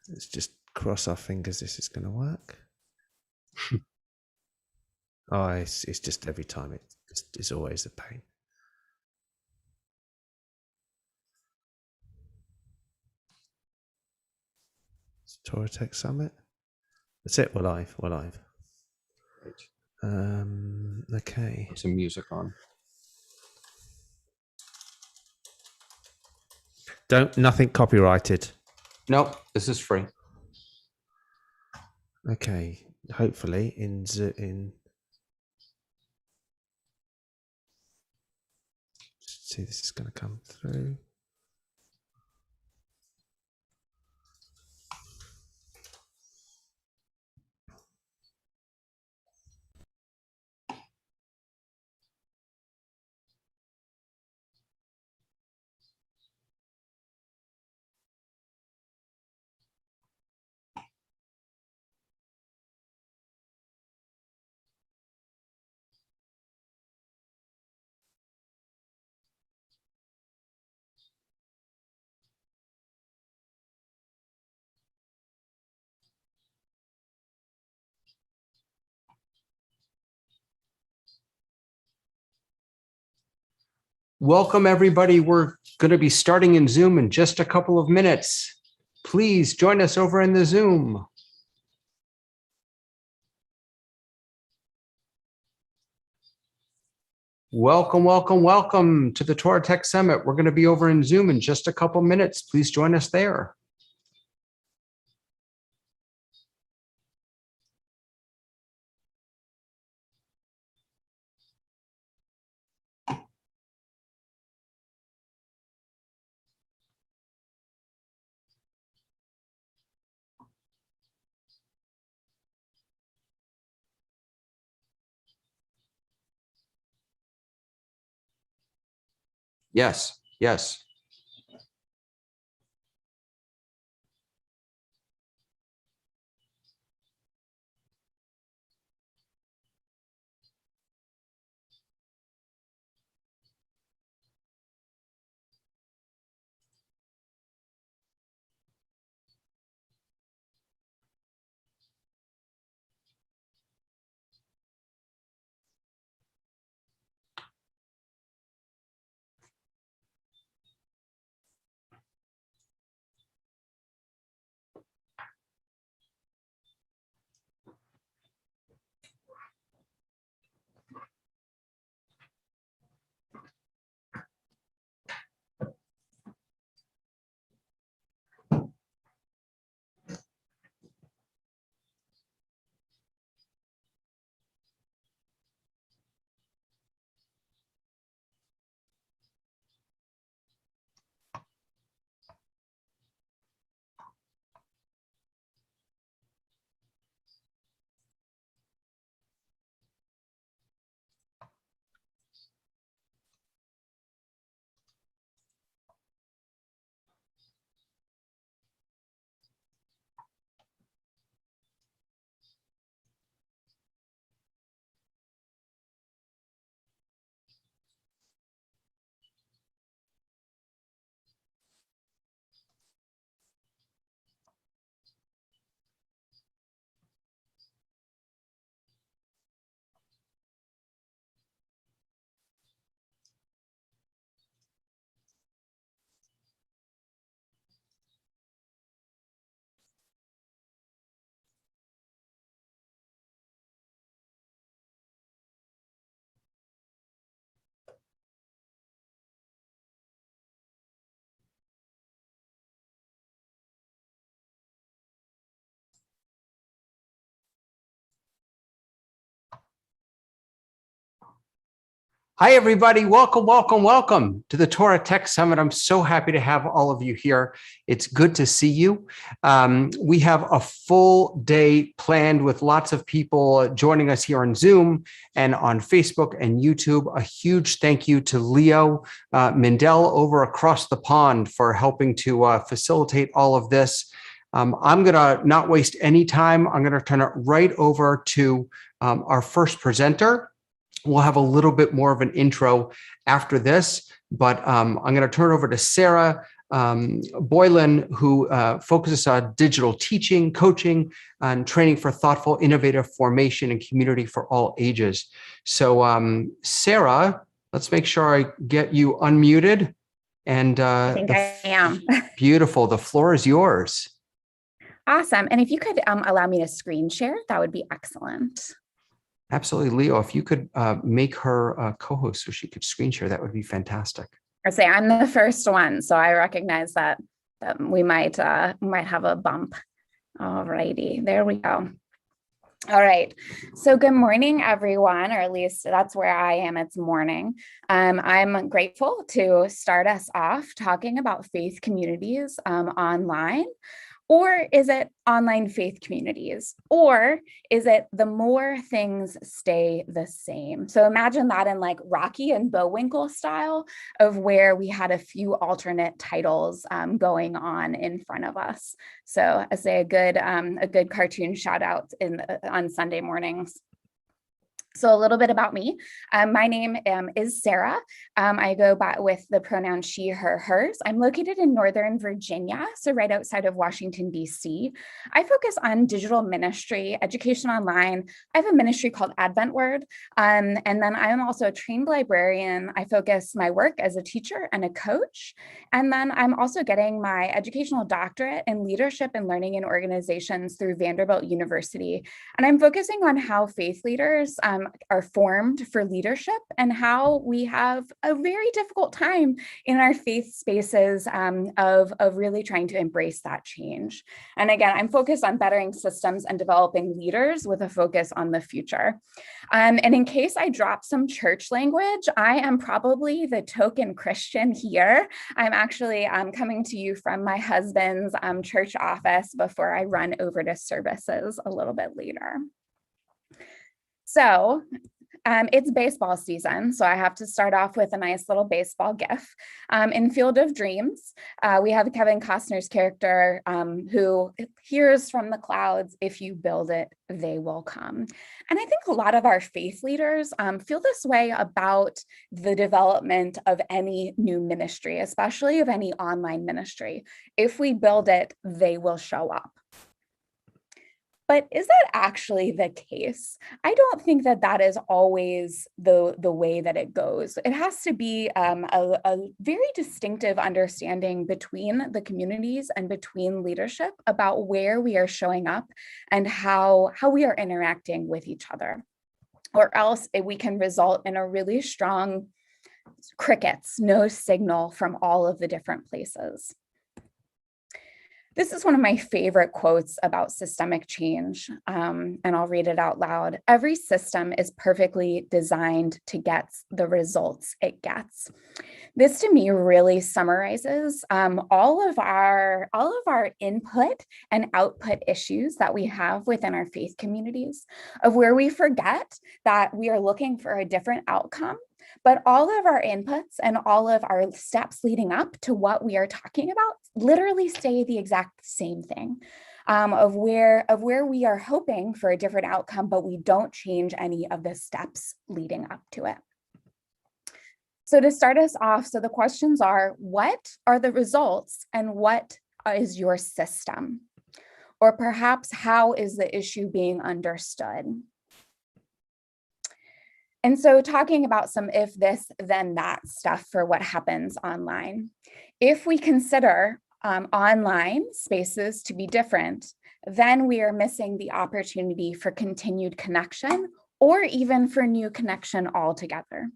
Let's just cross our fingers this is going to work. Oh, it's just every time it's always a pain. It's Torah Tech Summit. That's it. We're live. We're live. Right. Okay. Put some music on. Nothing copyrighted. Nope, this is free. Okay. Hopefully in see, this is going to come through. Welcome, everybody. We're going to be starting in Zoom in just a couple of minutes. Please join us over in the Zoom. Welcome, welcome, welcome to the Torah Tech Summit. We're going to be over in Zoom in just a couple minutes. Please join us there. Yes, yes. Hi, everybody. Welcome, welcome, welcome to the Torah Tech Summit. I'm so happy to have all of you here. It's good to see you. We have a full day planned with lots of people joining us here on Zoom and on Facebook and YouTube. A huge thank you to Leo Mindell over across the pond for helping to facilitate all of this. I'm going to not waste any time. I'm going to turn it right over to our first presenter. We'll have a little bit more of an intro after this, but I'm going to turn it over to Sarah Boylan, who focuses on digital teaching, coaching, and training for thoughtful, innovative formation and community for all ages. So Sarah, let's make sure I get you unmuted. And I think I am. Beautiful. The floor is yours. Awesome. And if you could allow me to screen share, that would be excellent. Absolutely. Leo, if you could make her a co-host so she could screen share, that would be fantastic. I say I'm the first one, so I recognize that we might have a bump. All righty, there we go. All right. So good morning, everyone, or at least that's where I am. It's morning. I'm grateful to start us off talking about faith communities online. Or is it online faith communities? Or is it the more things stay the same? So imagine that in like Rocky and Bullwinkle style of where we had a few alternate titles going on in front of us. So I say a good cartoon shout out on Sunday mornings. So a little bit about me. My name is Sarah. I go by with the pronoun she, her, hers. I'm located in Northern Virginia, so right outside of Washington, D.C. I focus on digital ministry, education online. I have a ministry called Advent Word. And then I am also a trained librarian. I focus my work as a teacher and a coach. And then I'm also getting my educational doctorate in leadership and learning in organizations through Vanderbilt University. And I'm focusing on how faith leaders are formed for leadership and how we have a very difficult time in our faith spaces of really trying to embrace that change. And again, I'm focused on bettering systems and developing leaders with a focus on the future. And in case I drop some church language, I am probably the token Christian here. I'm actually coming to you from my husband's church office before I run over to services a little bit later. So it's baseball season, so I have to start off with a nice little baseball gif. In Field of Dreams, we have Kevin Costner's character who hears from the clouds, if you build it, they will come. And I think a lot of our faith leaders feel this way about the development of any new ministry, especially of any online ministry. If we build it, they will show up. But is that actually the case? I don't think that that is always the way that it goes. It has to be a very distinctive understanding between the communities and between leadership about where we are showing up and how we are interacting with each other. Or else we can result in a really strong crickets, no signal from all of the different places. This is one of my favorite quotes about systemic change, and I'll read it out loud. Every system is perfectly designed to get the results it gets. This to me really summarizes all of our input and output issues that we have within our faith communities, of where we forget that we are looking for a different outcome. But all of our inputs and all of our steps leading up to what we are talking about literally say the exact same thing of where we are hoping for a different outcome, but we don't change any of the steps leading up to it. So to start us off, so the questions are, what are the results and what is your system? Or perhaps how is the issue being understood? And so talking about some if this, then that stuff for what happens online. If we consider online spaces to be different, then we are missing the opportunity for continued connection or even for new connection altogether.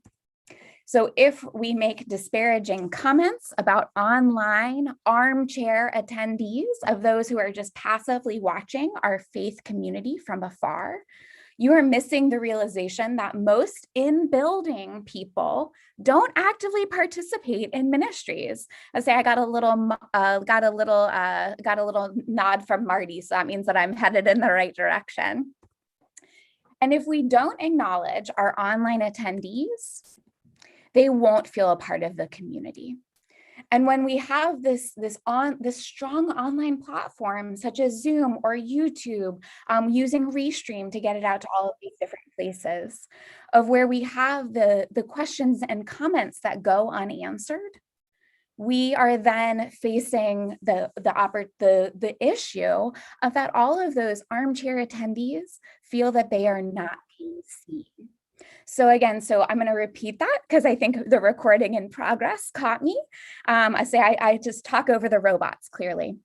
So if we make disparaging comments about online armchair attendees of those who are just passively watching our faith community from afar, you are missing the realization that most in-building people don't actively participate in ministries. I say I got a little nod from Marty, so that means that I'm headed in the right direction. And if we don't acknowledge our online attendees, they won't feel a part of the community. And when we have this strong online platform such as Zoom or YouTube, using Restream to get it out to all of these different places, of where we have the questions and comments that go unanswered, we are then facing the issue of that all of those armchair attendees feel that they are not being seen. So again, I'm going to repeat that because I think the recording in progress caught me. I just talk over the robots clearly.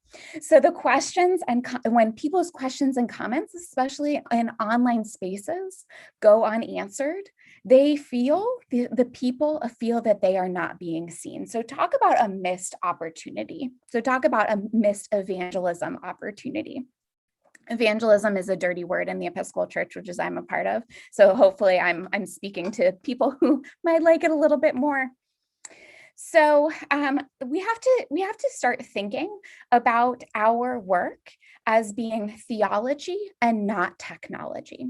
So the questions and when people's questions and comments, especially in online spaces, go unanswered, they feel, the people feel that they are not being seen. So talk about a missed opportunity. So talk about a missed evangelism opportunity. Evangelism is a dirty word in the Episcopal Church, which is I'm a part of. So hopefully I'm speaking to people who might like it a little bit more. So we have to start thinking about our work as being theology and not technology.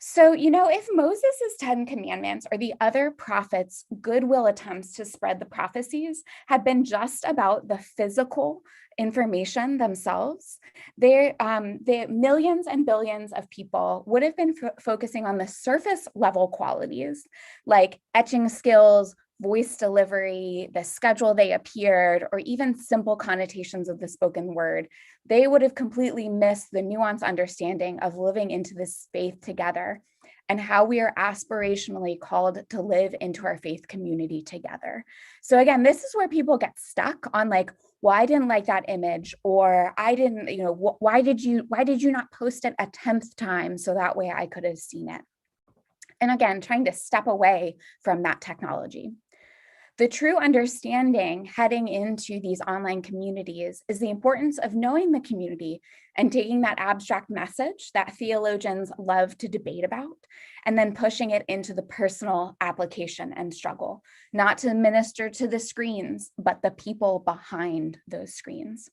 So, if Moses' 10 commandments or the other prophets' goodwill attempts to spread the prophecies had been just about the physical information themselves, the millions and billions of people would have been focusing on the surface level qualities like etching skills, voice delivery, the schedule they appeared, or even simple connotations of the spoken word. They would have completely missed the nuanced understanding of living into this faith together and how we are aspirationally called to live into our faith community together. So again, this is where people get stuck on like, well, I didn't like that image, or I didn't, why did you not post it a 10th time so that way I could have seen it? And again, trying to step away from that technology. The true understanding heading into these online communities is the importance of knowing the community and taking that abstract message that theologians love to debate about, and then pushing it into the personal application and struggle, not to minister to the screens, but the people behind those screens.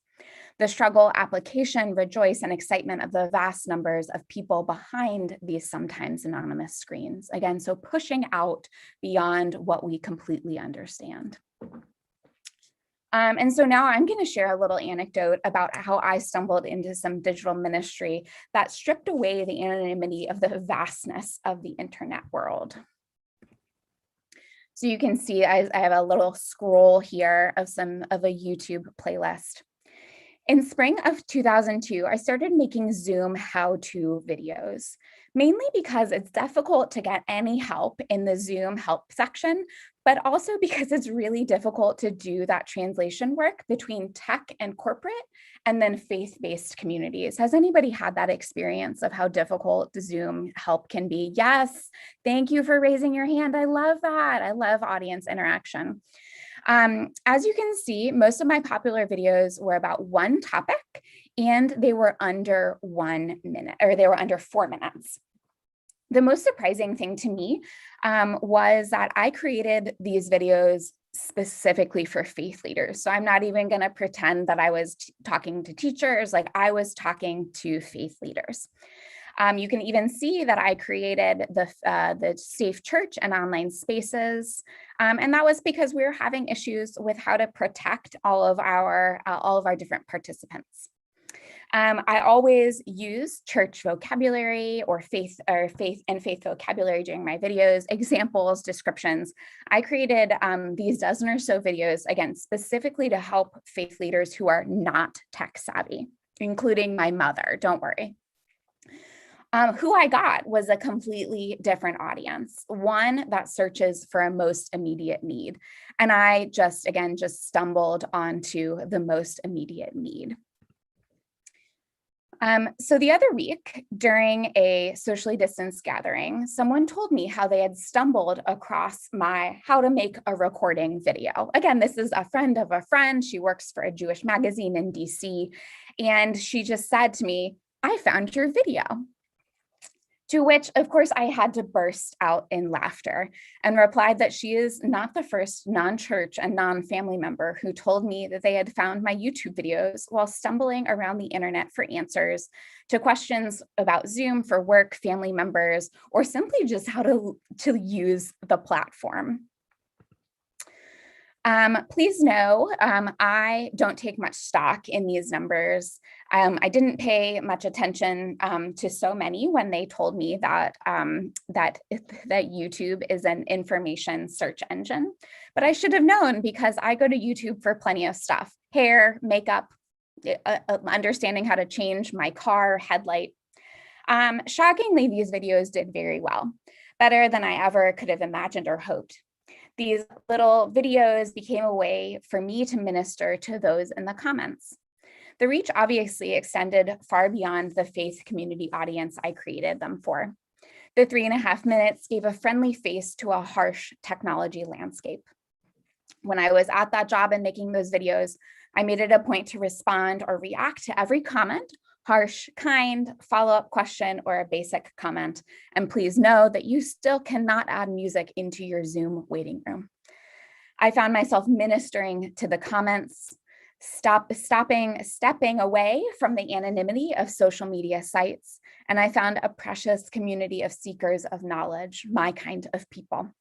The struggle, application, rejoice, and excitement of the vast numbers of people behind these sometimes anonymous screens. Again, so pushing out beyond what we completely understand. And so now I'm going to share a little anecdote about how I stumbled into some digital ministry that stripped away the anonymity of the vastness of the internet world. So you can see I have a little scroll here of a YouTube playlist. In spring of 2002, I started making Zoom how-to videos, mainly because it's difficult to get any help in the Zoom help section, but also because it's really difficult to do that translation work between tech and corporate and then faith-based communities. Has anybody had that experience of how difficult Zoom help can be? Yes, thank you for raising your hand. I love that. I love audience interaction. As you can see, most of my popular videos were about one topic, and they were under 1 minute, or they were under 4 minutes. The most surprising thing to me was that I created these videos specifically for faith leaders. So I'm not even going to pretend that I was talking to teachers, like I was talking to faith leaders. You can even see that I created the safe church and online spaces. And that was because we were having issues with how to protect all of our different participants. I always use church vocabulary or faith vocabulary during my videos, examples, descriptions. I created these dozen or so videos, again, specifically to help faith leaders who are not tech savvy, including my mother, don't worry. Who I got was a completely different audience, one that searches for a most immediate need. And I just stumbled onto the most immediate need. So the other week during a socially distanced gathering, someone told me how they had stumbled across my how to make a recording video. Again, this is a friend of a friend. She works for a Jewish magazine in DC. And she just said to me, "I found your video." To which, of course, I had to burst out in laughter and replied that she is not the first non-church and non-family member who told me that they had found my YouTube videos while stumbling around the internet for answers to questions about Zoom for work, family members, or simply just how to use the platform. Please know, I don't take much stock in these numbers. I didn't pay much attention to so many when they told me that, that YouTube is an information search engine, but I should have known because I go to YouTube for plenty of stuff: hair, makeup, understanding how to change my car headlight. Shockingly, these videos did very well, better than I ever could have imagined or hoped. These little videos became a way for me to minister to those in the comments. The reach obviously extended far beyond the faith community audience I created them for. The 3.5 minutes gave a friendly face to a harsh technology landscape. When I was at that job and making those videos, I made it a point to respond or react to every comment, harsh, kind, follow-up question, or a basic comment. And please know that you still cannot add music into your Zoom waiting room. I found myself ministering to the comments, stepping away from the anonymity of social media sites, and I found a precious community of seekers of knowledge, my kind of people.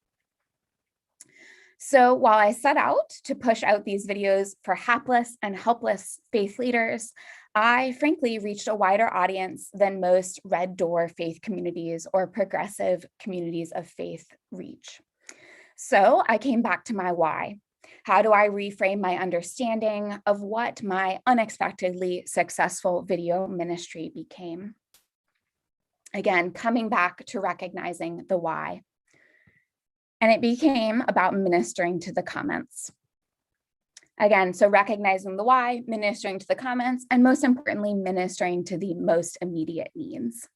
So while I set out to push out these videos for hapless and helpless faith leaders, I frankly reached a wider audience than most red door faith communities or progressive communities of faith reach. So I came back to my why. How do I reframe my understanding of what my unexpectedly successful video ministry became? Again, coming back to recognizing the why. And it became about ministering to the comments. Again, so recognizing the why, ministering to the comments, and most importantly, ministering to the most immediate needs.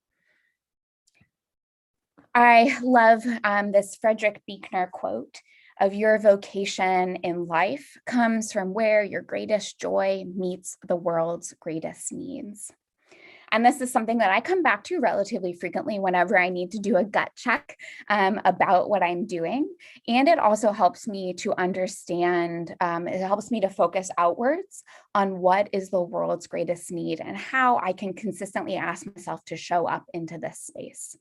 I love this Frederick Buechner quote of "Your vocation in life comes from where your greatest joy meets the world's greatest needs." And this is something that I come back to relatively frequently whenever I need to do a gut check about what I'm doing. And it also helps me to understand, it helps me to focus outwards on what is the world's greatest need and how I can consistently ask myself to show up into this space.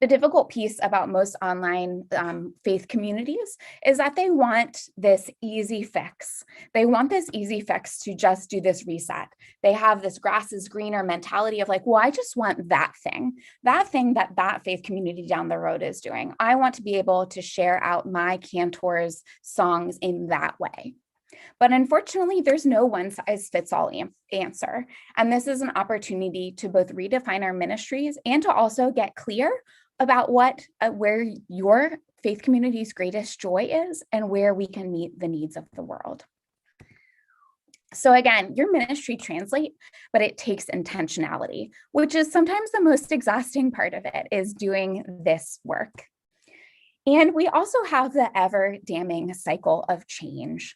The difficult piece about most online faith communities is that they want this easy fix. They want this easy fix to just do this reset. They have this grass is greener mentality of like, well, I just want that thing that faith community down the road is doing. I want to be able to share out my cantors songs in that way. But unfortunately, there's no one size fits all answer. And this is an opportunity to both redefine our ministries and to also get clear about where your faith community's greatest joy is and where we can meet the needs of the world. So again, your ministry translates, but it takes intentionality, which is sometimes the most exhausting part of it, is doing this work. And we also have the ever damning cycle of change.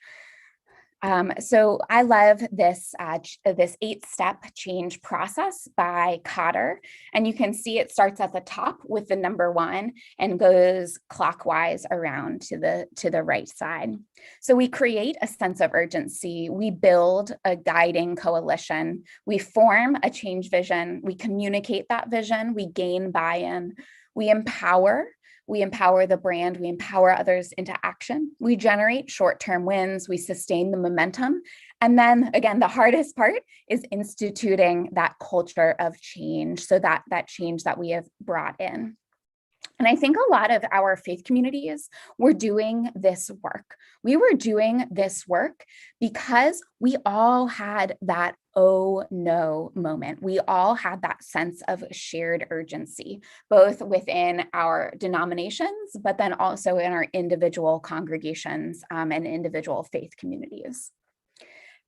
So I love this 8-step change process by Cotter. And you can see it starts at the top with the number 1 and goes clockwise around to the right side. So we create a sense of urgency. We build a guiding coalition. We form a change vision. We communicate that vision. We gain buy-in. We empower. We empower the brand, we empower others into action. We generate short-term wins, we sustain the momentum. And then again, the hardest part is instituting that culture of change, so that change that we have brought in. And I think a lot of our faith communities were doing this work. We were doing this work because we all had that oh no moment. We all had that sense of shared urgency, both within our denominations, but then also in our individual congregations and individual faith communities.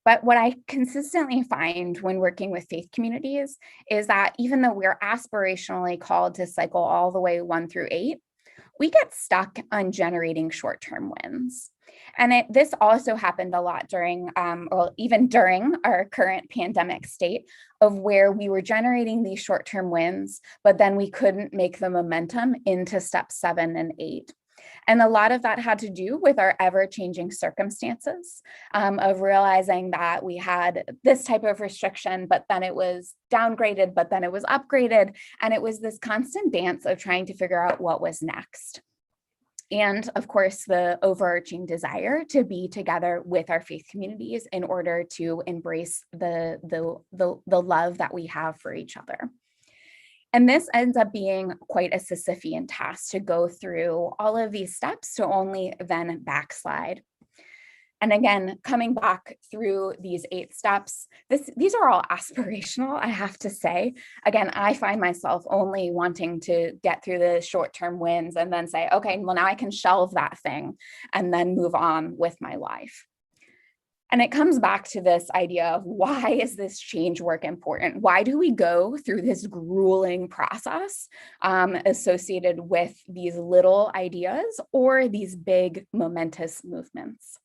But what I consistently find when working with faith communities is that even though we're aspirationally called to cycle all the way 1 through 8, we get stuck on generating short-term wins. And this also happened a lot during, or even during our current pandemic state, of where we were generating these short-term wins, but then we couldn't make the momentum into step 7 and 8. And a lot of that had to do with our ever-changing circumstances of realizing that we had this type of restriction, but then it was downgraded, but then it was upgraded. And it was this constant dance of trying to figure out what was next. And of course, the overarching desire to be together with our faith communities in order to embrace the love that we have for each other. And this ends up being quite a Sisyphean task to go through all of these steps to only then backslide. And again, coming back through these 8 steps, these are all aspirational, I have to say. Again, I find myself only wanting to get through the short-term wins and then say, okay, well, now I can shelve that thing and then move on with my life. And it comes back to this idea of, why is this change work important? Why do we go through this grueling process associated with these little ideas or these big momentous movements?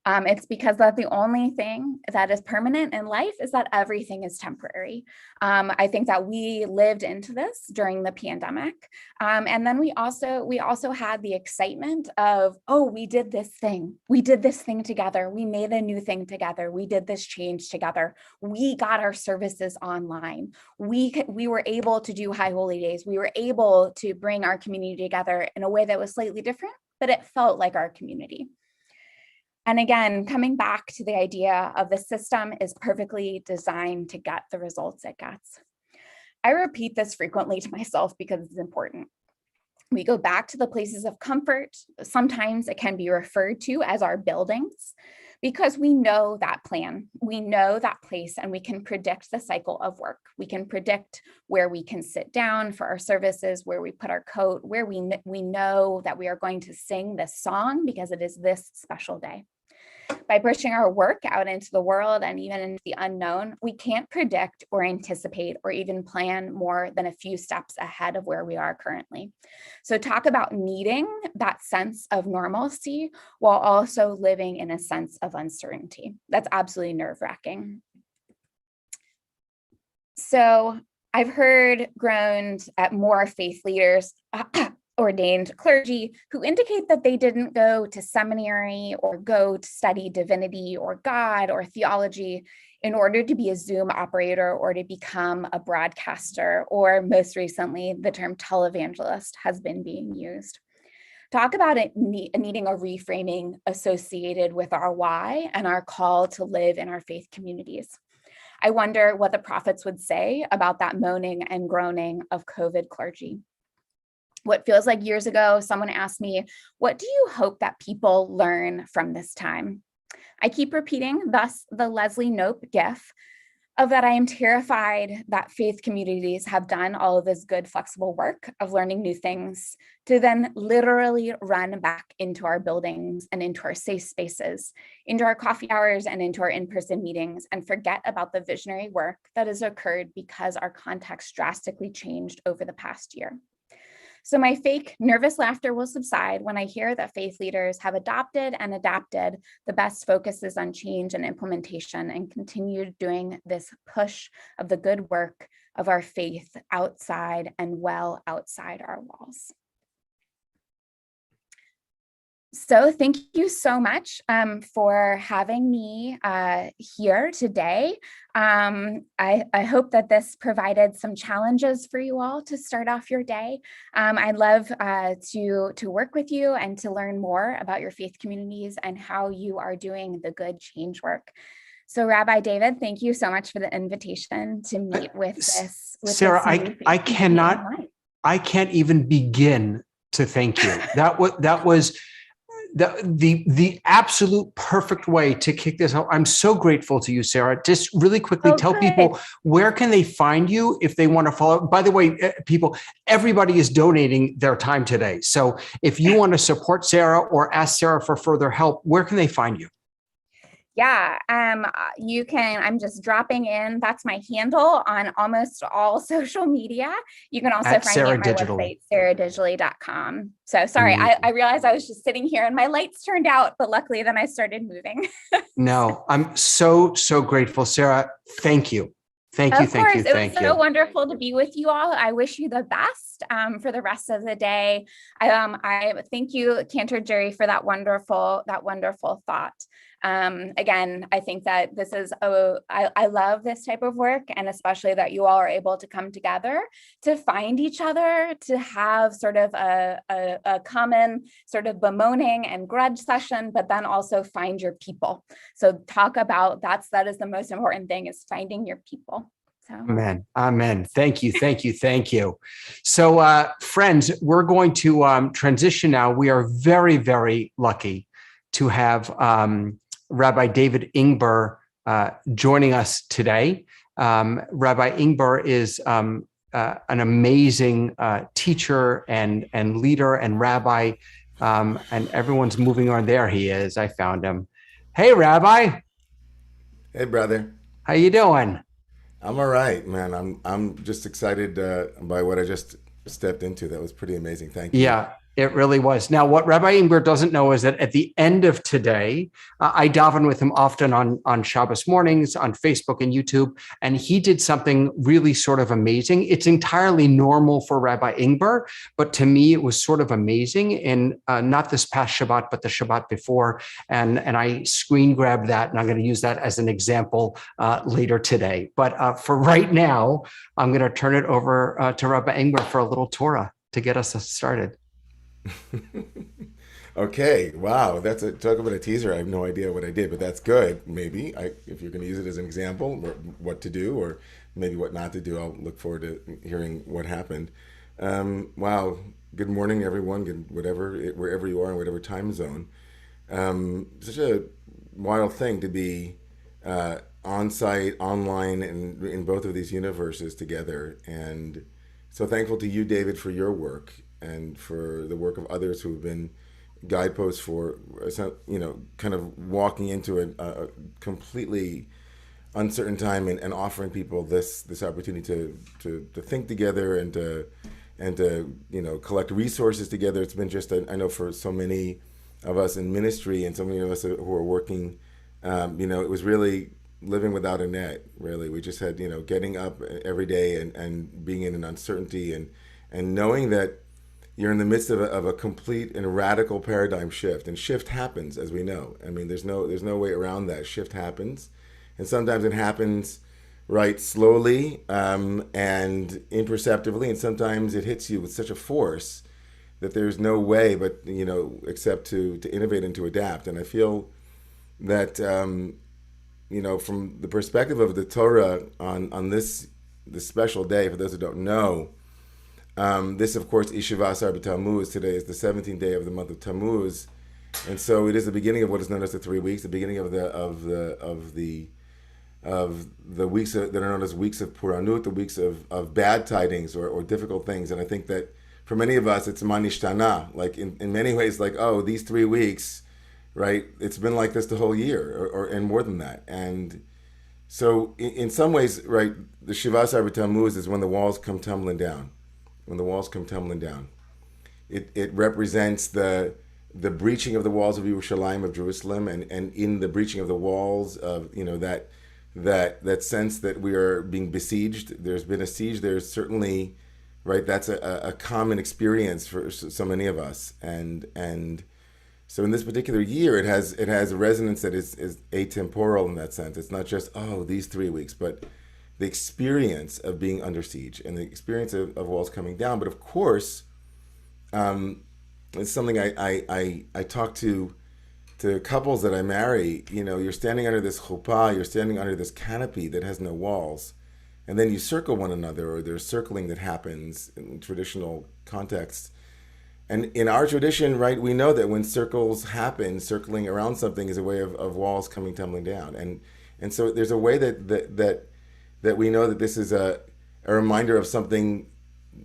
It's because that the only thing that is permanent in life is that everything is temporary. I think that we lived into this during the pandemic. And then we also had the excitement of, oh, we did this thing. We did this thing together. We made a new thing together. We did this change together. We got our services online. We were able to do High Holy Days. We were able to bring our community together in a way that was slightly different, but it felt like our community. And again, coming back to the idea of the system is perfectly designed to get the results it gets. I repeat this frequently to myself because it's important. We go back to the places of comfort. Sometimes it can be referred to as our buildings, because we know that plan, we know that place, and we can predict the cycle of work. We can predict where we can sit down for our services, where we put our coat, where we know that we are going to sing this song because it is this special day. By pushing our work out into the world and even into the unknown, we can't predict or anticipate or even plan more than a few steps ahead of where we are currently. So talk about needing that sense of normalcy while also living in a sense of uncertainty. That's absolutely nerve-wracking. So I've heard groans at more faith leaders ordained clergy who indicate that they didn't go to seminary or go to study divinity or God or theology in order to be a Zoom operator or to become a broadcaster, or most recently, the term televangelist has been being used. Talk about it needing a reframing associated with our why and our call to live in our faith communities. I wonder what the prophets would say about that moaning and groaning of COVID clergy. What feels like years ago, someone asked me, what do you hope that people learn from this time? I keep repeating, thus the Leslie Knope gif of that I am terrified that faith communities have done all of this good, flexible work of learning new things to then literally run back into our buildings and into our safe spaces, into our coffee hours and into our in-person meetings, and forget about the visionary work that has occurred because our context drastically changed over the past year. So my fake nervous laughter will subside when I hear that faith leaders have adopted and adapted the best focuses on change and implementation and continued doing this push of the good work of our faith outside and well outside our walls. So thank you so much for having me here today. I hope that this provided some challenges for you all to start off your day. I'd love to work with you and to learn more about your faith communities and how you are doing the good change work. So Rabbi David, thank you so much for the invitation to meet with this. Sarah, I can't even begin to thank you. That was the absolute perfect way to kick this off. I'm so grateful to you, Sarah. Just really quickly tell people, where can they find you if they want to follow? By the way, people, everybody is donating their time today. So if you want to support Sarah or ask Sarah for further help, where can they find you? Yeah, you can, I'm just dropping in, that's my handle on almost all social media. You can also find me at my website, sarahdigitally.com. So sorry, I realized I was just sitting here and my lights turned out, but luckily then I started moving. No, I'm so grateful, Sarah. Thank you. Thank you. It was so wonderful to be with you all. I wish you the best for the rest of the day. I thank you, Cantor Jerry, for that wonderful thought. Again, I think that this is, I love this type of work, and especially that you all are able to come together to find each other, to have sort of a common sort of bemoaning and grudge session, but then also find your people. So talk about, that is the most important thing, is finding your people. So. Amen. Amen. Thank you. Thank you. Thank you. So, friends, we're going to transition now. We are very, very lucky to have Rabbi David Ingber joining us today. Rabbi Ingber is an amazing teacher and leader and rabbi, and everyone's moving on. There he is. I found him. Hey, Rabbi. Hey, brother. How you doing? I'm all right, man. I'm just excited by what I just stepped into. That was pretty amazing. Thank you. Yeah, it really was. Now, what Rabbi Ingber doesn't know is that at the end of today, I daven with him often on Shabbos mornings, on Facebook and YouTube, and he did something really sort of amazing. It's entirely normal for Rabbi Ingber, but to me, it was sort of amazing. In not this past Shabbat, but the Shabbat before, and I screen grabbed that, and I'm going to use that as an example later today. But for right now, I'm going to turn it over to Rabbi Ingber for a little Torah to get us started. Okay. Wow. Talk about a teaser. I have no idea what I did, but that's good. Maybe if you're going to use it as an example, or what to do, or maybe what not to do, I'll look forward to hearing what happened. Wow. Good morning, everyone. Wherever you are in whatever time zone. Such a wild thing to be on site, online, and in both of these universes together. And so thankful to you, David, for your work, and for the work of others who have been guideposts for, kind of walking into a completely uncertain time and offering people this opportunity to think together and to collect resources together. It's been just, I know for so many of us in ministry and so many of us who are working, it was really living without a net, really. We just had, getting up every day and being in an uncertainty and knowing that you're in the midst of a complete and radical paradigm shift. And shift happens, as we know. I mean, there's no way around that. Shift happens. And sometimes it happens right slowly and imperceptibly. And sometimes it hits you with such a force that there's no way but, except to innovate and to adapt. And I feel that, from the perspective of the Torah on this special day, for those who don't know, this, of course, Yeshivas Arba Tammuz. Today is the 17th day of the month of Tammuz, and so it is the beginning of what is known as the 3 weeks, the beginning of the weeks that are known as weeks of Puranut, the weeks of bad tidings or difficult things. And I think that for many of us, it's manishtana, like in many ways, like, oh, these 3 weeks, right? It's been like this the whole year, and more than that. And so in some ways, right, the Shivas Arba Tammuz is when the walls come tumbling down. When the walls come tumbling down, it represents the breaching of the walls of Yerushalayim, of Jerusalem, and in the breaching of the walls of that sense that we are being besieged. There's been a siege. There's certainly, right. That's a common experience for so many of us, and so in this particular year, it has a resonance that is atemporal in that sense. It's not just these 3 weeks, but the experience of being under siege and the experience of walls coming down. But of course, it's something I talk to couples that I marry. You're standing under this chuppah, you're standing under this canopy that has no walls, and then you circle one another, or there's circling that happens in traditional contexts. And in our tradition, right, we know that when circles happen, circling around something is a way of walls coming tumbling down. And so there's a way that we know that this is a reminder of something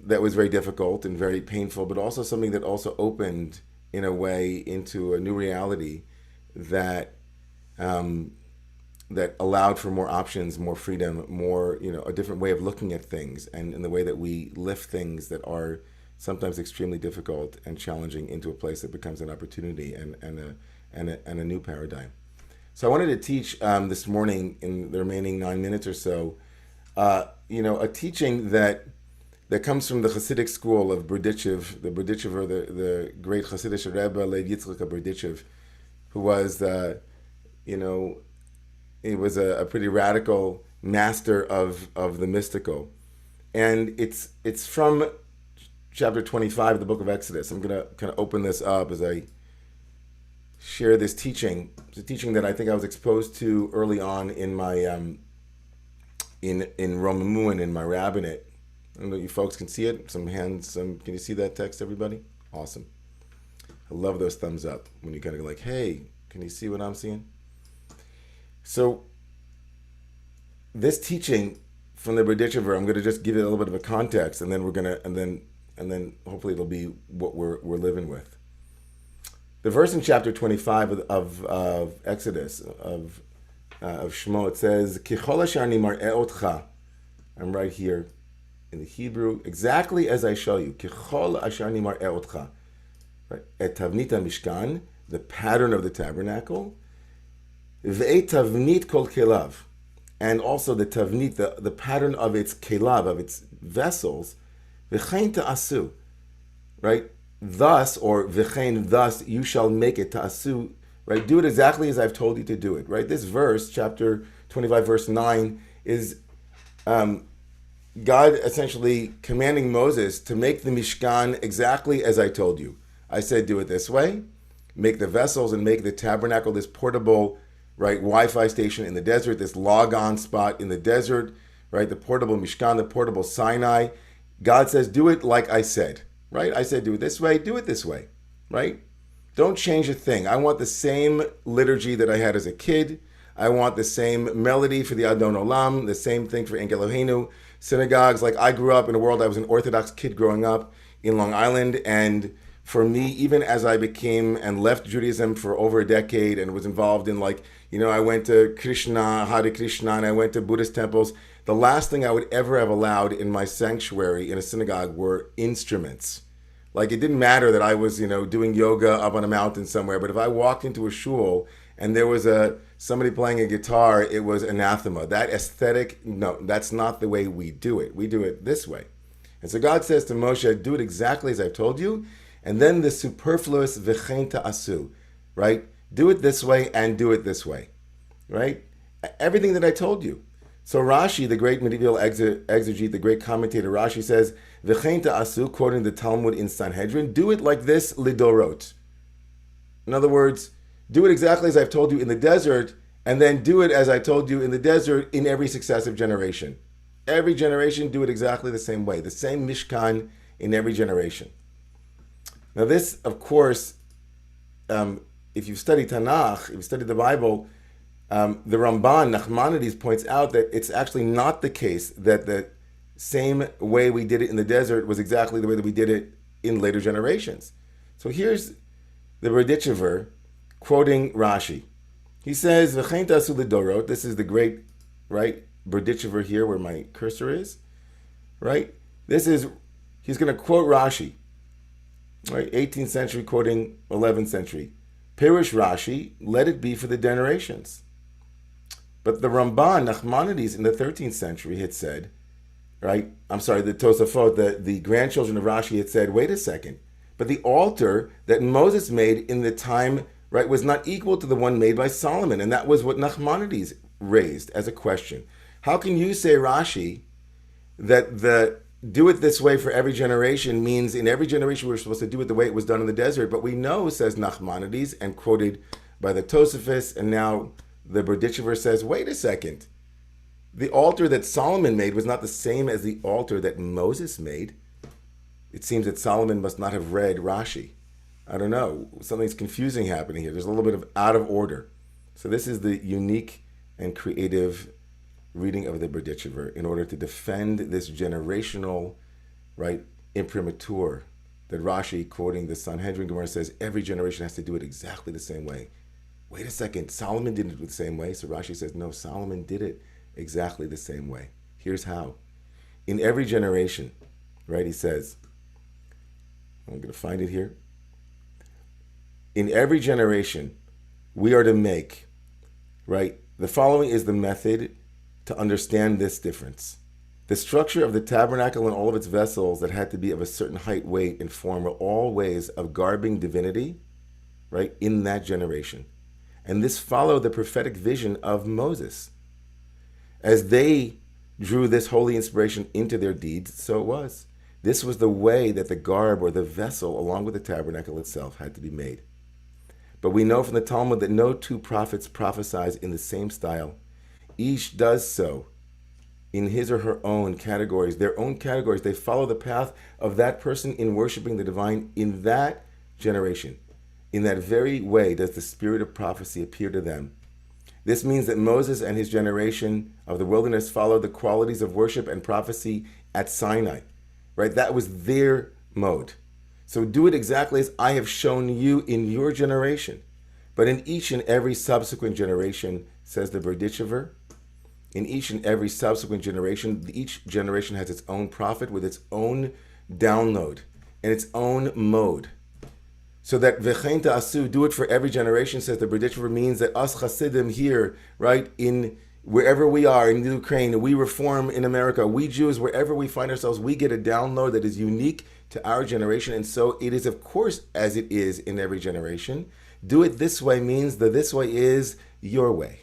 that was very difficult and very painful, but also something that also opened in a way into a new reality that that allowed for more options, more freedom, more, a different way of looking at things, and in the way that we lift things that are sometimes extremely difficult and challenging into a place that becomes an opportunity and a new paradigm. So I wanted to teach this morning, in the remaining 9 minutes or so, a teaching that comes from the Hasidic school of Berdichev. The Berdichev, or the great Hasidic Rebbe Lev Yitzchak Berdichev, who was you know, he was a pretty radical master of the mystical. And it's from chapter 25 of the book of Exodus. I'm going to kind of open this up as I share this teaching. It's a teaching that I think I was exposed to early on in my in Romamu, in my rabbinate. I don't know if you folks can see it. Some hands. Can you see that text, everybody? Awesome. I love those thumbs up when you kind of go like, hey, can you see what I'm seeing? So this teaching from the Berditchever, I'm going to just give it a little bit of a context, and then we're going to, and then hopefully it'll be what we're living with. The verse in chapter 25 of Exodus, of Shmo, it says, Kichol asher ani mar'eh otcha. I'm right here in the Hebrew, exactly as I show you. Kichol asher ani mar'eh otcha. Right? Et tavnit mishkan, the pattern of the tabernacle. Ve'et tavnit kol kelav. And also the tavnit, the pattern of its kelav, of its vessels. V'chein ta'asu. Right? Thus, or v'chein, thus, you shall make it ta'asu. Right? Do it exactly as I've told you to do it. Right? This verse, chapter 25, verse 9, is God essentially commanding Moses to make the Mishkan exactly as I told you. I said, do it this way. Make the vessels and make the tabernacle this portable, right, Wi-Fi station in the desert, this log-on spot in the desert, right, the portable Mishkan, the portable Sinai. God says, do it like I said, right? I said, do it this way, do it this way, right? Don't change a thing. I want the same liturgy that I had as a kid. I want the same melody for the Adon Olam, the same thing for Engel Eloheinu. Synagogues, like I grew up in a world, I was an Orthodox kid growing up in Long Island, and for me, even as I became and left Judaism for over a decade and was involved in, like, you know, I went to Krishna, Hare Krishna, and I went to Buddhist temples. The last thing I would ever have allowed in my sanctuary in a synagogue were instruments. Like, it didn't matter that I was, you know, doing yoga up on a mountain somewhere, but if I walked into a shul and there was somebody playing a guitar, it was anathema. That aesthetic, no, that's not the way we do it. We do it this way. And so God says to Moshe, do it exactly as I've told you. And then the superfluous v'chein ta'asu, right? Do it this way and do it this way, right? Everything that I told you. So Rashi, the great medieval exegete, the great commentator, Rashi says, v'chein ta'asu, quoting the Talmud in Sanhedrin, do it like this lidorot. In other words, do it exactly as I've told you in the desert, and then do it as I told you in the desert in every successive generation. Every generation, do it exactly the same way. The same Mishkan in every generation. Now this, of course, if you've studied Tanakh, if you've studied the Bible, the Ramban, Nachmanides, points out that it's actually not the case that the same way we did it in the desert was exactly the way that we did it in later generations. So here's the Berditchever quoting Rashi. He says, V'chein ta'asu lidorot, this is the great, right, Berditchever here where my cursor is, right? He's going to quote Rashi. Right, 18th century quoting 11th century. Pirush Rashi, let it be for the generations. But the Ramban, Nachmanides, in the 13th century had said, right, I'm sorry, the Tosafot, the grandchildren of Rashi had said, wait a second, but the altar that Moses made in the time, right, was not equal to the one made by Solomon. And that was what Nachmanides raised as a question. How can you say, Rashi, that the do it this way for every generation means in every generation we're supposed to do it the way it was done in the desert? But we know, says Nachmanides, and quoted by the Tosafos, and now the Berditchever says, wait a second. The altar that Solomon made was not the same as the altar that Moses made. It seems that Solomon must not have read Rashi. I don't know. Something's confusing happening here. There's a little bit of out of order. So this is the unique and creative reading of the Berditchever in order to defend this generational, right, imprimatur that Rashi, quoting the Sanhedrin Gemara, says every generation has to do it exactly the same way. Wait a second, Solomon didn't do it the same way. So Rashi says, no, Solomon did it exactly the same way. Here's how. In every generation, right, he says, I'm going to find it here. In every generation, we are to make, right, the following is the method to understand this difference. The structure of the tabernacle and all of its vessels that had to be of a certain height, weight, and form were all ways of garbing divinity, right, in that generation. And this followed the prophetic vision of Moses. As they drew this holy inspiration into their deeds, so it was. This was the way that the garb or the vessel, along with the tabernacle itself, had to be made. But we know from the Talmud that no two prophets prophesize in the same style. Each does so in his or her own categories, their own categories. They follow the path of that person in worshiping the divine in that generation. In that very way does the spirit of prophecy appear to them. This means that Moses and his generation of the wilderness followed the qualities of worship and prophecy at Sinai, right? That was their mode. So do it exactly as I have shown you in your generation. But in each and every subsequent generation, says the Berditchever, in each and every subsequent generation, each generation has its own prophet with its own download and its own mode. So that v'chein ta'asu, do it for every generation, says the Berditchever, means that us Hasidim here, right, in wherever we are, in Ukraine, we Reform in America, we Jews, wherever we find ourselves, we get a download that is unique to our generation. And so it is, of course, as it is in every generation. Do it this way means that this way is your way.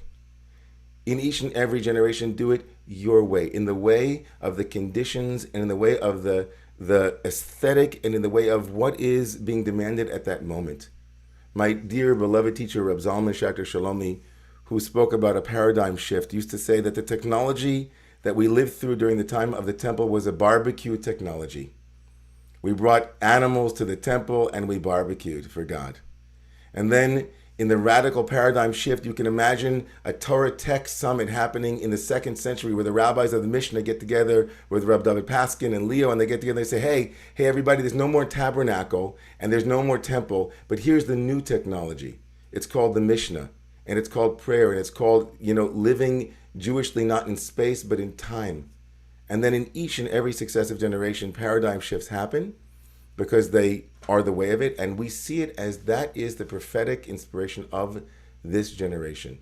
In each and every generation, do it your way, in the way of the conditions and in the way of the aesthetic and in the way of what is being demanded at that moment. My dear beloved teacher, Reb Zalman Schachter Shalomi, who spoke about a paradigm shift, used to say that the technology that we lived through during the time of the temple was a barbecue technology. We brought animals to the temple and we barbecued for God. And then in the radical paradigm shift, you can imagine a Torah Tech Summit happening in the 2nd century where the rabbis of the Mishnah get together with Reb David Paskin and Leo, and they get together and they say, hey, everybody, there's no more tabernacle and there's no more temple, but here's the new technology. It's called the Mishnah, and it's called prayer, and it's called, living Jewishly, not in space, but in time. And then in each and every successive generation, paradigm shifts happen because they are the way of it, and we see it as that is the prophetic inspiration of this generation.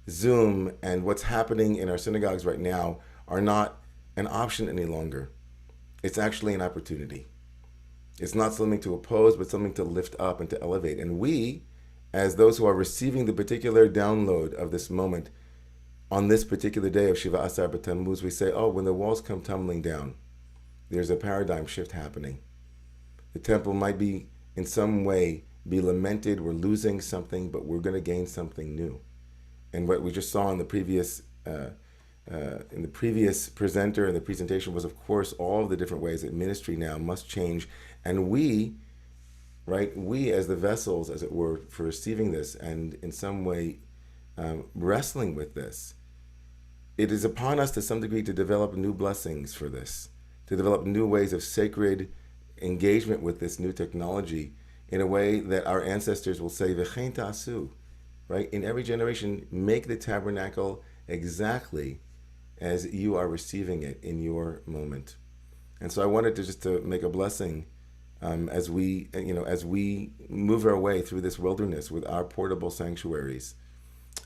Zoom and what's happening in our synagogues right now are not an option any longer. It's actually an opportunity. It's not something to oppose, but something to lift up and to elevate. And we, as those who are receiving the particular download of this moment, on this particular day of Shiva Asar B'Tammuz, we say, when the walls come tumbling down, there's a paradigm shift happening. The temple might be, in some way, be lamented. We're losing something, but we're going to gain something new. And what we just saw in the previous presenter and the presentation was, of course, all of the different ways that ministry now must change. And we as the vessels, as it were, for receiving this and in some way wrestling with this, it is upon us to some degree to develop new blessings for this, to develop new ways of sacred engagement with this new technology in a way that our ancestors will say, v'chein ta'asu, right? In every generation, make the tabernacle exactly as you are receiving it in your moment. And so I wanted to make a blessing as we move our way through this wilderness with our portable sanctuaries,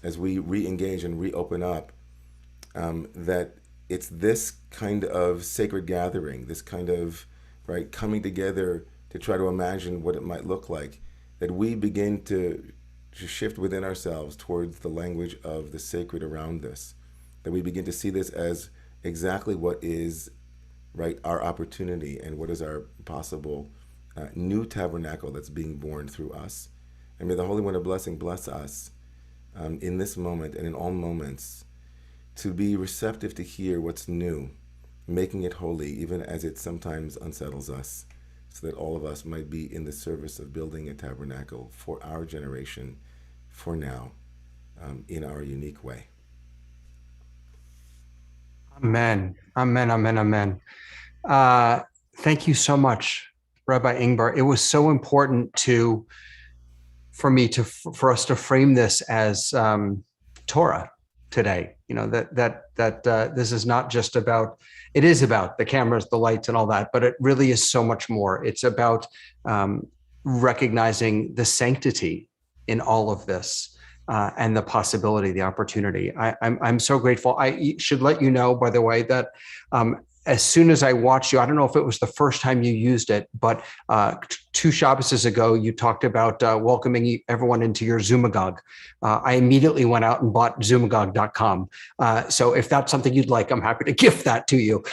as we re-engage and reopen up, that it's this kind of sacred gathering, this kind of coming together to try to imagine what it might look like, that we begin to shift within ourselves towards the language of the sacred around this, that we begin to see this as exactly what is our opportunity and what is our possible new tabernacle that's being born through us. And may the Holy One of Blessing bless us in this moment and in all moments to be receptive to hear what's new, making it holy, even as it sometimes unsettles us, so that all of us might be in the service of building a tabernacle for our generation, for now, in our unique way. Amen. Amen. Amen. Amen. Thank you so much, Rabbi Ingbar. It was so important for us to frame this as Torah today. That this is not just about. It is about the cameras, the lights, and all that, but it really is so much more. It's about recognizing the sanctity in all of this and the possibility, the opportunity. I'm so grateful. I should let you know, by the way, that as soon as I watched you, I don't know if it was the first time you used it, but 2 Shabbases ago, you talked about welcoming everyone into your Zoomagog. I immediately went out and bought Zoomagog.com. So if that's something you'd like, I'm happy to gift that to you.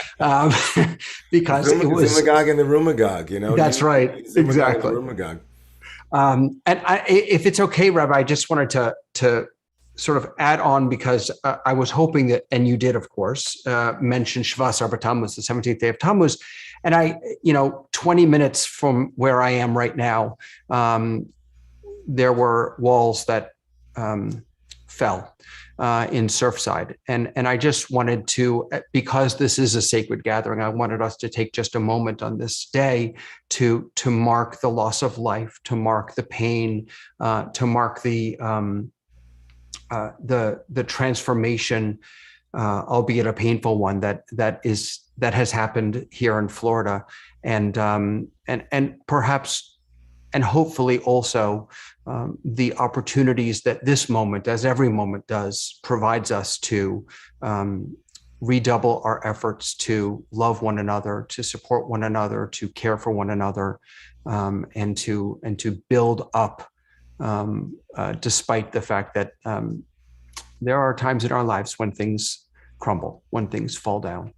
Because it was Zoomagog and the Roomagog, you know. That's right. Zoomagog Exactly. And the Roomagog. And if it's okay, Rabbi, I just wanted to sort of add on, because I was hoping that, and you did, of course, mention Shvas Arba Tammuz, the 17th day of Tammuz. And 20 minutes from where I am right now, there were walls that fell in Surfside. And I just wanted to, because this is a sacred gathering, I wanted us to take just a moment on this day to mark the loss of life, to mark the pain, to mark the transformation, albeit a painful one, that has happened here in Florida, and perhaps, and hopefully also the opportunities that this moment, as every moment does, provides us to redouble our efforts to love one another, to support one another, to care for one another, and to build up. Despite the fact that there are times in our lives when things crumble, when things fall down.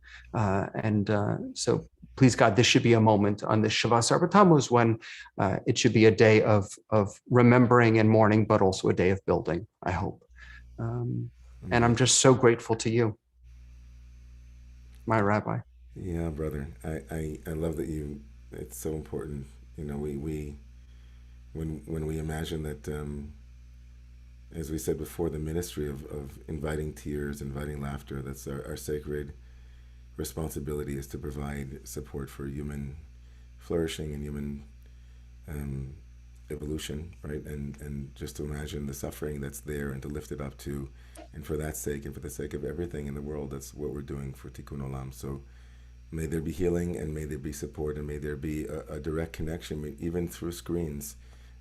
So please God, this should be a moment on this Shavas Arba Tammuz when it should be a day of remembering and mourning, but also a day of building, I hope. And I'm just so grateful to you, my rabbi. Yeah, brother. I love that it's so important. When we imagine that, as we said before, the ministry of inviting tears, inviting laughter, that's our sacred responsibility, is to provide support for human flourishing and human evolution, right? And just to imagine the suffering that's there and to lift it up to, and for that sake and for the sake of everything in the world, that's what we're doing for Tikkun Olam. So may there be healing, and may there be support, and may there be a direct connection, even through screens,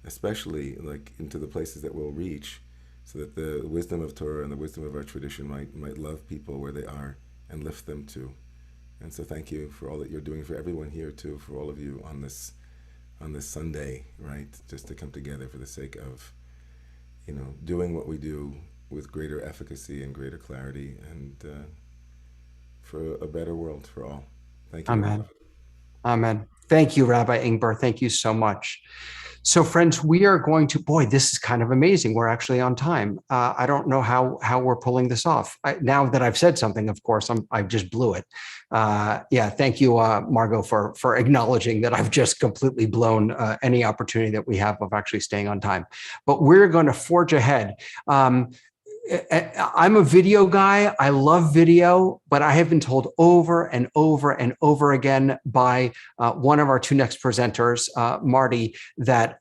especially like into the places that we'll reach, so that the wisdom of Torah and the wisdom of our tradition might love people where they are and lift them too. And so thank you for all that you're doing for everyone here too, for all of you on this Sunday, right? Just to come together for the sake of, doing what we do with greater efficacy and greater clarity, and for a better world for all. Thank you. Amen. Amen. Thank you, Rabbi Ingber. Thank you so much. So friends, we are going to, boy, this is kind of amazing. We're actually on time. I don't know how we're pulling this off. Now that I've said something, of course, I just blew it. Thank you, Margot, for acknowledging that I've just completely blown any opportunity that we have of actually staying on time. But we're going to forge ahead. I'm a video guy. I love video, but I have been told over and over and over again by one of our 2 next presenters, Marty, that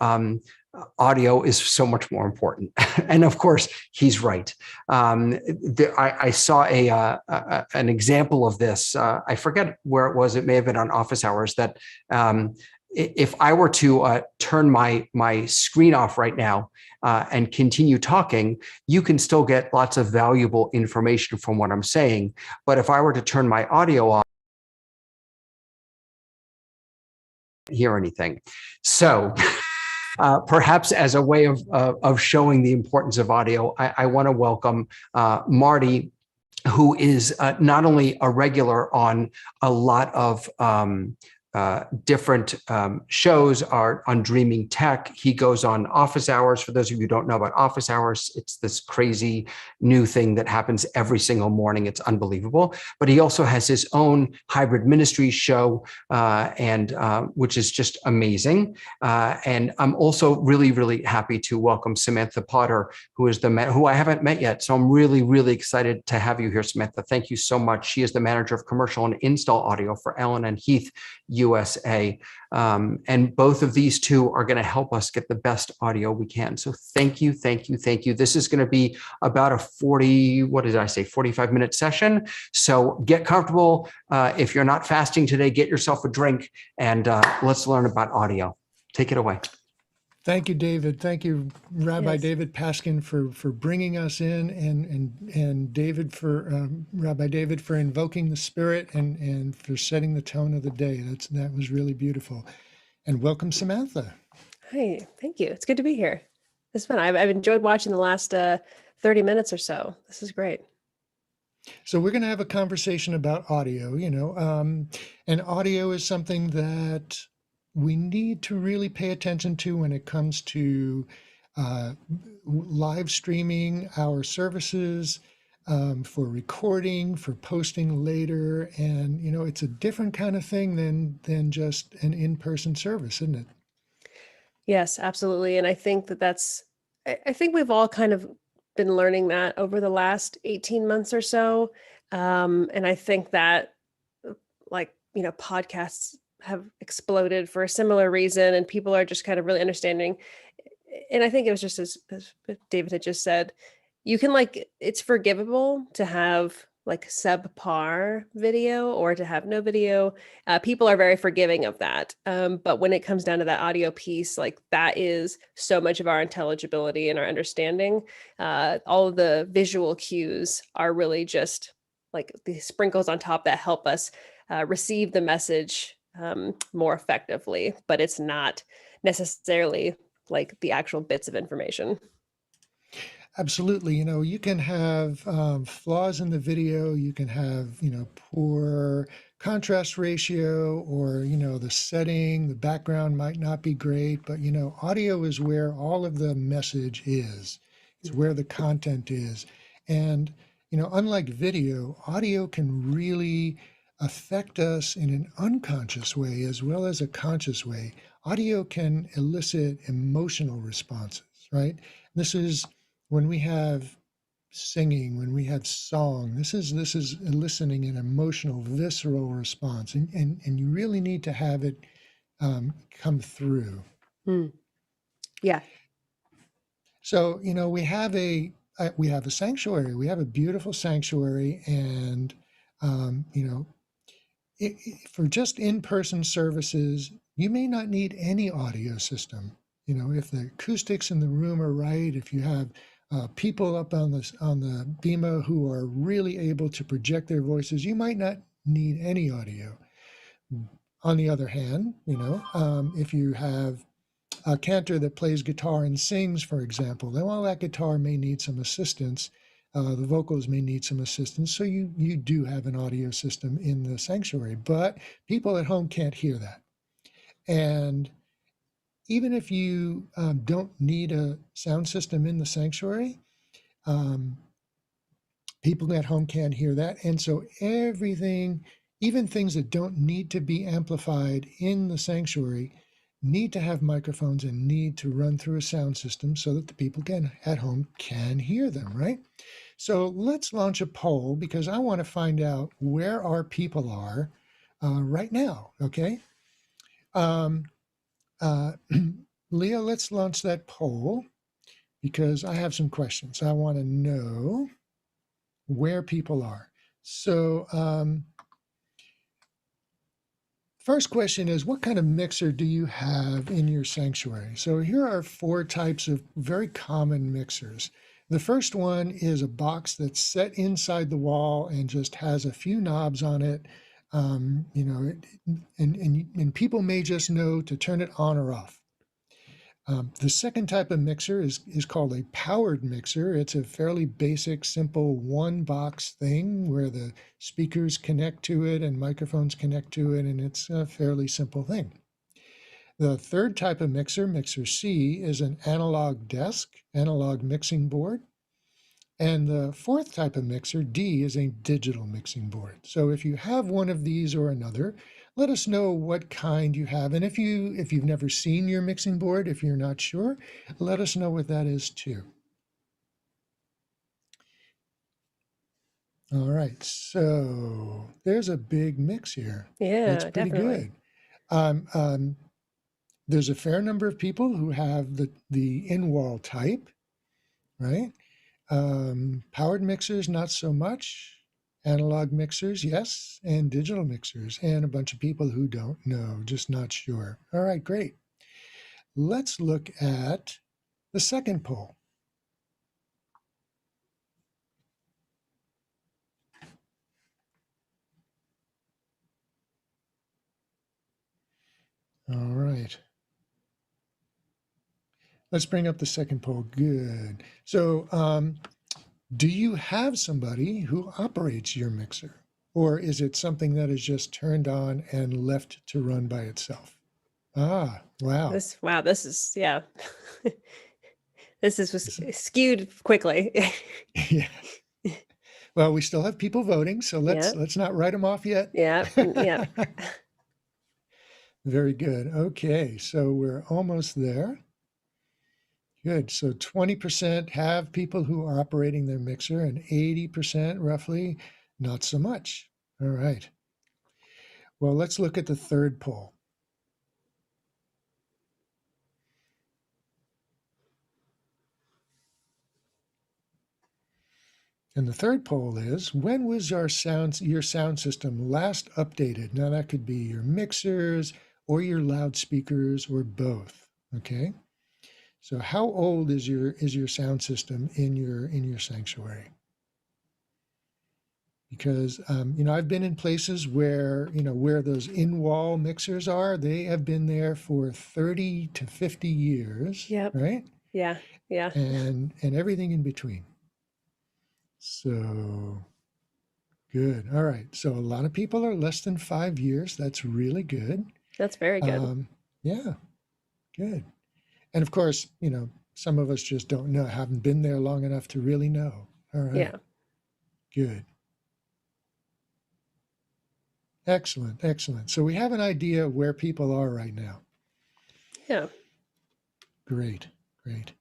audio is so much more important. And of course, he's right. I saw an example of this. I forget where it was. It may have been on Office Hours, that if I were to turn my screen off right now and continue talking, you can still get lots of valuable information from what I'm saying. But if I were to turn my audio off, I can't hear anything. So perhaps as a way of showing the importance of audio, I want to welcome Marty, who is not only a regular on a lot of different shows are on Dreaming Tech. He goes on Office Hours. For those of you who don't know about Office Hours, it's this crazy new thing that happens every single morning. It's unbelievable. But he also has his own hybrid ministry show, and which is just amazing. And I'm also really, really happy to welcome Samantha Potter, who is who I haven't met yet. So I'm really, really excited to have you here, Samantha. Thank you so much. She is the manager of commercial and install audio for Allen and Heath USA. And both of these two are going to help us get the best audio we can. So thank you, thank you, thank you. This is going to be about a 45-minute session. So get comfortable. If you're not fasting today, get yourself a drink, and let's learn about audio. Take it away. Thank you, David. Thank you, Rabbi Yes. David Paskin, for bringing us in, and David for Rabbi David for invoking the Spirit and for setting the tone of the day. That was really beautiful. And welcome, Samantha. Hi, thank you. It's good to be here. This is fun. I've enjoyed watching the last 30 minutes or so. This is great. So we're going to have a conversation about audio, and audio is something that we need to really pay attention to when it comes to live streaming our services, for recording, for posting later. And, it's a different kind of thing than just an in-person service, isn't it? Yes, absolutely. And I think I think we've all kind of been learning that over the last 18 months or so. And I think that podcasts have exploded for a similar reason, and people are just kind of really understanding. And I think it was just as David had just said, you can it's forgivable to have subpar video or to have no video. People are very forgiving of that. But when it comes down to that audio piece, that is so much of our intelligibility and our understanding. All of the visual cues are really just the sprinkles on top that help us receive the message more effectively, but it's not necessarily the actual bits of information. Absolutely. You can have flaws in the video. You can have, poor contrast ratio, or, the setting, the background might not be great, but, audio is where all of the message is. It's where the content is. And, unlike video, audio can really affect us in an unconscious way as well as a conscious way. Audio can elicit emotional responses, right? This is when we have singing, when we have song. This is eliciting an emotional, visceral response, and you really need to have it come through. Yeah. So we have a sanctuary. We have a beautiful sanctuary, and for just in-person services, you may not need any audio system. If the acoustics in the room are right, if you have people up on the bima who are really able to project their voices, you might not need any audio. On the other hand, if you have a cantor that plays guitar and sings, for example, then while that guitar may need some assistance, the vocals may need some assistance. So you do have an audio system in the sanctuary, but people at home can't hear that. And even if you don't need a sound system in the sanctuary, people at home can't hear that. And so everything, even things that don't need to be amplified in the sanctuary, need to have microphones and need to run through a sound system so that the people at home can hear them, right? So let's launch a poll, because I want to find out where our people are right now, okay? Leah, let's launch that poll, because I have some questions. I want to know where people are. So first question is, what kind of mixer do you have in your sanctuary? So here are 4 types of very common mixers. The first one is a box that's set inside the wall and just has a few knobs on it. And people may just know to turn it on or off. The second type of mixer is called a powered mixer. It's a fairly basic, simple one-box thing where the speakers connect to it and microphones connect to it, and it's a fairly simple thing. The third type of mixer, mixer C, is an analog desk, analog mixing board. And the fourth type of mixer, D, is a digital mixing board. So if you have one of these or another, let us know what kind you have. And if you've never seen your mixing board, if you're not sure, let us know what that is too. All right, so there's a big mix here. Yeah, It's pretty definitely. good. There's a fair number of people who have the in-wall type, right? Powered mixers, not so much. Analog mixers, yes, and digital mixers, and a bunch of people who don't know, just not sure. All right, great. let's look at the second poll. All right. Let's bring up the second poll. Good. So do you have somebody who operates your mixer? Or is it something that is just turned on and left to run by itself? Ah, wow. This is, yeah. This is skewed quickly. Yeah. Well, we still have people voting, so Yeah. let's not write them off yet. Yeah. Yeah. Very good. Okay, so we're almost there. Good. So 20% have people who are operating their mixer, and 80% roughly not so much. All right. Well, let's look at the third poll. And the third poll is, when was your sound system last updated? Now that could be your mixers or your loudspeakers or both. Okay. So how old is your sound system in your sanctuary? Because I've been in places where where those in-wall mixers are, they have been there for 30 to 50 years. Yep. Right? Yeah. Yeah. And everything in between. So good. All right. So a lot of people are less than 5 years. That's really good. That's very good. Yeah, good. And of course, some of us just don't know, haven't been there long enough to really know. All right. Yeah. Good. Excellent. Excellent. So we have an idea of where people are right now. Yeah. Great. Great.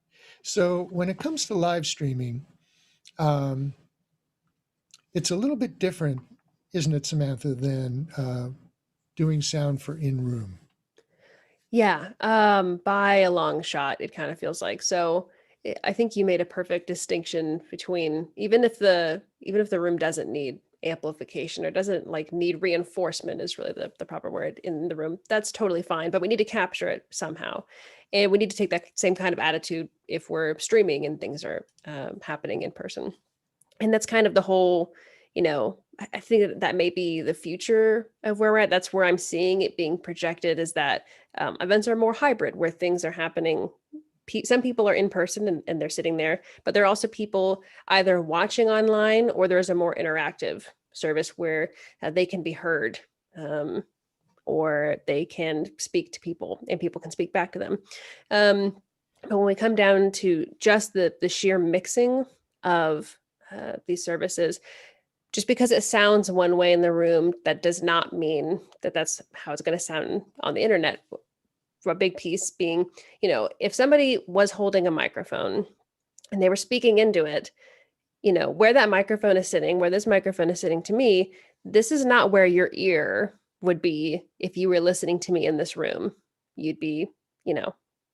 So when it comes to live streaming, it's a little bit different, isn't it, Samantha, than doing sound for in-room? Yeah. By a long shot, it kind of feels like. So I think you made a perfect distinction between, even if the room doesn't need amplification or doesn't need reinforcement is really the proper word in the room, that's totally fine, but we need to capture it somehow. And we need to take that same kind of attitude if we're streaming and things are happening in person. And that's kind of the whole, I think that may be the future of where we're at. That's where I'm seeing it being projected, is that events are more hybrid, where things are happening. Some people are in person and they're sitting there, but there are also people either watching online, or there's a more interactive service where they can be heard, or they can speak to people and people can speak back to them. But when we come down to just the sheer mixing of these services, just because it sounds one way in the room, that does not mean that that's how it's going to sound on the internet. For a big piece being, if somebody was holding a microphone and they were speaking into it, where that microphone is sitting, where this microphone is sitting to me, this is not where your ear would be if you were listening to me in this room. You'd be,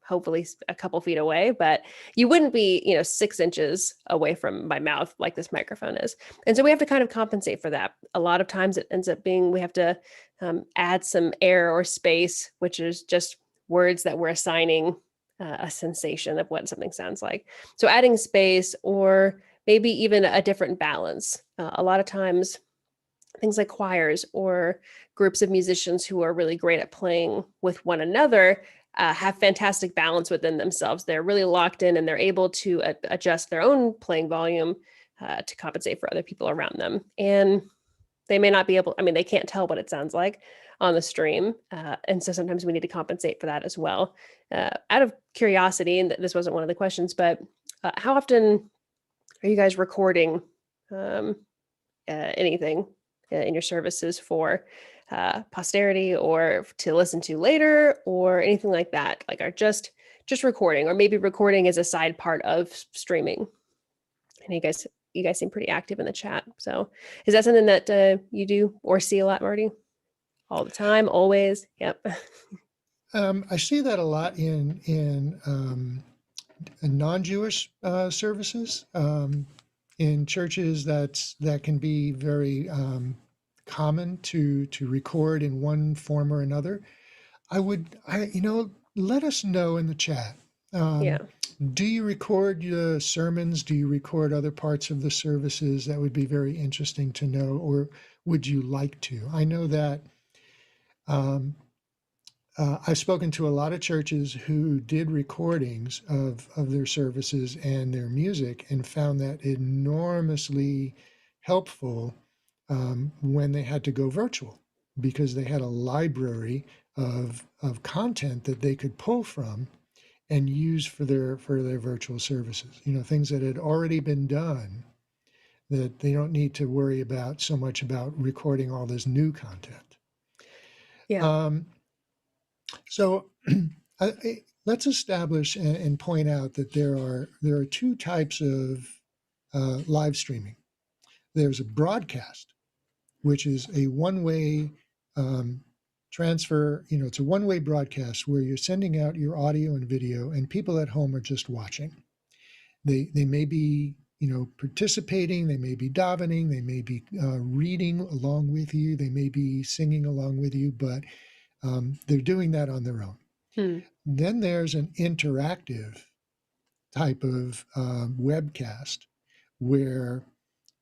hopefully a couple feet away, but you wouldn't be, 6 inches away from my mouth like this microphone is. And so we have to kind of compensate for that. A lot of times it ends up being, we have to add some air or space, which is just words that we're assigning a sensation of what something sounds like. So adding space, or maybe even a different balance. A lot of times things like choirs or groups of musicians who are really great at playing with one another have fantastic balance within themselves. They're really locked in and they're able to adjust their own playing volume to compensate for other people around them. And they may not be able, they can't tell what it sounds like on the stream. And so sometimes we need to compensate for that as well. Out of curiosity, and this wasn't one of the questions, but how often are you guys recording anything in your services for posterity or to listen to later or anything like that? Are just recording, or maybe recording is a side part of streaming? And you guys seem pretty active in the chat. So is that something that you do or see a lot, Marty? All the time, always? Yep. I see that a lot in non-Jewish services, in churches that can be very common to record in one form or another. let us know in the chat. Yeah. Do you record your sermons? Do you record other parts of the services? That would be very interesting to know, or would you like to? I know that I've spoken to a lot of churches who did recordings of their services and their music and found that enormously helpful when they had to go virtual, because they had a library of content that they could pull from and use for their virtual services. You know, things that had already been done, that they don't need to worry about so much about recording all this new content. Yeah. So let's establish and point out that there are two types of live streaming. There's a broadcast, which is a one-way transfer. You know, it's a one-way broadcast where you're sending out your audio and video, and people at home are just watching. They may be, you know, participating. They may be davening. They may be reading along with you. They may be singing along with you, but they're doing that on their own. Then there's an interactive type of webcast where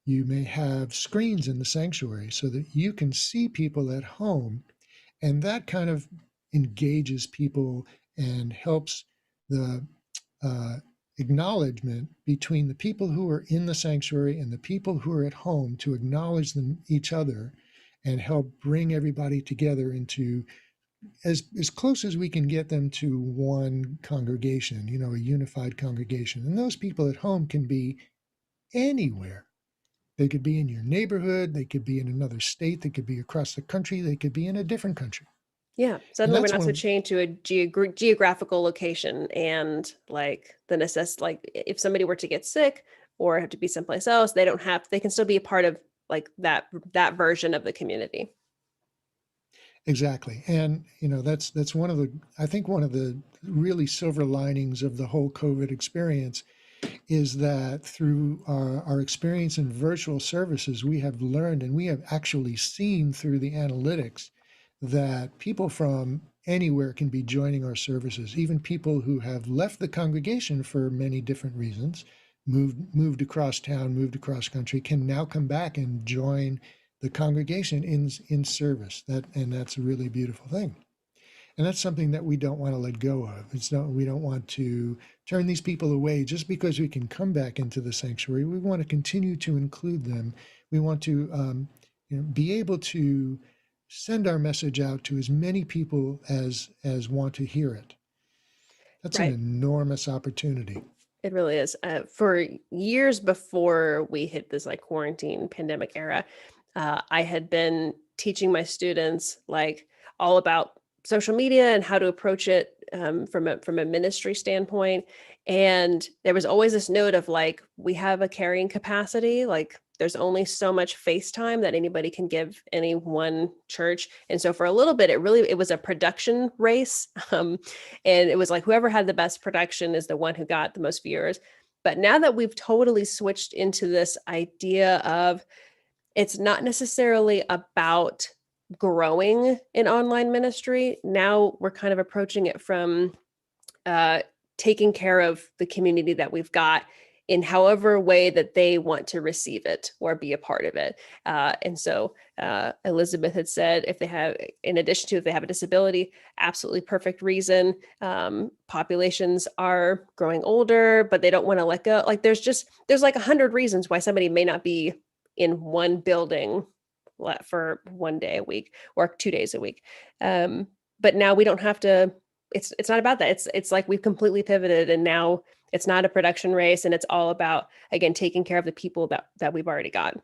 you may have screens in the sanctuary so that you can see people at home, and that kind of engages people and helps the acknowledgement between the people who are in the sanctuary and the people who are at home, to acknowledge them, each other, and help bring everybody together into as close as we can get them to one congregation, you know, a unified congregation. And those people at home can be anywhere. They could be in your neighborhood, they could be in another state, they could be across the country, they could be in a different country. Yeah. Suddenly we're that's not so one- chained to a geographical location, and like the necessity, like if somebody were to get sick or have to be someplace else, they can still be a part of like that version of the community. Exactly. And, you know, that's one of the, I think one of the really silver linings of the whole COVID experience is that through our experience in virtual services, we have learned, and we have actually seen through the analytics, that people from anywhere can be joining our services. Even people who have left the congregation for many different reasons, moved across town, moved across country, can now come back and join the congregation in service. That's a really beautiful thing. And that's something that we don't want to let go of. We don't want to turn these people away just because we can come back into the sanctuary. We want to continue to include them. We want to be able to send our message out to as many people as want to hear it. That's Right. an enormous opportunity. It really is. For years before we hit this like quarantine pandemic era, I had been teaching my students like all about social media and how to approach it from a ministry standpoint. And there was always this note of like, we have a carrying capacity, like there's only so much face time that anybody can give any one church. And so for a little bit, it was a production race. And it was like, whoever had the best production is the one who got the most viewers. But now that we've totally switched into this idea of, it's not necessarily about growing in online ministry. Now we're kind of approaching it from taking care of the community that we've got in however way that they want to receive it or be a part of it. And so Elizabeth had said, if they have, in addition to if they have a disability, absolutely perfect reason. Populations are growing older, but they don't want to let go. Like there's like 100 reasons why somebody may not be in one building for 1 day a week or 2 days a week. But now we don't have to, it's not about that. It's like we've completely pivoted, and now it's not a production race, and it's all about, again, taking care of the people that we've already got.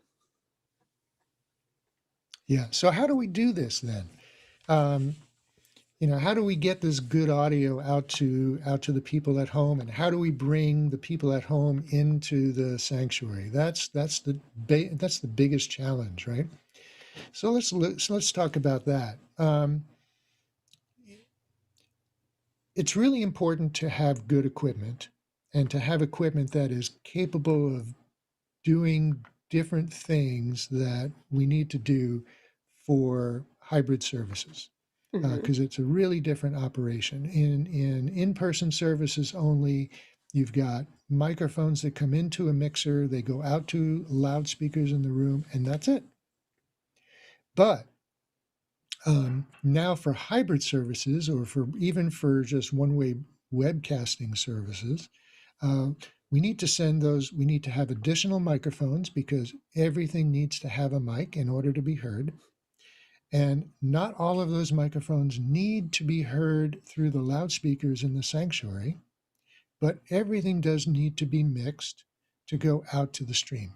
Yeah. So how do we do this then? How do we get this good audio out to the people at home, and how do we bring the people at home into the sanctuary? That's the biggest challenge, right? So let's talk about that. It's really important to have good equipment, and to have equipment that is capable of doing different things that we need to do for hybrid services. because it's a really different operation. In-person services only, you've got microphones that come into a mixer, they go out to loudspeakers in the room, and that's it. But now for hybrid services, or even for just one-way webcasting services, we need to have additional microphones because everything needs to have a mic in order to be heard. And not all of those microphones need to be heard through the loudspeakers in the sanctuary, but everything does need to be mixed to go out to the stream,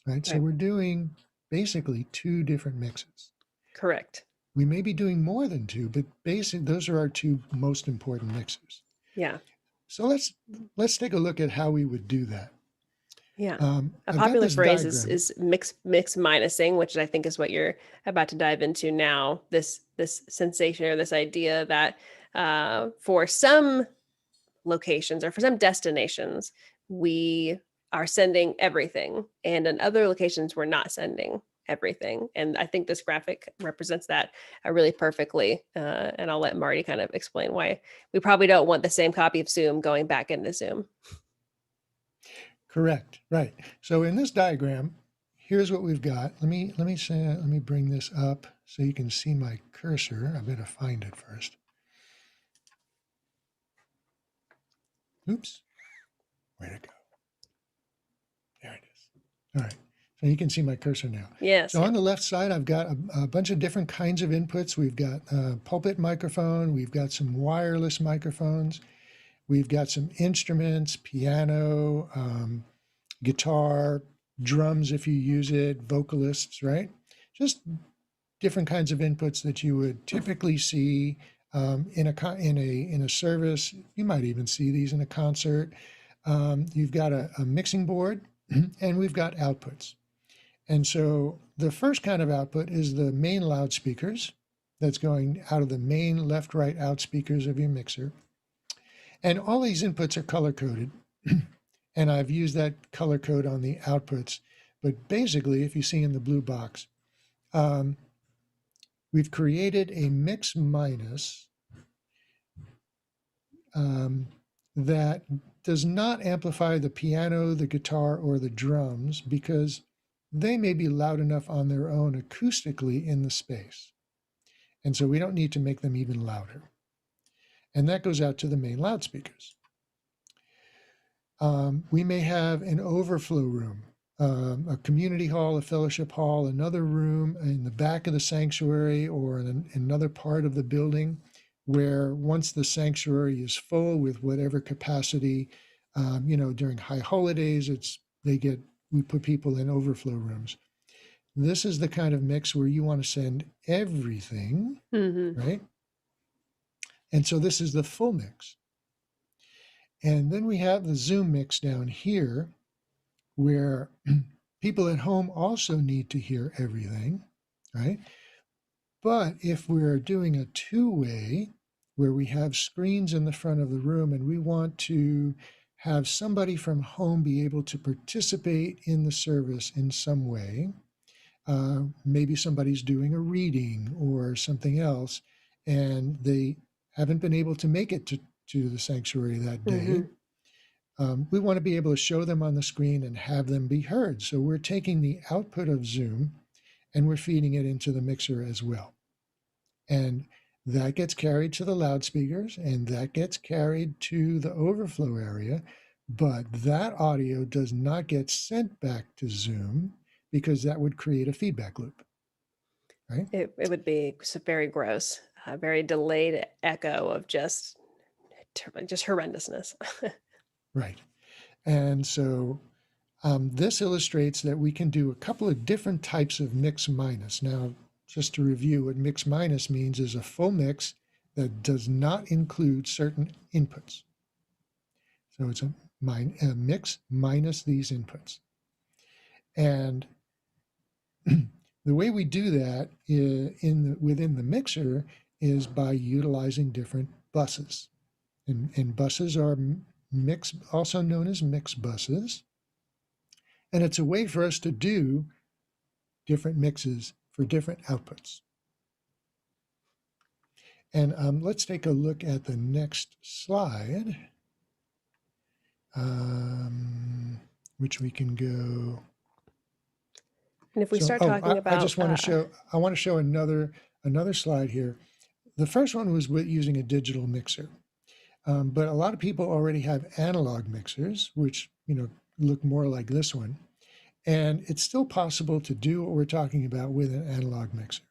right? So we're doing basically 2 different mixes. Correct. We may be doing more than 2, but basically those are our 2 most important mixers. Yeah. So let's take a look at how we would do that. Yeah. A I've got popular this phrase diagram. is mix minusing, which I think is what you're about to dive into now. This sensation or this idea that for some locations or for some destinations, we are sending everything, and in other locations, we're not sending everything. And I think this graphic represents that really perfectly. And I'll let Marty kind of explain why we probably don't want the same copy of Zoom going back into Zoom. Correct. Right. So in this diagram, here's what we've got. Let me bring this up so you can see my cursor. I better find it first. Oops. Where'd it go? There it is. All right. So you can see my cursor now. Yes. So on the left side, I've got a bunch of different kinds of inputs. We've got a pulpit microphone. We've got some wireless microphones. We've got some instruments, piano, guitar, drums if you use it, vocalists, right? Just different kinds of inputs that you would typically see in a service. You might even see these in a concert. You've got a mixing board, and we've got outputs. And so the first kind of output is the main loudspeakers that's going out of the main left-right outspeakers of your mixer. And all these inputs are color-coded. And I've used that color code on the outputs. But basically, if you see in the blue box, we've created a mix minus that does not amplify the piano, the guitar, or the drums because they may be loud enough on their own acoustically in the space. And so we don't need to make them even louder. And that goes out to the main loudspeakers. We may have an overflow room, a community hall, a fellowship hall, another room in the back of the sanctuary or in another part of the building where once the sanctuary is full with whatever capacity, during high holidays, we put people in overflow rooms. This is the kind of mix where you want to send everything, right? And so this is the full mix. And then we have the Zoom mix down here where people at home also need to hear everything, right? But if we're doing a 2-way where we have screens in the front of the room and we want to have somebody from home be able to participate in the service in some way, maybe somebody's doing a reading or something else, and they haven't been able to make it to the sanctuary that day. We want to be able to show them on the screen and have them be heard. So we're taking the output of Zoom and we're feeding it into the mixer as well. And that gets carried to the loudspeakers and that gets carried to the overflow area. But that audio does not get sent back to Zoom because that would create a feedback loop, right? It would be very gross, a very delayed echo of just horrendousness. Right. And so this illustrates that we can do a couple of different types of mix minus. Now, just to review, what mix minus means is a full mix that does not include certain inputs. So it's a mix minus these inputs. And the way we do that within the mixer is by utilizing different buses. And buses are also known as mix buses. And it's a way for us to do different mixes for different outputs. And let's take a look at the next slide, which we can go. And if we So, start talking about, I just want to show. I want to show another slide here. The first one was with using a digital mixer, but a lot of people already have analog mixers, which look more like this one, and it's still possible to do what we're talking about with an analog mixer.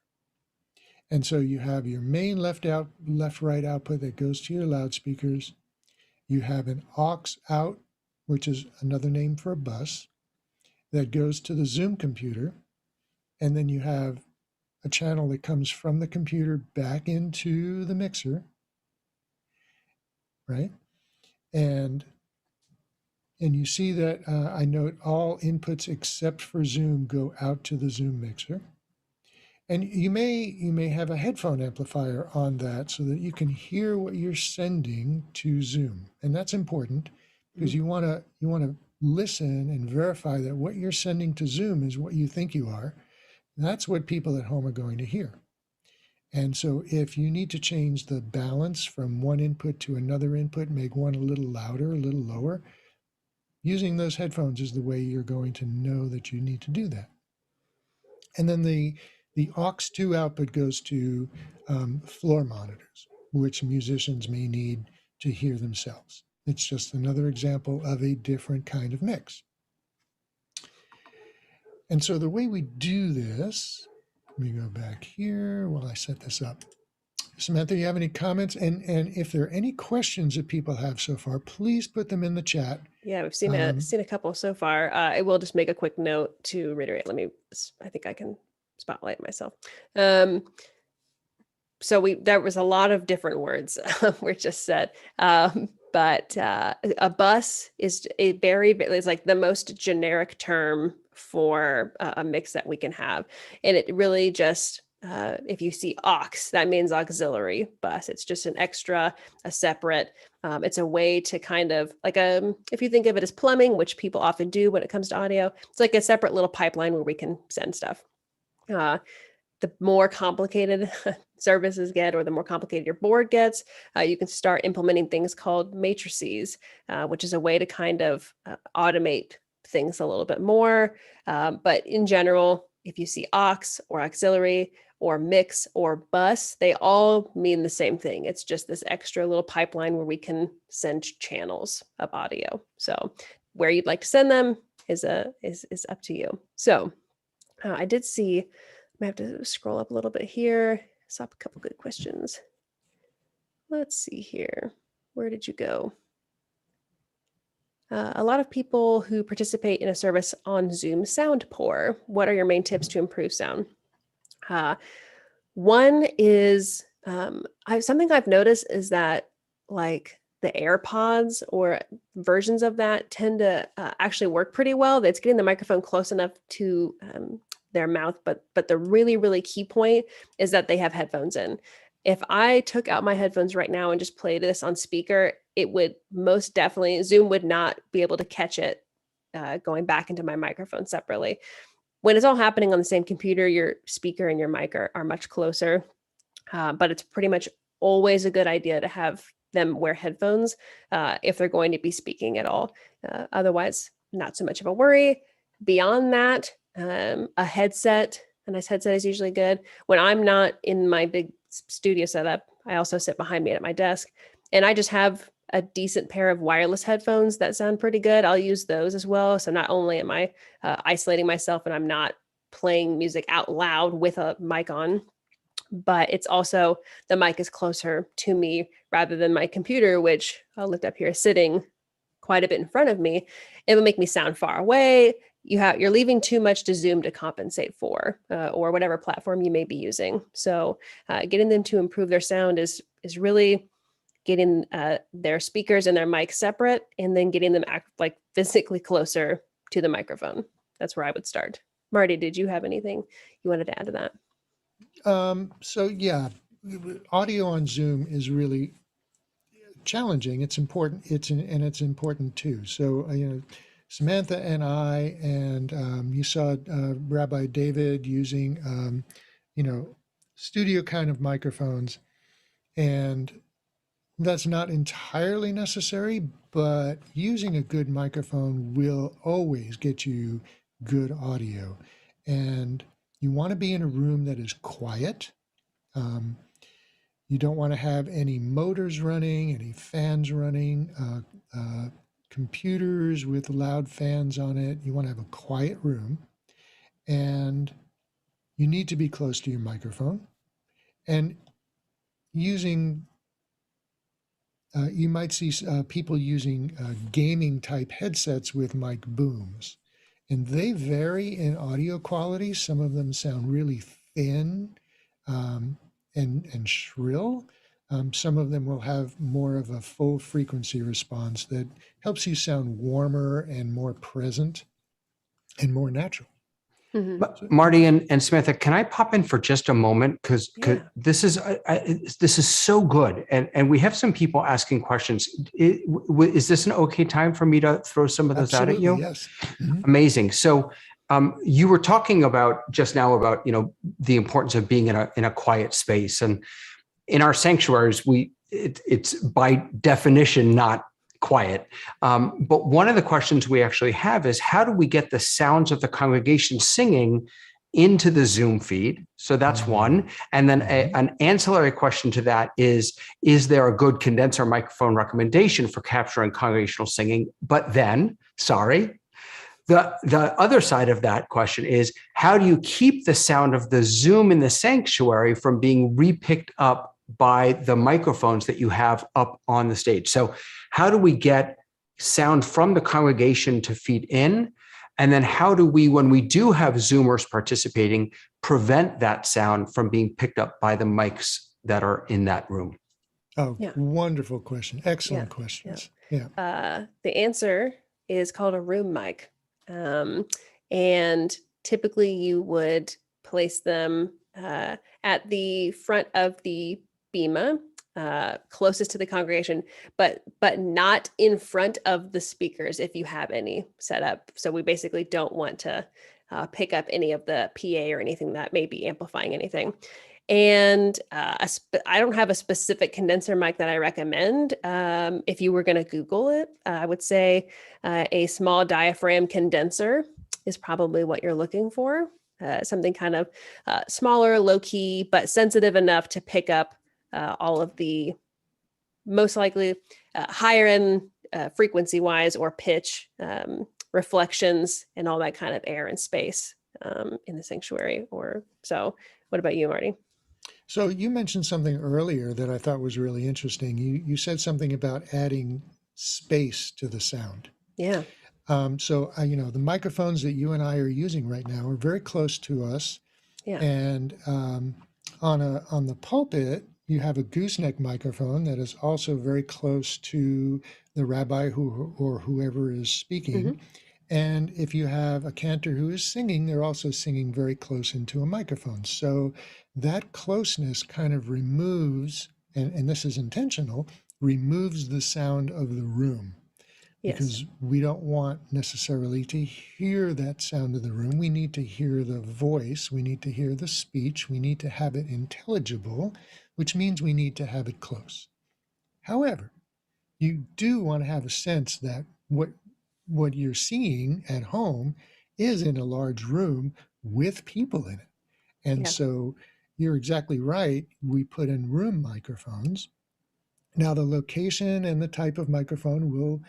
And so you have your main left-right output that goes to your loudspeakers. You have an aux out, which is another name for a bus, that goes to the Zoom computer. And then you have a channel that comes from the computer back into the mixer, right? And you see that I note all inputs except for Zoom go out to the Zoom mixer. And you may have a headphone amplifier on that so that you can hear what you're sending to Zoom. And that's important because you want to listen and verify that what you're sending to Zoom is what you think you are. That's what people at home are going to hear. And so if you need to change the balance from one input to another input, make one a little louder, a little lower, using those headphones is the way you're going to know that you need to do that. And then the aux2 output goes to floor monitors, which musicians may need to hear themselves. It's just another example of a different kind of mix. And so the way we do this, let me go back here while I set this up. Samantha, you have any comments? And if there are any questions that people have so far, please put them in the chat. yeah, we've seen a couple so far. I will just make a quick note to reiterate. I think I can spotlight myself. So there was a lot of different words were just said. But a bus is it's like the most generic term for a mix that we can have. And it really just, if you see aux, that means auxiliary bus. It's just an extra, a separate, it's a way to kind of like, if you think of it as plumbing, which people often do when it comes to audio, it's like a separate little pipeline where we can send stuff. The more complicated services get, or the more complicated your board gets, you can start implementing things called matrices, which is a way to kind of automate things a little bit more. But in general, if you see aux or auxiliary or mix or bus, they all mean the same thing. It's just this extra little pipeline where we can send channels of audio. So where you'd like to send them is up to you. So I did see, I have to scroll up a little bit here. Saw a couple good questions. Let's see here. Where did you go? A lot of people who participate in a service on Zoom sound poor. What are your main tips to improve sound? One is, something I've noticed is that like the AirPods or versions of that tend to actually work pretty well. That's getting the microphone close enough to their mouth, but the really, really key point is that they have headphones in. If I took out my headphones right now and just played this on speaker, it would most definitely, Zoom would not be able to catch it going back into my microphone separately. When it's all happening on the same computer, your speaker and your mic are much closer, but it's pretty much always a good idea to have them wear headphones if they're going to be speaking at all. Otherwise, not so much of a worry. Beyond that, a nice headset is usually good. When I'm not in my big studio setup, I also sit behind me at my desk, and I just have a decent pair of wireless headphones that sound pretty good. I'll use those as well. So not only am I isolating myself and I'm not playing music out loud with a mic on, but it's also the mic is closer to me rather than my computer, which I'll lift up here, is sitting quite a bit in front of me. It will make me sound far away. You're leaving too much to Zoom to compensate for, or whatever platform you may be using. So getting them to improve their sound is really getting their speakers and their mics separate, and then getting them like physically closer to the microphone. That's where I would start. Marty, did you have anything you wanted to add to that? So yeah, audio on Zoom is really challenging. It's important. It's important too. So Samantha and I, and you saw Rabbi David using studio kind of microphones, And that's not entirely necessary, but using a good microphone will always get you good audio. And you want to be in a room that is quiet. You don't want to have any motors running, any fans running, computers with loud fans on it. You want to have a quiet room, and you need to be close to your microphone. And using you might see people using gaming type headsets with mic booms, and they vary in audio quality. Some of them sound really thin and shrill. Some of them will have more of a full frequency response that helps you sound warmer and more present and more natural. Marty and Samantha, can I pop in for just a moment? Because Yeah. this is so good. And we have some people asking questions. Is this an okay time for me to throw some of those out at you? Yes. Mhm. Amazing. So you were talking about just now about, the importance of being in a quiet space. And in our sanctuaries, it's by definition not quiet. But one of the questions we actually have is, how do we get the sounds of the congregation singing into the Zoom feed? So that's one. And then an ancillary question to that is there a good condenser microphone recommendation for capturing congregational singing? But then, the other side of that question is, how do you keep the sound of the Zoom in the sanctuary from being repicked up by the microphones that you have up on the stage? So how do we get sound from the congregation to feed in? And then how do we, when we do have Zoomers participating, prevent that sound from being picked up by the mics that are in that room? Oh, Yeah. wonderful question. Excellent Yeah. questions. Yeah. The answer is called a room mic. And typically you would place them at the front of the bema, closest to the congregation, but not in front of the speakers if you have any set up. So we basically don't want to pick up any of the PA or anything that may be amplifying anything. And I don't have a specific condenser mic that I recommend. If you were going to Google it, I would say a small diaphragm condenser is probably what you're looking for. Something kind of smaller, low key, but sensitive enough to pick up all of the most likely higher end frequency wise or pitch reflections and all that kind of air and space in the sanctuary. Or so. What about you, Marty? So you mentioned something earlier that I thought was really interesting. You said something about adding space to the sound. Yeah. So the microphones that you and I are using right now are very close to us. Yeah. And on the pulpit, you have a gooseneck microphone that is also very close to the rabbi or whoever is speaking. Mm-hmm. And if you have a cantor who is singing, they're also singing very close into a microphone. So that closeness kind of removes, and this is intentional, removes the sound of the room. Yes. Because we don't want necessarily to hear that sound of the room. We need to hear the voice. We need to hear the speech. We need to have it intelligible, which means we need to have it close. However, you do want to have a sense that what you're seeing at home is in a large room with people in it. And so you're exactly right. We put in room microphones. Now, the location and the type of microphone will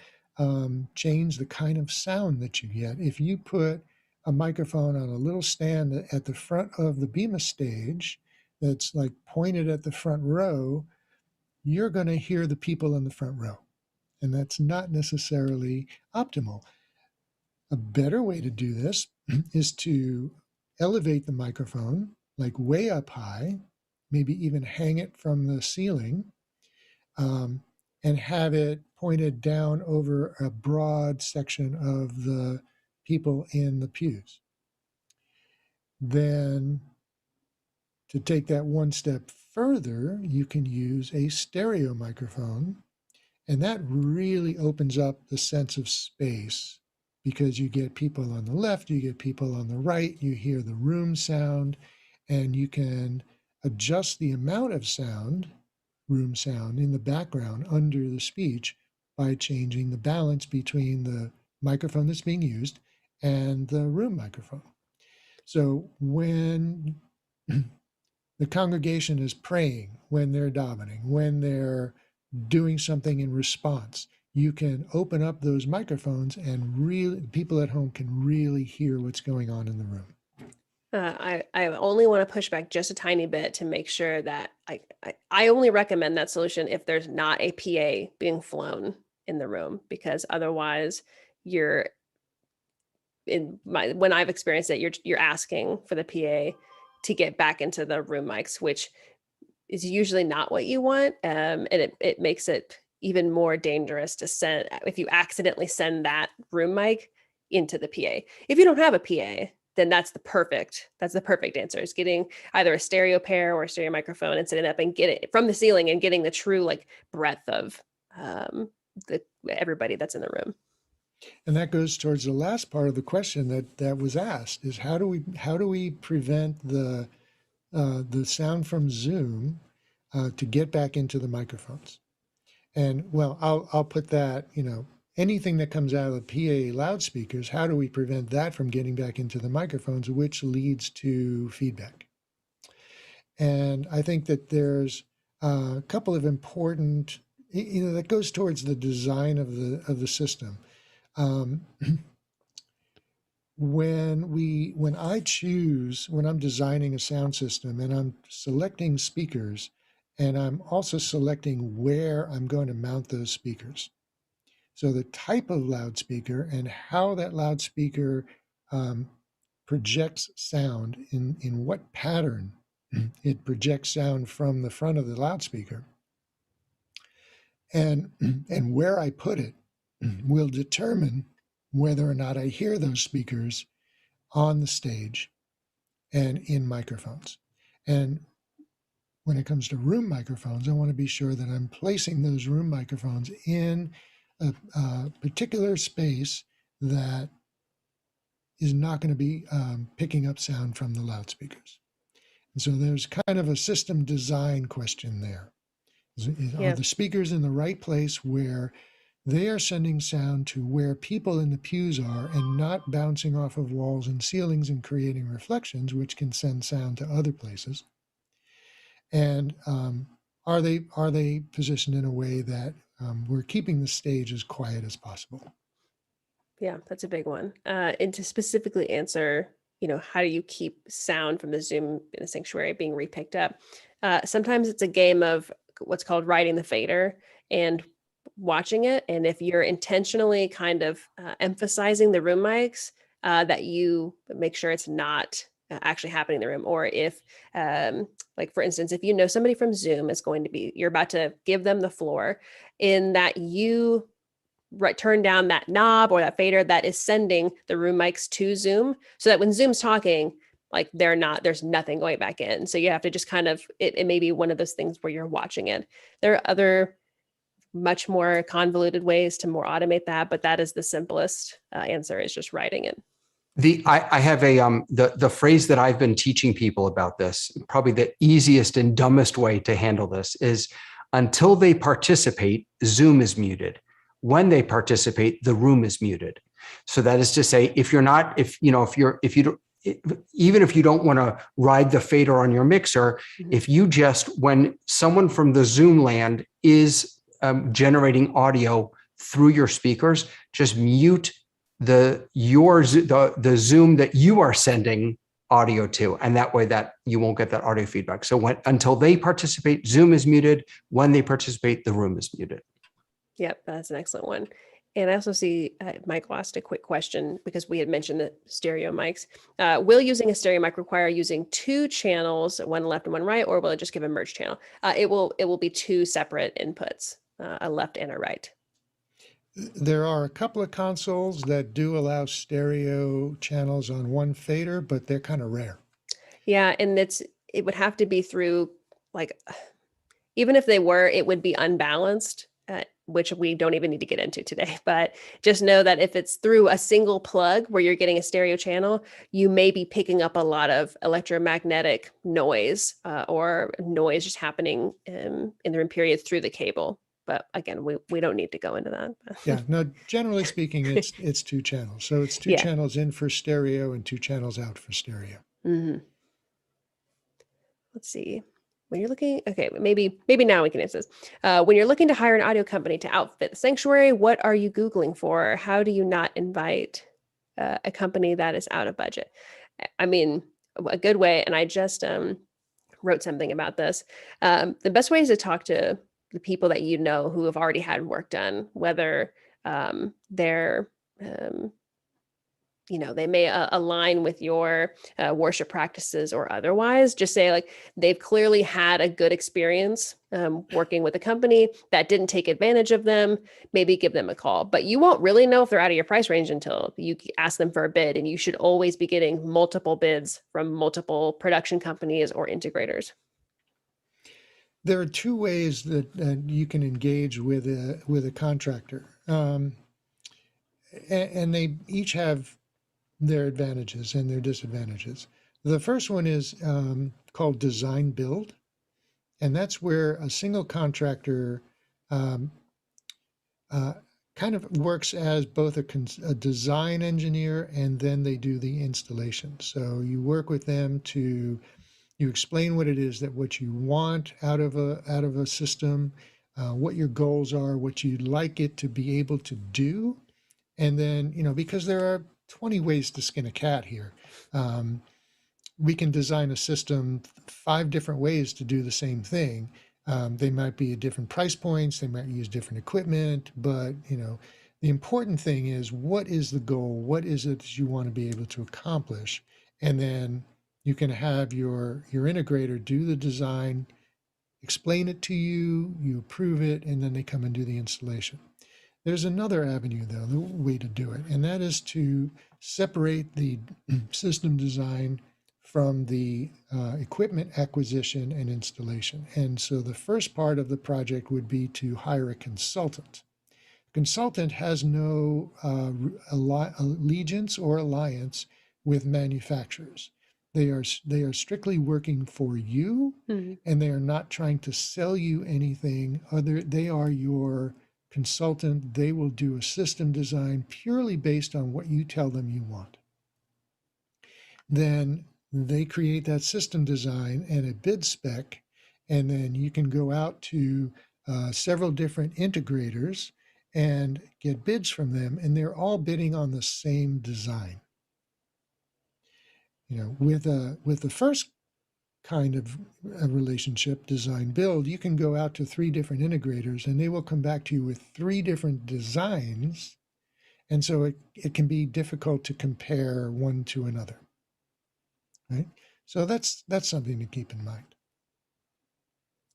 change the kind of sound that you get. If you put a microphone on a little stand at the front of the bema stage that's like pointed at the front row, you're going to hear the people in the front row. And that's not necessarily optimal. A better way to do this is to elevate the microphone like way up high, maybe even hang it from the ceiling, and have it pointed down over a broad section of the people in the pews. Then, to take that one step further, you can use a stereo microphone, and that really opens up the sense of space because you get people on the left, you get people on the right, you hear the room sound, and you can adjust the amount of sound room sound in the background under the speech by changing the balance between the microphone that's being used and the room microphone. So when the congregation is praying, when they're davening, when they're doing something in response, you can open up those microphones and really people at home can really hear what's going on in the room. I only want to push back just a tiny bit to make sure that I only recommend that solution if there's not a PA being flown in the room, because otherwise when I've experienced it, you're asking for the PA to get back into the room mics, which is usually not what you want. And it makes it even more dangerous to send, if you accidentally send that room mic into the PA. If you don't have a PA, then that's the perfect answer, is getting either a stereo pair or a stereo microphone and setting it up and get it from the ceiling and getting the true like breadth of everybody that's in the room. And that goes towards the last part of the question that was asked, is how do we prevent the sound from Zoom to get back into the microphones? And well, I'll put that, anything that comes out of the PA loudspeakers, how do we prevent that from getting back into the microphones, which leads to feedback? And I think that there's a couple of important, that goes towards the design of the system. When I'm designing a sound system and I'm selecting speakers, and I'm also selecting where I'm going to mount those speakers. So the type of loudspeaker and how that loudspeaker projects sound, in what pattern it projects sound from the front of the loudspeaker, and where I put it will determine whether or not I hear those speakers on the stage and in microphones. And when it comes to room microphones, I want to be sure that I'm placing those room microphones in a particular space that is not going to be picking up sound from the loudspeakers. And so there's kind of a system design question there. Are the speakers in the right place where they are sending sound to where people in the pews are and not bouncing off of walls and ceilings and creating reflections, which can send sound to other places? And are they positioned in a way that we're keeping the stage as quiet as possible? Yeah, that's a big one. And to specifically answer, how do you keep sound from the Zoom in the sanctuary being repicked up? Sometimes it's a game of what's called riding the fader and watching it. And if you're intentionally kind of emphasizing the room mics, that you make sure it's not actually happening in the room. Or if, like for instance, if somebody from Zoom is you're about to give them the floor, in that you turn down that knob or that fader that is sending the room mics to Zoom, so that when Zoom's talking, like there's nothing going back in. So you have to just kind of, it may be one of those things where you're watching it. There are other much more convoluted ways to more automate that, but that is the simplest answer, is just writing it. I have the phrase that I've been teaching people about this, probably the easiest and dumbest way to handle this, is until they participate, Zoom is muted. When they participate, the room is muted. So that is to say, even if you don't want to ride the fader on your mixer, if you when someone from the Zoom land is generating audio through your speakers, just mute the Zoom that you are sending audio to, and that way that you won't get that audio feedback. So until they participate, Zoom is muted. When they participate, the room is muted. Yep, that's an excellent one. And I also see Michael asked a quick question, because we had mentioned the stereo mics. Will using a stereo mic require using two channels, one left and one right, or will it just give a merge channel? It will be two separate inputs, a left and a right. There are a couple of consoles that do allow stereo channels on one fader, but they're kind of rare. Yeah, and it would have to be through, like, even if they were, it would be unbalanced. which we don't even need to get into today. But just know that if it's through a single plug where you're getting a stereo channel, you may be picking up a lot of electromagnetic noise or noise just happening in the period through the cable. But again, we don't need to go into that. Yeah, no, generally speaking, it's two channels. So it's two Yeah. channels in for stereo and two channels out for stereo. Mm-hmm. Let's see. When you're looking, okay, maybe now we can answer this. When you're looking to hire an audio company to outfit the sanctuary, what are you Googling for? How do you not invite a company that is out of budget? I mean, a good way, and I just wrote something about this. The best way is to talk to the people that you know who have already had work done, whether they're they may align with your worship practices or otherwise. Just say like they've clearly had a good experience working with a company that didn't take advantage of them. Maybe give them a call, but you won't really know if they're out of your price range until you ask them for a bid. And you should always be getting multiple bids from multiple production companies or integrators. There are two ways that you can engage with a contractor, and they each have their advantages and their disadvantages. The first one is called design build, and that's where a single contractor kind of works as both a design engineer, and then they do the installation. So you work with them to you explain what it is what you want out of a system, what your goals are, what you'd like it to be able to do, and then because there are 20 ways to skin a cat here. We can design a system 5 different ways to do the same thing. They might be at different price points, they might use different equipment, but the important thing is, what is the goal? What is it that you want to be able to accomplish? And then you can have your integrator do the design, explain it to you, you approve it, and then they come and do the installation. There's another avenue, though, the way to do it, and that is to separate the system design from the equipment acquisition and installation. And so the first part of the project would be to hire a consultant. A consultant has no allegiance or alliance with manufacturers. They are strictly working for you, Mm-hmm. and they are not trying to sell you anything other. They are your consultant. They will do a system design purely based on what you tell them you want. Then they create that system design and a bid spec, and then you can go out to several different integrators and get bids from them, and they're all bidding on the same design. With the first kind of a relationship, design build, you can go out to 3 different integrators and they will come back to you with 3 different designs, and so it can be difficult to compare one to another, right? So that's something to keep in mind.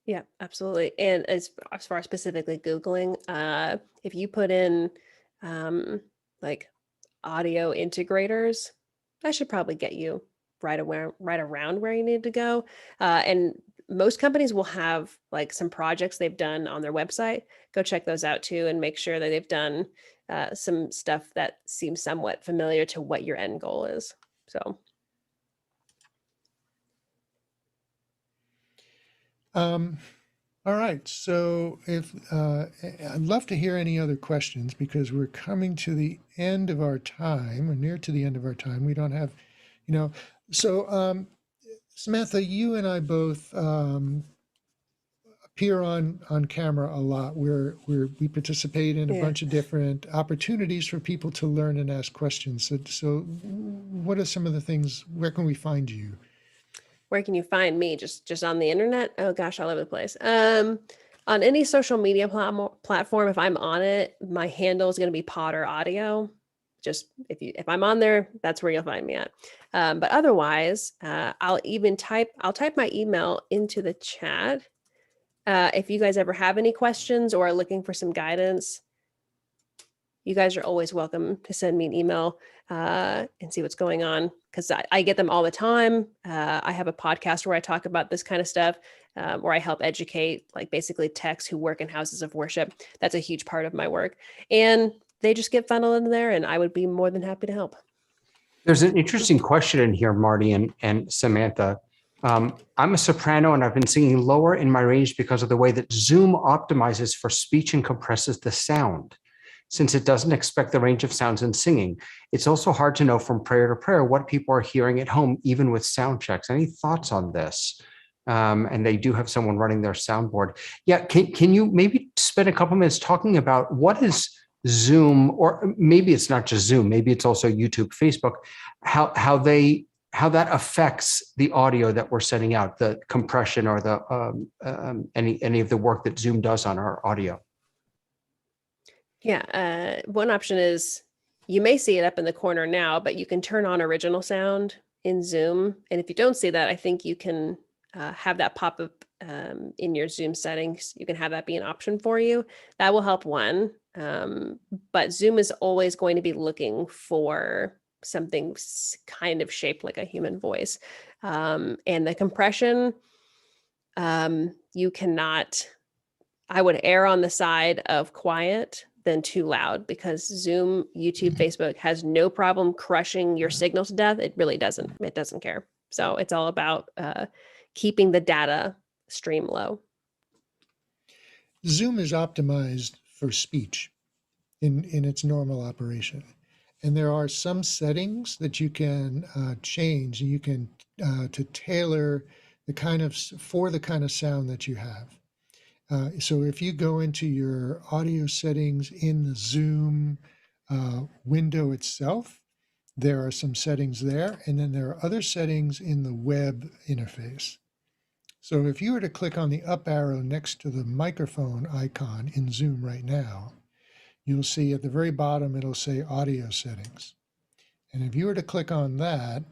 Yeah, absolutely. And as far as specifically Googling, if you put in like audio integrators, that should probably get you right around where you need to go. And most companies will have like some projects they've done on their website. Go check those out too, and make sure that they've done some stuff that seems somewhat familiar to what your end goal is. So. All right. So if I'd love to hear any other questions, because we're coming to the end of our time, or near to the end of our time. We don't have, So Samantha, you and I both appear on camera a lot. We participate in a bunch of different opportunities for people to learn and ask questions. So what are some of the things? Where can we find you? Where can you find me? Just on the internet? Oh gosh, all over the place. On any social media platform, if I'm on it, my handle is going to be Potter Audio. Just if I'm on there, that's where you'll find me at. But otherwise, I'll type my email into the chat. If you guys ever have any questions or are looking for some guidance, you guys are always welcome to send me an email and see what's going on, because I get them all the time. I have a podcast where I talk about this kind of stuff, where I help educate like basically techs who work in houses of worship. That's a huge part of my work. And they just get funneled in there, and I would be more than happy to help. There's an interesting question in here, Marty and Samantha. I'm a soprano and I've been singing lower in my range because of the way that Zoom optimizes for speech and compresses the sound. Since it doesn't expect the range of sounds in singing, it's also hard to know from prayer to prayer what people are hearing at home, even with sound checks. Any thoughts on this? And they do have someone running their soundboard. Yeah, can you maybe spend a couple minutes talking about what is Zoom, or maybe it's not just Zoom, maybe it's also YouTube, Facebook, how that affects the audio that we're sending out, the compression or the any of the work that Zoom does on our audio. Yeah, one option is, you may see it up in the corner now, but you can turn on original sound in Zoom. And if you don't see that, I think you can have that pop up in your Zoom settings. You can have that be an option for you. That will help one. But Zoom is always going to be looking for something kind of shaped like a human voice. And the compression, you cannot, I would err on the side of quiet than too loud, because Zoom, YouTube, Facebook has no problem crushing your signal to death. It really doesn't. It doesn't care. So it's all about keeping the data stream low. Zoom is optimized for speech in its normal operation. And there are some settings that you can change. You can to tailor the kind of sound that you have. So if you go into your audio settings in the Zoom window itself, there are some settings there, and then there are other settings in the web interface. So if you were to click on the up arrow next to the microphone icon in Zoom right now, you'll see at the very bottom, it'll say audio settings. And if you were to click on that,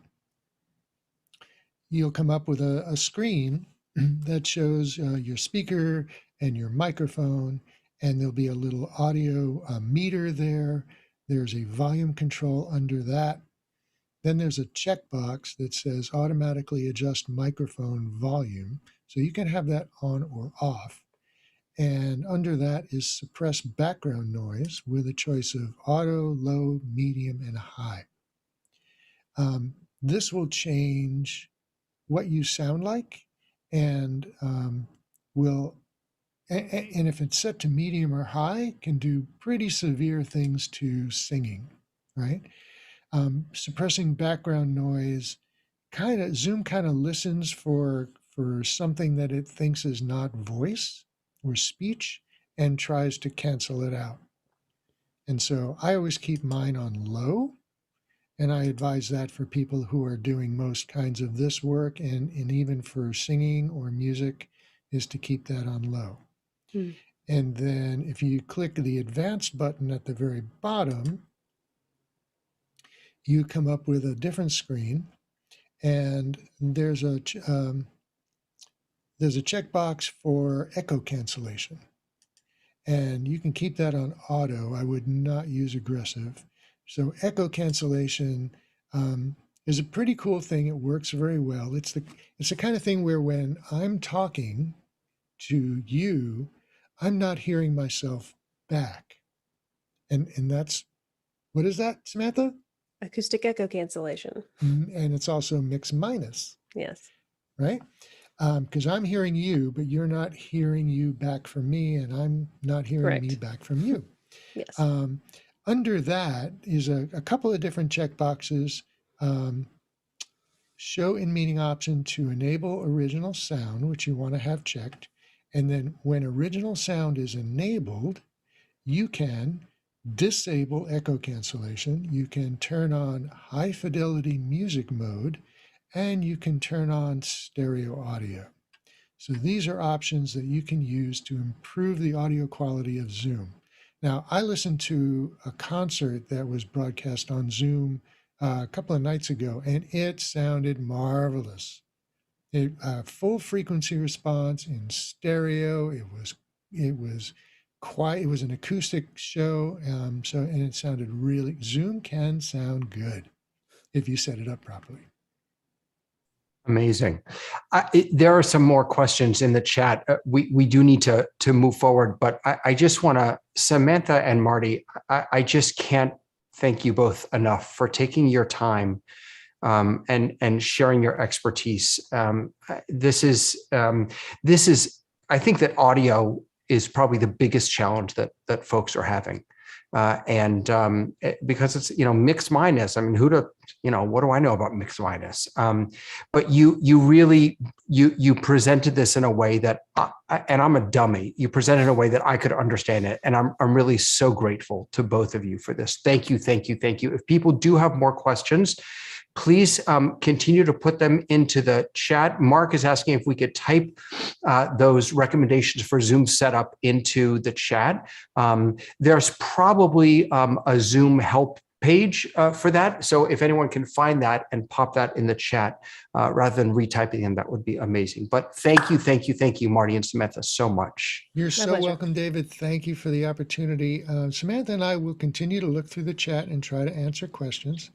you'll come up with a screen that shows your speaker and your microphone, and there'll be a little audio meter there. There's a volume control under that. Then there's a checkbox that says automatically adjust microphone volume. So you can have that on or off. And under that is suppress background noise with a choice of auto, low, medium, and high. This will change what you sound like, and and if it's set to medium or high, can do pretty severe things to singing, right? Suppressing background noise, Zoom kind of listens for something that it thinks is not voice or speech and tries to cancel it out. And so I always keep mine on low, and I advise that for people who are doing most kinds of this work, and even for singing or music, is to keep that on low. And then if you click the advanced button at the very bottom, you come up with a different screen, and there's a checkbox for echo cancellation, and you can keep that on auto. I would not use aggressive. So echo cancellation is a pretty cool thing. It works very well. It's the kind of thing where when I'm talking to you, I'm not hearing myself back, and that's, what is that, Samantha? Acoustic echo cancellation. And it's also mix minus. Yes. Right? Because I'm hearing you, but you're not hearing you back from me, and I'm not hearing me back from you. Yes. Under that is a couple of different checkboxes. Show in meeting option to enable original sound, which you want to have checked. And then when original sound is enabled, you can disable echo cancellation. You can turn on high fidelity music mode, and you can turn on stereo audio. So these are options that you can use to improve the audio quality of Zoom. Now, I listened to a concert that was broadcast on Zoom a couple of nights ago, and it sounded marvelous. Full frequency response in stereo. It was quiet. It was an acoustic show. And it sounded really, Zoom can sound good if you set it up properly. Amazing. There are some more questions in the chat. We do need to move forward, but I just want to, Samantha and Marty, I just can't thank you both enough for taking your time and sharing your expertise. This is, I think that audio is probably the biggest challenge that folks are having. Because it's, mixed mindedness. I mean, what do I know about mixed mindedness? But you really presented this in a way that, and I'm a dummy, you presented in a way that I could understand it. And I'm really so grateful to both of you for this. Thank you, thank you, thank you. If people do have more questions, please continue to put them into the chat. Mark is asking if we could type those recommendations for Zoom setup into the chat. There's probably a Zoom help page for that. So if anyone can find that and pop that in the chat rather than retyping them, that would be amazing. But thank you, Marty and Samantha, so much. You're so welcome, David. Thank you for the opportunity. Samantha and I will continue to look through the chat and try to answer questions.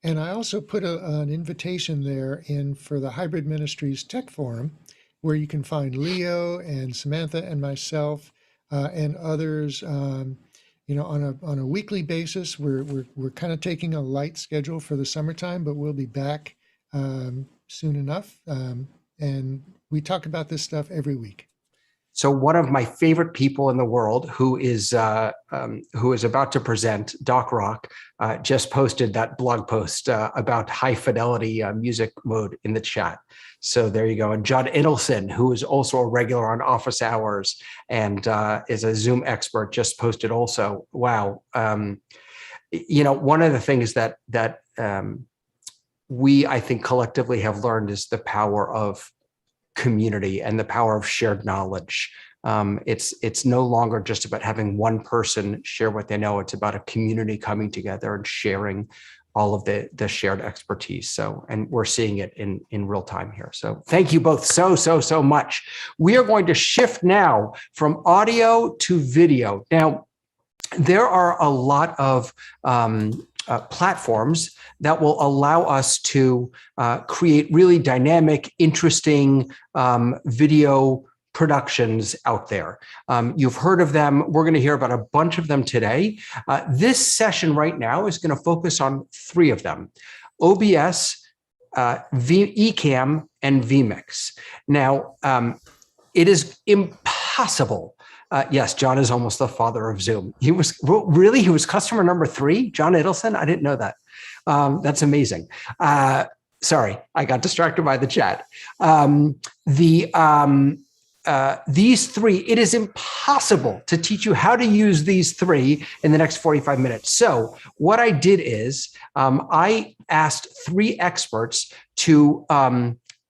And I also put an invitation there in for the Hybrid Ministries Tech Forum, where you can find Leo and Samantha and myself and others. On a weekly basis. We're kind of taking a light schedule for the summertime, but we'll be back soon enough. And we talk about this stuff every week. So one of my favorite people in the world who is about to present, Doc Rock, just posted that blog post about high fidelity music mode in the chat. So there you go. And John Idelson, who is also a regular on Office Hours and is a Zoom expert, just posted also. Wow. One of the things that we, I think, collectively have learned is the power of community and the power of shared knowledge. It's no longer just about having one person share what they know. It's about a community coming together and sharing all of the shared expertise. So, and we're seeing it in real time here. So thank you both so much. We are going to shift now from audio to video. Now, there are a lot of platforms that will allow us to create really dynamic, interesting video productions out there. You've heard of them. We're going to hear about a bunch of them today. This session right now is going to focus on 3 of them: OBS, Ecamm, and vMix. Now, it is impossible. Yes, John is almost the father of Zoom. He was customer number 3, John Idelson. I didn't know that. That's amazing. Sorry, I got distracted by the chat. These 3, it is impossible to teach you how to use these 3 in the next 45 minutes. So what I did is I asked 3 experts to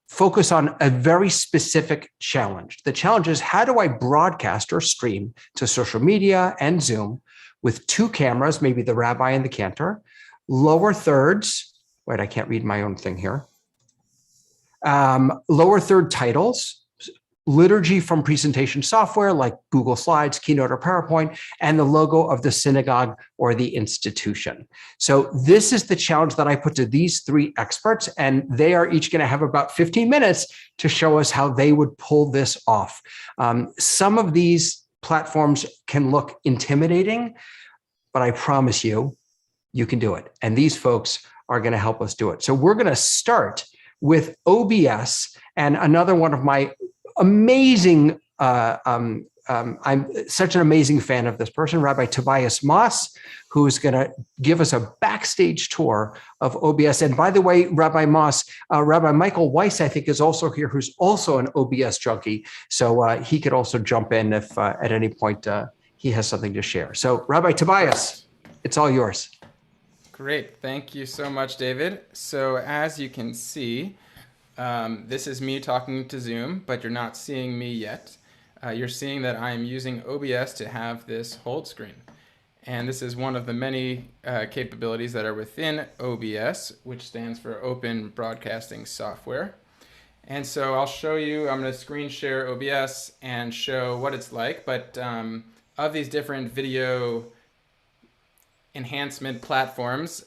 focus on a very specific challenge. The challenge is, how do I broadcast or stream to social media and Zoom with 2 cameras, maybe the rabbi and the cantor, lower thirds, wait, I can't read my own thing here, lower third titles, liturgy from presentation software like Google Slides, Keynote, or PowerPoint, and the logo of the synagogue or the institution. So this is the challenge that I put to these 3 experts, and they are each going to have about 15 minutes to show us how they would pull this off. Some of these platforms can look intimidating, but I promise you, you can do it. And these folks are going to help us do it. So we're going to start with OBS, and another one of my amazing, I'm such an amazing fan of this person, Rabbi Tobias Moss, who is going to give us a backstage tour of OBS. And by the way, Rabbi Moss, Rabbi Michael Weiss, I think, is also here, who's also an OBS junkie. So he could also jump in if at any point he has something to share. So Rabbi Tobias, it's all yours. Great. Thank you so much, David. So as you can see, this is me talking to Zoom, but you're not seeing me yet. You're seeing that I am using OBS to have this hold screen. And this is one of the many capabilities that are within OBS, which stands for Open Broadcasting Software. And so I'll show you, I'm going to screen share OBS and show what it's like, but of these different video enhancement platforms,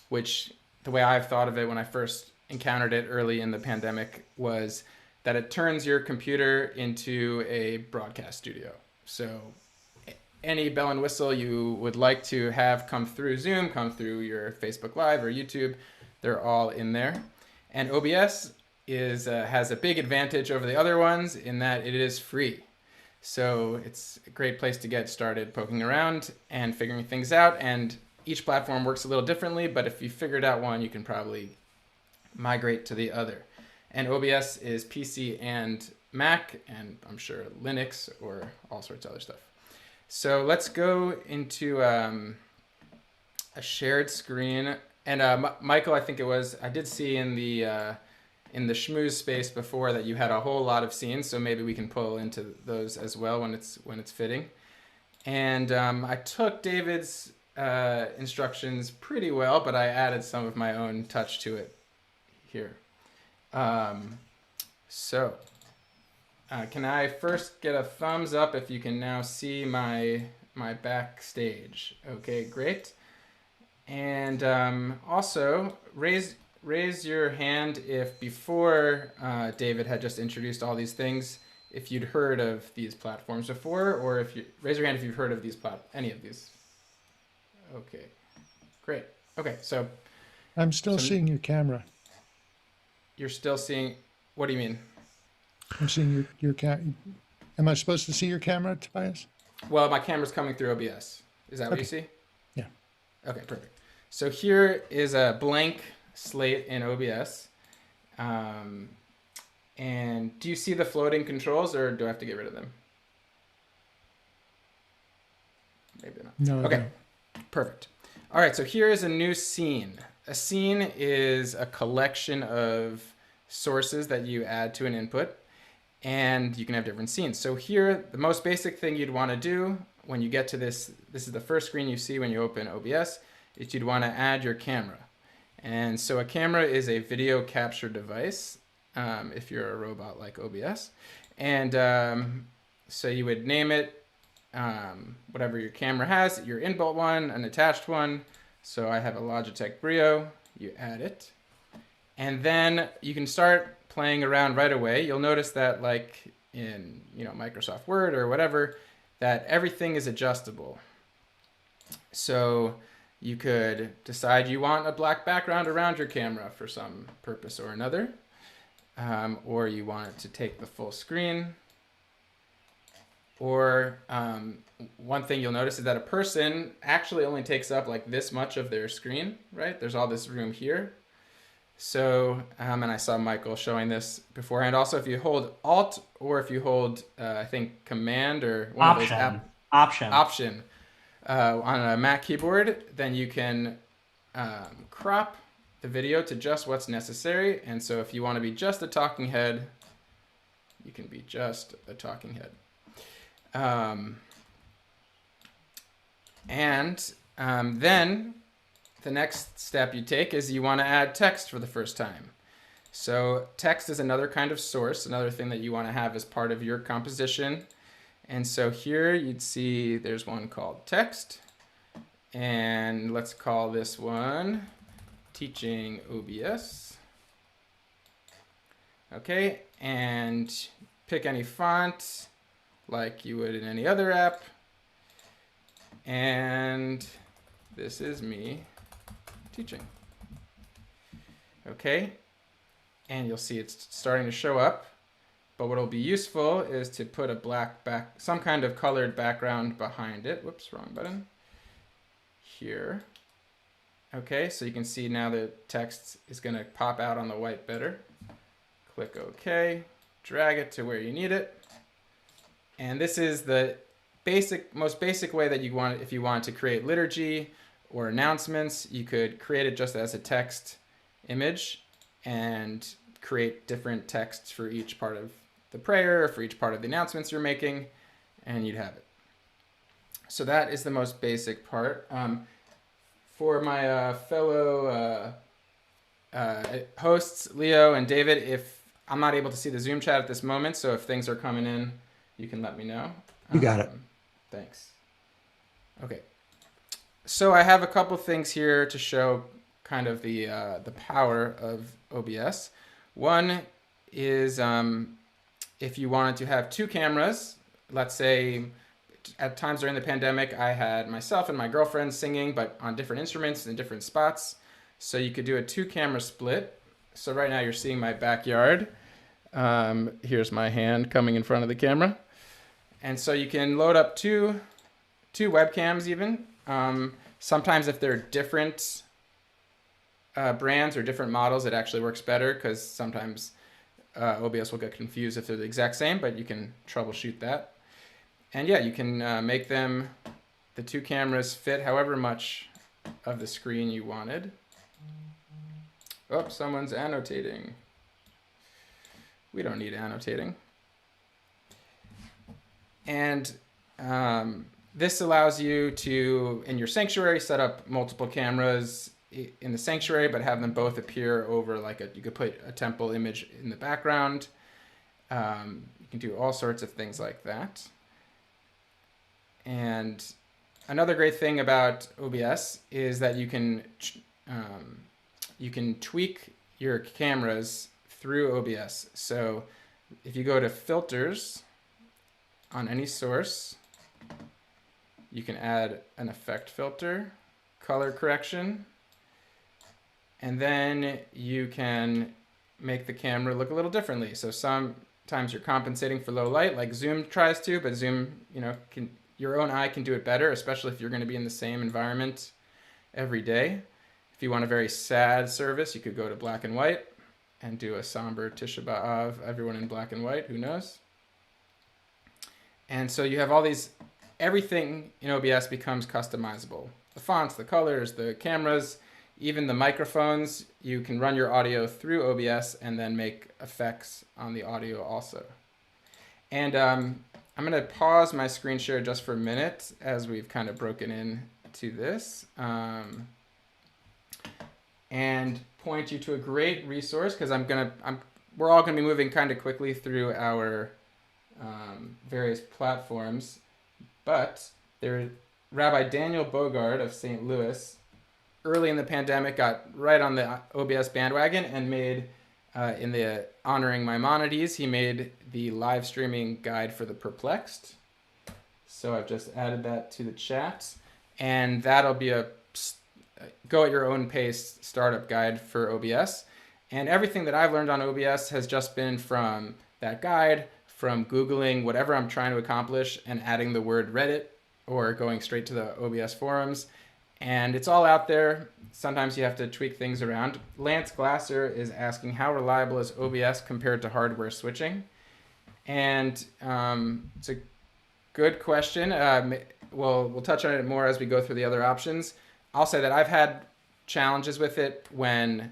which the way I've thought of it when I first encountered it early in the pandemic was that it turns your computer into a broadcast studio. So any bell and whistle you would like to have come through Zoom, come through your Facebook Live or YouTube, they're all in there. And OBS has a big advantage over the other ones in that it is free. So it's a great place to get started poking around and figuring things out. And each platform works a little differently, but if you figured out one, you can probably migrate to the other. And OBS is PC and Mac, and I'm sure Linux or all sorts of other stuff. So let's go into a shared screen. And Michael, I think it was, I did see in the schmooze space before that you had a whole lot of scenes, so maybe we can pull into those as well when it's fitting. And I took David's instructions pretty well, but I added some of my own touch to it here. So can I first get a thumbs up if you can now see my backstage? Okay, great. And also raise your hand if before David had just introduced all these things, if you'd heard of these platforms before, or if you raise your hand if you've heard of these any of these. Okay, great. Okay, so I'm still seeing your camera. You're still seeing, what do you mean? I'm seeing your camera. Am I supposed to see your camera, Tobias? Well, my camera's coming through OBS. Is that what you see? Yeah. Okay, perfect. So here is a blank slate in OBS. And do you see the floating controls, or do I have to get rid of them? Maybe not. No. Okay, perfect. All right, so here is a new scene. A scene is a collection of sources that you add to an input, and you can have different scenes. So here, the most basic thing you'd want to do when you get to this is the first screen you see when you open OBS, is you'd want to add your camera. And so a camera is a video capture device, if you're a robot like OBS. And so you would name it whatever your camera has, your inbuilt one, an attached one. So I have a Logitech Brio, you add it. And then you can start playing around right away. You'll notice that like in Microsoft Word or whatever, that everything is adjustable. So you could decide you want a black background around your camera for some purpose or another, or you want it to take the full screen. Or one thing you'll notice is that a person actually only takes up like this much of their screen, right? There's all this room here. So, and I saw Michael showing this beforehand. Also, if you hold Alt or if you hold, I think Command or one of those Option on a Mac keyboard, then you can crop the video to just what's necessary. And so if you want to be just a talking head, you can be just a talking head. Then the next step you take is you want to add text for the first time. So text is another kind of source, another thing that you want to have as part of your composition. And so here you'd see there's one called text. And let's call this one Teaching OBS. Okay, and pick any font like you would in any other app. And this is me teaching. Okay, and you'll see it's starting to show up. But what'll be useful is to put a some kind of colored background behind it. Whoops, wrong button. Here. Okay, so you can see now the text is going to pop out on the white better. Click OK, drag it to where you need it. And this is the most basic way that you want, if you want to create liturgy or announcements, you could create it just as a text image and create different texts for each part of the prayer or for each part of the announcements you're making, and you'd have it. So that is the most basic part. For my fellow hosts, Leo and David, if I'm not able to see the Zoom chat at this moment, so if things are coming in, you can let me know. You got it. Thanks. Okay. So I have a couple things here to show kind of the power of OBS. One is if you wanted to have two cameras, let's say at times during the pandemic, I had myself and my girlfriend singing, but on different instruments in different spots. So you could do a 2-camera split. So right now you're seeing my backyard. Here's my hand coming in front of the camera. And so you can load up two webcams even. Sometimes if they're different brands or different models, it actually works better because sometimes OBS will get confused if they're the exact same, but you can troubleshoot that. And yeah, you can make the 2 cameras fit however much of the screen you wanted. Oh, someone's annotating. We don't need annotating. And this allows you to, in your sanctuary, set up multiple cameras in the sanctuary, but have them both appear over you could put a temple image in the background. You can do all sorts of things like that. And another great thing about OBS is that you can tweak your cameras through OBS. So if you go to filters on any source, you can add an effect filter, color correction, and then you can make the camera look a little differently. So sometimes you're compensating for low light, like Zoom tries to, but Zoom, your own eye can do it better, especially if you're going to be in the same environment every day. If you want a very sad service, you could go to black and white and do a somber Tisha B'Av, everyone in black and white, who knows? And so you have all these, everything in OBS becomes customizable. The fonts, the colors, the cameras, even the microphones. You can run your audio through OBS and then make effects on the audio also. And I'm going to pause my screen share just for a minute as we've kind of broken into this. And point you to a great resource because we're all going to be moving kind of quickly through our various platforms. But Rabbi Daniel Bogard of St. Louis, early in the pandemic, got right on the OBS bandwagon and made, in the honoring Maimonides, he made the live streaming guide for the perplexed. So I've just added that to the chat, and that'll be a go at your own pace startup guide for OBS. And everything that I've learned on OBS has just been from that guide, from Googling whatever I'm trying to accomplish and adding the word Reddit or going straight to the OBS forums. And it's all out there. Sometimes you have to tweak things around. Lance Glasser is asking, how reliable is OBS compared to hardware switching? And it's a good question. We'll touch on it more as we go through the other options. I'll say that I've had challenges with it when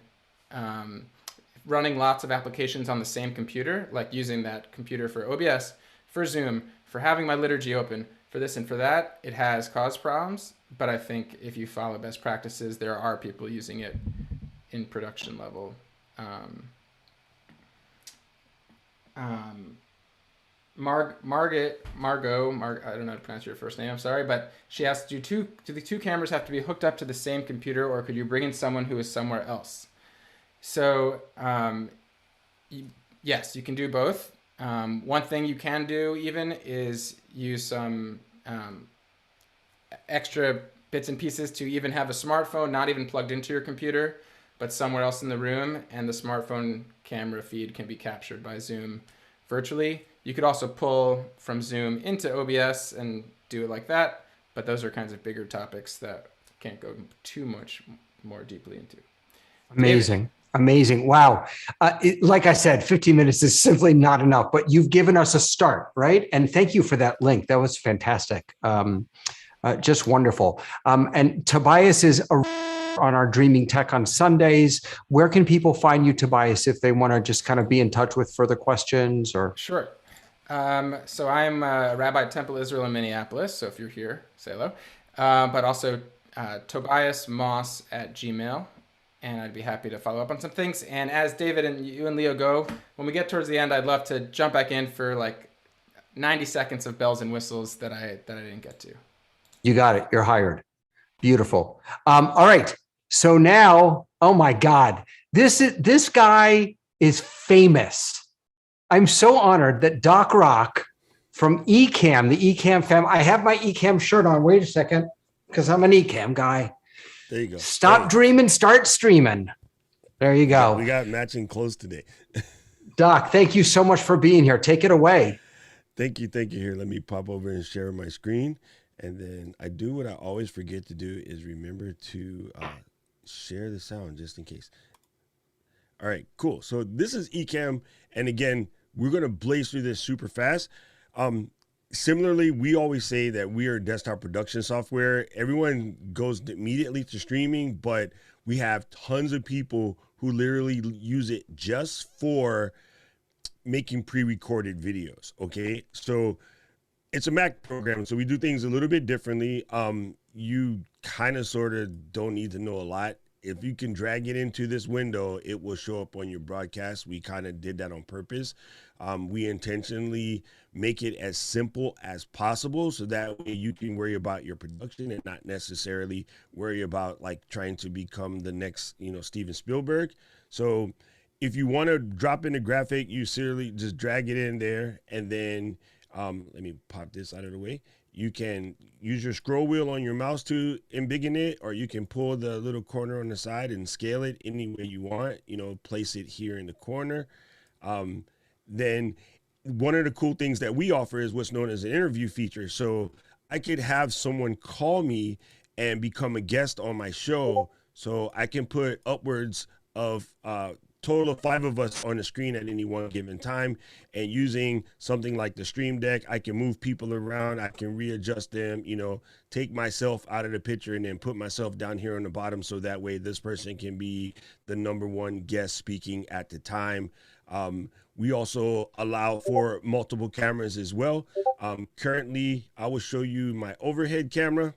running lots of applications on the same computer, like using that computer for OBS, for Zoom, for having my liturgy open, for this and for that. It has caused problems, but I think if you follow best practices, there are people using it in production level. Margot, I don't know how to pronounce your first name, I'm sorry, but she asked, do the 2 cameras have to be hooked up to the same computer, or could you bring in someone who is somewhere else? So yes, you can do both. One thing you can do even is use some extra bits and pieces to even have a smartphone not even plugged into your computer, but somewhere else in the room, and the smartphone camera feed can be captured by Zoom virtually. You could also pull from Zoom into OBS and do it like that, but those are kinds of bigger topics that can't go too much more deeply into. Amazing. Amazing. Wow. Like I said, 15 minutes is simply not enough, but you've given us a start, right? And thank you for that link. That was fantastic. Just wonderful. And Tobias is on our Dreaming Tech on Sundays. Where can people find you, Tobias, if they want to just kind of be in touch with further questions or? Sure. So I'm a rabbi at Temple Israel in Minneapolis. So if you're here, say hello. But also Tobias Moss at Gmail. And I'd be happy to follow up on some things. And as David and you and Leo go, when we get towards the end, I'd love to jump back in for like 90 seconds of bells and whistles that I didn't get to. You got it. You're hired. Beautiful. All right. So now, oh my God, this guy is famous. I'm so honored that Doc Rock from Ecamm, the Ecamm fam. I have my Ecamm shirt on. Wait a second, because I'm an Ecamm guy. There you go. Stop dreaming, start streaming. There you go. We got matching clothes today. Doc, thank you so much for being here. Take it away. Thank you. Here, let me pop over and share my screen. And then I do what I always forget to do is remember to share the sound just in case. All right, cool. So this is Ecamm. And again, we're going to blaze through this super fast. Similarly, we always say that we are desktop production software. Everyone goes immediately to streaming, but we have tons of people who literally use it just for making pre-recorded videos. Okay, so it's a Mac program, so we do things a little bit differently. You kind of sort of don't need to know a lot. If you can drag it into this window, it will show up on your broadcast. We kind of did that on purpose. We intentionally make it as simple as possible so that way you can worry about your production and not necessarily worry about like trying to become the next, Steven Spielberg. So if you want to drop in a graphic, you seriously just drag it in there, and then let me pop this out of the way. You can use your scroll wheel on your mouse to embiggen it, or you can pull the little corner on the side and scale it any way you want, place it here in the corner. Then one of the cool things that we offer is what's known as an interview feature. So I could have someone call me and become a guest on my show. So I can put upwards of total of 5 of us on the screen at any one given time, and using something like the Stream Deck, I can move people around, I can readjust them, take myself out of the picture and then put myself down here on the bottom, so that way this person can be the #1 guest speaking at the time. We also allow for multiple cameras as well. Currently, I will show you my overhead camera.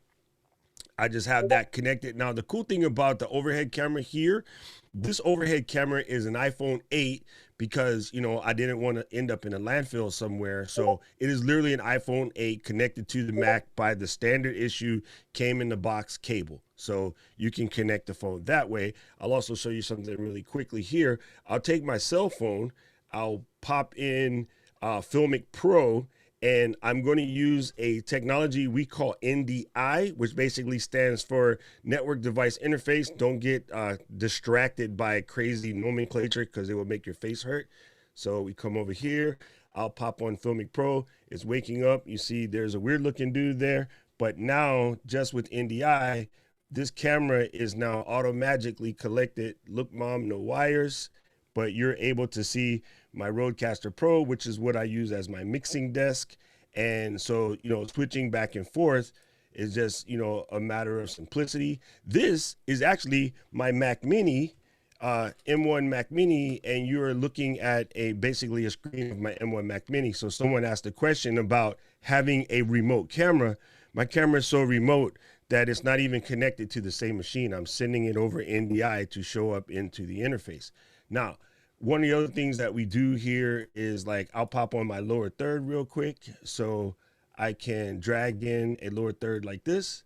I just have that connected. Now, the cool thing about the overhead camera here, this overhead camera is an iPhone 8 because, I didn't want to end up in a landfill somewhere. So it is literally an iPhone 8 connected to the Mac by the standard issue came in the box cable. So you can connect the phone that way. I'll also show you something really quickly here. I'll take my cell phone, I'll pop in Filmic Pro, and I'm going to use a technology we call NDI, which basically stands for Network Device Interface. Don't get distracted by crazy nomenclature because it will make your face hurt. So we come over here. I'll pop on Filmic Pro. It's waking up. You see there's a weird looking dude there. But now, just with NDI, this camera is now auto-magically collected. Look, Mom, no wires. But you're able to see my Rodecaster Pro, which is what I use as my mixing desk. And so, switching back and forth is just, a matter of simplicity. This is actually my Mac Mini, M1 Mac Mini, and you're looking at basically a screen of my M1 Mac Mini. So someone asked a question about having a remote camera. My camera is so remote that it's not even connected to the same machine. I'm sending it over NDI to show up into the interface. Now, one of the other things that we do here is I'll pop on my lower third real quick so I can drag in a lower third like this.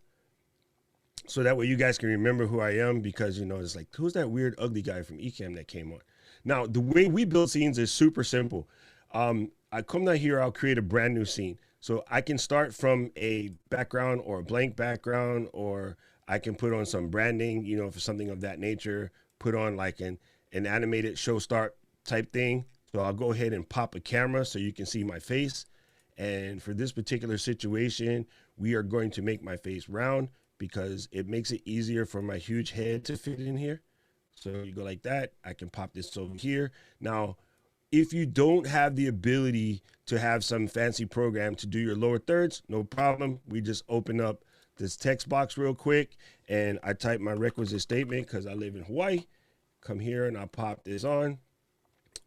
So that way you guys can remember who I am, because, it's who's that weird ugly guy from Ecamm that came on? Now, the way we build scenes is super simple. I come down here, I'll create a brand new scene. So I can start from a background or a blank background, or I can put on some branding, for something of that nature, put on an animated show start type thing. So I'll go ahead and pop a camera so you can see my face. And for this particular situation, we are going to make my face round because it makes it easier for my huge head to fit in here. So you go like that. I can pop this over here. Now, if you don't have the ability to have some fancy program to do your lower thirds, no problem. We just open up this text box real quick and I type my requisite statement because I live in Hawaii. Come here and I'll pop this on,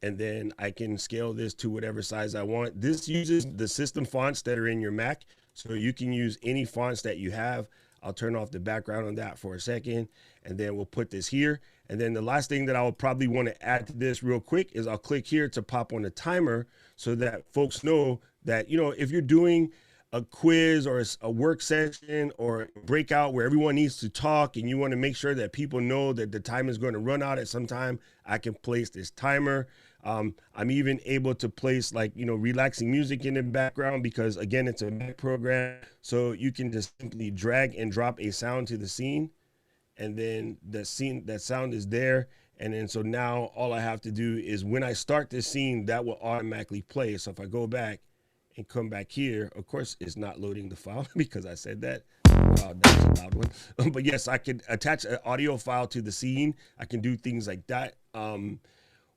and then I can scale this to whatever size I want. This uses the system fonts that are in your Mac, so you can use any fonts that you have. I'll turn off the background on that for a second, and then we'll put this here. And then the last thing that I would probably want to add to this real quick is I'll click here to pop on the timer so that folks know that, you know, if you're doing a quiz or a work session or breakout where everyone needs to talk and you want to make sure that people know that the time is going to run out at some time, I can place this timer. I'm even able to place, like, you know, relaxing music in the background because, again, it's a Mac program. So you can just simply drag and drop a sound to the scene, and then that sound is there. And then so now all I have to do is when I start this scene, that will automatically play. So if I go back and come back here, of course, it's not loading the file because I said that. Wow, that was a loud one. But yes, I can attach an audio file to the scene. I can do things like that.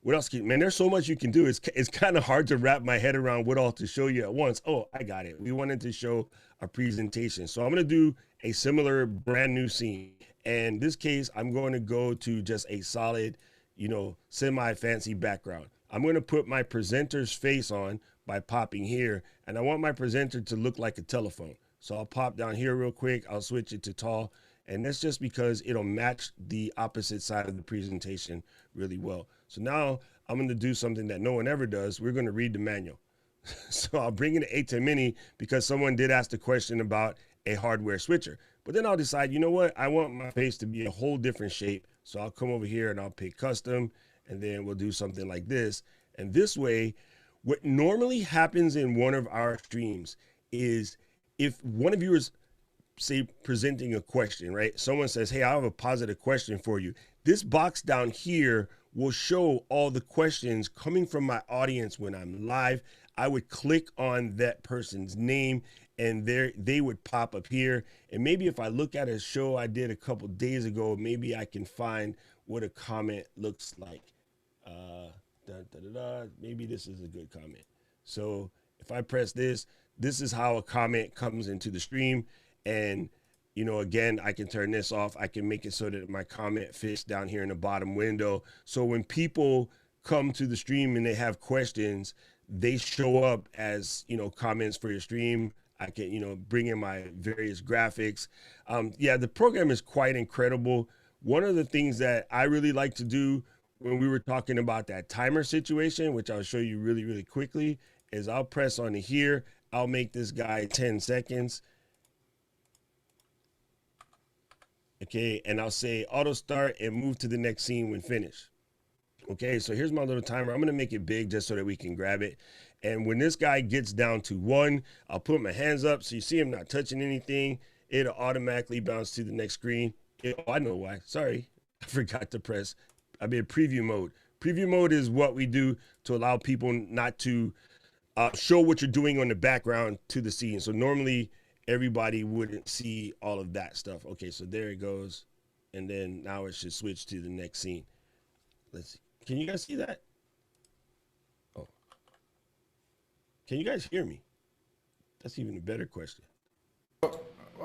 What else man, there's so much you can do. It's kind of hard to wrap my head around what all to show you at once. Oh, I got it. We wanted to show a presentation. So I'm going to do a similar brand new scene. And in this case, I'm going to go to just a solid, you know, semi-fancy background. I'm going to put my presenter's face on by popping here. And I want my presenter to look like a telephone. So I'll pop down here real quick. I'll switch it to tall. And that's just because it'll match the opposite side of the presentation really well. So now I'm going to do something that no one ever does. We're going to read the manual. So I'll bring in the A10 Mini because someone did ask the question about a hardware switcher. But then I'll decide, you know what? I want my face to be a whole different shape. So I'll come over here and I'll pick custom, and then we'll do something like this. And this way, what normally happens in one of our streams is if one of you is, say, presenting a question, right? Someone says, hey, I have a positive question for you. This box down here will show all the questions coming from my audience when I'm live. I would click on that person's name and they would pop up here. And maybe if I look at a show I did a couple days ago, maybe I can find what a comment looks like. Maybe this is a good comment. So if I press this, this is how a comment comes into the stream. And, you know, again, I can turn this off. I can make it so that my comment fits down here in the bottom window. So when people come to the stream and they have questions, they show up as, you know, comments for your stream. I can, you know, bring in my various graphics. Yeah, the program is quite incredible. One of the things that I really like to do when we were talking about that timer situation, which I'll show you really, really quickly, is I'll press on here. I'll make this guy 10 seconds. Okay, and I'll say auto start and move to the next scene when finished. Okay, so here's my little timer. I'm gonna make it big just so that we can grab it. And when this guy gets down to 1, I'll put my hands up so you see him not touching anything. It'll automatically bounce to the next screen. Oh, I know why. Sorry, I forgot to press. I'm in preview mode. Preview mode is what we do to allow people not to show what you're doing on the background to the scene. So normally everybody wouldn't see all of that stuff. Okay, so there it goes. And then now it should switch to the next scene. Let's see. Can you guys see that? Oh. Can you guys hear me? That's even a better question.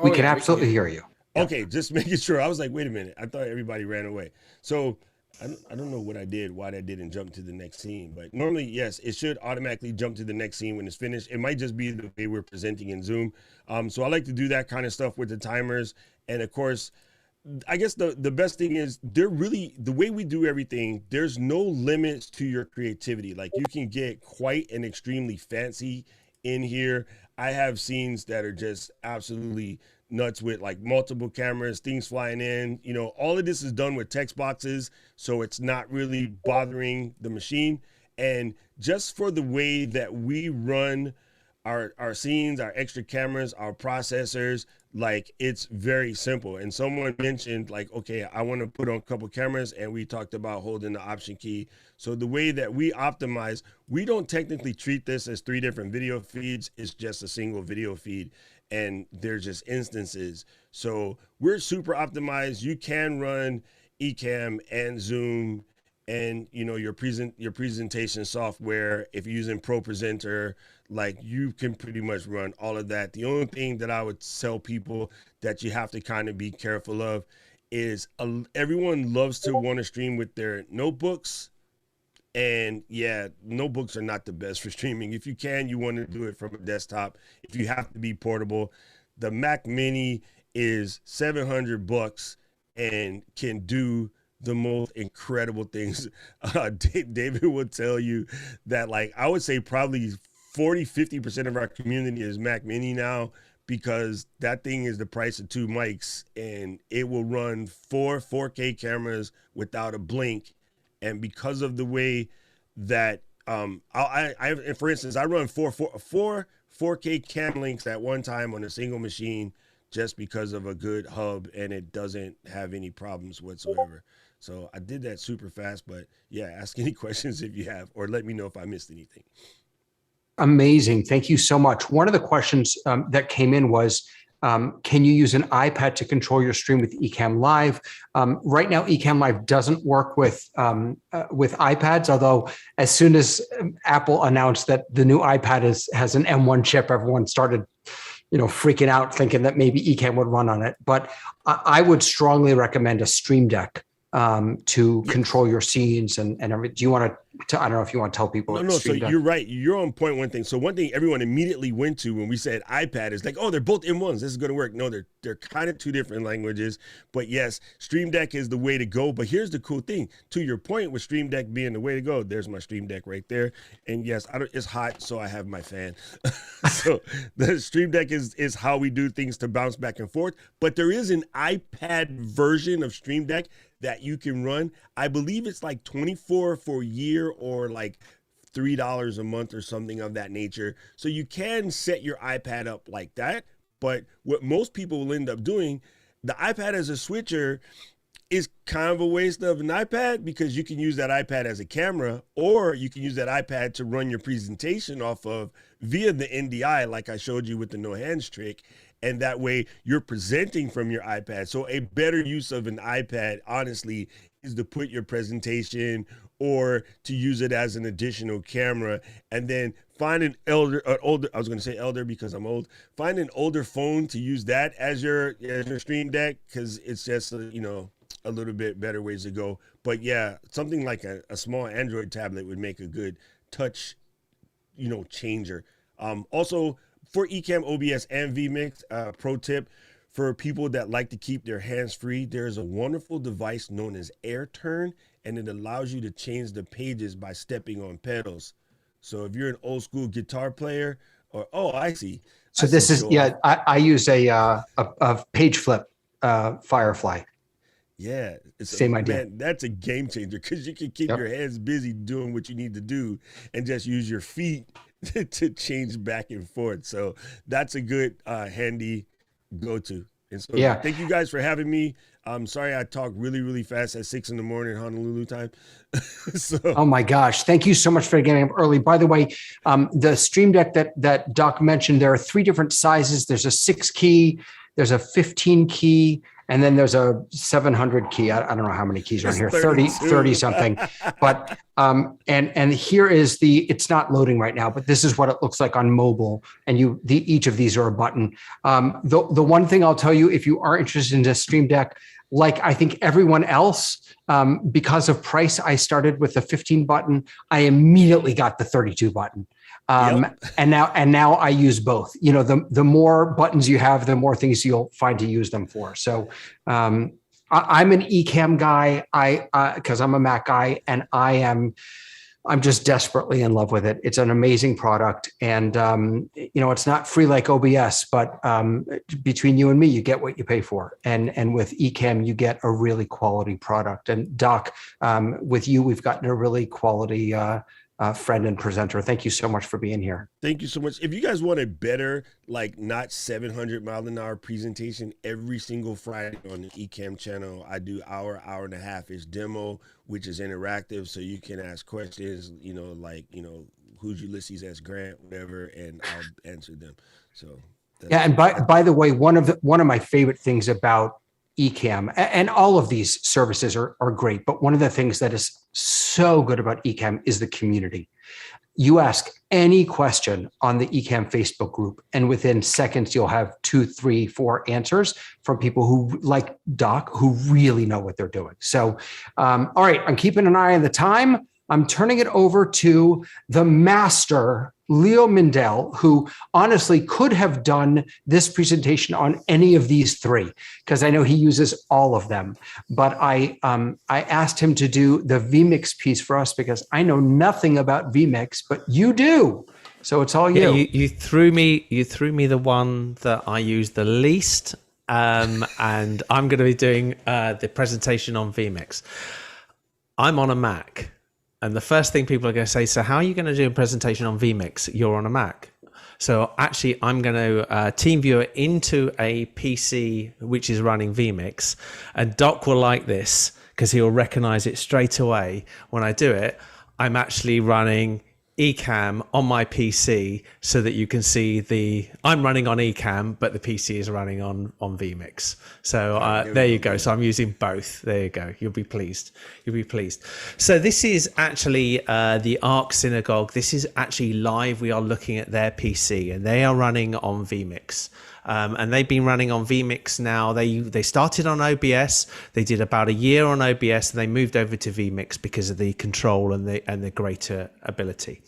We can absolutely hear you. Okay, just making sure. I was like, wait a minute. I thought everybody ran away. So I don't know what I did, why that didn't jump to the next scene. But normally, yes, it should automatically jump to the next scene when it's finished. It might just be the way we're presenting in Zoom. So I like to do that kind of stuff with the timers. And of course, I guess the best thing is they're really, the way we do everything, there's no limits to your creativity. Like you can get quite an extremely fancy in here. I have scenes that are just absolutely nuts with like multiple cameras, things flying in, you know, all of this is done with text boxes. So it's not really bothering the machine. And just for the way that we run our scenes, our extra cameras, our processors, like it's very simple. And someone mentioned like, okay, I want to put on a couple cameras, and we talked about holding the option key. So the way that we optimize, we don't technically treat this as 3 different video feeds. It's just a single video feed, and they're just instances. So we're super optimized. You can run Ecamm and Zoom and, you know, your presentation software. If you're using Pro Presenter, like you can pretty much run all of that. The only thing that I would tell people that you have to kind of be careful of is everyone loves to want to stream with their notebooks. And yeah, notebooks are not the best for streaming. If you can, you want to do it from a desktop. If you have to be portable, the Mac Mini is $700 and can do the most incredible things. David will tell you that, like, I would say probably 40-50% of our community is Mac Mini now, because that thing is the price of 2 mics, and it will run 4K cameras without a blink. And because of the way that for instance, I run four 4K cam links at one time on a single machine, just because of a good hub, and it doesn't have any problems whatsoever. So I did that super fast, but yeah, ask any questions if you have, or let me know if I missed anything. Amazing. Thank you so much. One of the questions that came in was, can you use an iPad to control your stream with Ecamm Live? Right now, Ecamm Live doesn't work with iPads, although as soon as Apple announced that the new iPad has an M1 chip, everyone started freaking out, thinking that maybe Ecamm would run on it. But I would strongly recommend a Stream Deck to control your scenes and everything. Do you want to, I don't know if you want to tell people. No, so you're right. You're on point. One thing. So one thing everyone immediately went to when we said iPad is like, oh, they're both M1s. This is going to work. No, they're kind of two different languages. But yes, Stream Deck is the way to go. But here's the cool thing. To your point with Stream Deck being the way to go, there's my Stream Deck right there. And yes, it's hot, so I have my fan. So the Stream Deck is how we do things to bounce back and forth. But there is an iPad version of Stream Deck that you can run. I believe it's like $24 for a year or like $3 a month or something of that nature. So you can set your iPad up like that. But what most people will end up doing, the iPad as a switcher is kind of a waste of an iPad, because you can use that iPad as a camera, or you can use that iPad to run your presentation off of via the NDI, like I showed you with the no hands trick. And that way you're presenting from your iPad. So a better use of an iPad, honestly, is to put your presentation or to use it as an additional camera, and then find an older, I was going to say elder because I'm old, find an older phone to use that as your Stream Deck, because it's just, a little bit better ways to go. But yeah, something like a small Android tablet would make a good touch, changer. Also, for Ecamm, OBS, and vMix, pro tip for people that like to keep their hands free, there's a wonderful device known as AirTurn, and it allows you to change the pages by stepping on pedals. So if you're an old school guitar player, I see. So this is, I use a page flip Firefly. Yeah, same idea. Man, that's a game changer, because you can keep your hands busy doing what you need to do and just use your feet to change back and forth. So that's a good handy go-to. And so thank you guys for having me. I'm sorry I talk really, really fast at 6 a.m. Honolulu time. Oh my gosh. Thank you so much for getting up early. By the way, the Stream Deck that Doc mentioned, there are 3 different sizes. There's a 6 key, there's a 15 key, and then there's a 700 key. I don't know how many keys are in here, 30 something. But, and here is it's not loading right now, but this is what it looks like on mobile. And each of these are a button. The one thing I'll tell you, if you are interested in this Stream Deck, like I think everyone else, because of price, I started with the 15 button. I immediately got the 32 button. And now I use both. The more buttons you have, the more things you'll find to use them for. So I'm an Ecamm guy. Because I'm a Mac guy, and I'm just desperately in love with it. It's an amazing product, and it's not free like OBS, but between you and me, you get what you pay for. And with Ecamm, you get a really quality product. And Doc, with you, we've gotten a really quality friend and presenter. Thank you so much for being here. Thank you so much. If you guys want a better, not 700-mile-an-hour presentation every single Friday on the Ecamm channel, I do hour and a half-ish demo, which is interactive, so you can ask questions, who's Ulysses S. Grant, whatever, and I'll answer them. So and by the way, one of my favorite things about Ecamm, and all of these services are great, but one of the things that is so good about Ecamm is the community. You ask any question on the Ecamm Facebook group, and within seconds, you'll have 2, 3, 4 answers from people who, like Doc, who really know what they're doing. So, all right, I'm keeping an eye on the time. I'm turning it over to the master, Leo Mindell, who honestly could have done this presentation on any of these 3, because I know he uses all of them. But I asked him to do the vMix piece for us, because I know nothing about vMix, but you do. So it's all Yeah, you. you threw me the one that I use the least, and I'm going to be doing the presentation on vMix. I'm on a Mac, and the first thing people are going to say, so how are you going to do a presentation on vMix? You're on a Mac. So actually, I'm going to team view it into a PC which is running vMix, and Doc will like this because he'll recognize it straight away when I do it. I'm actually running Ecamm on my PC so that you can see I'm running on Ecamm, but the PC is running on vMix. So there you go. So I'm using both. There you go. You'll be pleased. You'll be pleased. So this is actually the Ark Synagogue. This is actually live. We are looking at their PC, and they are running on vMix. And they've been running on vMix now. They started on OBS. They did about a year on OBS, and they moved over to vMix because of the control and the greater ability.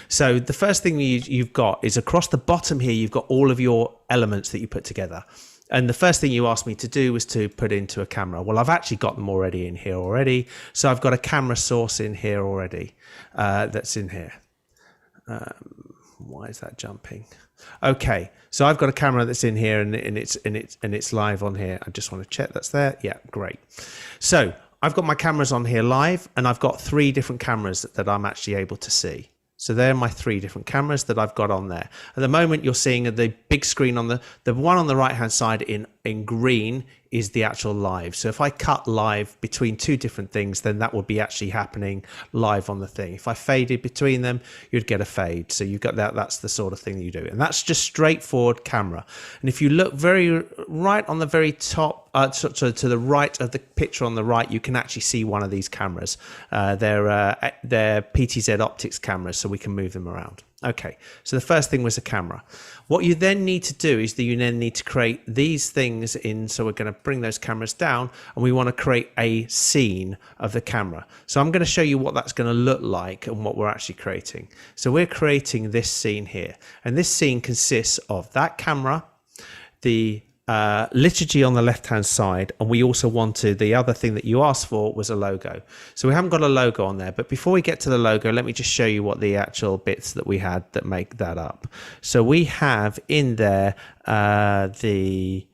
So the first thing you've got is across the bottom here, you've got all of your elements that you put together. And the first thing you asked me to do was to put into a camera. Well, I've actually got them already in here already. So I've got a camera source in here already that's in here. Why is that jumping? Okay, so I've got a camera that's in here and it's live on here. I just want to check that's there. Yeah, great. So I've got my cameras on here live, and I've got 3 different cameras that I'm actually able to see. So they're my 3 different cameras that I've got on there. At the moment, you're seeing the big screen on the one on the right-hand side in green is the actual live. So if I cut live between 2 different things, then that would be actually happening live on the thing. If I faded between them, you'd get a fade. So you've got that. That's the sort of thing you do. And that's just straightforward camera. And if you look very right on the very top, to the right of the picture on the right, you can actually see one of these cameras. They're PTZ optics cameras, so we can move them around. Okay, so the first thing was a camera. What you then need to do is that you then need to create these things in, so we're going to bring those cameras down, and we want to create a scene of the camera. So I'm going to show you what that's going to look like and what we're actually creating. So we're creating this scene here, and this scene consists of that camera, the liturgy on the left-hand side, and we also wanted, the other thing that you asked for was a logo. So we haven't got a logo on there, but before we get to the logo, let me just show you what the actual bits that we had that make that up. So we have in there we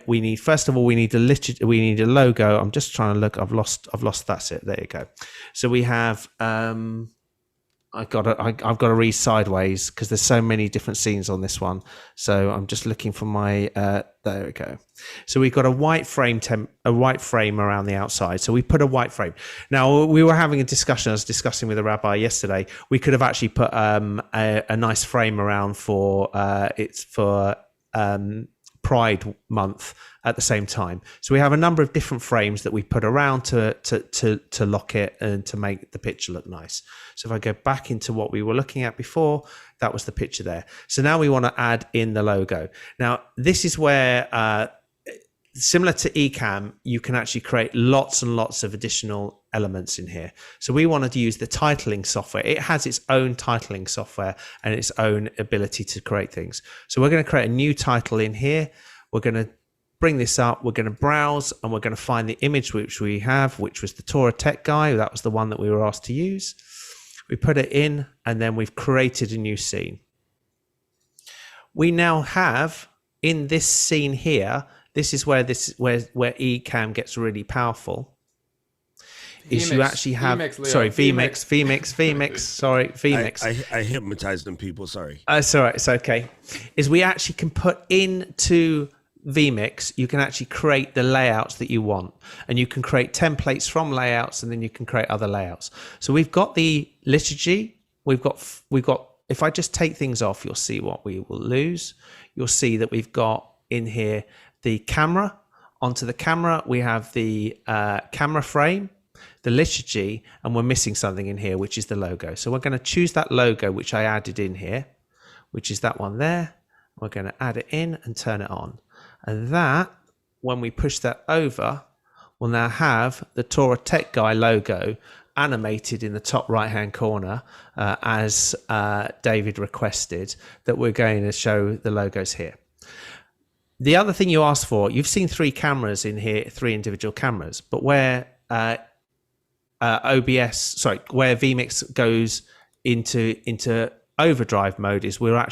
need, first of all, we need a liturgy, we need a logo. I'm just trying to look. I've lost. That's it. There you go. So we have. I've got to read sideways because there's so many different scenes on this one. So I'm just looking for my, there we go. So we've got a white frame around the outside. So we put a white frame. Now we were having a discussion. I was discussing with a rabbi yesterday. We could have actually put a nice frame around for Pride Month at the same time. So we have a number of different frames that we put around to lock it and to make the picture look nice. So if I go back into what we were looking at before, that was the picture there. So now we want to add in the logo. Now this is where, similar to Ecamm, you can actually create lots and lots of additional elements in here. So we wanted to use the titling software. It has its own titling software and its own ability to create things. So we're going to create a new title in here. We're going to bring this up. We're going to browse, and we're going to find the image which we have, which was the Torah Tech guy. That was the one that we were asked to use. We put it in, and then we've created a new scene. We now have in this scene here, this is where Ecamm gets really powerful. Is you actually have vMix. I hypnotized them people. Sorry. It's all right. It's okay. Is we actually can put into vMix, you can actually create the layouts that you want, and you can create templates from layouts, and then you can create other layouts. So we've got the liturgy. We've got. If I just take things off, you'll see what we will lose. You'll see that we've got in here the camera. Onto the camera, we have the camera frame, the liturgy, and we're missing something in here, which is the logo. So we're going to choose that logo, which I added in here, which is that one there. We're going to add it in and turn it on. And that, when we push that over, we'll now have the Torah Tech Guy logo animated in the top right-hand corner as David requested, that we're going to show the logos here. The other thing you asked for, you've seen 3 cameras in here, 3 individual cameras, but where where vMix goes into overdrive mode is we're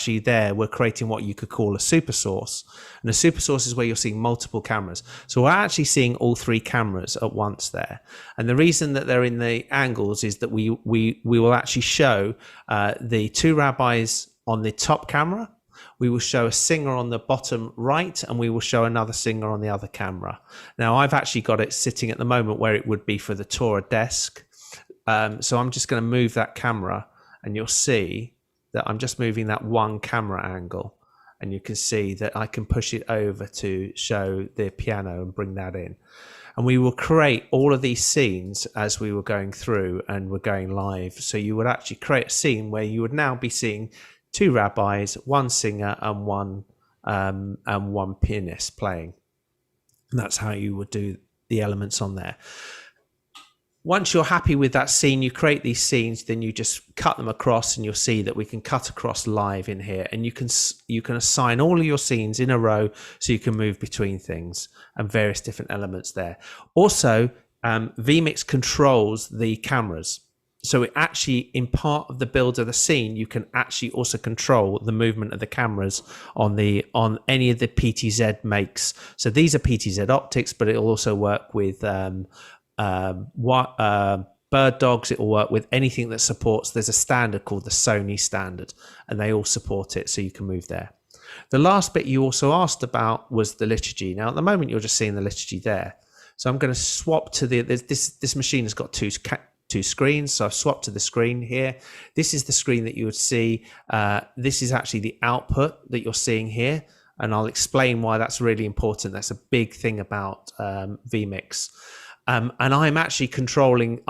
creating what you could call a super source. And a super source is where you're seeing multiple cameras. So we're actually seeing all three cameras at once there. And the reason that they're in the angles is that we will actually show the two rabbis on the top camera. We will show a singer on the bottom right, and we will show another singer on the other camera. Now, I've actually got it sitting at the moment where it would be for the Torah desk. So I'm just going to move that camera, and you'll see that I'm just moving that one camera angle, and you can see that I can push it over to show the piano and bring that in. And we will create all of these scenes as we were going through and we're going live. So you would actually create a scene where you would now be seeing two rabbis, one singer, and one pianist playing. And that's how you would do the elements on there. Once you're happy with that scene, you create these scenes, then you just cut them across, and you'll see that we can cut across live in here, and you can assign all of your scenes in a row so you can move between things and various different elements there. Also, vMix controls the cameras. So it actually, in part of the build of the scene, you can actually also control the movement of the cameras on any of the PTZ makes. So these are PTZ optics, but it'll also work with bird dogs. It will work with anything that supports. There's a standard called the Sony standard, and they all support it, so you can move there. The last bit you also asked about was the liturgy. Now, at the moment, you're just seeing the liturgy there. So I'm going to swap to this machine has got two screens, so I've swapped to the screen here. This is the screen that you would see. This is actually the output that you're seeing here, and I'll explain why that's really important. That's a big thing about vMix. And I'm actually controlling,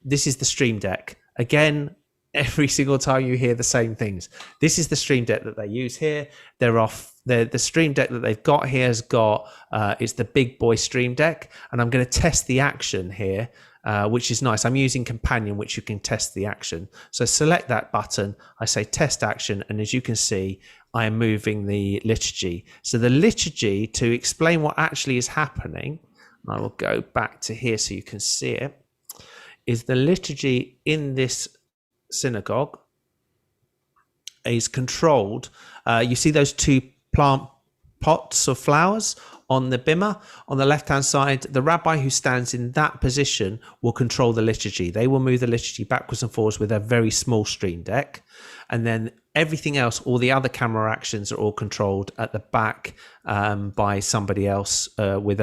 this is the Stream Deck. Again, every single time you hear the same things. This is the Stream Deck that they use here. The Stream Deck that they've got here has got, it's the big boy Stream Deck. And I'm going to test the action here, which is nice. I'm using Companion, which you can test the action. So select that button. I say test action. And as you can see, I am moving the liturgy. So the liturgy, to explain what actually is happening, I will go back to here so you can see it, is the liturgy in this synagogue is controlled. You see those two plant pots of flowers on the bimah on the left-hand side. The rabbi who stands in that position will control the liturgy. They will move the liturgy backwards and forwards with a very small Stream Deck. And then everything else, all the other camera actions are all controlled at the back by somebody else with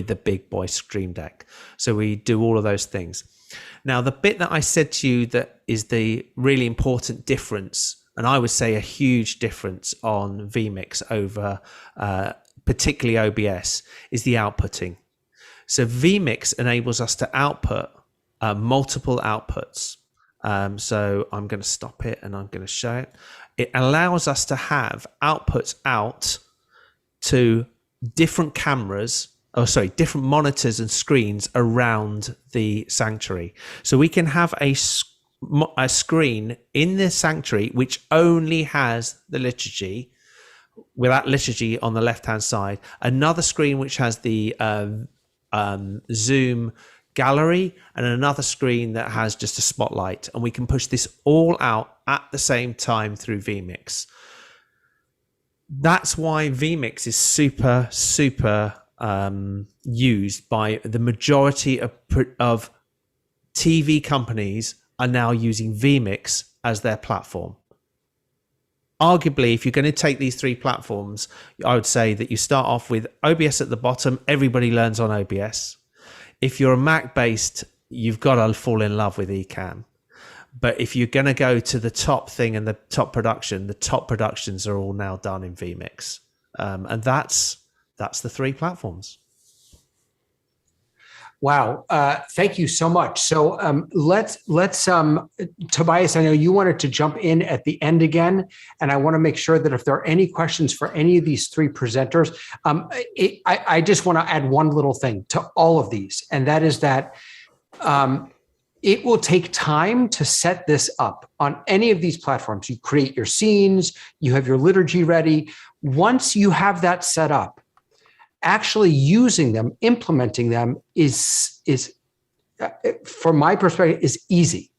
the big boy Stream Deck. So we do all of those things. Now, the bit that I said to you that is the really important difference, and I would say a huge difference on vMix over particularly OBS, is the outputting. So vMix enables us to output multiple outputs. So I'm going to stop it and I'm going to show it. It allows us to have outputs out to different different monitors and screens around the sanctuary. So we can have a screen in the sanctuary which only has the liturgy, with that liturgy on the left-hand side, another screen which has the Zoom gallery, and another screen that has just a spotlight. And we can push this all out at the same time through vMix. That's why vMix is super used by the majority of TV companies are now using vMix as their platform. Arguably, if you're going to take these three platforms, I would say that you start off with OBS at the bottom. Everybody learns on OBS. If you're a Mac-based, you've got to fall in love with Ecamm. But if you're going to go to the top thing and the top productions are all now done in vMix. And that's the three platforms. Wow. Thank you so much. So let's Tobias, I know you wanted to jump in at the end again, and I want to make sure that if there are any questions for any of these three presenters, I just want to add one little thing to all of these, and that is that it will take time to set this up on any of these platforms. You create your scenes, you have your liturgy ready. Once you have that set up, actually using them, implementing them is from my perspective, is easy,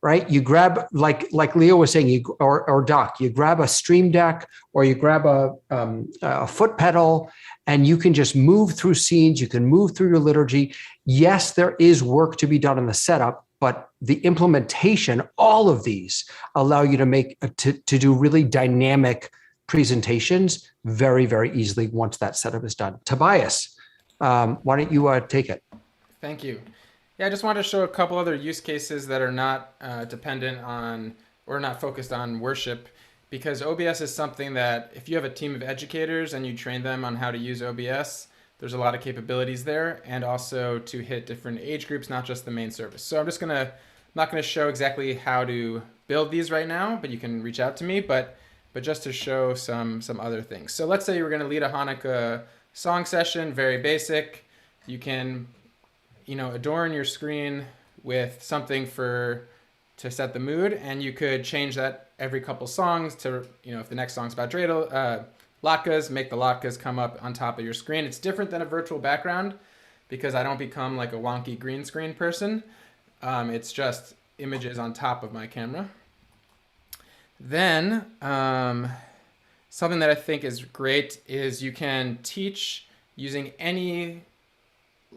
right? You grab, like Leo was saying, or Doc, you grab a stream deck or you grab a foot pedal, and you can just move through scenes. You can move through your liturgy. Yes, there is work to be done in the setup, but the implementation, all of these allow you to do really dynamic presentations very, very easily once that setup is done. Tobias, why don't you take it? Thank you. Yeah, I just wanted to show a couple other use cases that are not dependent on or not focused on worship, because OBS is something that if you have a team of educators and you train them on how to use OBS, there's a lot of capabilities there, and also to hit different age groups, not just the main service. So I'm not gonna show exactly how to build these right now, but you can reach out to me, but just to show some other things. So let's say you were gonna lead a Hanukkah song session, very basic. You can adorn your screen with something to set the mood, and you could change that every couple songs to, if the next song's about dreidel, latkes, make the latkes come up on top of your screen. It's different than a virtual background because I don't become like a wonky green screen person. It's just images on top of my camera. Then something that I think is great is you can teach using any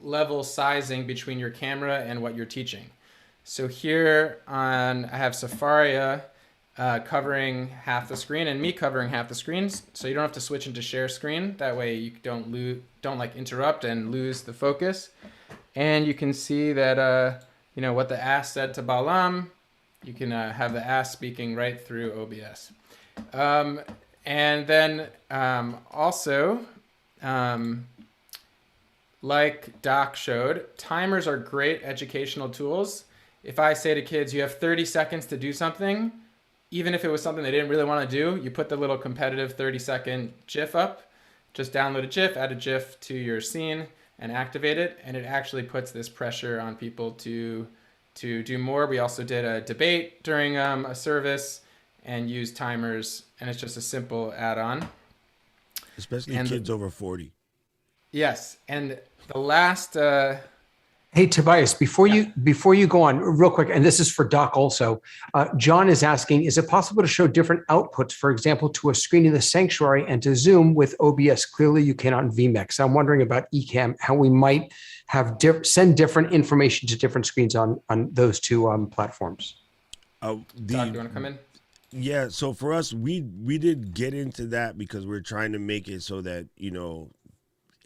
level sizing between your camera and what you're teaching. So here I have Safaria covering half the screen and me covering half the screen, so you don't have to switch into share screen. That way you don't interrupt and lose the focus. And you can see that what the ass said to Balaam. You can have the ass speaking right through OBS. And then also, like Doc showed, timers are great educational tools. If I say to kids, you have 30 seconds to do something, even if it was something they didn't really want to do, you put the little competitive 30-second GIF up, just download a GIF, add a GIF to your scene, and activate it, and it actually puts this pressure on people to do more. We also did a debate during a service and used timers, and it's just a simple add-on. Especially kids over 40. Yes, and the last... Hey, Tobias, before you go on real quick, and this is for Doc also, John is asking, is it possible to show different outputs, for example, to a screen in the sanctuary and to Zoom with OBS? Clearly you can on vMix. I'm wondering about Ecamm, how we might have send different information to different screens on those two platforms. Doc, do you want to come in? Yeah, so for us, we did get into that because we're trying to make it so that,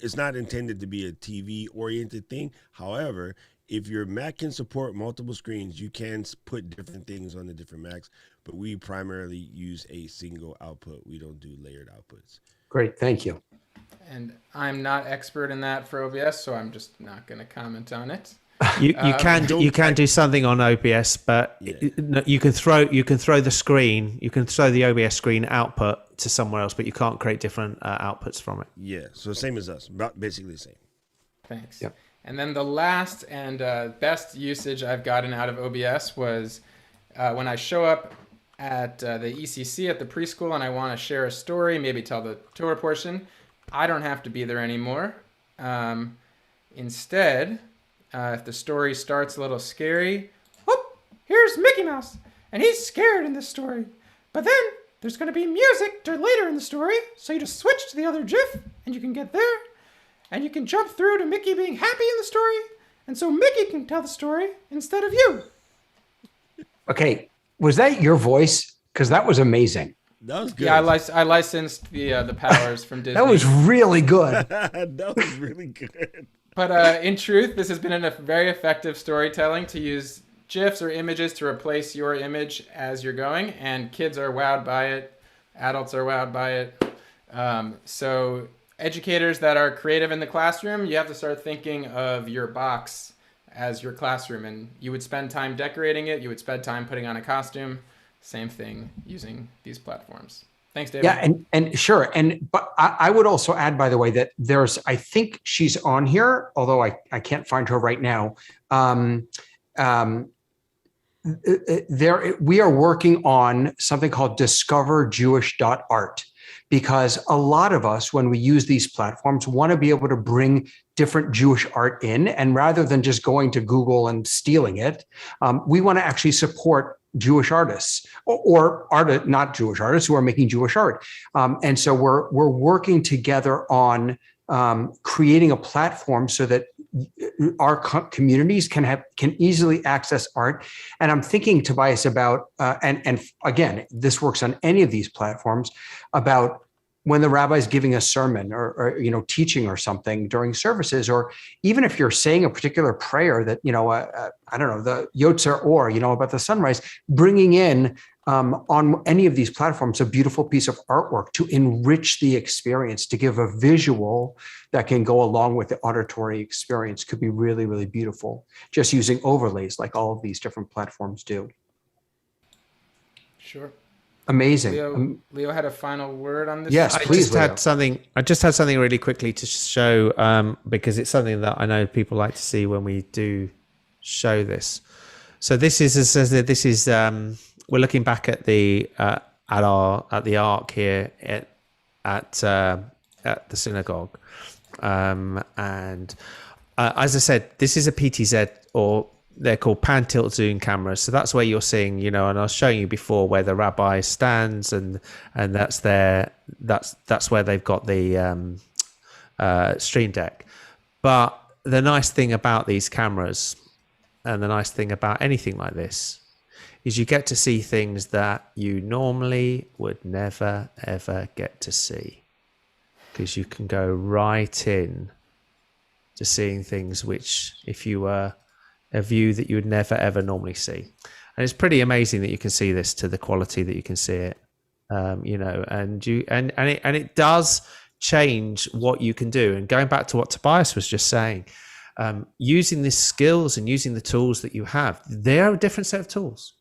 it's not intended to be a TV-oriented thing. However, if your Mac can support multiple screens, you can put different things on the different Macs, but we primarily use a single output. We don't do layered outputs. Great, thank you. And I'm not expert in that for OBS, so I'm just not going to comment on it. You can do something on OBS, but you can throw the screen, you can throw the OBS screen output to somewhere else, but you can't create different outputs from it. Yeah, so same as us, basically the same. Thanks. Yep. And then the last and best usage I've gotten out of OBS was when I show up at the ECC at the preschool and I want to share a story, maybe tell the Torah portion. I don't have to be there anymore. Instead, if the story starts a little scary, whoop, here's Mickey Mouse, and he's scared in this story. But then there's going to be music later in the story, so you just switch to the other GIF, and you can get there, and you can jump through to Mickey being happy in the story, and so Mickey can tell the story instead of you. Okay, was that your voice? Because that was amazing. That was good. Yeah, I licensed the powers from Disney. That was really good. That was really good. But in truth, this has been a very effective storytelling to use GIFs or images to replace your image as you're going, and kids are wowed by it, adults are wowed by it. So educators that are creative in the classroom, you have to start thinking of your box as your classroom, and you would spend time decorating it, you would spend time putting on a costume, same thing using these platforms. Thanks, David. Yeah, and sure. But I would also add, by the way, that I think she's on here, although I can't find her right now. We are working on something called discoverjewish.art. because a lot of us, when we use these platforms, want to be able to bring different Jewish art in. And rather than just going to Google and stealing it, we want to actually support Jewish artists or not Jewish artists who are making Jewish art. And so we're working together on creating a platform so that our communities can easily access art. And I'm thinking, Tobias, about and again, this works on any of these platforms, about when the rabbi's giving a sermon or teaching or something during services, or even if you're saying a particular prayer that I don't know, the Yotzer Or, about the sunrise, bringing in on any of these platforms a beautiful piece of artwork to enrich the experience, to give a visual that can go along with the auditory experience could be really, really beautiful, just using overlays like all of these different platforms do. Sure. Amazing. Leo had a final word on this. Yes, please. I just had something really quickly to show, because it's something that I know people like to see when we do show this. So this is we're looking back at the ark here at the synagogue, and as I said, this is a PTZ, or they're called pan tilt zoom cameras. So that's where you're seeing, and I was showing you before where the rabbi stands, and that's where they've got the stream deck. But the nice thing about these cameras, and the nice thing about anything like this, is you get to see things that you normally would never ever get to see, because you can go right in to seeing things which, if you were a view that you would never ever normally see. And it's pretty amazing that you can see this to the quality that you can see it, and it does change what you can do. And going back to what Tobias was just saying, using these skills and using the tools that you have, they're a different set of tools.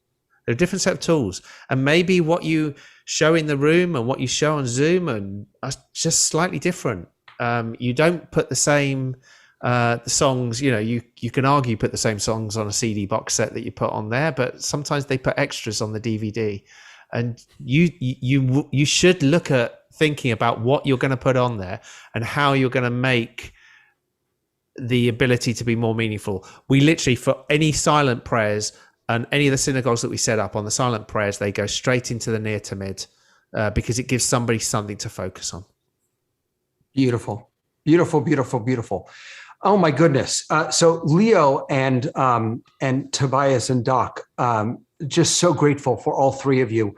They're a different set of tools. And maybe what you show in the room and what you show on Zoom are just slightly different. You don't put the same the songs, you can argue put the same songs on a CD box set that you put on there, but sometimes they put extras on the DVD. And you should look at thinking about what you're going to put on there and how you're going to make the ability to be more meaningful. We literally, for any silent prayers and any of the synagogues that we set up on the silent prayers, they go straight into the near to mid, because it gives somebody something to focus on. Beautiful, beautiful, beautiful, beautiful. Oh my goodness. So Leo and Tobias and Doc, just so grateful for all three of you.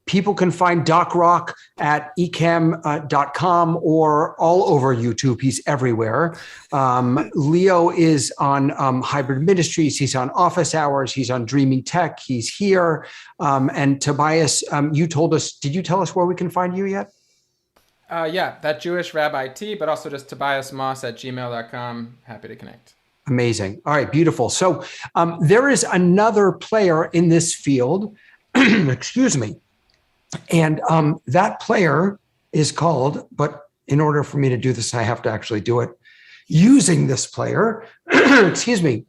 People can find Doc Rock at ecam.com or all over YouTube. He's everywhere. Leo is on Hybrid Ministries. He's on Office Hours. He's on Dreaming Tech. He's here. And Tobias, you told us, did you tell us where we can find you yet? Yeah, that Jewish Rabbi T, but also just tobiasmoss@gmail.com. Happy to connect. Amazing. All right, beautiful. So there is another player in this field, excuse me. And that player is called, but in order for me to do this, I have to actually do it using this player, excuse me.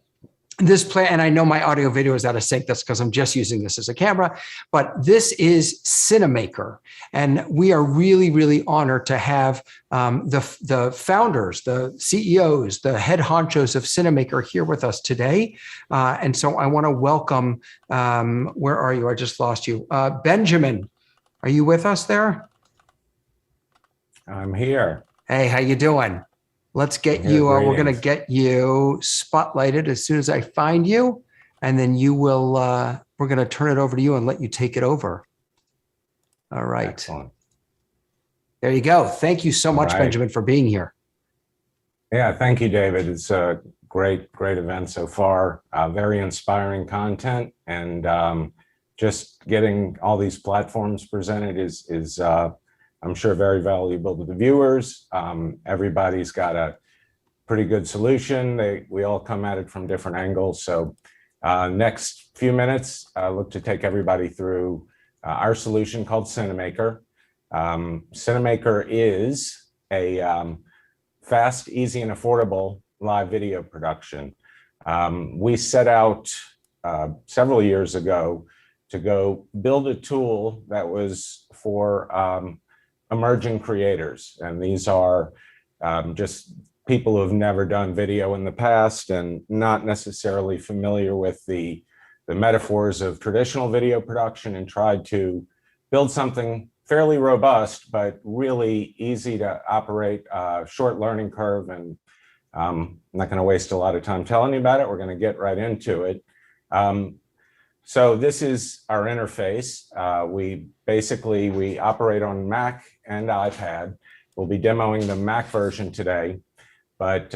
This player, and I know my audio video is out of sync. That's because I'm just using this as a camera, but this is Cinemaker. And we are really, really honored to have the founders, the CEOs, the head honchos of Cinemaker here with us today. And so I want to welcome, where are you? I just lost you. Benjamin, are you with us there? I'm here. Hey, how you doing? Let's get you, we're going to get you spotlighted as soon as I find you, and then you will, we're going to turn it over to you and let you take it over. All right. Excellent. There you go. Thank you so much, Benjamin, for being here. Yeah, thank you, David. It's a great event so far. Very inspiring content, and just getting all these platforms presented is I'm sure very valuable to the viewers. Everybody's got a pretty good solution. We all come at it from different angles. So next few minutes, look to take everybody through our solution called Cinemaker. Cinemaker is a fast, easy, and affordable live video production. We set out several years ago to go build a tool that was for emerging creators. And these are just people who have never done video in the past and not necessarily familiar with the metaphors of traditional video production, and tried to build something fairly robust, but really easy to operate, short learning curve. And I'm not going to waste a lot of time telling you about it. We're going to get right into it. So this is our interface. We operate on Mac and iPad. We'll be demoing the Mac version today, but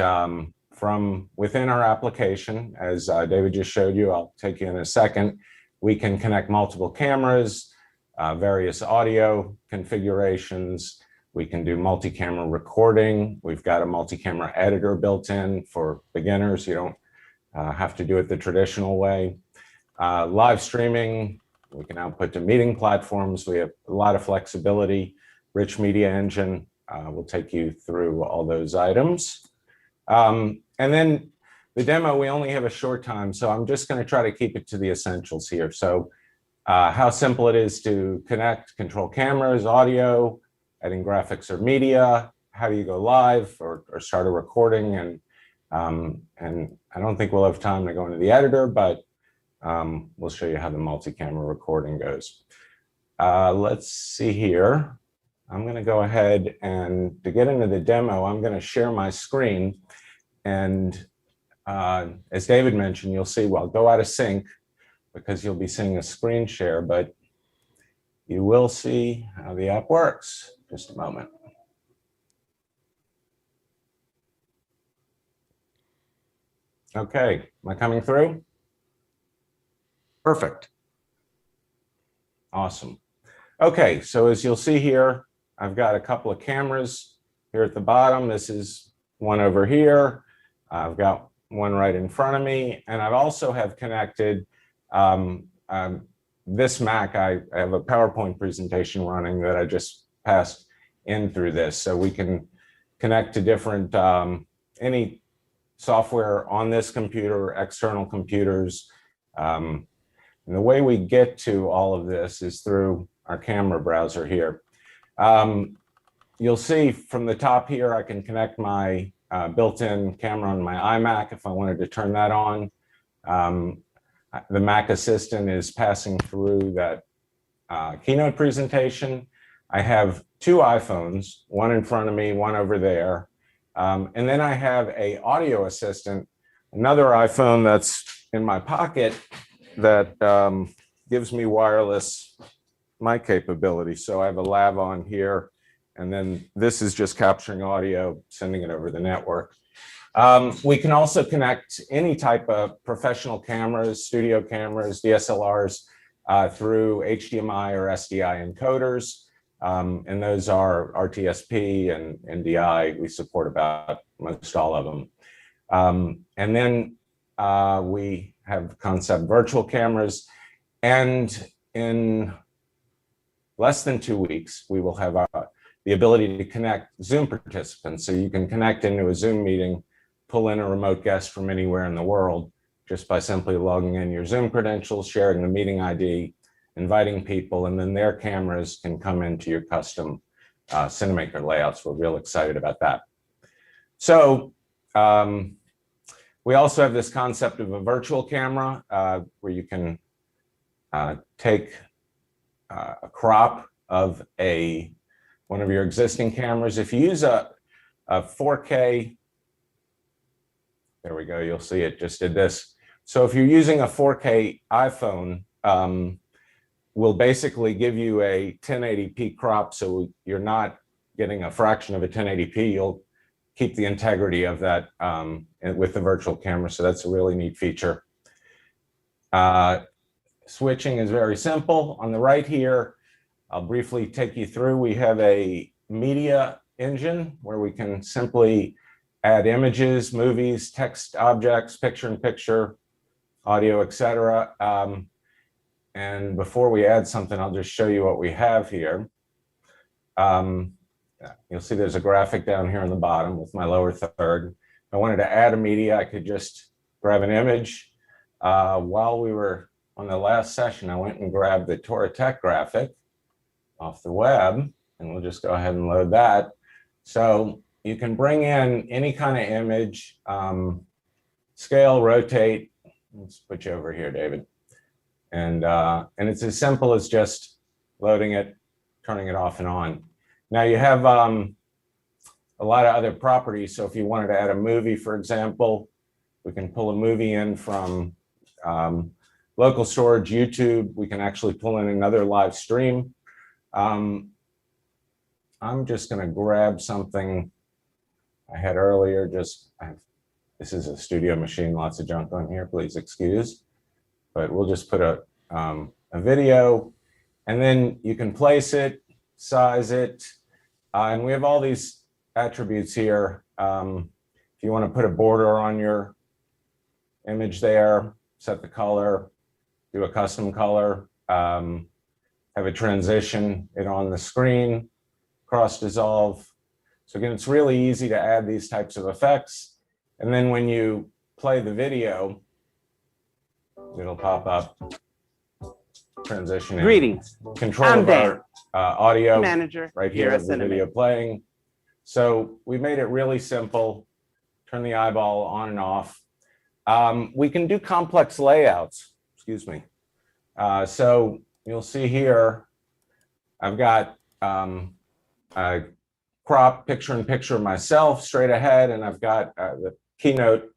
from within our application, as David just showed you, I'll take you in a second, we can connect multiple cameras, various audio configurations. We can do multi-camera recording. We've got a multi-camera editor built in for beginners. You don't have to do it the traditional way. Live streaming, we can output to meeting platforms. We have a lot of flexibility. Rich media engine, we'll take you through all those items. And then the demo, we only have a short time, so I'm just going to try to keep it to the essentials here. So how simple it is to connect, control cameras, audio, adding graphics or media, how do you go live or start a recording, and I don't think we'll have time to go into the editor, but we'll show you how the multi-camera recording goes. Let's see here. I'm going to go ahead and to get into the demo, I'm going to share my screen. And as David mentioned, you'll see, well, go out of sync because you'll be seeing a screen share, but you will see how the app works. Just a moment. Okay, am I coming through? Perfect. Awesome. Okay, so as you'll see here, I've got a couple of cameras here at the bottom. This is one over here. I've got one right in front of me, and I also have connected this Mac. I have a PowerPoint presentation running that I just passed in through this, so we can connect to different any software on this computer, external computers. And the way we get to all of this is through our camera browser here. You'll see from the top here, I can connect my built-in camera on my iMac if I wanted to turn that on. The Mac Assistant is passing through that keynote presentation. I have two iPhones, one in front of me, one over there. And then I have a audio assistant, another iPhone that's in my pocket that gives me wireless mic capability. So I have a lav on here, and then this is just capturing audio, sending it over the network. We can also connect any type of professional cameras, studio cameras, DSLRs through HDMI or SDI encoders. And those are RTSP and NDI. We support about most all of them. And then we have concept virtual cameras. And in less than 2 weeks, we will have the ability to connect Zoom participants. So you can connect into a Zoom meeting, pull in a remote guest from anywhere in the world just by simply logging in your Zoom credentials, sharing the meeting ID, inviting people, and then their cameras can come into your custom Cinemaker layouts. We're real excited about that. So we also have this concept of a virtual camera where you can take a crop of one of your existing cameras. If you use a 4K, there we go, you'll see it just did this. So if you're using a 4K iPhone, we'll basically give you a 1080p crop, so you're not getting a fraction of a 1080p. You'll keep the integrity of that with the virtual camera, so that's a really neat feature. Switching is very simple. On the right here, I'll briefly take you through. We have a media engine where we can simply add images, movies, text objects, picture-in-picture, audio, etc. And before we add something, I'll just show you what we have here. You'll see there's a graphic down here on the bottom with my lower third. If I wanted to add a media, I could just grab an image. While we were on the last session, I went and grabbed the Torah Tech graphic off the web. and we'll just go ahead and load that. So you can bring in any kind of image, scale, rotate. Let's put you over here, David. And it's as simple as just loading it, turning it off and on. Now you have a lot of other properties. So if you wanted to add a movie, for example, we can pull a movie in from local storage, YouTube. We can actually pull in another live stream. I'm just going to grab something I had earlier. This is a studio machine, lots of junk on here, please excuse. But we'll just put a video, and then you can place it, size it, and we have all these attributes here. If you want to put a border on your image there, set the color, do a custom color, have a transition it on the screen, cross dissolve. So again, it's really easy to add these types of effects. And then when you play the video, it'll pop up, transition. Greetings. Control I'm of Dan, our audio manager right here at of the video playing. So we made it really simple. Turn the eyeball on and off. We can do complex layouts, excuse me. So you'll see here, I've got a crop picture-in-picture myself straight ahead, and I've got the keynote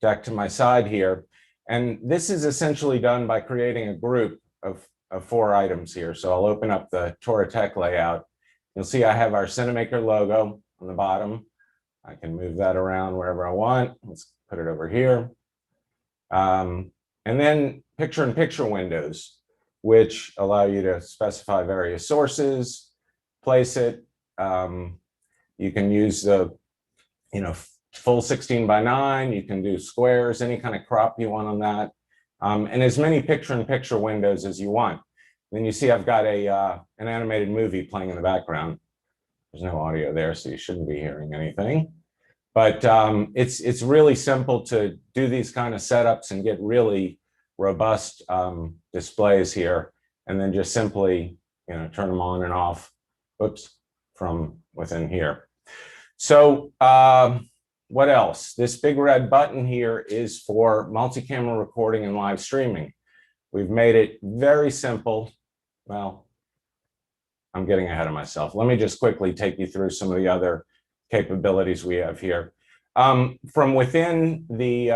deck to my side here. And this is essentially done by creating a group of 4 items here. So I'll open up the Torah Tech layout. You'll see I have our Cinemaker logo on the bottom. I can move that around wherever I want. Let's put it over here. And then picture-in-picture windows, which allow you to specify various sources, place it. You can use the, full 16:9. You can do squares, any kind of crop you want on that, and as many picture-in-picture windows as you want. Then you see I've got an animated movie playing in the background. There's no audio there, so you shouldn't be hearing anything. But it's really simple to do these kind of setups and get really robust displays here, and then just simply turn them on and off. Oops, from within here. So what else? This big red button here is for multi-camera recording and live streaming. We've made it very simple. Well, I'm getting ahead of myself. Let me just quickly take you through some of the other capabilities we have here. From within the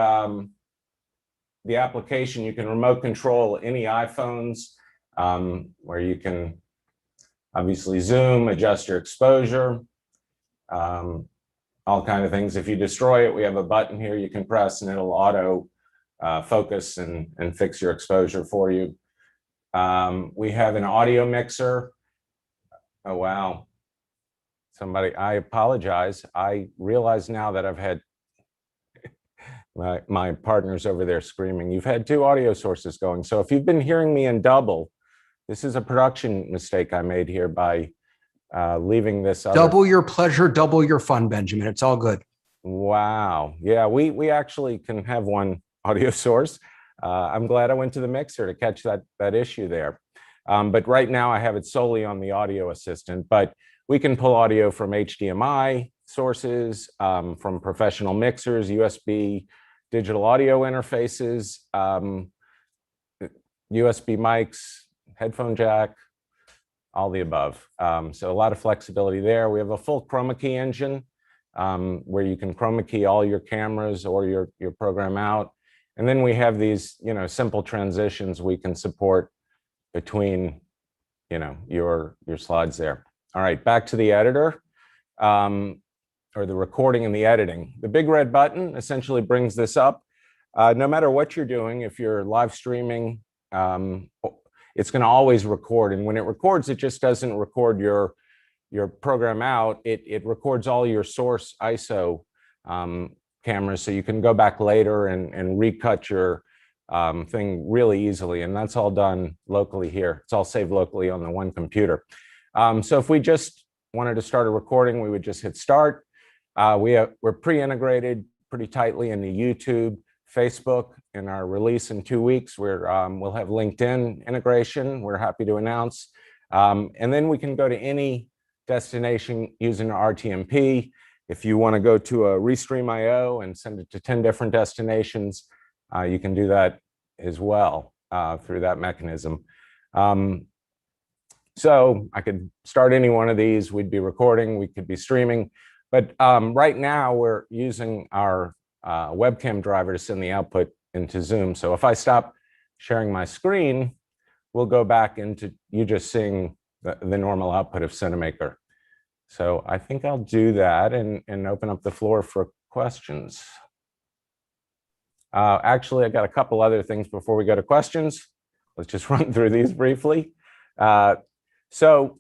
application, you can remote control any iPhones, where you can obviously zoom, adjust your exposure, all kind of things. If you destroy it, we have a button here you can press and it'll auto focus and fix your exposure for you. We have an audio mixer. Oh, wow. I apologize. I realize now that I've had my partners over there screaming. You've had 2 audio sources going. So if you've been hearing me in double, this is a production mistake I made here by leaving this other. Double your pleasure, double your fun, Benjamin. It's all good. Wow. Yeah, we actually can have 1 audio source. I'm glad I went to the mixer to catch that issue there. But right now I have it solely on the audio assistant, but we can pull audio from HDMI sources, from professional mixers, USB digital audio interfaces, USB mics, headphone jack, all the above. So a lot of flexibility there. We have a full chroma key engine, where you can chroma key all your cameras or your program out. And then we have these, simple transitions we can support between, your slides there. All right, back to the editor, or the recording and the editing. The big red button essentially brings this up. No matter what you're doing, if you're live streaming, it's going to always record. And when it records, it just doesn't record your program out. It records all your source ISO cameras, so you can go back later and recut your thing really easily. And that's all done locally here. It's all saved locally on the one computer. So if we just wanted to start a recording, we would just hit start. We're pre-integrated pretty tightly into YouTube, Facebook. In our release in 2 weeks, we'll have LinkedIn integration. We're happy to announce. And then we can go to any destination using RTMP. If you want to go to a Restream IO and send it to 10 different destinations, you can do that as well through that mechanism. So I could start any one of these. We'd be recording, we could be streaming. But right now we're using our webcam driver to send the output into Zoom. So if I stop sharing my screen, we'll go back into you just seeing the normal output of Cinemaker. So I think I'll do that and open up the floor for questions. Actually, I got a couple other things before we go to questions. Let's just run through these briefly. So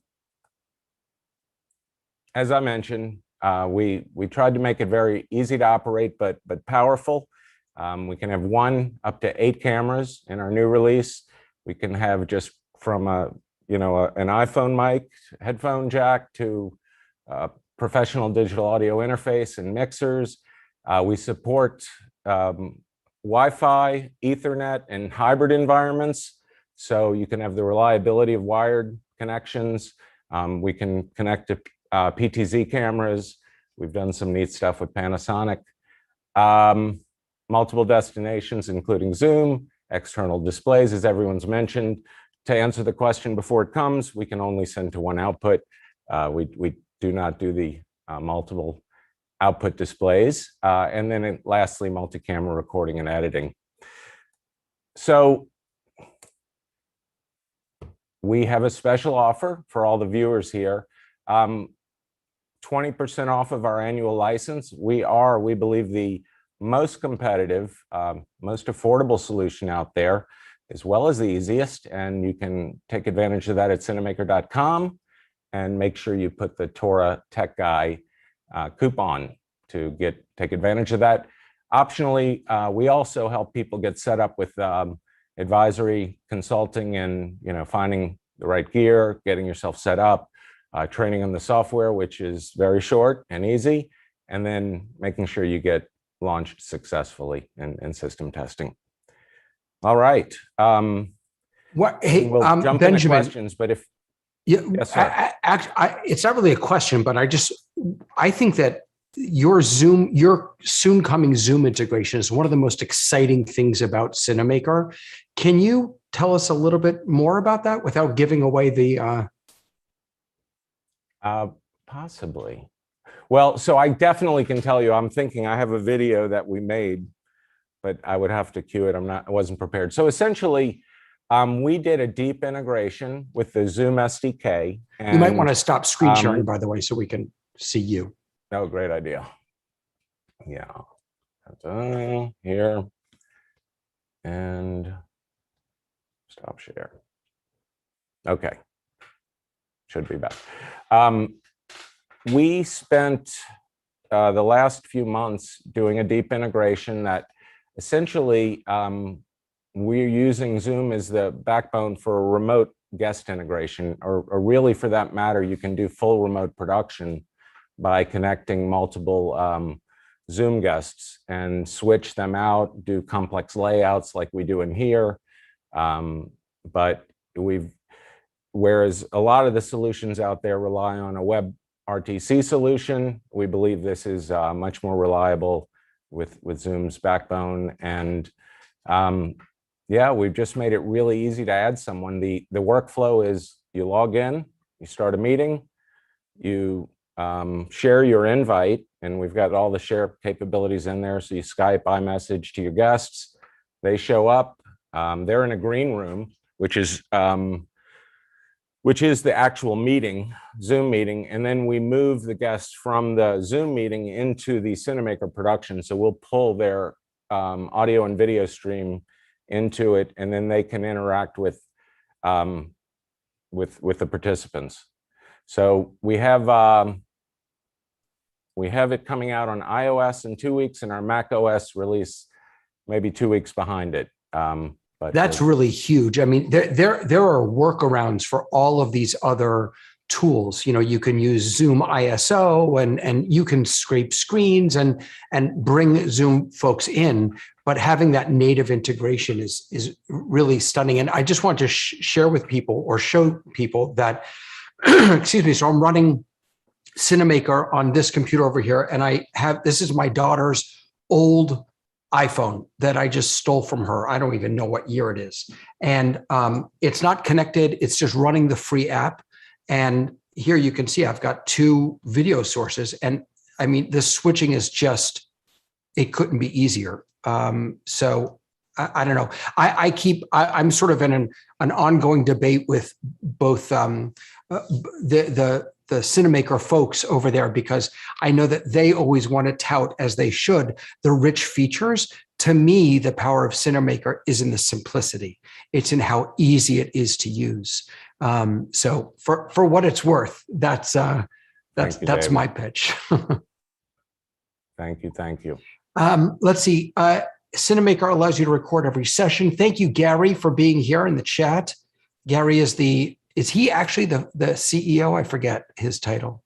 as I mentioned, we tried to make it very easy to operate, but powerful. We can have 1 up to 8 cameras in our new release. We can have just from an iPhone mic, headphone jack to professional digital audio interface and mixers. We support Wi-Fi, Ethernet, and hybrid environments. So you can have the reliability of wired connections. We can connect to PTZ cameras. We've done some neat stuff with Panasonic. Multiple destinations, including Zoom, external displays, as everyone's mentioned. To answer the question before it comes, we can only send to 1 output. We do not do the multiple output displays. And then lastly, multi-camera recording and editing. So we have a special offer for all the viewers here. 20% off of our annual license. We believe, the most competitive, most affordable solution out there, as well as the easiest. And you can take advantage of that at cinemaker.com and make sure you put the Torah Tech Guy coupon to take advantage of that. Optionally, we also help people get set up with advisory consulting and finding the right gear, getting yourself set up, training on the software, which is very short and easy, and then making sure you get launched successfully in system testing. All right. We'll jump Benjamin, into questions, but if yes, sir. It's not really a question, but I think that your soon coming Zoom integration is one of the most exciting things about Cinemaker. Can you tell us a little bit more about that without giving away the? Possibly. Well, so I definitely can tell you, I'm thinking I have a video that we made, but I would have to cue it. I wasn't prepared. So essentially, we did a deep integration with the Zoom SDK. And, you might want to stop screen sharing, by the way, so we can see you. Oh, great idea. Yeah. Here. And stop share. Okay. Should be back. We spent the last few months doing a deep integration that essentially we're using Zoom as the backbone for a remote guest integration, or really for that matter, you can do full remote production by connecting multiple Zoom guests and switch them out, do complex layouts like we do in here. But whereas a lot of the solutions out there rely on a web RTC solution, we believe this is much more reliable with Zoom's backbone. And yeah, we've just made it really easy to add someone. The workflow is you log in, you start a meeting, you share your invite, and we've got all the share capabilities in there. So you Skype, iMessage to your guests, they show up, they're in a green room, which is the actual meeting, Zoom meeting. And then we move the guests from the Zoom meeting into the Cinemaker production. So we'll pull their audio and video stream into it, and then they can interact with the participants. So we have it coming out on iOS in 2 weeks, and our Mac OS release maybe 2 weeks behind it. But that's really huge. I mean, there are workarounds for all of these other tools. You can use Zoom ISO and you can scrape screens and bring Zoom folks in, but having that native integration is really stunning. And I just want to share with people or show people that, excuse me, so I'm running Cinemaker on this computer over here, and this is my daughter's old iPhone that I just stole from her. I don't even know what year it is. And it's not connected. It's just running the free app. And here you can see I've got 2 video sources. And I mean, the switching is just, it couldn't be easier. So I don't know. I'm sort of in an ongoing debate with both the Cinemaker folks over there, because I know that they always want to tout, as they should, the rich features. To me, the power of Cinemaker is in the simplicity. It's in how easy it is to use. So for what it's worth, that's my pitch. Thank you. Let's see. Cinemaker allows you to record every session. Thank you, Gary, for being here in the chat. Gary is he actually the CEO? I forget his title.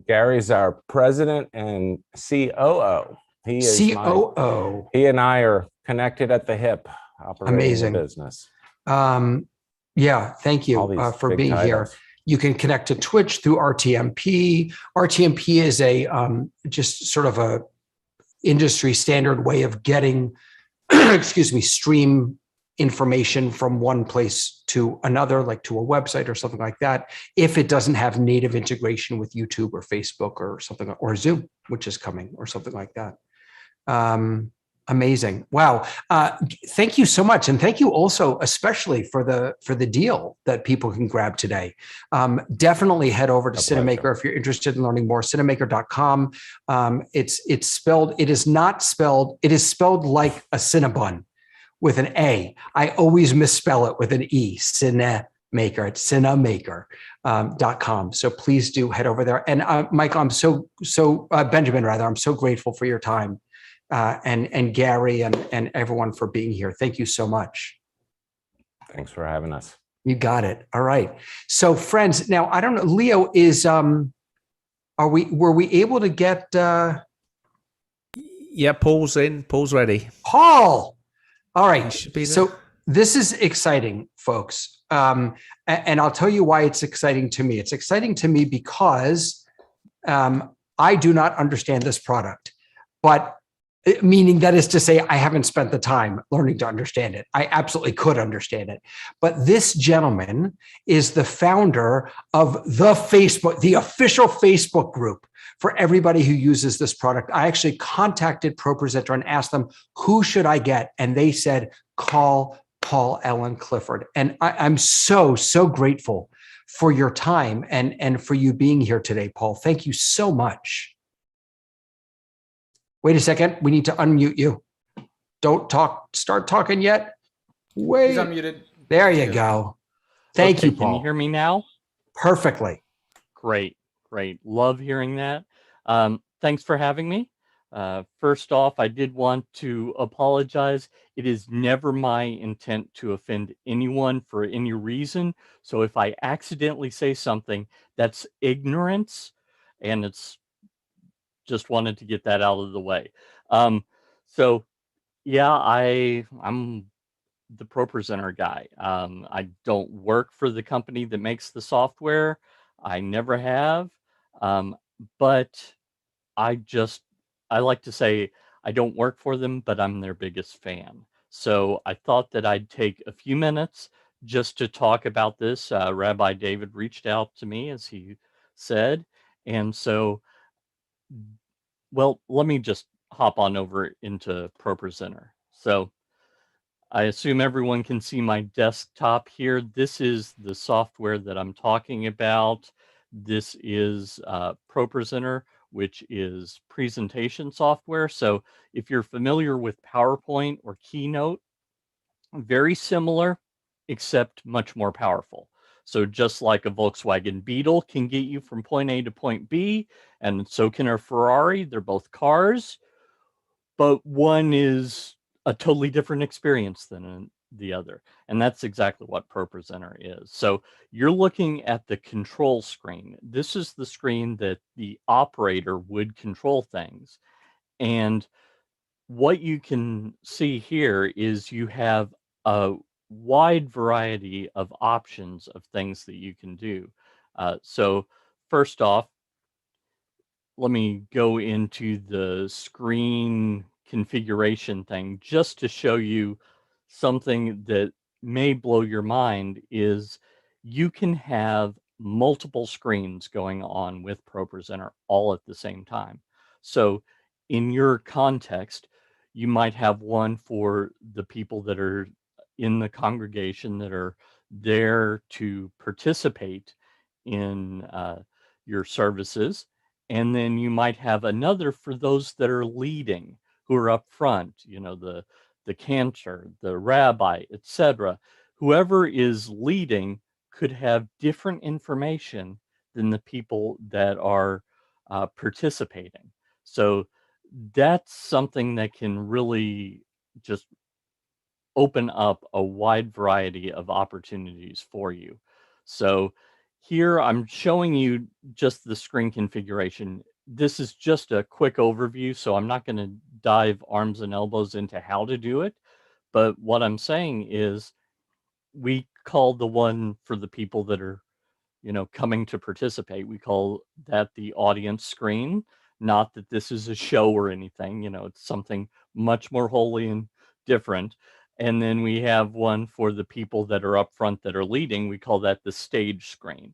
Gary's our president and COO. He is COO. He and I are connected at the hip, operating Amazing. the business. Yeah, thank you for being here. You can connect to Twitch through RTMP. RTMP is a just sort of a industry standard way of getting, stream information from one place to another, like to a website or something like that, if it doesn't have native integration with YouTube or Facebook or something, or Zoom, which is coming, or something like that. Amazing. Wow. Thank you so much. And thank you also, especially for the deal that people can grab today. Definitely head over to Cinemaker if you're interested in learning more, cinemaker.com. It is spelled like a Cinnabon with an A. I always misspell it with an E, Cinemaker. It's cinemaker.com. So please do head over there. And Michael, Benjamin, I'm so grateful for your time. And Gary and everyone for being here. Thank you so much. Thanks for having us. You got it. All right. So friends, now I don't know, Leo, were we able to get Yeah, Paul's in. Paul's ready. Paul. All right. He should be there. So this is exciting, folks. And I'll tell you why it's exciting to me. It's exciting to me because I do not understand this product, but meaning that is to say, I haven't spent the time learning to understand it. I absolutely could understand it. But this gentleman is the founder of the official Facebook group for everybody who uses this product. I actually contacted ProPresenter and asked them, who should I get? And they said, call Paul Allen Clifford. And I'm so, so grateful for your time and for you being here today, Paul. Thank you so much. Wait a second. We need to unmute you. Don't start talking yet. Wait. He's unmuted. There you go. Thank you, Paul. Can you hear me now? Perfectly. Great. Love hearing that. Thanks for having me. First off, I did want to apologize. It is never my intent to offend anyone for any reason. So if I accidentally say something, that's ignorance, and it's just wanted to get that out of the way. So yeah, I'm the ProPresenter guy. I don't work for the company that makes the software. I never have. But I like to say I don't work for them, but I'm their biggest fan. So I thought that I'd take a few minutes just to talk about this. Rabbi David reached out to me, as he said. And so, well, let me just hop on over into ProPresenter. So I assume everyone can see my desktop here. This is the software that I'm talking about. This is ProPresenter, which is presentation software. So if you're familiar with PowerPoint or Keynote, very similar, except much more powerful. So just like a Volkswagen Beetle can get you from point A to point B, and so can a Ferrari, they're both cars, but one is a totally different experience than the other. And that's exactly what ProPresenter is. So you're looking at the control screen. This is the screen that the operator would control things. And what you can see here is you have a wide variety of options of things that you can do. So first off, let me go into the screen configuration thing just to show you something that may blow your mind. Is you can have multiple screens going on with ProPresenter all at the same time. So in your context, you might have one for the people that are in the congregation that are there to participate in your services. And then you might have another for those that are leading, who are up front, you know, the cantor, the rabbi, etc. Whoever is leading could have different information than the people that are participating. So that's something that can really just open up a wide variety of opportunities for you. So here I'm showing you just the screen configuration. This is just a quick overview, so I'm not going to dive arms and elbows into how to do it. But what I'm saying is we call the one for the people that are, you know, coming to participate, we call that the audience screen. Not that this is a show or anything, you know, it's something much more holy and different. And then we have one for the people that are up front that are leading. We call that the stage screen.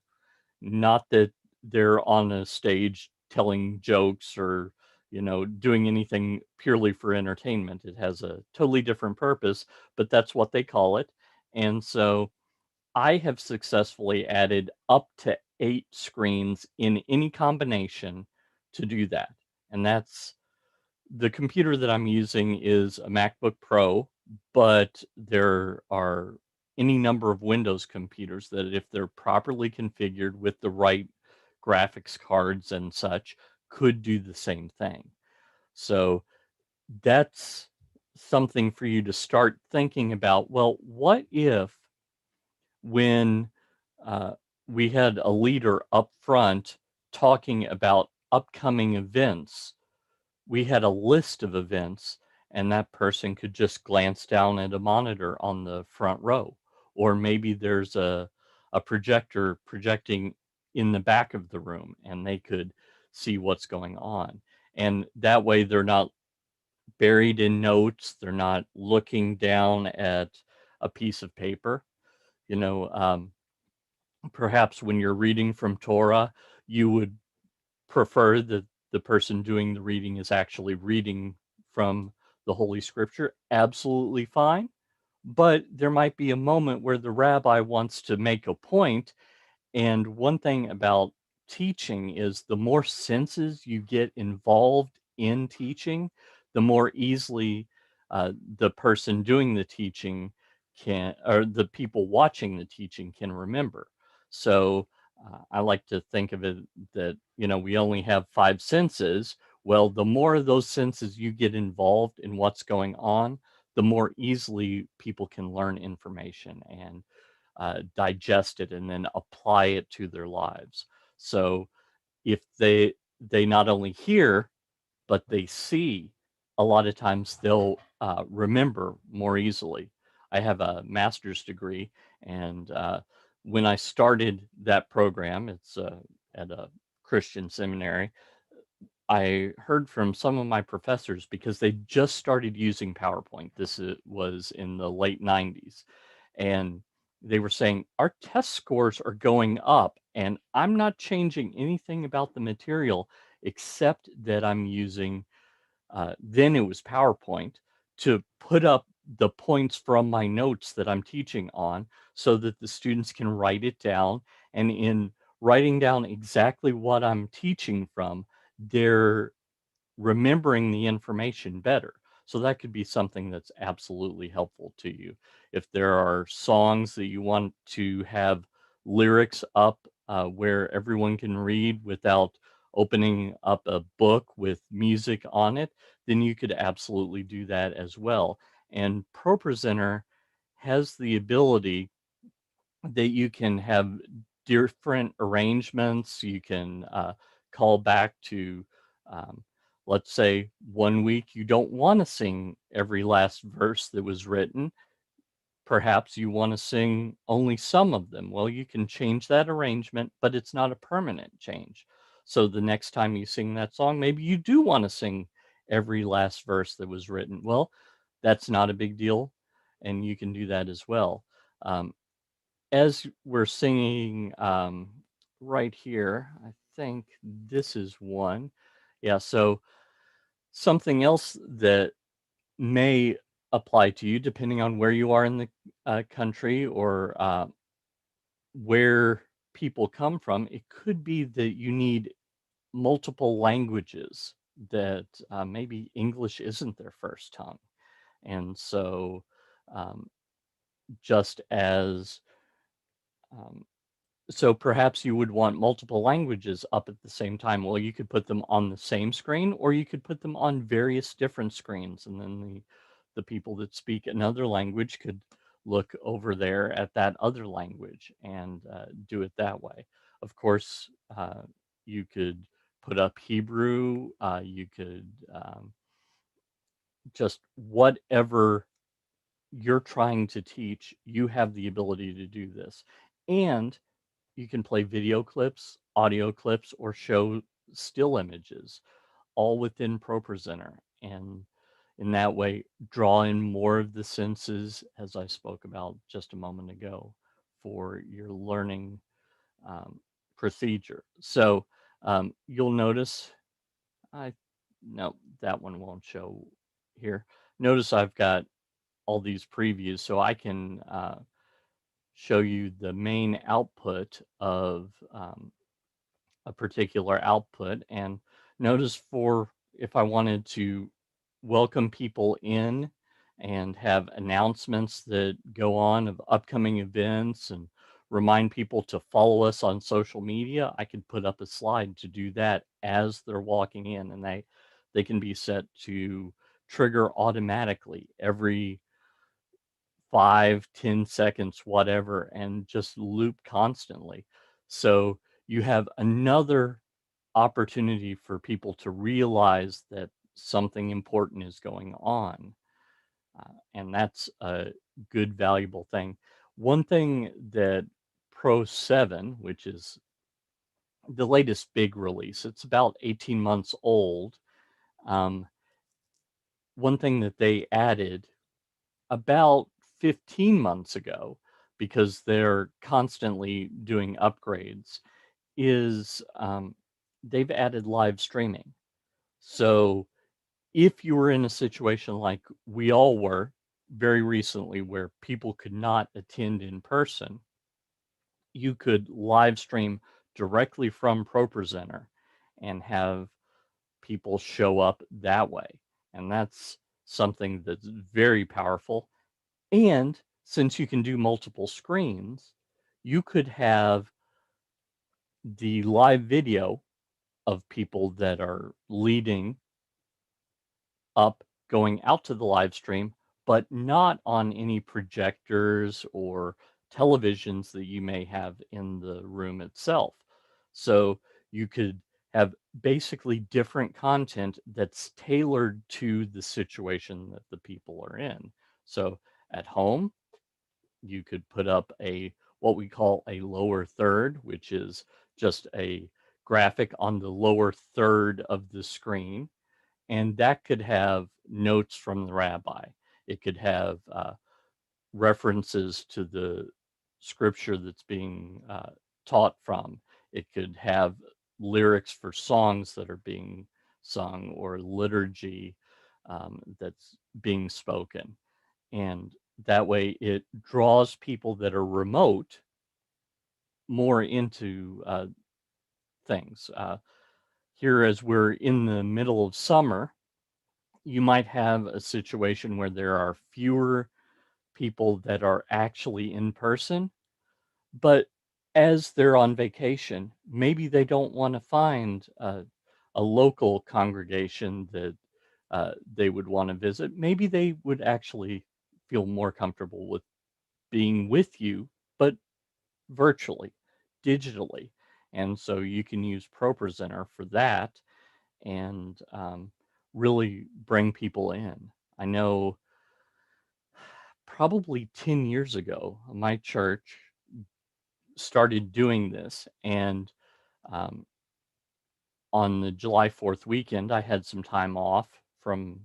Not that they're on a stage telling jokes or, you know, doing anything purely for entertainment. It has a totally different purpose, but that's what they call it. And so I have successfully added up to 8 screens in any combination to do that. And that's the computer that I'm using is a MacBook Pro, but there are any number of Windows computers that, if they're properly configured with the right graphics cards and such, could do the same thing. So that's something for you to start thinking about. Well, what if when we had a leader up front talking about upcoming events, we had a list of events, and that person could just glance down at a monitor on the front row. Or maybe there's a projector projecting in the back of the room, and they could see what's going on. And that way they're not buried in notes, they're not looking down at a piece of paper. You know, perhaps when you're reading from Torah, you would prefer that the person doing the reading is actually reading from the Holy Scripture. Absolutely fine. But there might be a moment where the rabbi wants to make a point. And one thing about teaching is the more senses you get involved in teaching, the more easily the person doing the teaching can, or the people watching the teaching can remember. So I like to think of it that, you know, we only have 5 senses. Well, the more of those senses you get involved in what's going on, the more easily people can learn information and digest it and then apply it to their lives. So if they not only hear, but they see, a lot of times they'll remember more easily. I have a master's degree, and when I started that program, it's at a Christian seminary. I heard from some of my professors, because they just started using PowerPoint. This was in the late 90s. And they were saying, our test scores are going up, and I'm not changing anything about the material except that I'm using, then it was PowerPoint, to put up the points from my notes that I'm teaching on so that the students can write it down. And in writing down exactly what I'm teaching from, they're remembering the information better. So that could be something that's absolutely helpful to you. If there are songs that you want to have lyrics up where everyone can read without opening up a book with music on it, then you could absolutely do that as well. And ProPresenter has the ability that you can have different arrangements. You can call back to, let's say, one week you don't want to sing every last verse that was written. Perhaps you want to sing only some of them. Well, you can change that arrangement, but it's not a permanent change. So the next time you sing that song, maybe you do want to sing every last verse that was written. Well, that's not a big deal, and you can do that as well. As we're singing right here, I think this is one. Yeah, so something else that may apply to you depending on where you are in the country or where people come from. It could be that you need multiple languages, that maybe English isn't their first tongue. And so um, just as so perhaps you would want multiple languages up at the same time. Well, you could put them on the same screen, or you could put them on various different screens, and then the people that speak another language could look over there at that other language and do it that way. Of course, you could put up Hebrew, you could just whatever you're trying to teach, you have the ability to do this. And you can play video clips, audio clips, or show still images, all within ProPresenter. And in that way, draw in more of the senses, as I spoke about just a moment ago, for your learning procedure. So you'll notice, no, that one won't show here. Notice I've got all these previews, so I can show you the main output of a particular output. And notice for if I wanted to welcome people in and have announcements that go on of upcoming events and remind people to follow us on social media, I could put up a slide to do that as they're walking in, and they can be set to trigger automatically every 5, 10 seconds, whatever, and just loop constantly. So you have another opportunity for people to realize that something important is going on. And that's a good, valuable thing. One thing that Pro 7, which is the latest big release, it's about 18 months old. One thing that they added about 15 months ago, because they're constantly doing upgrades, is they've added live streaming. So if you were in a situation like we all were very recently, where people could not attend in person, you could live stream directly from ProPresenter and have people show up that way. And that's something that's very powerful. And since you can do multiple screens, you could have the live video of people that are leading up going out to the live stream, but not on any projectors or televisions that you may have in the room itself. So you could have basically different content that's tailored to the situation that the people are in. So at home, you could put up a what we call a lower third, which is just a graphic on the lower third of the screen, and that could have notes from the rabbi. It could have references to the scripture that's being taught from. It could have lyrics for songs that are being sung or liturgy that's being spoken. And that way it draws people that are remote more into things. Here, as we're in the middle of summer, you might have a situation where there are fewer people that are actually in person, but as they're on vacation, maybe they don't want to find a local congregation that they would want to visit. Maybe they would actually feel more comfortable with being with you, but virtually, digitally. And so you can use ProPresenter for that and really bring people in. I know probably 10 years ago, my church started doing this, and um, on the July 4th weekend, I had some time off from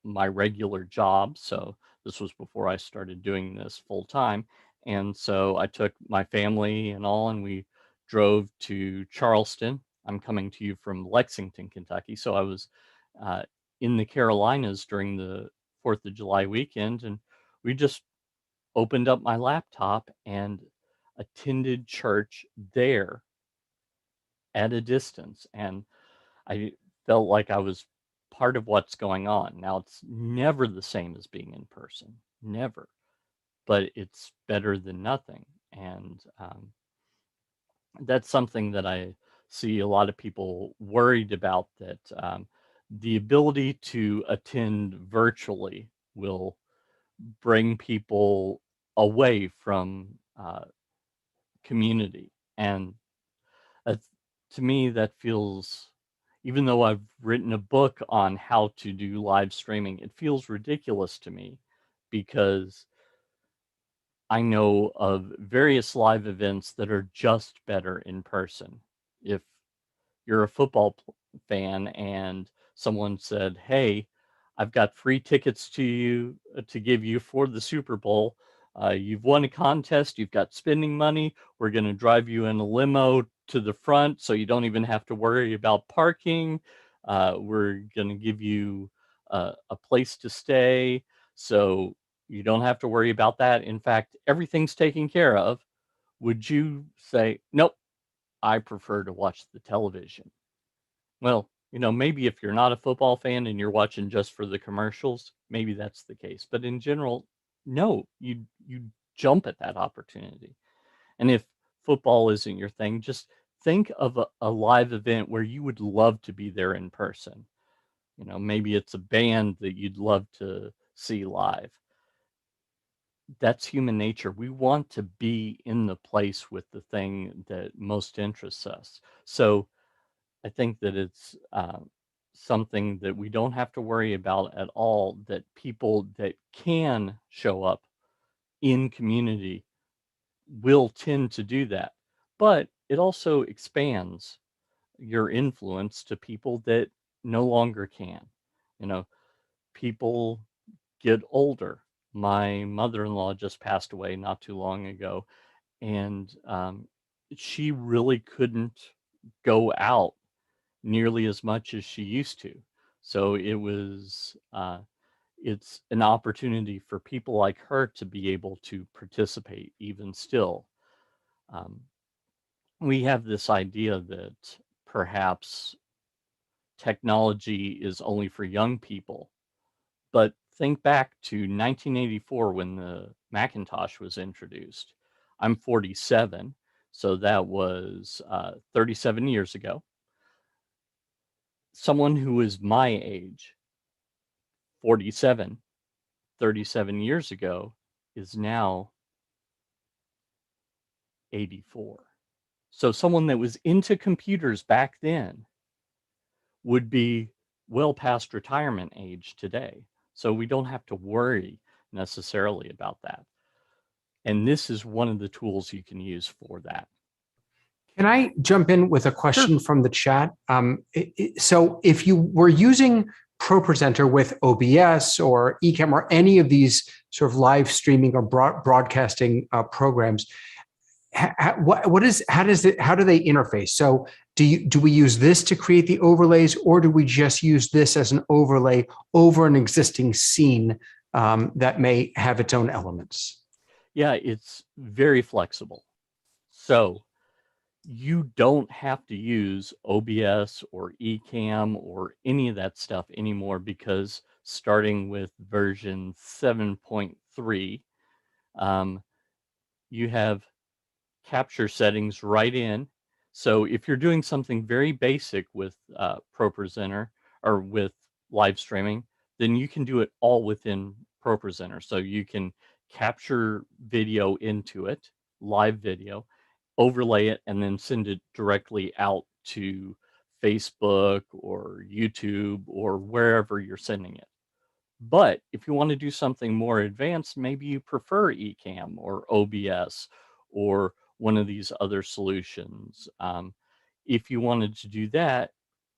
my regular job. So this was before I started doing this full time. And so I took my family and all, and we drove to Charleston. I'm coming to you from Lexington, Kentucky. So I was in the Carolinas during the 4th of July weekend, and we just opened up my laptop and attended church there at a distance. And I felt like I was part of what's going on. Now, it's never the same as being in person, never, but it's better than nothing. And that's something that I see a lot of people worried about, that the ability to attend virtually will bring people away from community. And that's, to me, that feels, even though I've written a book on how to do live streaming, it feels ridiculous to me, because I know of various live events that are just better in person. If you're a football fan and someone said, "Hey, I've got free tickets to you to give you for the Super Bowl. You've won a contest. You've got spending money. We're going to drive you in a limo to the front, so you don't even have to worry about parking. We're going to give you a place to stay, so you don't have to worry about that. In fact, everything's taken care of." Would you say, "Nope, I prefer to watch the television"? Well, maybe if you're not a football fan and you're watching just for the commercials, maybe that's the case. But in general, no, you jump at that opportunity. And if football isn't your thing, just think of a live event where you would love to be there in person. Maybe it's a band that you'd love to see live. That's human nature. We want to be in the place with the thing that most interests us. So I think that it's something that we don't have to worry about at all, that people that can show up in community will tend to do that. But it also expands your influence to people that no longer can. People get older. My mother-in-law just passed away not too long ago, and she really couldn't go out nearly as much as she used to. So it's an opportunity for people like her to be able to participate even still. We have this idea that perhaps technology is only for young people, but think back to 1984 when the Macintosh was introduced. I'm 47, so that was 37 years ago. Someone who is my age, 47, 37 years ago, is now 84. So someone that was into computers back then would be well past retirement age today. So we don't have to worry necessarily about that. And this is one of the tools you can use for that. Can I jump in with a question from the chat? So if you were using ProPresenter with OBS or Ecamm or any of these sort of live streaming or broadcasting programs, how do they interface? So do we use this to create the overlays, or do we just use this as an overlay over an existing scene that may have its own elements? Yeah, it's very flexible. So you don't have to use OBS or Ecamm or any of that stuff anymore, because starting with version 7.3, you have capture settings right in. So if you're doing something very basic with ProPresenter or with live streaming, then you can do it all within ProPresenter. So you can capture video into it, live video, overlay it, and then send it directly out to Facebook or YouTube or wherever you're sending it. But if you want to do something more advanced, maybe you prefer Ecamm or OBS or one of these other solutions. If you wanted to do that,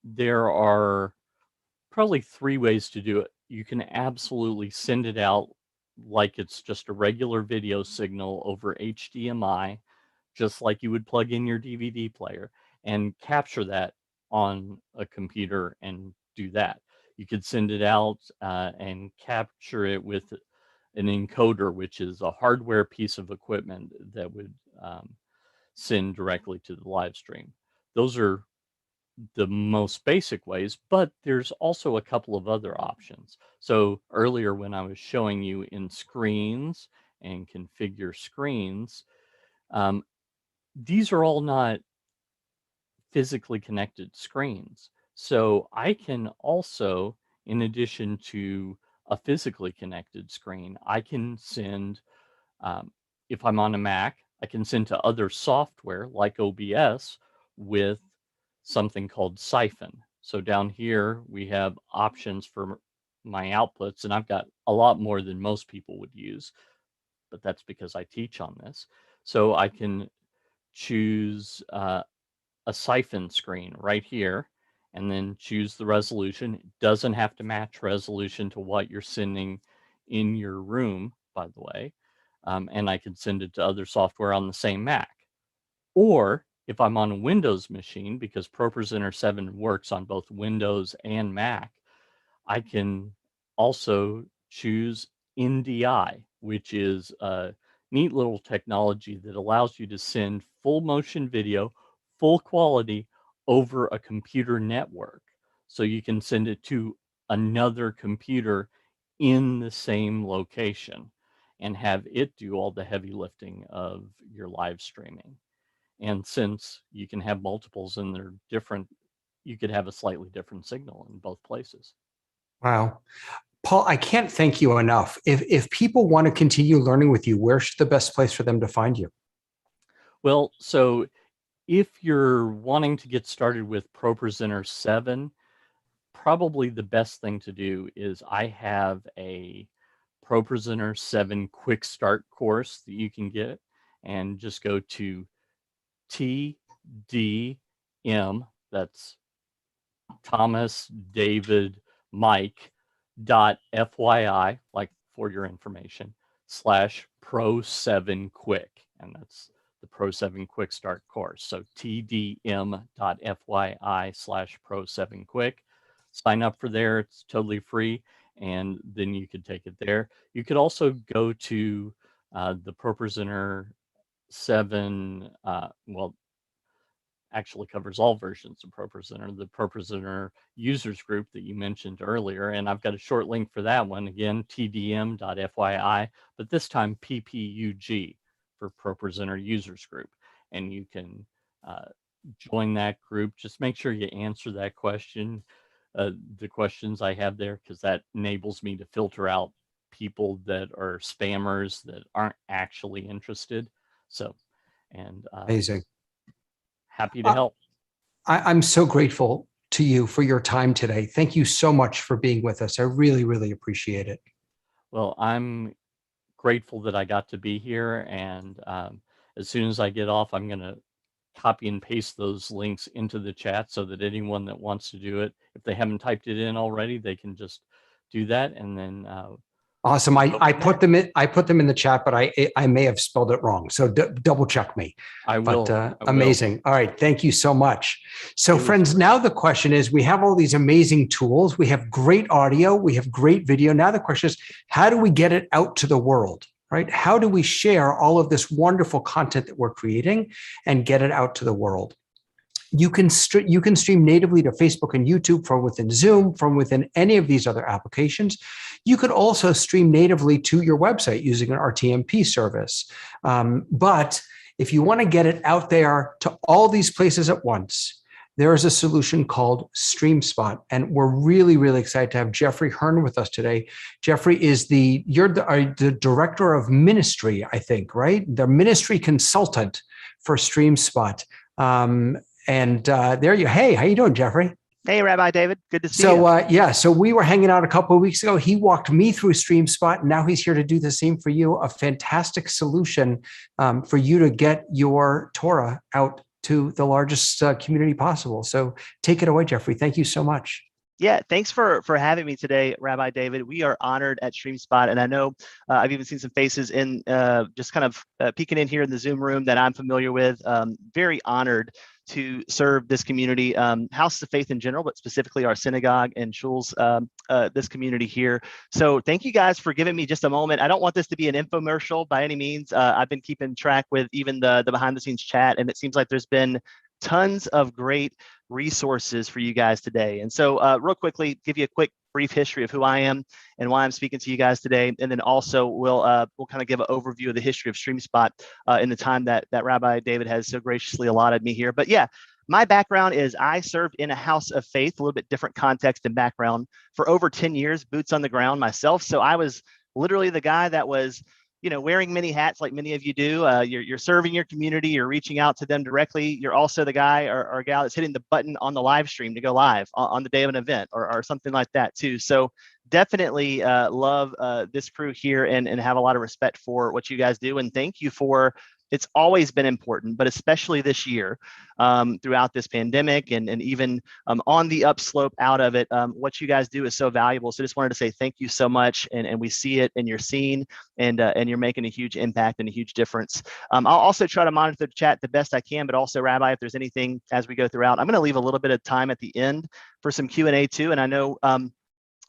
there are probably 3 ways to do it. You can absolutely send it out like it's just a regular video signal over HDMI, just like you would plug in your DVD player, and capture that on a computer and do that. You could send it out and capture it with an encoder, which is a hardware piece of equipment that would send directly to the live stream. Those are the most basic ways, but there's also a couple of other options. So earlier when I was showing you in screens and configure screens, these are all not physically connected screens. So I can also, in addition to a physically connected screen, I can send, if I'm on a Mac, I can send to other software like OBS with something called Siphon. So down here, we have options for my outputs, and I've got a lot more than most people would use, but that's because I teach on this. So I can choose a Siphon screen right here, and then choose the resolution. It doesn't have to match resolution to what you're sending in your room, by the way. And I can send it to other software on the same Mac. Or if I'm on a Windows machine, because ProPresenter 7 works on both Windows and Mac, I can also choose NDI, which is a neat little technology that allows you to send full motion video, full quality over a computer network. So you can send it to another computer in the same location and have it do all the heavy lifting of your live streaming. And since you can have multiples and they're different, you could have a slightly different signal in both places. Wow. Paul, I can't thank you enough. If people want to continue learning with you, where's the best place for them to find you? Well, so if you're wanting to get started with ProPresenter 7, probably the best thing to do is I have a ProPresenter 7 quick start course that you can get, and just go to TDM, that's Thomas David Mike .fyi, like for your information, /Pro7 Quick, and that's the Pro7 Quick Start course. So tdm.fyi/Pro7 Quick. Sign up for there. It's totally free, and then you could take it there. You could also go to the ProPresenter 7, well, actually covers all versions of ProPresenter, the ProPresenter users group that you mentioned earlier. And I've got a short link for that one, again, tdm.fyi, but this time PPUG for ProPresenter users group. And you can join that group. Just make sure you answer that question, the questions I have there, because that enables me to filter out people that are spammers that aren't actually interested. So, and Amazing. Happy to help. I'm so grateful to you for your time today. Thank you so much for being with us. I really, really appreciate it. Well, I'm grateful that I got to be here. And as soon as I get off, I'm going to copy and paste those links into the chat so that anyone that wants to do it, if they haven't typed it in already, they can just do that. And then awesome. I put them in the chat, but I may have spelled it wrong. So double check me. I will. Amazing. All right. Thank you so much. So friends, now the question is, we have all these amazing tools. We have great audio. We have great video. Now the question is, how do we get it out to the world? Right? How do we share all of this wonderful content that we're creating and get it out to the world? You can stream natively to Facebook and YouTube from within Zoom, from within any of these other applications. You could also stream natively to your website using an RTMP service. But if you want to get it out there to all these places at once, there is a solution called StreamSpot. And we're really, really excited to have Jeffrey Hearn with us today. Jeffrey is you're the director of ministry, I think, right? The ministry consultant for StreamSpot. Hey, how you doing, Jeffrey? Hey, Rabbi David. Good to see you. So we were hanging out a couple of weeks ago. He walked me through StreamSpot, and now he's here to do the same for you. A fantastic solution for you to get your Torah out to the largest community possible. So take it away, Jeffrey. Thank you so much. Yeah, thanks for having me today, Rabbi David. We are honored at StreamSpot, and I know I've even seen some faces in just kind of peeking in here in the Zoom room that I'm familiar with. Very honored to serve this community, House of Faith in general, but specifically our synagogue and shuls, this community here. So thank you guys for giving me just a moment. I don't want this to be an infomercial by any means. I've been keeping track with even the behind the scenes chat, and it seems like there's been tons of great resources for you guys today. And so real quickly, give you a quick brief history of who I am and why I'm speaking to you guys today. And then also we'll kind of give an overview of the history of StreamSpot in the time that Rabbi David has so graciously allotted me here. But yeah, my background is I served in a house of faith, a little bit different context and background, for over 10 years, boots on the ground myself. So I was literally the guy that was wearing many hats like many of you do. You're serving your community, you're reaching out to them directly. You're also the guy or gal that's hitting the button on the live stream to go live on the day of an event or something like that too. So definitely love this crew here and have a lot of respect for what you guys do. And thank you for, it's always been important, but especially this year throughout this pandemic and even on the upslope out of it, what you guys do is so valuable. So just wanted to say thank you so much. And we see it in your scene and you're making a huge impact and a huge difference. I'll also try to monitor the chat the best I can, but also Rabbi, if there's anything as we go throughout, I'm going to leave a little bit of time at the end for some Q&A too. And I know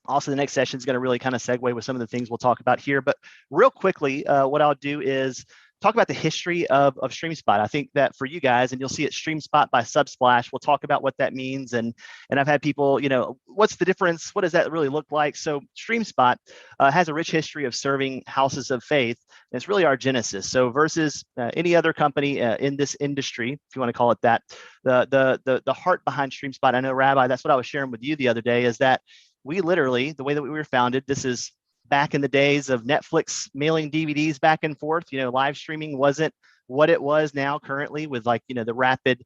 also the next session is going to really kind of segue with some of the things we'll talk about here. But real quickly, what I'll do is talk about the history of StreamSpot. I think that for you guys, and you'll see it StreamSpot by Subsplash, we'll talk about what that means. And I've had people, what's the difference? What does that really look like? So StreamSpot has a rich history of serving houses of faith. And it's really our genesis. So versus any other company in this industry, if you want to call it that, the heart behind StreamSpot, I know, Rabbi, that's what I was sharing with you the other day, is that we literally, the way that we were founded, this is back in the days of Netflix mailing DVDs back and forth, live streaming wasn't what it was now currently with the rapid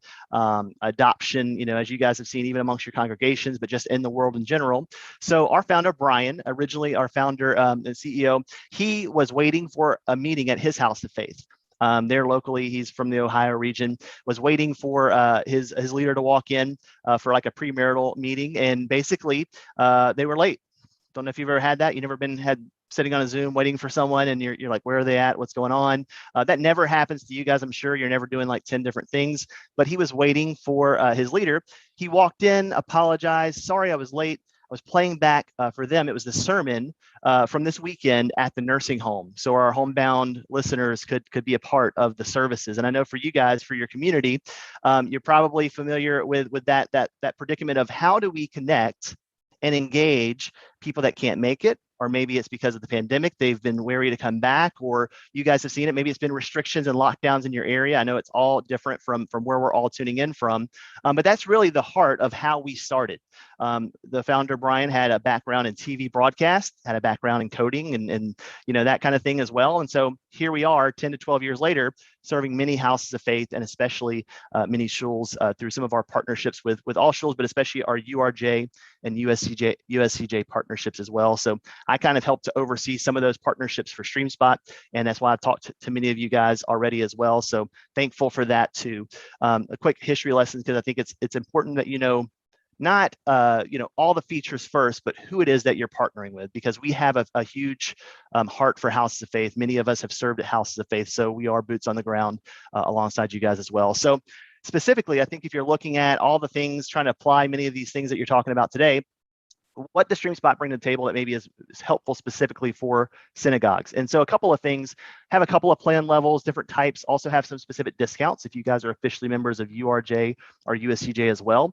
adoption, as you guys have seen, even amongst your congregations, but just in the world in general. So our founder, Brian, originally our founder and CEO, he was waiting for a meeting at his house of faith. There locally, he's from the Ohio region, was waiting for his leader to walk in for like a premarital meeting. And basically they were late. Don't know if you've ever had that. You never been sitting on a Zoom waiting for someone and you're like, where are they at? What's going on? That never happens to you guys. I'm sure you're never doing like 10 different things, but he was waiting for his leader. He walked in, apologized. Sorry, I was late. I was playing back for them. It was the sermon from this weekend at the nursing home. So our homebound listeners could be a part of the services. And I know for you guys, for your community, you're probably familiar with that predicament of how do we connect and engage people that can't make it, or maybe it's because of the pandemic, they've been wary to come back, or you guys have seen it, maybe it's been restrictions and lockdowns in your area. I know it's all different from where we're all tuning in from, but that's really the heart of how we started. The founder, Brian, had a background in TV broadcast, had a background in coding and that kind of thing as well. And so here we are 10 to 12 years later, serving many houses of faith and especially many shuls through some of our partnerships with all shuls, but especially our URJ and USCJ partnerships as well. So I kind of helped to oversee some of those partnerships for StreamSpot, and that's why I talked to many of you guys already as well. So thankful for that too. A quick history lesson, because I think it's important that not all the features first, but who it is that you're partnering with, because we have a huge heart for houses of faith. Many of us have served at houses of faith, so we are boots on the ground alongside you guys as well. So specifically, I think if you're looking at all the things, trying to apply many of these things that you're talking about today, what does StreamSpot bring to the table that maybe is helpful specifically for synagogues? And so a couple of things, have a couple of plan levels, different types, also have some specific discounts if you guys are officially members of URJ or USCJ as well.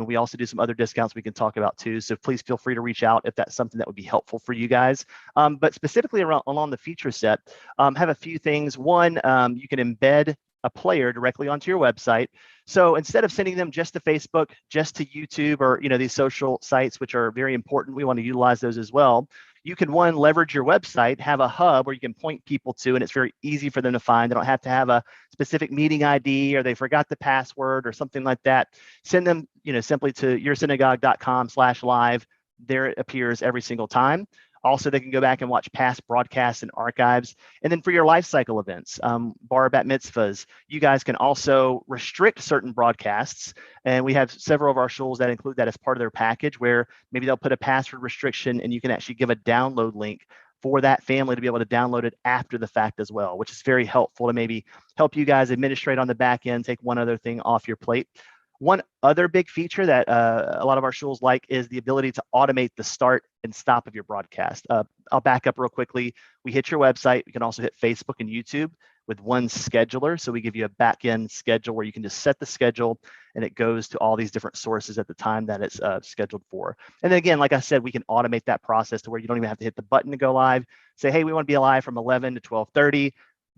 We also do some other discounts we can talk about too. So please feel free to reach out if that's something that would be helpful for you guys. But specifically along the feature set, have a few things. One, you can embed a player directly onto your website. So instead of sending them just to Facebook, just to YouTube, or these social sites, which are very important, we want to utilize those as well. You can, one, leverage your website, have a hub where you can point people to, and it's very easy for them to find. They don't have to have a specific meeting ID, or they forgot the password or something like that. Send them, simply to yoursynagogue.com/live. There it appears every single time. Also, they can go back and watch past broadcasts and archives. And then for your life cycle events, bar bat mitzvahs, you guys can also restrict certain broadcasts. And we have several of our shuls that include that as part of their package, where maybe they'll put a password restriction and you can actually give a download link for that family to be able to download it after the fact as well, which is very helpful to maybe help you guys administrate on the back end, take one other thing off your plate. One other big feature that a lot of our shuls like is the ability to automate the start and stop of your broadcast. I'll back up real quickly. We hit your website. We can also hit Facebook and YouTube with one scheduler. So we give you a back-end schedule where you can just set the schedule and it goes to all these different sources at the time that it's scheduled for. And then again, like I said, we can automate that process to where you don't even have to hit the button to go live. Say, hey, we want to be live from 11 to 12:30.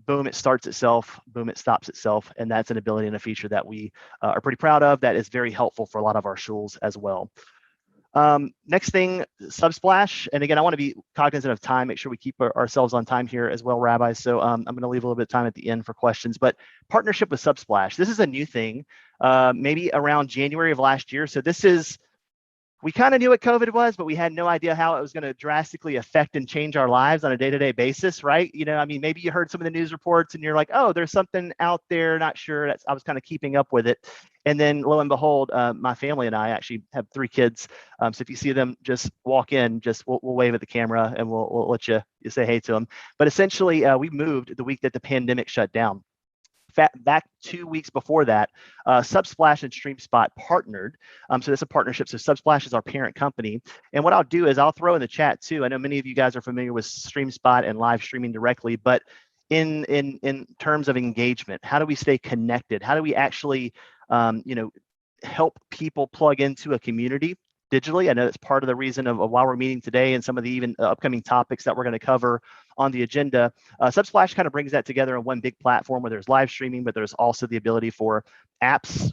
Boom, it starts itself. Boom, it stops itself. And that's an ability and a feature that we are pretty proud of. That is very helpful for a lot of our shuls as well. Next thing, Subsplash. And again, I want to be cognizant of time, make sure we keep ourselves on time here as well, Rabbi. So I'm going to leave a little bit of time at the end for questions, but partnership with Subsplash. This is a new thing, maybe around January of last year. So this is, we kind of knew what COVID was, but we had no idea how it was going to drastically affect and change our lives on a day-to-day basis, right? You know, I mean, maybe you heard some of the news reports and you're like, oh, there's something out there, not sure. I was kind of keeping up with it. And then lo and behold, my family and I actually have 3 kids. So if you see them just walk in, just we'll wave at the camera and we'll let you say hey to them. But essentially, we moved the week that the pandemic shut down. Back 2 weeks before that, Subsplash and StreamSpot partnered. So it's a partnership. So Subsplash is our parent company. And what I'll do is I'll throw in the chat too. I know many of you guys are familiar with StreamSpot and live streaming directly, but in terms of engagement, how do we stay connected? How do we actually, help people plug into a community digitally? I know that's part of the reason of why we're meeting today and some of the even upcoming topics that we're going to cover on the agenda. Subsplash kind of brings that together on one big platform where there's live streaming, but there's also the ability for apps,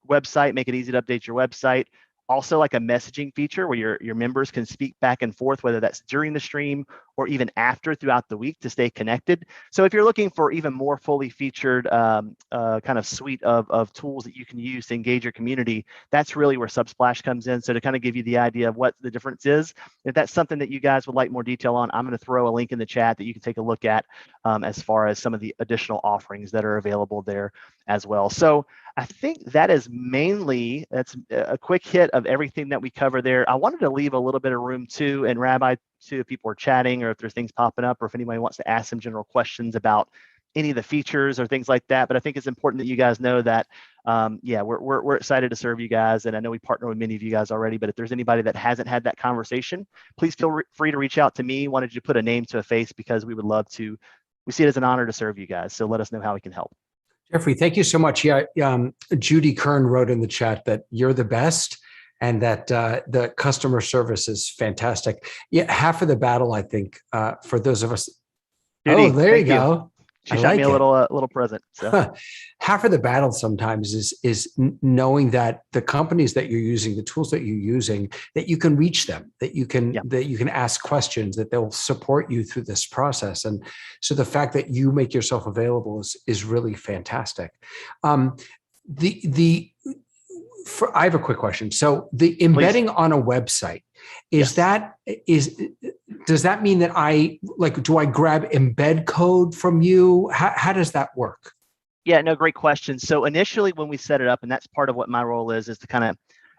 website, make it easy to update your website. Also like a messaging feature where your members can speak back and forth, whether that's during the stream or even after throughout the week to stay connected. So if you're looking for even more fully featured kind of suite of tools that you can use to engage your community, that's really where Subsplash comes in. So to kind of give you the idea of what the difference is, if that's something that you guys would like more detail on, I'm going to throw a link in the chat that you can take a look at as far as some of the additional offerings that are available there as well. So I think that is mainly, that's a quick hit of everything that we cover there. I wanted to leave a little bit of room too, and Rabbi too, if people are chatting or if there's things popping up or if anybody wants to ask some general questions about any of the features or things like that. But I think it's important that you guys know that, we're excited to serve you guys. And I know we partner with many of you guys already, but if there's anybody that hasn't had that conversation, please feel free to reach out to me. Wanted you to put a name to a face because we would love to, we see it as an honor to serve you guys. So let us know how we can help. Jeffrey, thank you so much. Yeah, Judy Kern wrote in the chat that you're the best and that the customer service is fantastic. Yeah, half of the battle, I think, for those of us. Judy, oh, there you go. She shot me a little present. So. Half of the battle sometimes is knowing that the companies that you're using, the tools that you're using, that you can reach them, that you can ask questions, that they'll support you through this process. And so the fact that you make yourself available is really fantastic. I have a quick question. So the embedding on a website, does that mean that do I grab embed code from you? How does that work? Yeah, no, great question. So initially when we set it up, and that's part of what my role is to kind of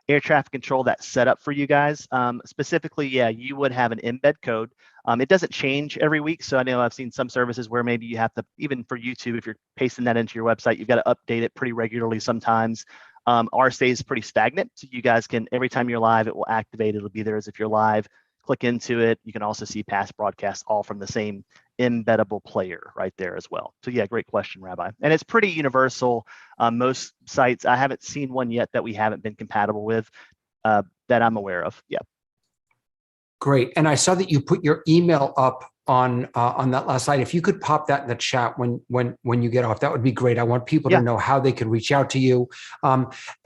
air traffic control that setup for you guys. Specifically, you would have an embed code. It doesn't change every week. So I know I've seen some services where maybe you have to, even for YouTube, if you're pasting that into your website, you've got to update it pretty regularly sometimes. Ours stays pretty stagnant. So you guys can, every time you're live, it will activate. It'll be there as if you're live. Click into it. You can also see past broadcasts all from the same embeddable player right there as well. So yeah, great question, Rabbi. And it's pretty universal. Most sites, I haven't seen one yet that we haven't been compatible with that I'm aware of. Yeah. Great. And I saw that you put your email up on that last slide. If you could pop that in the chat when you get off, that would be great. I want people to know how they can reach out to you.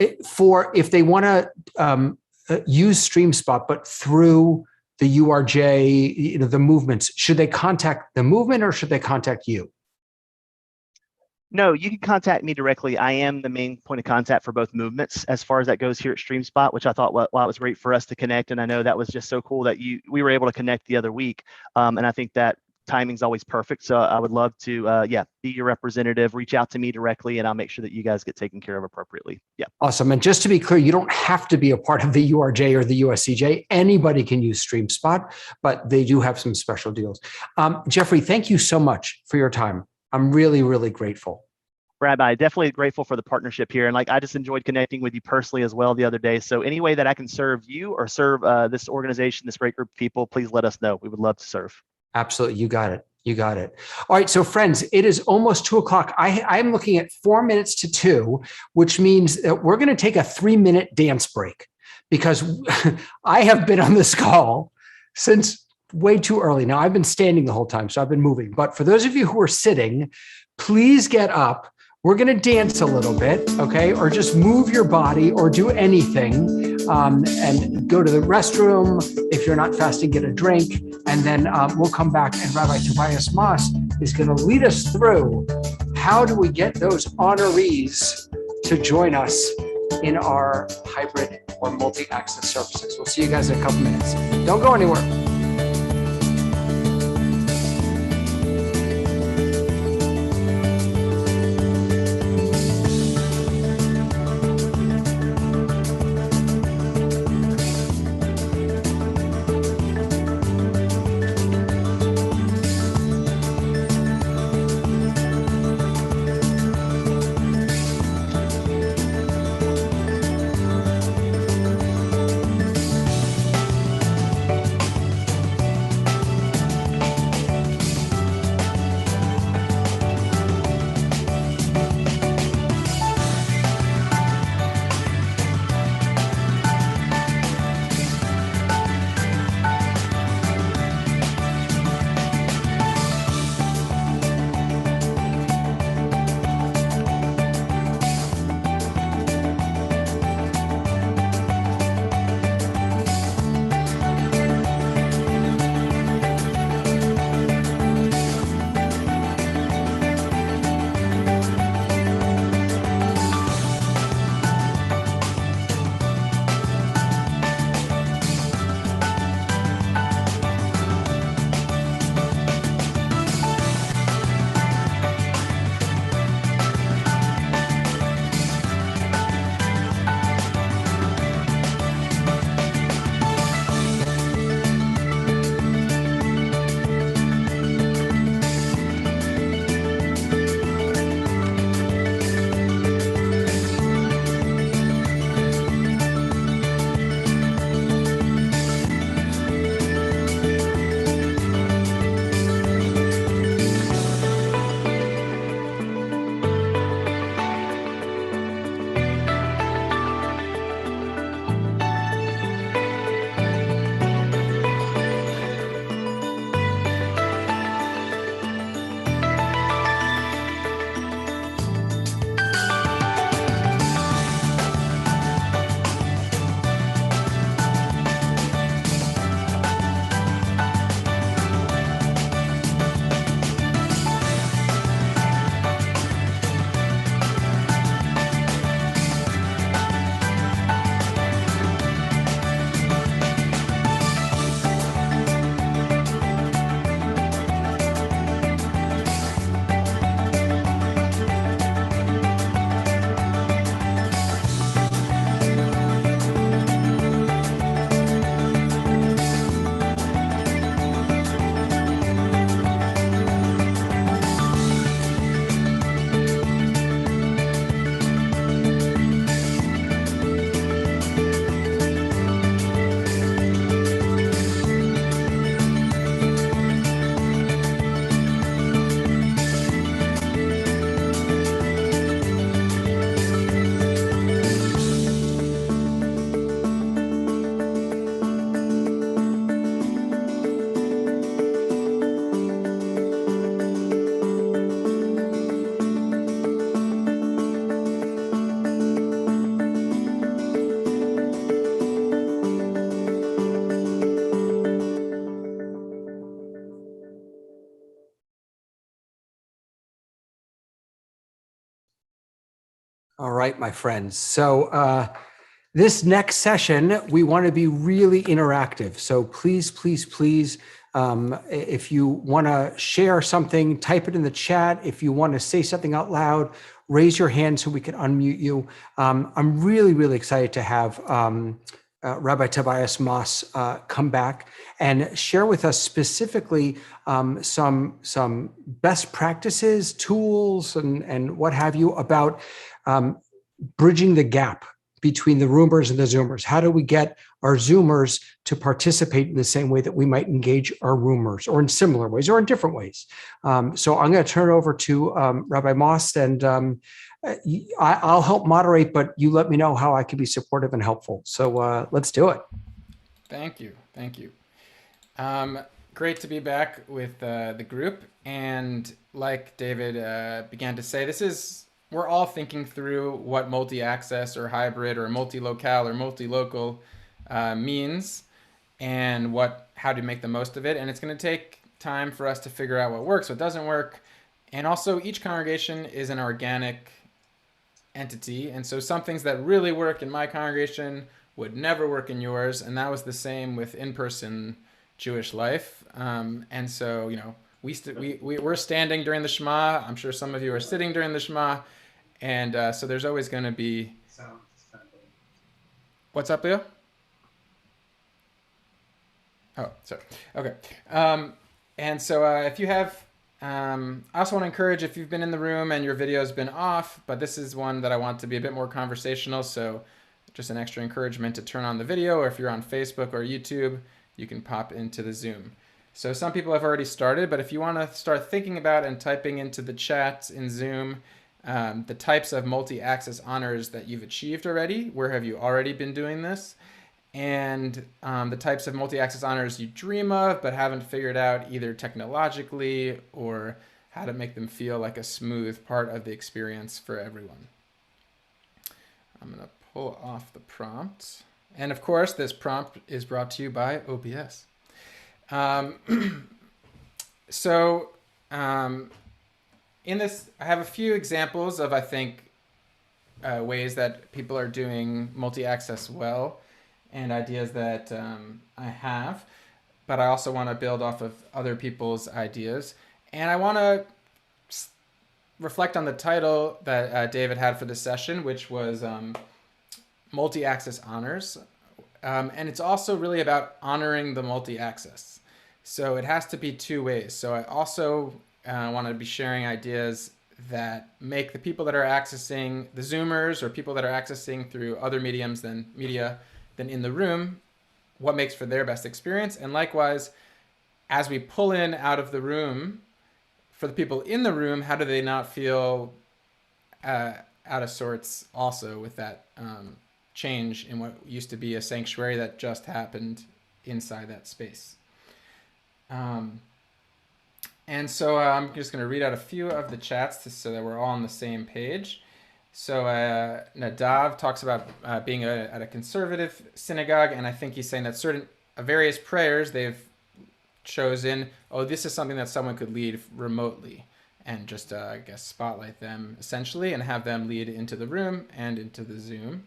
If they want to use StreamSpot, but through the URJ, the movements, should they contact the movement or should they contact you? No, you can contact me directly. I am the main point of contact for both movements as far as that goes here at StreamSpot, which I thought, well, it was great for us to connect. And I know that was just so cool that we were able to connect the other week. And I think that timing's always perfect. So I would love to, be your representative, reach out to me directly, and I'll make sure that you guys get taken care of appropriately. Yeah. Awesome. And just to be clear, you don't have to be a part of the URJ or the USCJ. Anybody can use StreamSpot, but they do have some special deals. Jeffrey, thank you so much for your time. I'm really, really grateful. Rabbi, definitely grateful for the partnership here. And I just enjoyed connecting with you personally as well the other day. So any way that I can serve you or serve this organization, this great group of people, please let us know. We would love to serve. Absolutely. You got it. You got it. All right. So friends, it is almost 2:00. I'm looking at 4 minutes to 2, which means that we're going to take a 3-minute dance break because I have been on this call since way too early. Now I've been standing the whole time, so I've been moving. But for those of you who are sitting, please get up. We're going to dance a little bit, okay? Or just move your body or do anything and go to the restroom. If you're not fasting, get a drink. And then we'll come back and Rabbi Tobias Moss is going to lead us through how do we get those honorees to join us in our hybrid or multi-access services. We'll see you guys in a couple minutes. Don't go anywhere. All right, my friends. So this next session, we want to be really interactive. So please, please, please, if you want to share something, type it in the chat. If you want to say something out loud, raise your hand so we can unmute you. I'm really, really excited to have Rabbi Tobias Moss come back and share with us specifically some best practices, tools, and what have you about bridging the gap between the roomers and the Zoomers. How do we get our Zoomers to participate in the same way that we might engage our roomers, or in similar ways, or in different ways? So I'm going to turn it over to Rabbi Moss, and I'll help moderate, but you let me know how I can be supportive and helpful. So let's do it. Thank you. Thank you. Great to be back with the group. And like David began to say, we're all thinking through what multi-access or hybrid or multi-locale or multi-local means, and how to make the most of it. And it's going to take time for us to figure out what works, what doesn't work. And also each congregation is an organic entity. And so some things that really work in my congregation would never work in yours. And that was the same with in-person Jewish life. And so, we're standing during the Shema. I'm sure some of you are sitting during the Shema. And so there's always going to be... What's up, Leo? Oh, sorry. Okay. And so if you have... I also want to encourage, if you've been in the room and your video's been off, but this is one that I want to be a bit more conversational, so just an extra encouragement to turn on the video, or if you're on Facebook or YouTube, you can pop into the Zoom. So some people have already started, but if you want to start thinking about and typing into the chat in Zoom the types of multi-access honors that you've achieved already, where have you already been doing this, and the types of multi-access honors you dream of but haven't figured out either technologically or how to make them feel like a smooth part of the experience for everyone. I'm going to pull off the prompt. And of course, this prompt is brought to you by OBS. In this, I have a few examples of, I think, ways that people are doing multi-access well, and ideas that I have, but I also want to build off of other people's ideas. And I want to reflect on the title that David had for this session, which was multi-access honors. And it's also really about honoring the multi-access. So it has to be two ways. So I also want to be sharing ideas that make the people that are accessing the Zoomers, or people that are accessing through other mediums than in the room, what makes for their best experience. And likewise, as we pull in out of the room, for the people in the room, how do they not feel out of sorts also with that change in what used to be a sanctuary that just happened inside that space. And so I'm just going to read out a few of the chats so that we're all on the same page. So Nadav talks about being at a conservative synagogue, and I think he's saying that various prayers they've chosen, this is something that someone could lead remotely, and just, I guess, spotlight them essentially and have them lead into the room and into the Zoom.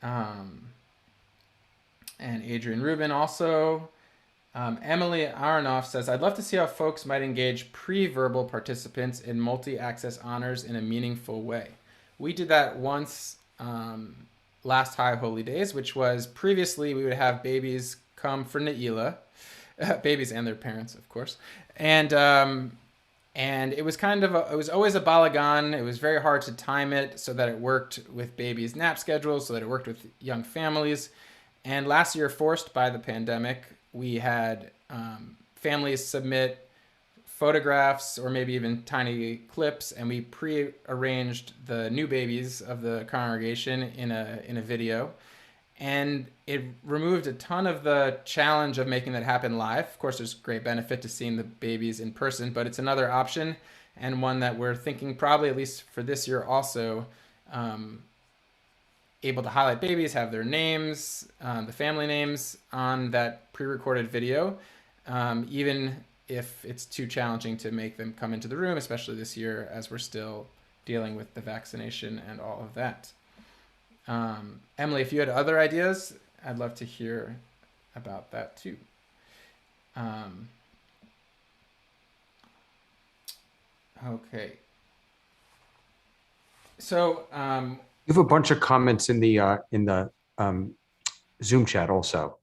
And Adrian Rubin also. Emily Aronoff says, I'd love to see how folks might engage pre-verbal participants in multi-access honors in a meaningful way. We did that once last High Holy Days, which was previously we would have babies come for Ne'ilah, babies and their parents, of course. And it was it was always a balagan. It was very hard to time it so that it worked with babies' nap schedules, so that it worked with young families. And last year, forced by the pandemic, we had families submit photographs or maybe even tiny clips, and we pre-arranged the new babies of the congregation in a video. And it removed a ton of the challenge of making that happen live. Of course, there's great benefit to seeing the babies in person, but it's another option, and one that we're thinking probably, at least for this year, also able to highlight babies, have their names, the family names on that pre-recorded video, even if it's too challenging to make them come into the room, especially this year as we're still dealing with the vaccination and all of that. Emily, if you had other ideas, I'd love to hear about that too. Okay. So You have a bunch of comments in the Zoom chat also.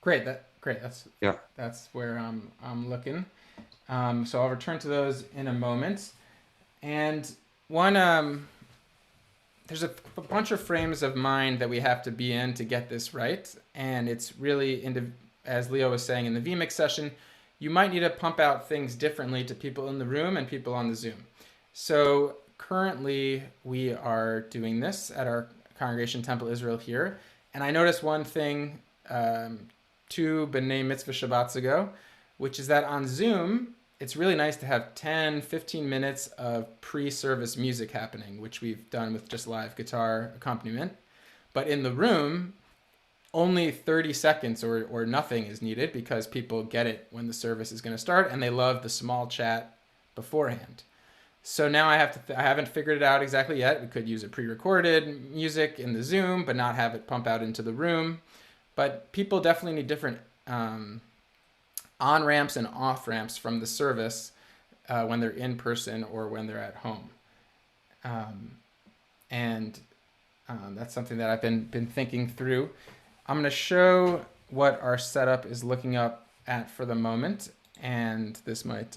great. That's Yeah. That's where I'm looking. So I'll return to those in a moment. And one, there's a bunch of frames of mind that we have to be in to get this right. And it's really, as Leo was saying in the vMix session, you might need to pump out things differently to people in the room and people on the Zoom. So currently we are doing this at our Congregation Temple Israel here. And I noticed one thing 2 B'nai Mitzvah Shabbats ago, which is that on Zoom, it's really nice to have 10, 15 minutes of pre-service music happening, which we've done with just live guitar accompaniment. But in the room, only 30 seconds or nothing is needed because people get it when the service is going to start and they love the small chat beforehand. So now I haven't figured it out exactly yet. We could use a pre-recorded music in the Zoom, but not have it pump out into the room. But people definitely need different on-ramps and off-ramps from the service when they're in person or when they're at home. That's something that I've been thinking through. I'm going to show what our setup is looking up at for the moment, and this might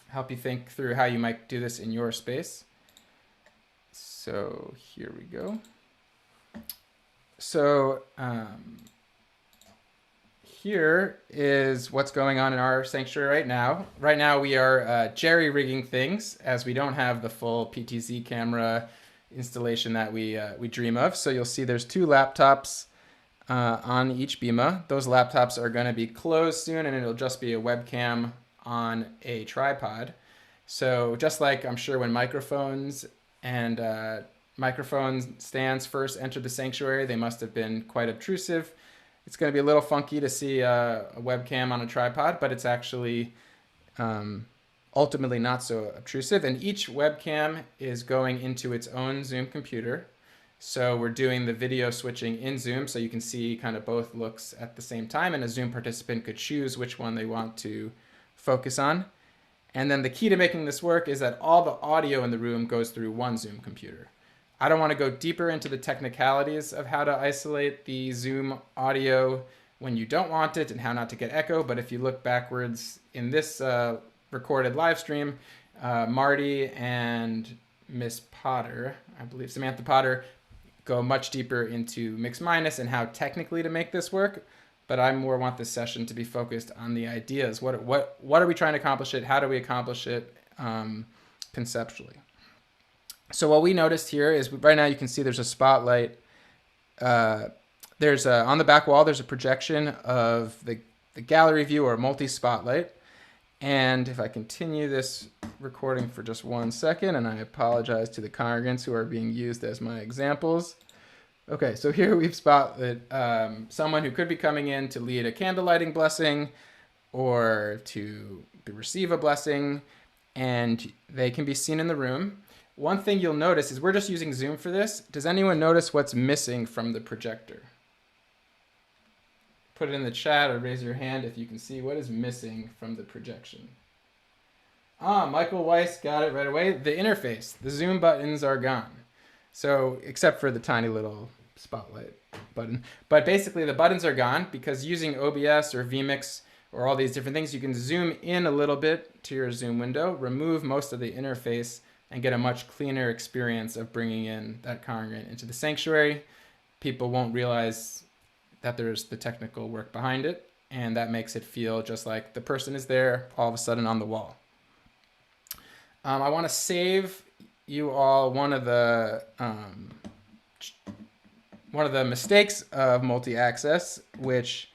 help you think through how you might do this in your space. So here we go. So here is what's going on in our sanctuary right now. Right now we are jerry-rigging things as we don't have the full PTZ camera installation that we dream of. So you'll see there's 2 laptops on each bima. Those laptops are going to be closed soon, and it'll just be a webcam on a tripod. So just like I'm sure when microphones and microphone stands first entered the sanctuary, they must have been quite obtrusive. It's going to be a little funky to see a webcam on a tripod, but it's actually ultimately not so obtrusive. And each webcam is going into its own Zoom computer. So we're doing the video switching in Zoom so you can see kind of both looks at the same time, and a Zoom participant could choose which one they want to focus on. And then the key to making this work is that all the audio in the room goes through one Zoom computer. I don't want to go deeper into the technicalities of how to isolate the Zoom audio when you don't want it and how not to get echo, but if you look backwards in this recorded live stream, Marty and Miss Potter, I believe Samantha Potter, go much deeper into mix minus and how technically to make this work. But I more want this session to be focused on the ideas. What are we trying to accomplish it? How do we accomplish it conceptually? So what we noticed here is right now you can see there's a spotlight. On the back wall, there's a projection of the gallery view or multi-spotlight. And if I continue this recording for just 1 second, and I apologize to the congregants who are being used as my examples. Okay, so here we've spotted someone who could be coming in to lead a candle lighting blessing or to receive a blessing, and they can be seen in the room. One thing you'll notice is we're just using Zoom for this. Does anyone notice what's missing from the projector? Put it in the chat or raise your hand if you can see what is missing from the projection. Michael Weiss got it right away. The interface, the Zoom buttons are gone. So, except for the tiny little spotlight button. But basically the buttons are gone because using OBS or vMix or all these different things, you can zoom in a little bit to your Zoom window, remove most of the interface, and get a much cleaner experience of bringing in that congregant into the sanctuary. People won't realize that there's the technical work behind it, and that makes it feel just like the person is there all of a sudden on the wall. I want to save you all one of the mistakes of multi-access, which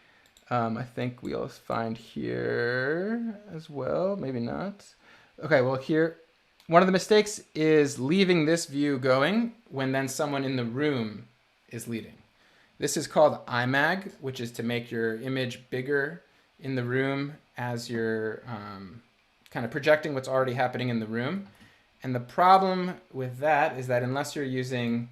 I think we'll find here as well, maybe not. Okay, well here, one of the mistakes is leaving this view going when then someone in the room is leading. This is called IMAG, which is to make your image bigger in the room as you're kind of projecting what's already happening in the room. And the problem with that is that unless you're using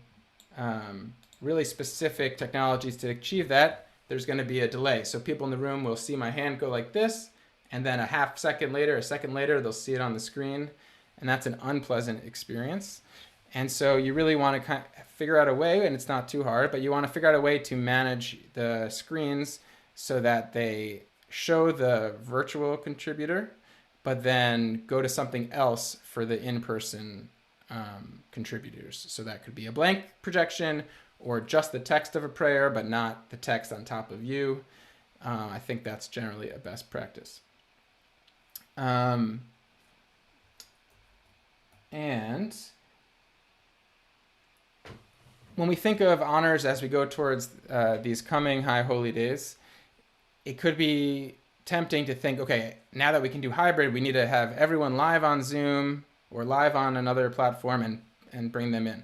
really specific technologies to achieve that, there's going to be a delay. So people in the room will see my hand go like this, and then a second later, they'll see it on the screen, and that's an unpleasant experience. And so you really want to kind of figure out a way, and it's not too hard, but you want to figure out a way to manage the screens so that they show the virtual contributor, but then go to something else for the in-person contributors. So that could be a blank projection or just the text of a prayer, but not the text on top of you. I think that's generally a best practice. And when we think of honors as we go towards these coming high holy days, it could be tempting to think, okay, now that we can do hybrid, we need to have everyone live on Zoom or live on another platform and bring them in.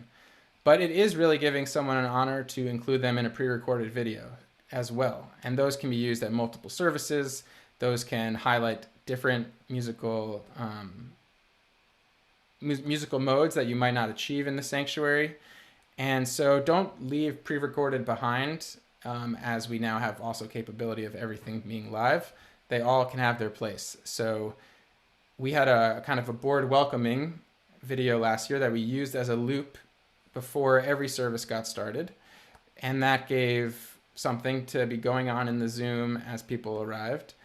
But it is really giving someone an honor to include them in a pre-recorded video as well. And those can be used at multiple services. Those can highlight different musical modes that you might not achieve in the sanctuary. And so don't leave pre-recorded behind, as we now have also capability of everything being live. They all can have their place. So we had a kind of a board welcoming video last year that we used as a loop before every service got started. And that gave something to be going on in the Zoom as people arrived,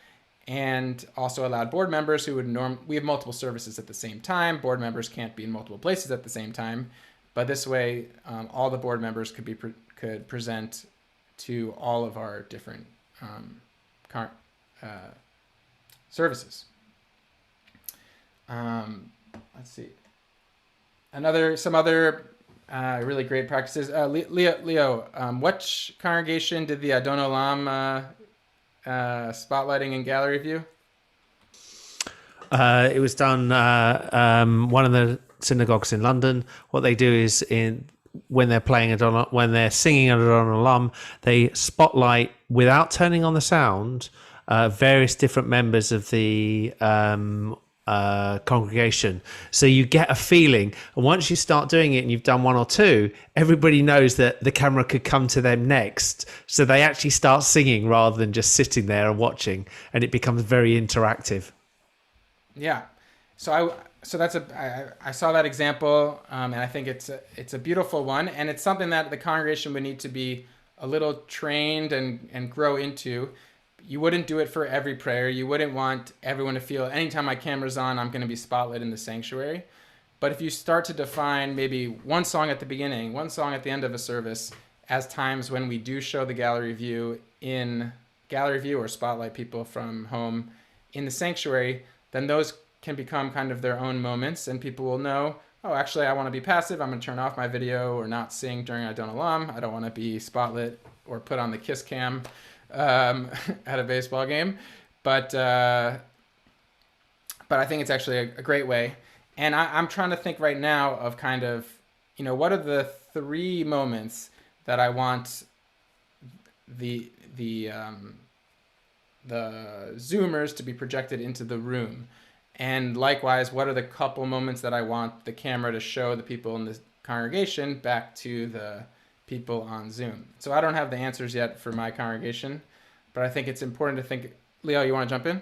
and also allowed board members who would we have multiple services at the same time. Board members can't be in multiple places at the same time. But this way, all the board members could present to all of our different services. Let's see. Some other really great practices. Leo, which congregation did the Adon Olam spotlighting and gallery view? It was done one of the synagogues in London. What they do is when they're singing Adon Olam, they spotlight without turning on the sound various different members of the congregation. So you get a feeling, and once you start doing it and you've done one or two, everybody knows that the camera could come to them next. So they actually start singing rather than just sitting there and watching, and it becomes very interactive. Yeah. So I saw that example, and I think it's a beautiful one, and it's something that the congregation would need to be a little trained and grow into. You wouldn't do it for every prayer. You wouldn't want everyone to feel anytime my camera's on, I'm going to be spotlight in the sanctuary. But if you start to define maybe one song at the beginning, one song at the end of a service as times when we do show the gallery view or spotlight people from home in the sanctuary, then those can become kind of their own moments, and people will know, oh, actually, I want to be passive. I'm going to turn off my video or not sing during Adon Olam. I don't want to be spotlit or put on the kiss cam at a baseball game. But I think it's actually a great way. And I'm trying to think right now of kind of, what are the 3 moments that I want the Zoomers to be projected into the room. And likewise, what are the couple moments that I want the camera to show the people in the congregation back to the people on Zoom? So I don't have the answers yet for my congregation, but I think it's important to think. Leo, you want to jump in?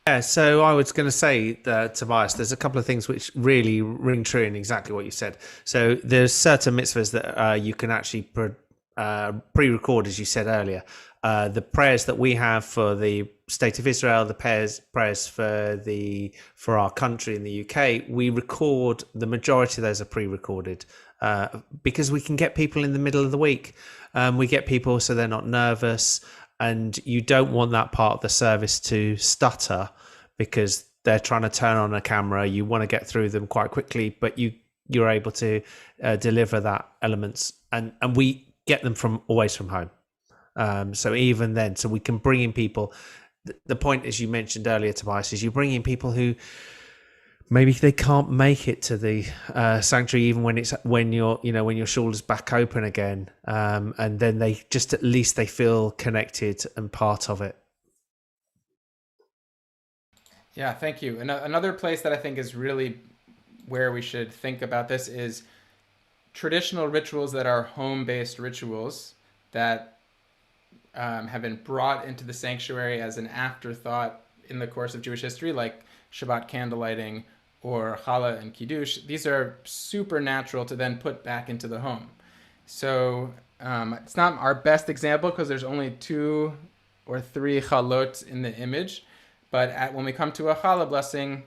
Yeah, so I was going to say, Tobias, there's a couple of things which really ring true in exactly what you said. So there's certain mitzvahs that you can actually pre-record, as you said earlier. The prayers that we have for the state of Israel, the prayers for our country in the UK, we record. The majority of those are pre-recorded because we can get people in the middle of the week. We get people so they're not nervous, and you don't want that part of the service to stutter because they're trying to turn on a camera. You want to get through them quite quickly, but you're able to deliver that elements, and we get them always from home. So even then, so we can bring in people. The point, as you mentioned earlier, Tobias, is you bring in people who maybe they can't make it to the sanctuary, even when your shoulders back open again, and then they just at least they feel connected and part of it. Yeah, thank you. And another place that I think is really where we should think about this is traditional rituals that are home-based rituals that have been brought into the sanctuary as an afterthought in the course of Jewish history, like Shabbat candle lighting or challah and kiddush. These are supernatural to then put back into the home. So it's not our best example because there's only 2 or 3 chalot in the image. But when we come to a challah blessing,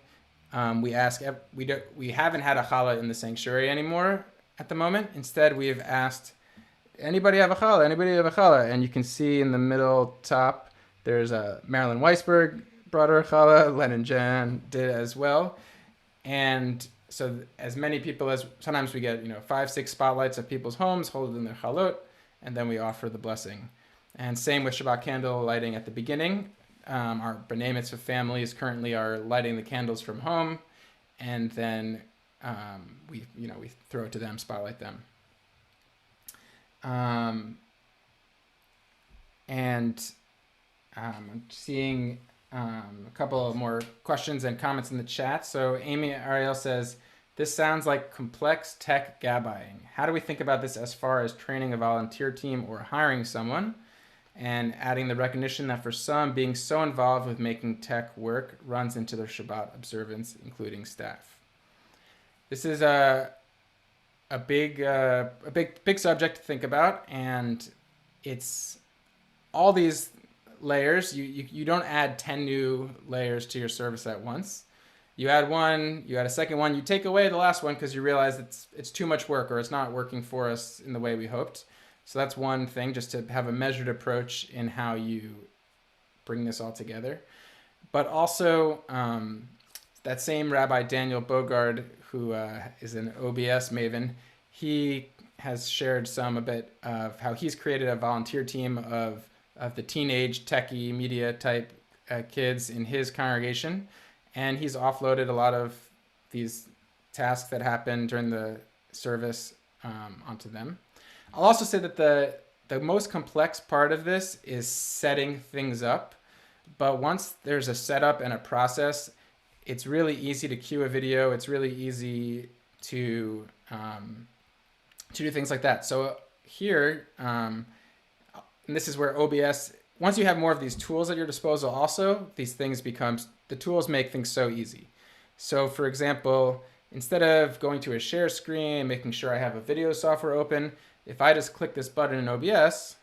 we ask, we haven't had a challah in the sanctuary anymore at the moment. Instead, we've asked, anybody have a challah? Anybody have a challah? And you can see in the middle top, there's Marilyn Weisberg brought her a challah, Len and Jan did as well. And so as many people as, sometimes we get 5, 6 spotlights of people's homes holding their chalot, and then we offer the blessing. And same with Shabbat candle lighting at the beginning. Our B'nai Mitzvah families currently are lighting the candles from home, and then we throw it to them, spotlight them. I'm seeing a couple of more questions and comments in the chat. So Amy Ariel says, this sounds like complex tech gabbying. How do we think about this as far as training a volunteer team or hiring someone? And adding the recognition that for some, being so involved with making tech work runs into their Shabbat observance, including staff. This is a big subject to think about, and it's all these layers. You don't add 10 new layers to your service at once. You add one, you add a second one, you take away the last one because you realize it's too much work or it's not working for us in the way we hoped. So that's one thing, just to have a measured approach in how you bring this all together. But also, that same Rabbi Daniel Bogard, who is an OBS maven, he has shared a bit of how he's created a volunteer team of the teenage techie media type kids in his congregation. And he's offloaded a lot of these tasks that happen during the service onto them. I'll also say that the most complex part of this is setting things up. But once there's a setup and a process, it's really easy to cue a video. It's really easy to do things like that. So here, and this is where OBS, once you have more of these tools at your disposal also, the tools make things so easy. So for example, instead of going to a share screen and making sure I have a video software open, if I just click this button in OBS,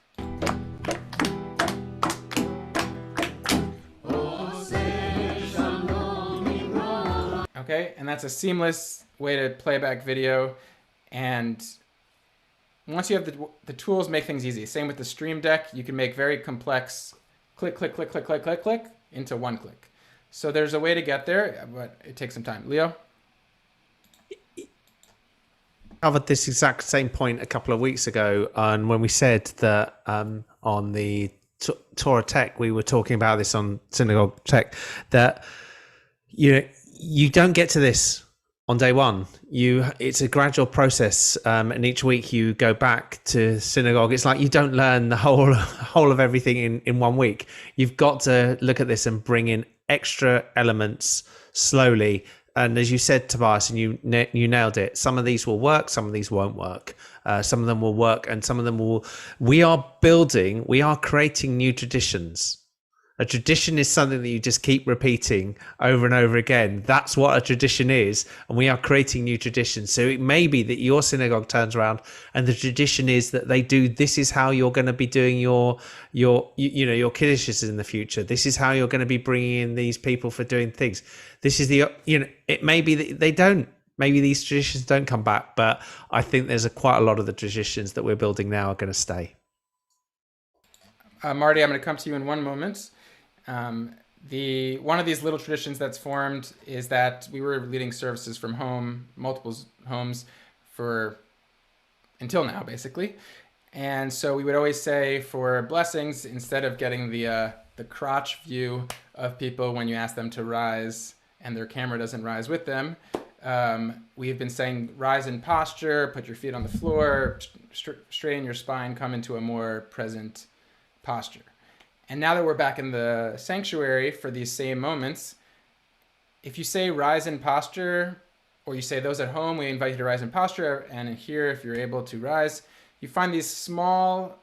okay, and that's a seamless way to play back video. And once you have the tools, make things easy. Same with the Stream Deck, you can make very complex click, click, click, click, click, click, click into one click. So there's a way to get there, but it takes some time. Leo? Covered this exact same point a couple of weeks ago, and when we said that on the Torah Tech, we were talking about this on Synagogue Tech, that you don't get to this on day one. It's a gradual process, and each week you go back to synagogue. It's like you don't learn the whole of everything in 1 week. You've got to look at this and bring in extra elements slowly. And as you said, Tobias, and you nailed it, some of these will work, some of these won't work. Some of them will work, and some of them will. We are creating new traditions. A tradition is something that you just keep repeating over and over again. That's what a tradition is, and we are creating new traditions. So it may be that your synagogue turns around, and the tradition is that they do. This is how you're going to be doing your kiddushes in the future. This is how you're going to be bringing in these people for doing things. This is it may be that they don't. Maybe these traditions don't come back, but I think there's quite a lot of the traditions that we're building now are going to stay. Marty, I'm going to come to you in one moment. One of these little traditions that's formed is that we were leading services from home, multiple homes until now, basically. And so we would always say for blessings, instead of getting the crotch view of people when you ask them to rise and their camera doesn't rise with them, we've been saying rise in posture, put your feet on the floor, straighten your spine, come into a more present posture. And now that we're back in the sanctuary for these same moments, if you say rise in posture, or you say, those at home, we invite you to rise in posture, and here, if you're able to rise. You find these small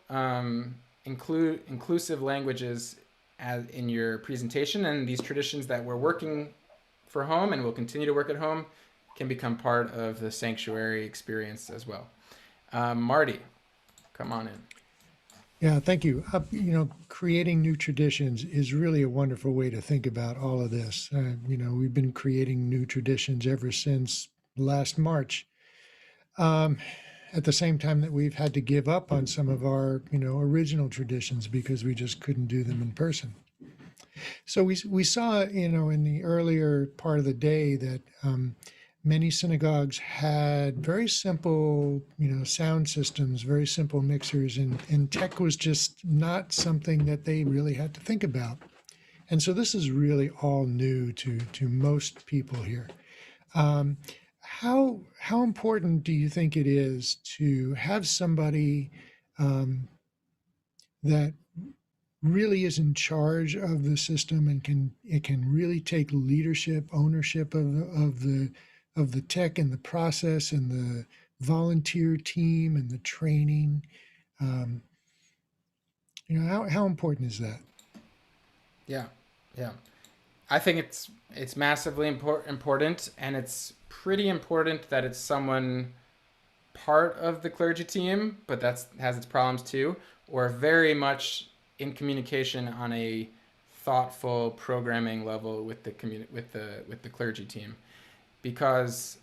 inclusive languages in your presentation, and these traditions that we're working for home and will continue to work at home can become part of the sanctuary experience as well. Marty, come on in. Yeah, thank you. Creating new traditions is really a wonderful way to think about all of this. We've been creating new traditions ever since last March. At the same time that we've had to give up on some of our, original traditions because we just couldn't do them in person. So we saw, in the earlier part of the day that many synagogues had very simple, sound systems, very simple mixers, and tech was just not something that they really had to think about. And so this is really all new to most people here. How important do you think it is to have somebody that really is in charge of the system and can really take leadership, ownership of the tech and the process and the volunteer team and the training? How important is that? Yeah. I think it's massively important, and it's pretty important that it's someone part of the clergy team, but that has its problems too, or very much in communication on a thoughtful programming level with the clergy team, because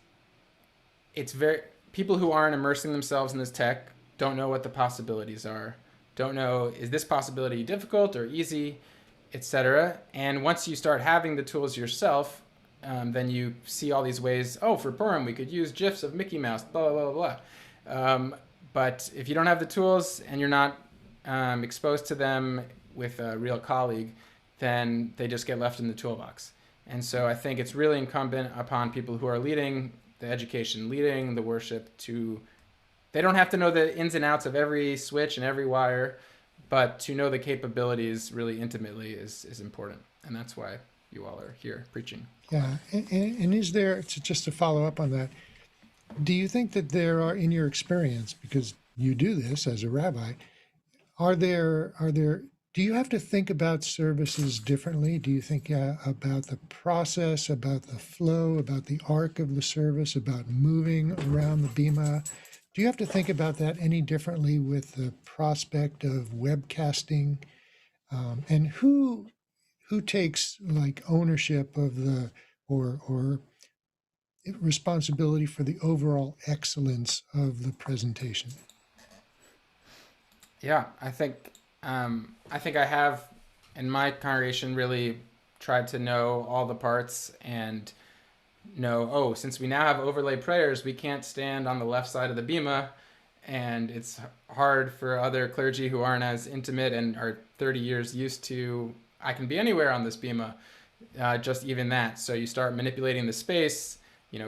it's people who aren't immersing themselves in this tech don't know what the possibilities are, don't know, is this possibility difficult or easy, etc. And once you start having the tools yourself, then you see all these ways, for Purim, we could use GIFs of Mickey Mouse, blah, blah, blah, blah. But if you don't have the tools and you're not exposed to them with a real colleague, then they just get left in the toolbox. And so I think it's really incumbent upon people who are leading the education, leading the worship, they don't have to know the ins and outs of every switch and every wire, but to know the capabilities really intimately is important. And that's why you all are here preaching. Yeah, and is there, just to follow up on that, do you think that there are, in your experience, because you do this as a rabbi, do you have to think about services differently? Do you think about the process, about the flow, about the arc of the service, about moving around the bima? Do you have to think about that any differently with the prospect of webcasting? And who takes ownership of or responsibility for the overall excellence of the presentation? Yeah, I think I have in my congregation really tried to know all the parts and know, since we now have overlay prayers, we can't stand on the left side of the bima, and it's hard for other clergy who aren't as intimate and are 30 years used to, I can be anywhere on this bima, just even that. So you start manipulating the space,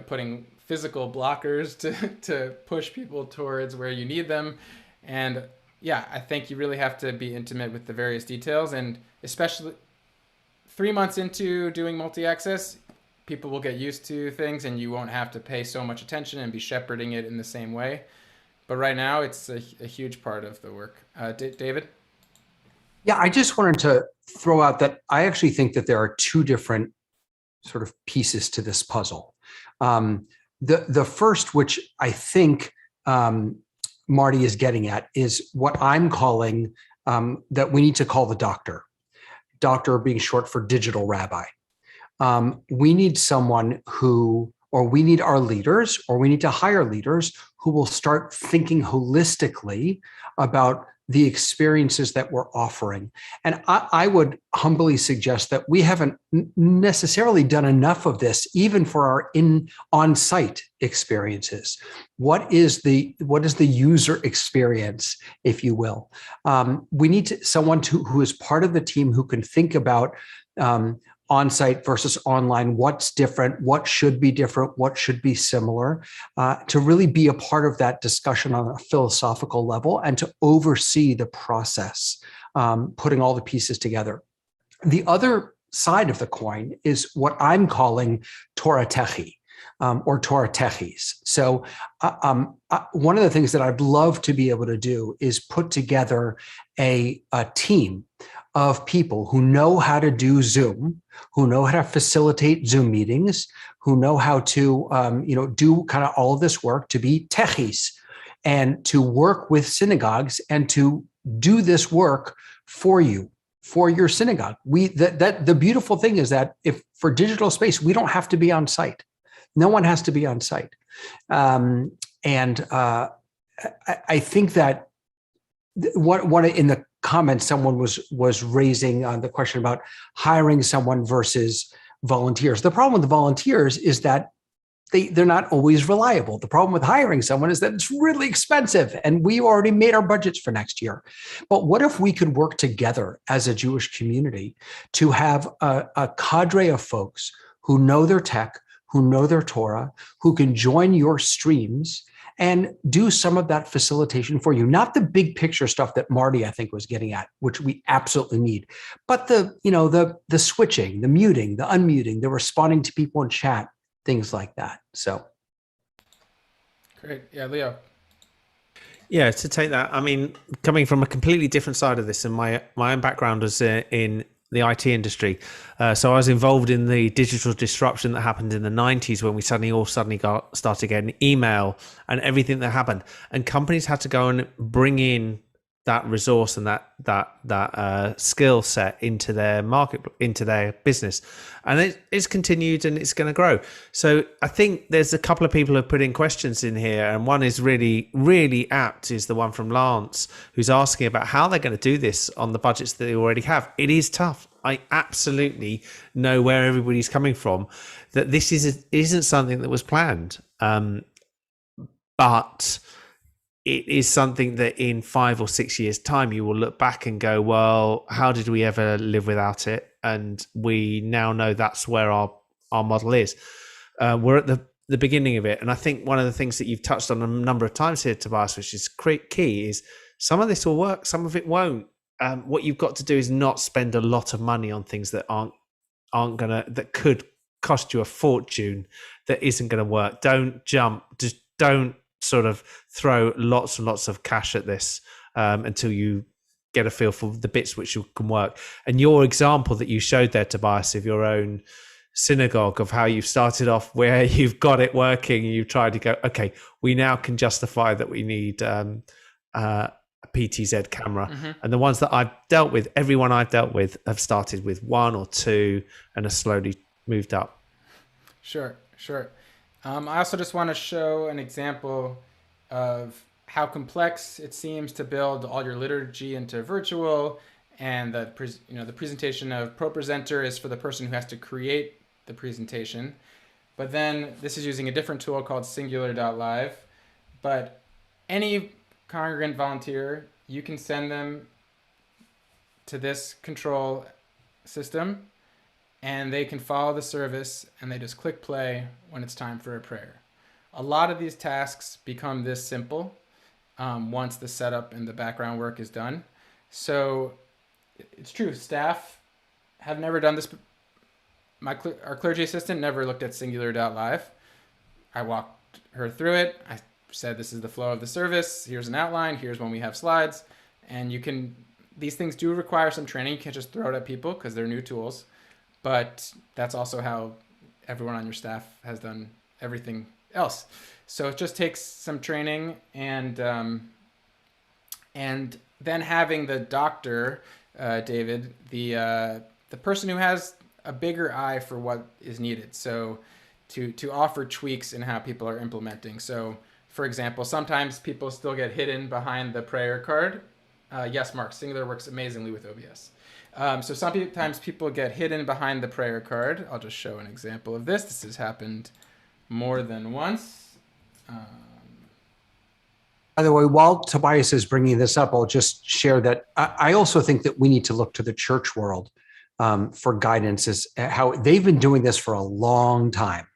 putting physical blockers to push people towards where you need them. And yeah, I think you really have to be intimate with the various details, and especially 3 months into doing multi-access, people will get used to things and you won't have to pay so much attention and be shepherding it in the same way. But right now, it's a huge part of the work. David? Yeah, I just wanted to throw out that I actually think that there are two different sort of pieces to this puzzle. The first, which I think Marty is getting at, is what I'm calling that we need to call the doctor. Doctor being short for digital rabbi. We need someone we need our leaders, or we need to hire leaders who will start thinking holistically about the experiences that we're offering. And I would humbly suggest that we haven't necessarily done enough of this, even for our on-site experiences. What is the user experience, if you will? We need someone who is part of the team who can think about on-site versus online, what's different, what should be different, what should be similar, to really be a part of that discussion on a philosophical level and to oversee the process, putting all the pieces together. The other side of the coin is what I'm calling Torah Techy. or Torah Techies. So one of the things that I'd love to be able to do is put together a team of people who know how to do Zoom, who know how to facilitate Zoom meetings, who know how to do kind of all of this work, to be techies and to work with synagogues and to do this work for you, for your synagogue. The beautiful thing is that if for digital space, we don't have to be on site. No one has to be on site. I think that one in the comments, someone was raising the question about hiring someone versus volunteers. The problem with the volunteers is that they're not always reliable. The problem with hiring someone is that it's really expensive, and we already made our budgets for next year. But what if we could work together as a Jewish community to have a cadre of folks who know their tech, who know their Torah, who can join your streams and do some of that facilitation for you? Not the big picture stuff that Marty, I think, was getting at, which we absolutely need, but the switching, the muting, the unmuting, the responding to people in chat, things like that. So great. Yeah, Leo. Yeah, to take that, I mean, coming from a completely different side of this, and my own background was in the IT industry. So I was involved in the digital disruption that happened in the 90s when we suddenly started getting email and everything that happened. And companies had to go and bring in that resource and that skill set into their market, into their business. And it's continued and it's going to grow. So I think there's a couple of people who have put in questions in here, and one is really, really apt, is the one from Lance, who's asking about how they're going to do this on the budgets that they already have. It is tough. I absolutely know where everybody's coming from, that this isn't something that was planned. But it is something that in 5 or 6 years' time, you will look back and go, well, how did we ever live without it? And we now know that's where our model is. We're at the beginning of it. And I think one of the things that you've touched on a number of times here, Tobias, which is key, is some of this will work, some of it won't. What you've got to do is not spend a lot of money on things that that could cost you a fortune, that isn't going to work. Don't jump, just don't sort of throw lots and lots of cash at this until you get a feel for the bits which can work. And your example that you showed there, Tobias, of your own synagogue, of how you've started off where you've got it working and you've tried to go, okay, we now can justify that we need a PTZ camera. Mm-hmm. And the ones that I've dealt with, everyone I've dealt with, have started with 1 or 2 and have slowly moved up. Sure. I also just want to show an example of how complex it seems to build all your liturgy into virtual, and the presentation of ProPresenter is for the person who has to create the presentation. But then this is using a different tool called Singular.live. But any congregant volunteer, you can send them to this control system, and they can follow the service, and they just click play when it's time for a prayer. A lot of these tasks become this simple once the setup and the background work is done. So it's true, staff have never done this. Our clergy assistant never looked at Singular.live. I walked her through it. I said, this is the flow of the service. Here's an outline. Here's when we have slides. And these things do require some training. You can't just throw it at people because they're new tools. But that's also how everyone on your staff has done everything else. So it just takes some training, and then having the doctor, David, the person who has a bigger eye for what is needed. So to offer tweaks in how people are implementing. So for example, sometimes people still get hidden behind the prayer card. Yes, Mark, Singular works amazingly with OBS. So sometimes people get hidden behind the prayer card. I'll just show an example of this. This has happened more than once. By the way, while Tobias is bringing this up, I'll just share that I also think that we need to look to the church world for guidance as how they've been doing this for a long time,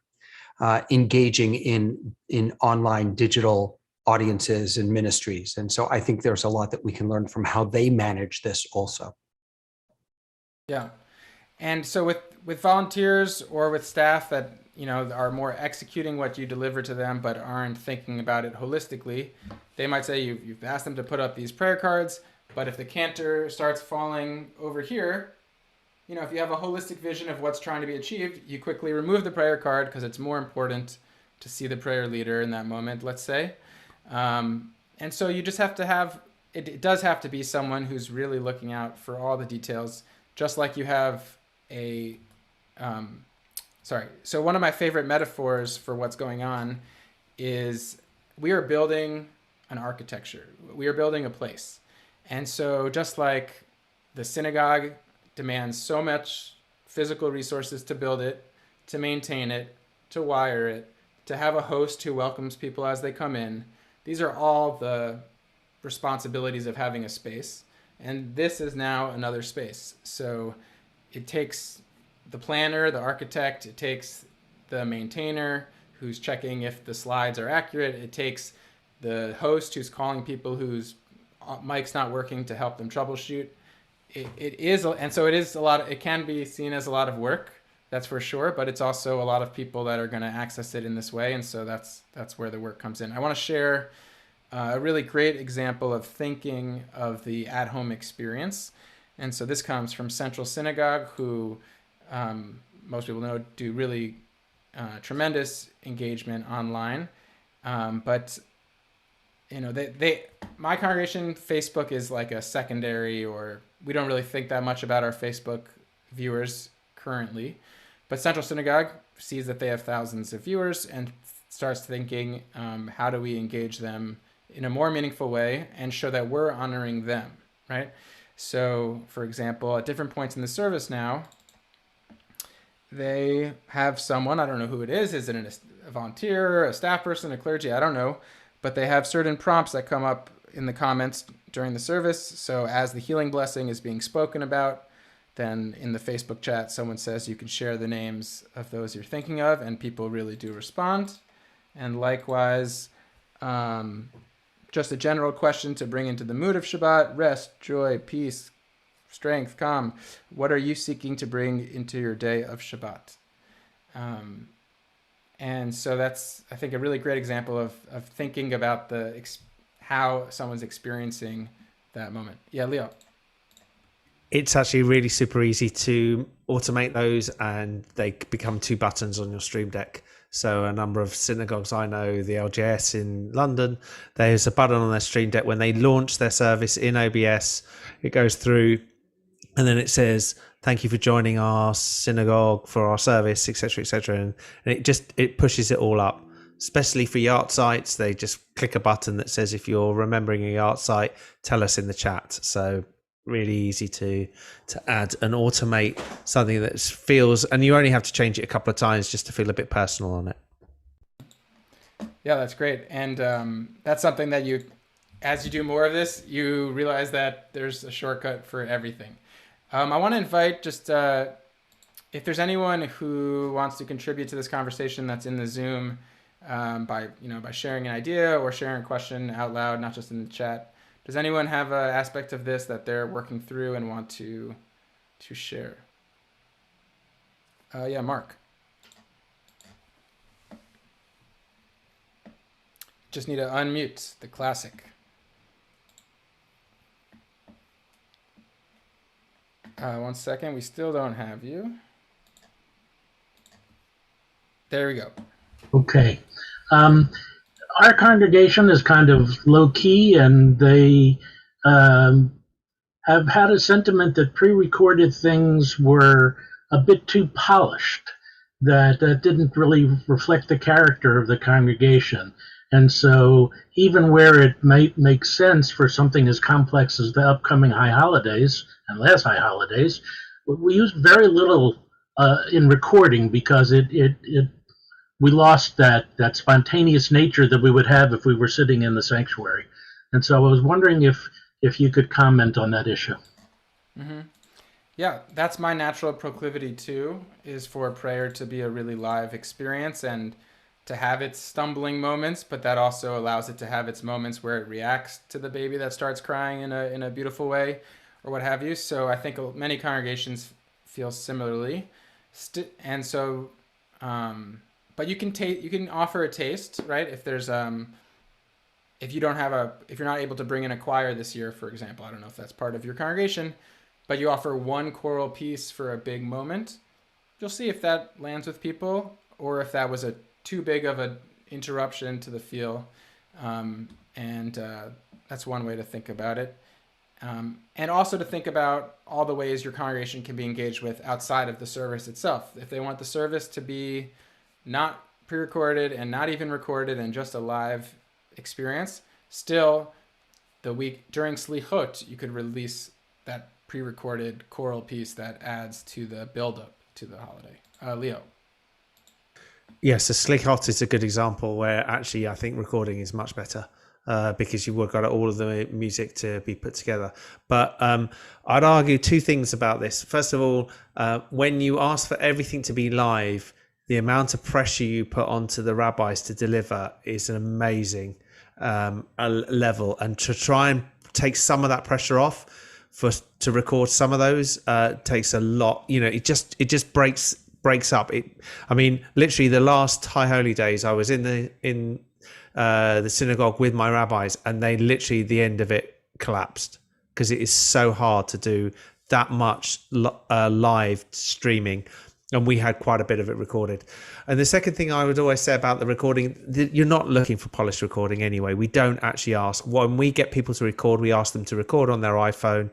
engaging in online digital audiences and ministries. And so I think there's a lot that we can learn from how they manage this also. Yeah. And so with volunteers or with staff that, you know, are more executing what you deliver to them but aren't thinking about it holistically, they might say you've asked them to put up these prayer cards, but if the cantor starts falling over here, you know, if you have a holistic vision of what's trying to be achieved, you quickly remove the prayer card because it's more important to see the prayer leader in that moment, let's say. And so you just have to have, it does have to be someone who's really looking out for all the details, just like you have a, so one of my favorite metaphors for what's going on is we are building an architecture. We are building a place. And so just like the synagogue demands so much physical resources to build it, to maintain it, to wire it, to have a host who welcomes people as they come in. These are all the responsibilities of having a space. And this is now another space. So it takes the planner, the architect, it takes the maintainer who's checking if the slides are accurate. It takes the host who's calling people whose mic's not working to help them troubleshoot. It is a lot. It can be seen as a lot of work, that's for sure. But it's also a lot of people that are going to access it in this way, and so that's where the work comes in. I want to share a really great example of thinking of the at-home experience, and so this comes from Central Synagogue, who most people know do really tremendous engagement online, but you know, my congregation, Facebook is like a secondary, or we don't really think that much about our Facebook viewers currently. But Central Synagogue sees that they have thousands of viewers and starts thinking, how do we engage them in a more meaningful way and show that we're honoring them, right? So, for example, at different points in the service now, they have someone, I don't know who it is it a volunteer, a staff person, a clergy, I don't know, but they have certain prompts that come up in the comments during the service. So as the healing blessing is being spoken about, then in the Facebook chat, someone says you can share the names of those you're thinking of, and people really do respond. And likewise, just a general question to bring into the mood of Shabbat: rest, joy, peace, strength, calm. What are you seeking to bring into your day of Shabbat? And so that's, I think, a really great example of thinking about how someone's experiencing that moment. Yeah, Leo. It's actually really super easy to automate those, and they become 2 buttons on your Stream Deck. So a number of synagogues I know, the LJS in London, there's a button on their Stream Deck when they launch their service in OBS. It goes through, and then it says, thank you for joining our synagogue for our service, etc., etc. And it pushes it all up. Especially for yard sites, they just click a button that says, if you're remembering a yard site, tell us in the chat. So really easy to add and automate something that feels, and you only have to change it a couple of times just to feel a bit personal on it. Yeah, that's great. And that's something that as you do more of this, you realize that there's a shortcut for everything. I want to invite just if there's anyone who wants to contribute to this conversation that's in the Zoom by sharing an idea or sharing a question out loud, not just in the chat. Does anyone have an aspect of this that they're working through and want to share? Yeah, Mark. Just need to unmute, the classic. One second, we still don't have you. There we go. Okay. Our congregation is kind of low key, and they have had a sentiment that pre-recorded things were a bit too polished, that didn't really reflect the character of the congregation. And so even where it might make sense for something as complex as the upcoming high holidays and last high holidays, we used very little in recording because we lost that spontaneous nature that we would have if we were sitting in the sanctuary. And so I was wondering if you could comment on that issue. Mm-hmm. Yeah, that's my natural proclivity too, is for prayer to be a really live experience and to have its stumbling moments, but that also allows it to have its moments where it reacts to the baby that starts crying in a beautiful way or what have you. So I think many congregations feel similarly. And so, but you can offer a taste, right? If there's if you're not able to bring in a choir this year, for example, I don't know if that's part of your congregation, but you offer one choral piece for a big moment, you'll see if that lands with people or if that was too big of an interruption to the feel. And that's one way to think about it. And also to think about all the ways your congregation can be engaged with outside of the service itself. If they want the service to be not pre-recorded and not even recorded and just a live experience, still the week during Slichot, you could release that pre-recorded choral piece that adds to the build-up to the holiday. Leo. Yes, so Slichot is a good example where actually I think recording is much better. Because you've got all of the music to be put together. But I'd argue two things about this. First of all, when you ask for everything to be live, the amount of pressure you put onto the rabbis to deliver is an amazing level. And to try and take some of that pressure off to record some of those takes a lot. It just breaks up. I mean, literally the last High Holy Days, I was in the synagogue with my rabbis, and they literally, the end of it collapsed because it is so hard to do that much live streaming, and we had quite a bit of it recorded. And the second thing I would always say about the recording, you're not looking for polished recording anyway. We don't actually ask. When we get people to record, we ask them to record on their iPhone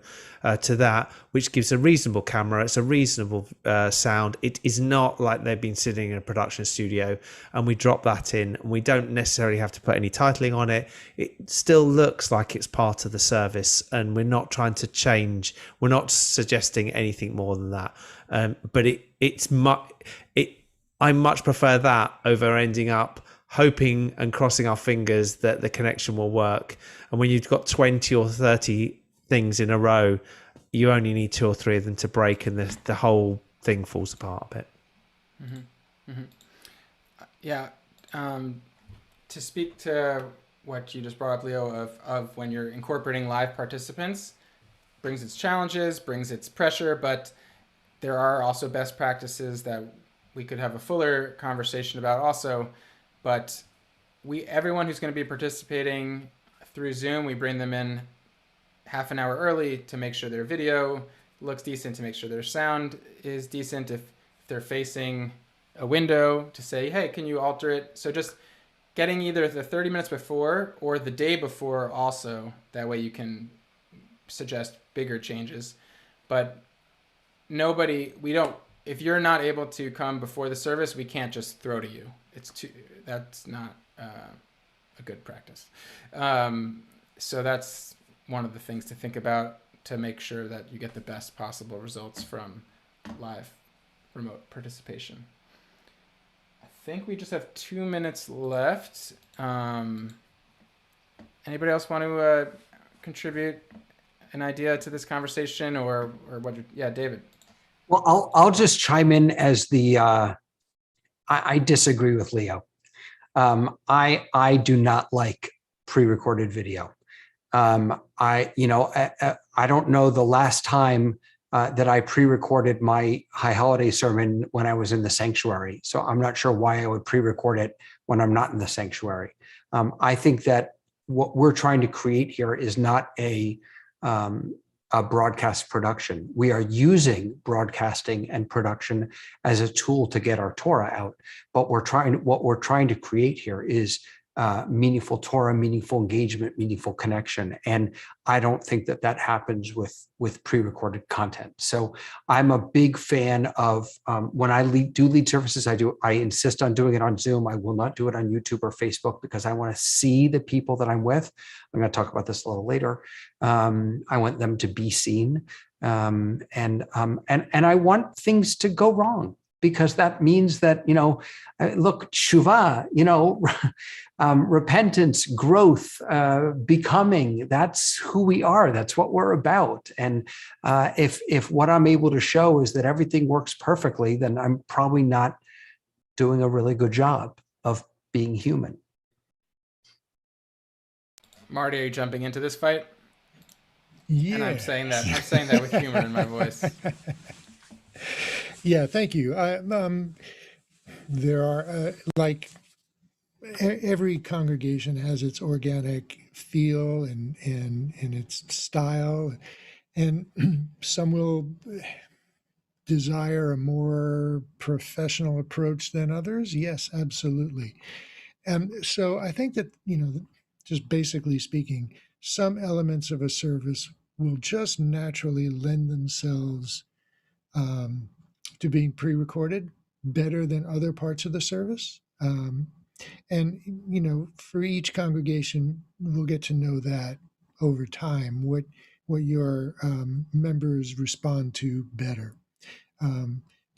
to that, which gives a reasonable camera. It's a reasonable sound. It is not like they've been sitting in a production studio, and we drop that in. And we don't necessarily have to put any titling on it. It still looks like it's part of the service, and we're not trying to change. We're not suggesting anything more than that. But I much prefer that over ending up hoping and crossing our fingers that the connection will work. And when you've got 20 or 30 things in a row, you only need 2 or 3 of them to break, and the whole thing falls apart a bit. Mm-hmm. Mm-hmm. Yeah. To speak to what you just brought up, Leo, of when you're incorporating live participants, brings its challenges, brings its pressure, but there are also best practices that we could have a fuller conversation about also. But everyone who's going to be participating through Zoom, we bring them in half an hour early to make sure their video looks decent, to make sure their sound is decent. If they're facing a window, to say, hey, can you alter it? So just getting either the 30 minutes before or the day before also. That way you can suggest bigger changes. But if you're not able to come before the service, we can't just throw to you. That's not a good practice. So that's one of the things to think about to make sure that you get the best possible results from live remote participation. I think we just have 2 minutes left. Anybody else want to contribute an idea to this conversation or what? Yeah, David. Well, I'll just chime in as I disagree with Leo. I do not like pre-recorded video. I don't know the last time that I pre-recorded my High Holiday sermon when I was in the sanctuary. So I'm not sure why I would pre-record it when I'm not in the sanctuary. I think that what we're trying to create here is not a broadcast production. We are using broadcasting and production as a tool to get our Torah out. But what we're trying to create here is meaningful Torah, meaningful engagement, meaningful connection. And I don't think that happens with pre-recorded content. So I'm a big fan of when I do lead services, I insist on doing it on Zoom. I will not do it on YouTube or Facebook because I want to see the people that I'm with. I'm going to talk about this a little later. I want them to be seen. And I want things to go wrong, because that means that, look, tshuva, repentance, growth, becoming, that's who we are. That's what we're about. And if what I'm able to show is that everything works perfectly, then I'm probably not doing a really good job of being human. Marty, are you jumping into this fight? Yeah. And I'm saying that with humor in my voice. Yeah, thank you. There are every congregation has its organic feel and its style, and some will desire a more professional approach than others. Yes, absolutely. And so I think that, just basically speaking, some elements of a service will just naturally lend themselves um, to being pre-recorded better than other parts of the service. And for each congregation, we'll get to know that over time, what your members respond to better.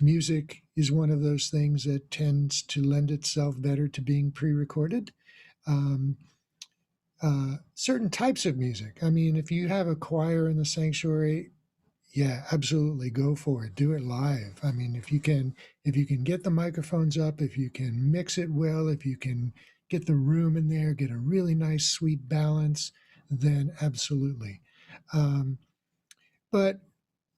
Music is one of those things that tends to lend itself better to being pre-recorded. Um, Certain types of music. I mean, if you have a choir in the sanctuary, yeah, absolutely, go for it. Do it live. I mean, if you can get the microphones up, if you can mix it well, if you can get the room in there, get a really nice, sweet balance, then absolutely. But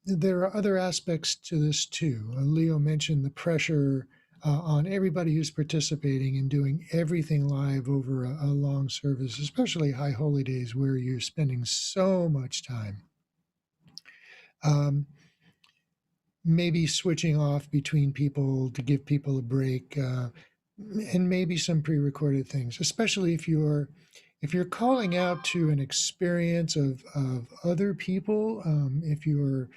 there are other aspects to this too. Leo mentioned the pressure on everybody who's participating in doing everything live over a long service, especially high holy days where you're spending so much time. Maybe switching off between people to give people a break, and maybe some pre-recorded things, especially if you're calling out to an experience of other people, if you're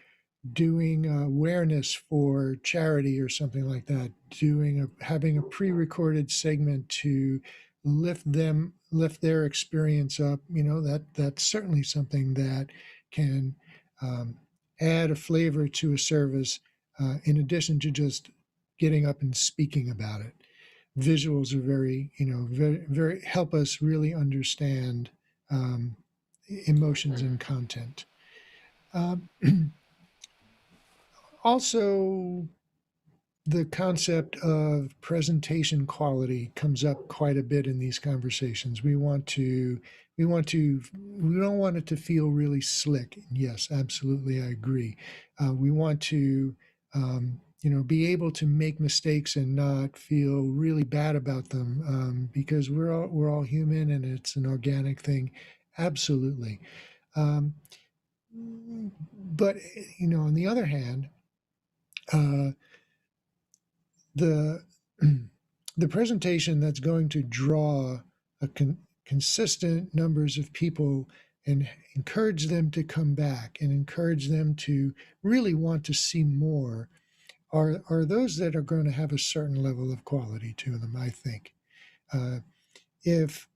doing awareness for charity or something like that, having a pre-recorded segment to lift their experience up, that's certainly something that can um, add a flavor to a service, in addition to just getting up and speaking about it. Visuals are very, very help us really understand emotions and content. Um, Also, the concept of presentation quality comes up quite a bit in these conversations. We don't want it to feel really slick. Yes, absolutely, I agree. We want to, be able to make mistakes and not feel really bad about them, because we're all human and it's an organic thing. Absolutely. Um, but on the other hand, uh, the the presentation that's going to draw consistent numbers of people and encourage them to come back and encourage them to really want to see more are those that are going to have a certain level of quality to them, I think. If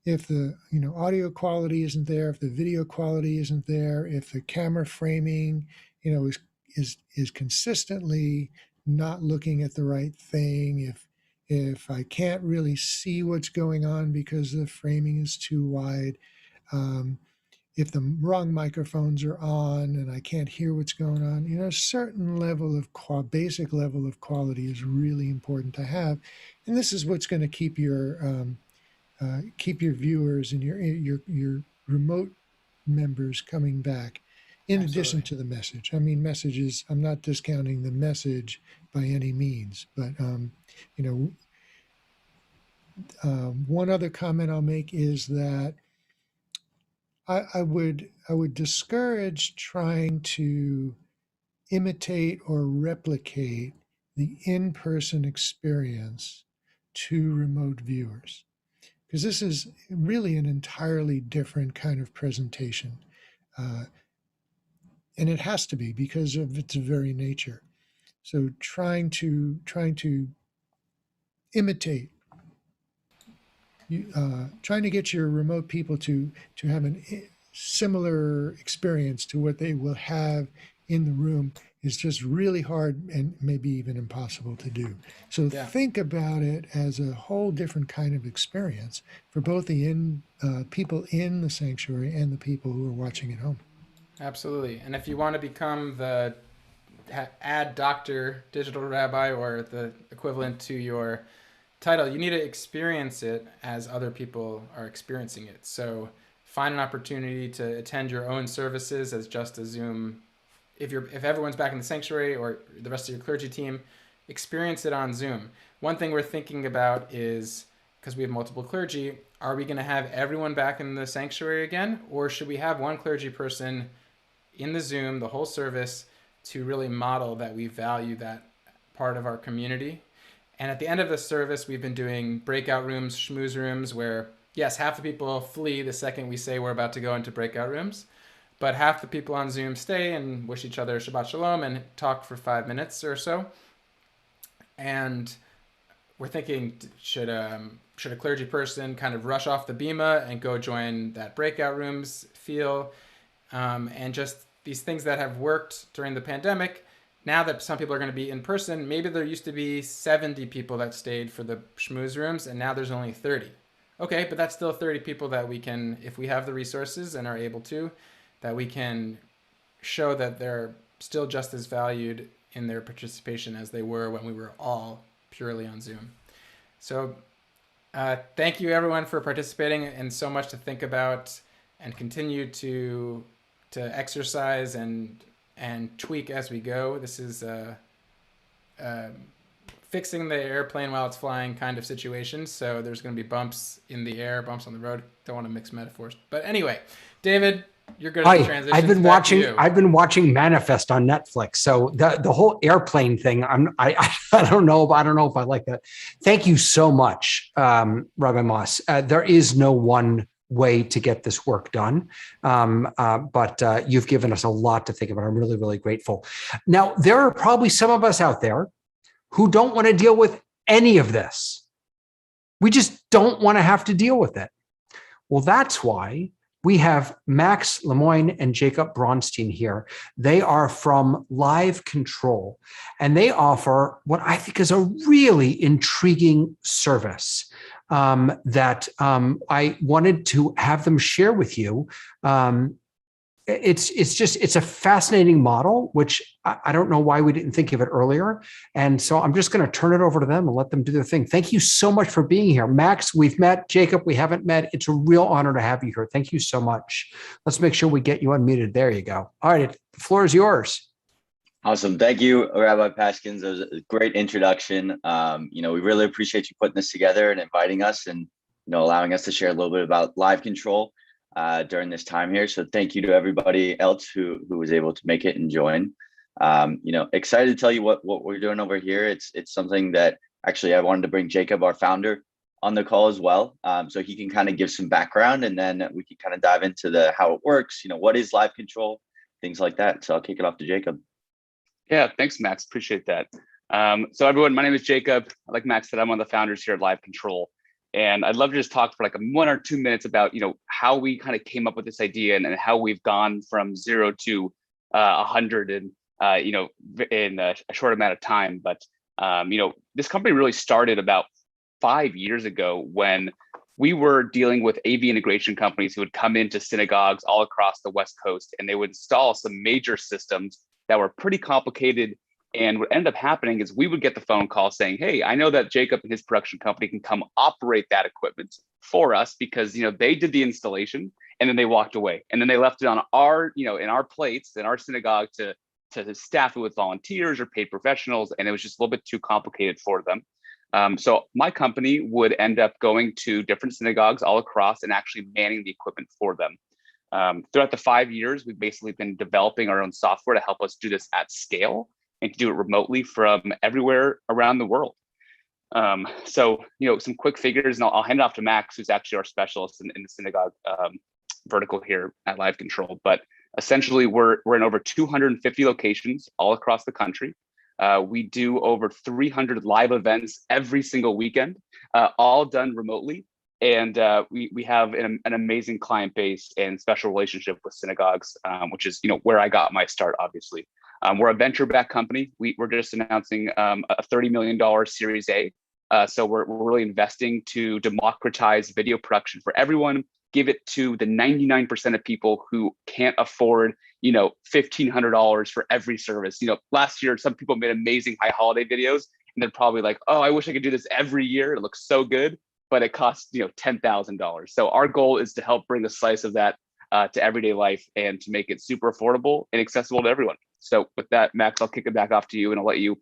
if the audio quality isn't there, if the video quality isn't there, if the camera framing is consistently not looking at the right thing, if I can't really see what's going on because the framing is too wide, if the wrong microphones are on and I can't hear what's going on, a certain level of basic level of quality is really important to have, and this is what's going to keep your viewers and your remote members coming back, in addition to the message. I mean, messages, I'm not discounting the message by any means, but one other comment I'll make is that I would discourage trying to imitate or replicate the in-person experience to remote viewers, because this is really an entirely different kind of presentation. And it has to be because of its very nature. So trying to imitate, trying to get your remote people to have a similar experience to what they will have in the room is just really hard and maybe even impossible to do. So think about it as a whole different kind of experience for both the people in the sanctuary and the people who are watching at home. Absolutely. And if you want to become the add doctor, digital rabbi, or the equivalent to your title, you need to experience it as other people are experiencing it. So find an opportunity to attend your own services as just a Zoom if everyone's back in the sanctuary or the rest of your clergy team, experience it on Zoom. One thing we're thinking about is, because we have multiple clergy, are we going to have everyone back in the sanctuary again, or should we have one clergy person in the Zoom the whole service to really model that we value that part of our community? And at the end of the service, we've been doing breakout rooms, schmooze rooms, where yes, half the people flee the second we say we're about to go into breakout rooms, but half the people on Zoom stay and wish each other Shabbat Shalom and talk for 5 minutes or so. And we're thinking, should a clergy person kind of rush off the bima and go join that breakout rooms feel? And just these things that have worked during the pandemic, now that some people are going to be in person, maybe there used to be 70 people that stayed for the schmooze rooms, and now there's only 30. Okay, but that's still 30 people that we can, if we have the resources and are able to, that we can show that they're still just as valued in their participation as they were when we were all purely on Zoom. So thank you everyone for participating, and so much to think about, and continue to exercise and tweak as we go. This is fixing the airplane while it's flying kind of situation. So there's going to be bumps in the air, bumps on the road. Don't want to mix metaphors. But anyway, David, you're good at the transition. I've been watching Manifest on Netflix. So the whole airplane thing, I don't know if I like that. Thank you so much, Rabbi Moss. There is no one way to get this work done. But you've given us a lot to think about. I'm really, really grateful. Now, there are probably some of us out there who don't want to deal with any of this. We just don't want to have to deal with it. Well, that's why we have Max Lemoyne and Jacob Bronstein here. They are from Live Control, and they offer what I think is a really intriguing service that I wanted to have them share with you. It's a fascinating model, which I don't know why we didn't think of it earlier. And so I'm just going to turn it over to them and let them do their thing. Thank you so much for being here. Max, we've met. Jacob, we haven't met. It's a real honor to have you here. Thank you so much. Let's make sure we get you unmuted. There you go. All right, the floor is yours. Awesome. Thank you, Rabbi Paskins. That was a great introduction. We really appreciate you putting this together and inviting us, and allowing us to share a little bit about Live Control during this time here. So thank you to everybody else who was able to make it and join. Excited to tell you what we're doing over here. It's something that actually I wanted to bring Jacob, our founder, on the call as well, so he can kind of give some background, and then we can kind of dive into how it works. What is Live Control, things like that. So I'll kick it off to Jacob. Yeah, thanks, Max. Appreciate that. So everyone, my name is Jacob. Like Max said, I'm one of the founders here at Live Control. And I'd love to just talk for like 1 or 2 minutes about, how we kind of came up with this idea and how we've gone from 0 to 100 in a short amount of time. But, this company really started about 5 years ago when we were dealing with AV integration companies who would come into synagogues all across the West Coast, and they would install some major systems that were pretty complicated. And what ended up happening is we would get the phone call saying, hey, I know that Jacob and his production company can come operate that equipment for us, because, they did the installation and then they walked away. And then they left it on our, in our plates, in our synagogue to staff it with volunteers or paid professionals. And it was just a little bit too complicated for them. So my company would end up going to different synagogues all across and actually manning the equipment for them. Throughout the 5 years, we've basically been developing our own software to help us do this at scale and to do it remotely from everywhere around the world. So, some quick figures, and I'll hand it off to Max, who's actually our specialist in the synagogue vertical here at Live Control. But essentially, we're in over 250 locations all across the country. We do over 300 live events every single weekend, all done remotely. And we have an amazing client base and special relationship with synagogues, which is where I got my start, obviously. We're a venture-backed company. We're just announcing a $30 million Series A. So we're really investing to democratize video production for everyone, give it to the 99% of people who can't afford, $1,500 for every service. Last year, some people made amazing high holiday videos, and they're probably like, oh, I wish I could do this every year. It looks so good, but it costs, $10,000. So our goal is to help bring a slice of that to everyday life and to make it super affordable and accessible to everyone. So with that, Max, I'll kick it back off to you and I'll let you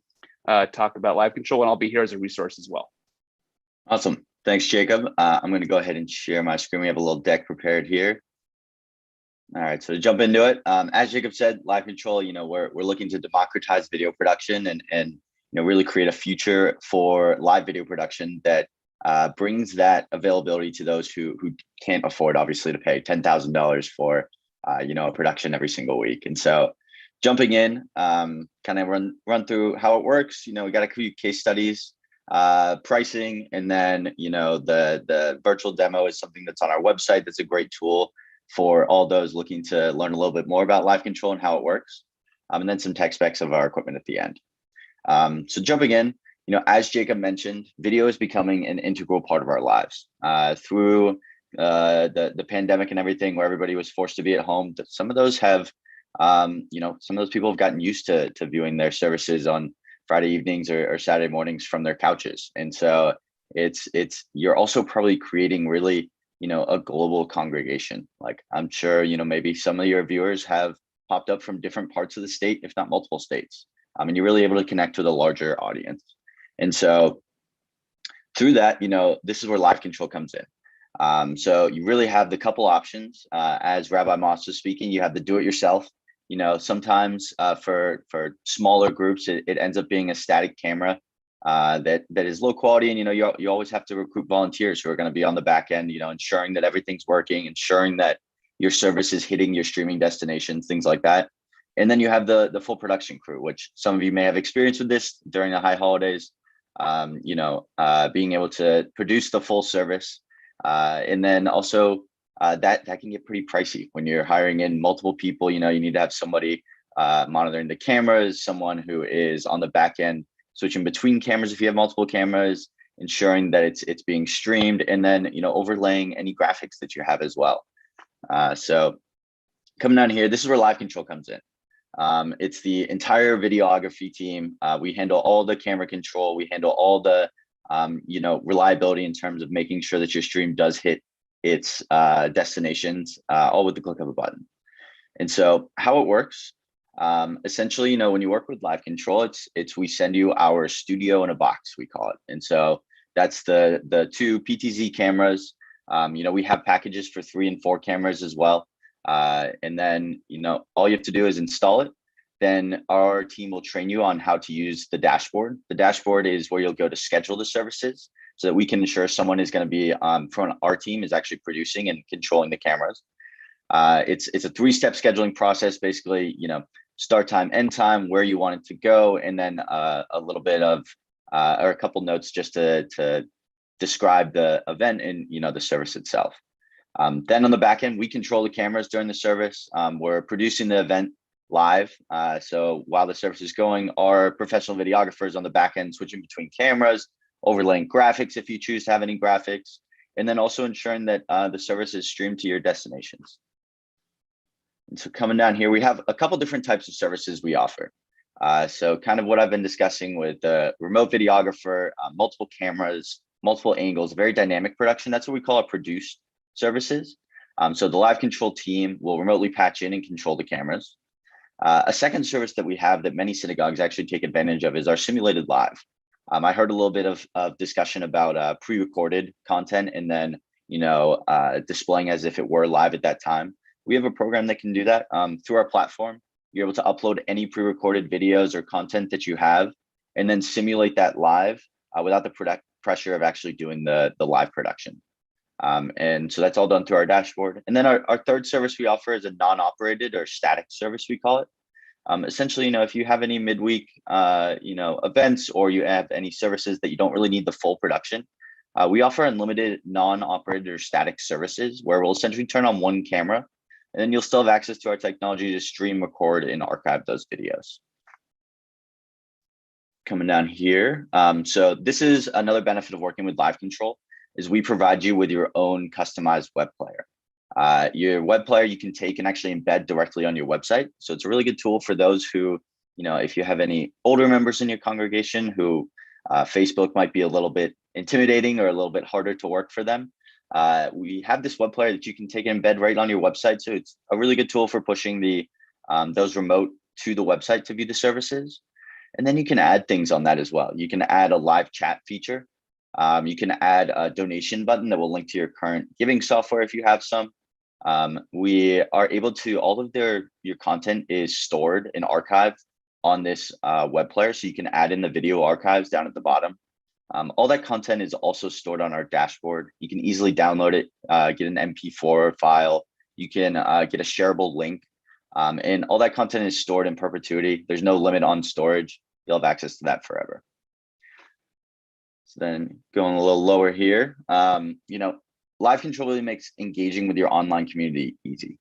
talk about live control, and I'll be here as a resource as well. Awesome. Thanks, Jacob. I'm going to go ahead and share my screen. We have a little deck prepared here. All right, so to jump into it, as Jacob said, live control, we're looking to democratize video production and really create a future for live video production that brings that availability to those who can't afford, obviously, to pay $10,000 for a production every single week. And so jumping in, kind of run through how it works. We got a few case studies, pricing, and then the virtual demo is something that's on our website. That's a great tool for all those looking to learn a little bit more about live control and how it works, and then some tech specs of our equipment at the end. So jumping in, as Jacob mentioned, video is becoming an integral part of our lives. Through the pandemic and everything, where everybody was forced to be at home, some of those have, some of those people have gotten used to viewing their services on Friday evenings or Saturday mornings from their couches. And so you're also probably creating really, a global congregation. Like, I'm sure, maybe some of your viewers have popped up from different parts of the state, if not multiple states. And you're really able to connect with a larger audience. And so through that, this is where live control comes in. So you really have the couple options. As Rabbi Moss was speaking, you have the do-it-yourself. Sometimes for smaller groups, it ends up being a static camera that is low quality, and you always have to recruit volunteers who are going to be on the back end, ensuring that everything's working, ensuring that your service is hitting your streaming destinations, things like that. And then you have the full production crew, which some of you may have experience with this during the high holidays. Being able to produce the full service, and then also that can get pretty pricey when you're hiring in multiple people. You need to have somebody monitoring the cameras, someone who is on the back end switching between cameras if you have multiple cameras, ensuring that it's being streamed, and then overlaying any graphics that you have as well. So coming down here, this is where live control comes in. It's the entire videography team. We handle all the camera control. We handle all the reliability in terms of making sure that your stream does hit its destinations, all with the click of a button. And so how it works, essentially, when you work with live control, we send you our studio in a box, we call it. And so that's the two PTZ cameras. We have packages for 3 and 4 cameras as well. And then, all you have to do is install it. Then our team will train you on how to use the dashboard. The dashboard is where you'll go to schedule the services so that we can ensure someone is going to be from our team is actually producing and controlling the cameras. It's a 3-step scheduling process, basically, start time, end time, where you want it to go, and then a little bit of or a couple notes just to describe the event and the service itself. Then on the back end, we control the cameras during the service. We're producing the event live. So while the service is going, our professional videographers on the back end switching between cameras, overlaying graphics if you choose to have any graphics, and then also ensuring that the service is streamed to your destinations. And so coming down here, we have a couple different types of services we offer. So kind of what I've been discussing with the remote videographer, multiple cameras, multiple angles, very dynamic production. That's what we call our produced services. So the live control team will remotely patch in and control the cameras. A second service that we have that many synagogues actually take advantage of is our simulated live. I heard a little bit of discussion about pre-recorded content and then displaying as if it were live at that time. We have a program that can do that through our platform. You're able to upload any pre-recorded videos or content that you have and then simulate that live without the pressure of actually doing the live production. And so that's all done through our dashboard. And then our third service we offer is a non-operated or static service, we call it. Essentially, if you have any midweek, events, or you have any services that you don't really need the full production, we offer unlimited non-operated or static services where we'll essentially turn on one camera, and then you'll still have access to our technology to stream, record, and archive those videos. Coming down here. So this is another benefit of working with Live Control is we provide you with your own customized web player. Your web player you can take and actually embed directly on your website. So it's a really good tool for those who, if you have any older members in your congregation who Facebook might be a little bit intimidating or a little bit harder to work for them. We have this web player that you can take and embed right on your website. So it's a really good tool for pushing those remote to the website to view the services. And then you can add things on that as well. You can add a live chat feature. You can add a donation button that will link to your current giving software if you have some. We are able to, all of your content is stored and archived on this web player. So you can add in the video archives down at the bottom. All that content is also stored on our dashboard. You can easily download it, get an MP4 file. You can get a shareable link. And all that content is stored in perpetuity. There's no limit on storage. You'll have access to that forever. So then going a little lower here, Live Control really makes engaging with your online community easy.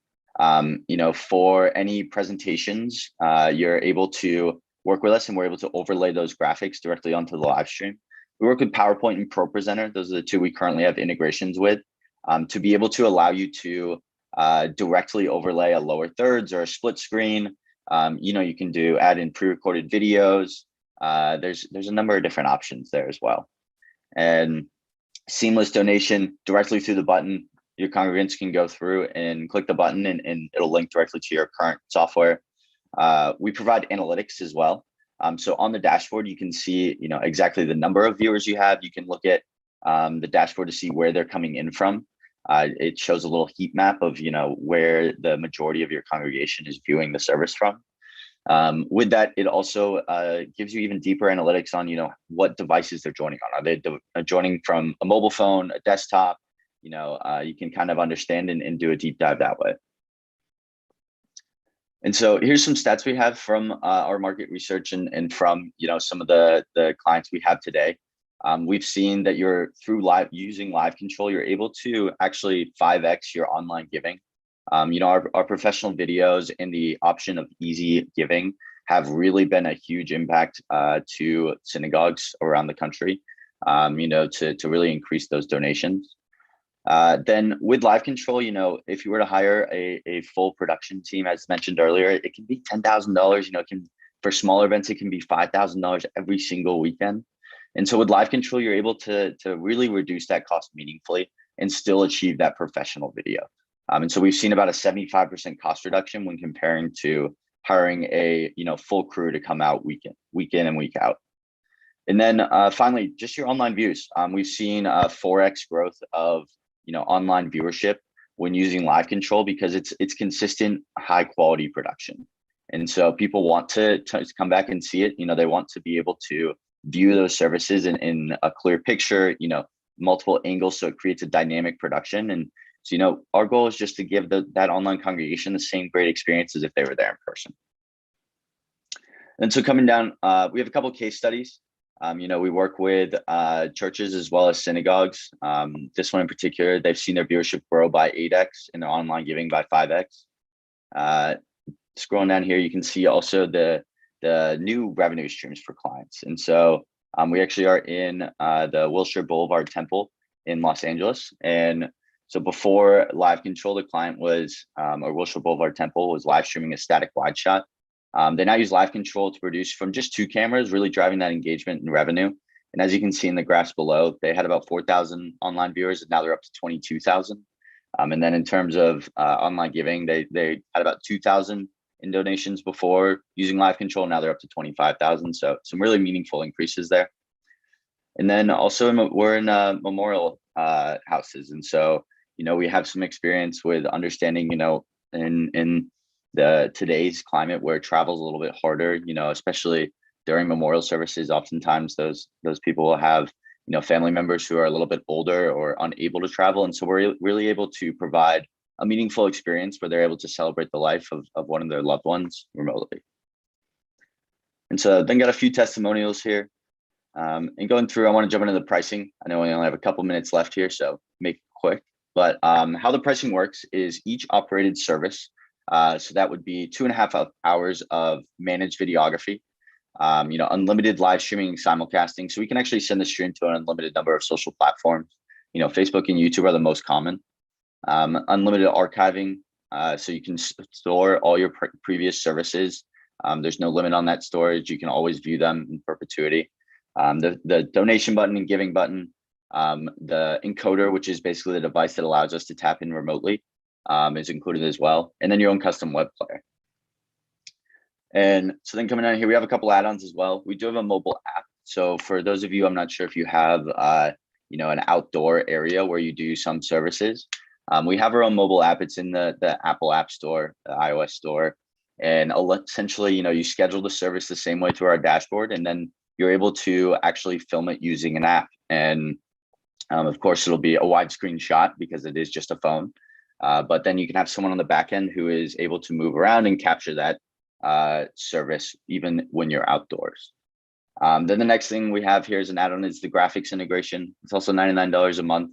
For any presentations, you're able to work with us and we're able to overlay those graphics directly onto the live stream. We work with PowerPoint and Pro Presenter. Those are the two we currently have integrations with, to be able to allow you to directly overlay a lower thirds or a split screen. You can add in pre-recorded videos. There's a number of different options there as well. And seamless donation directly through the button. Your congregants can go through and click the button and it'll link directly to your current software. We provide analytics as well. So on the dashboard, you can see, exactly the number of viewers you have. You can look at the dashboard to see where they're coming in from. It shows a little heat map of, where the majority of your congregation is viewing the service from. With that, it also gives you even deeper analytics on, what devices they're joining on. Are they joining from a mobile phone, a desktop? You can kind of understand and do a deep dive that way. And so here's some stats we have from our market research and from, some of the clients we have today. We've seen that using Live Control, you're able to actually 5x your online giving. Our professional videos and the option of easy giving have really been a huge impact to synagogues around the country, to really increase those donations. Then with Live Control, if you were to hire a full production team, as mentioned earlier, it can be $10,000. For smaller events, it can be $5,000 every single weekend. And so with Live Control, you're able to really reduce that cost meaningfully and still achieve that professional video. And so we've seen about a 75% cost reduction when comparing to hiring a full crew to come out week in and week out. And then finally, just your online views. We've seen a 4x growth of online viewership when using Live Control because it's consistent, high quality production. And so people want to come back and see it. They want to be able to view those services in a clear picture, multiple angles, so it creates a dynamic production. And so, our goal is just to give that online congregation the same great experience as if they were there in person. And so coming down, we have a couple of case studies. We work with churches as well as synagogues. This one in particular, they've seen their viewership grow by 8x and their online giving by 5x. Scrolling down here, you can see also the new revenue streams for clients. And so we actually are in the Wilshire Boulevard Temple in Los Angeles. And so before Live Control, the client was, or Wilshire Boulevard Temple was live streaming a static wide shot. They now use Live Control to produce from just 2 cameras, really driving that engagement and revenue. And as you can see in the graphs below, they had about 4,000 online viewers, and now they're up to 22,000. And then in terms of online giving, they had about 2,000 in donations before using Live Control. Now they're up to 25,000. So some really meaningful increases there. And then also we're in memorial houses. And so, we have some experience with understanding, in today's climate where travel is a little bit harder, especially during memorial services. Oftentimes those people will have, family members who are a little bit older or unable to travel. And so we're really able to provide a meaningful experience where they're able to celebrate the life of one of their loved ones remotely. And so then got a few testimonials here. And going through, I want to jump into the pricing. I know we only have a couple minutes left here, so make it quick. But how the pricing works is each operated service. So that would be 2.5 hours of managed videography, unlimited live streaming and simulcasting. So we can actually send the stream to an unlimited number of social platforms. Facebook and YouTube are the most common. Unlimited archiving. So you can store all your previous services. There's no limit on that storage. You can always view them in perpetuity. The donation button and giving button. The encoder, which is basically the device that allows us to tap in remotely, is included as well. And then your own custom web player. And so then coming down here, we have a couple add-ons as well. We do have a mobile app. So for those of you, I'm not sure if you have, an outdoor area where you do some services. We have our own mobile app. It's in the Apple App Store, the iOS store. And essentially, you schedule the service the same way through our dashboard, and then you're able to actually film it using an app. And of course, it'll be a widescreen shot because it is just a phone. But then you can have someone on the back end who is able to move around and capture that service even when you're outdoors. Then the next thing we have here is an add-on is the graphics integration. It's also $99 a month.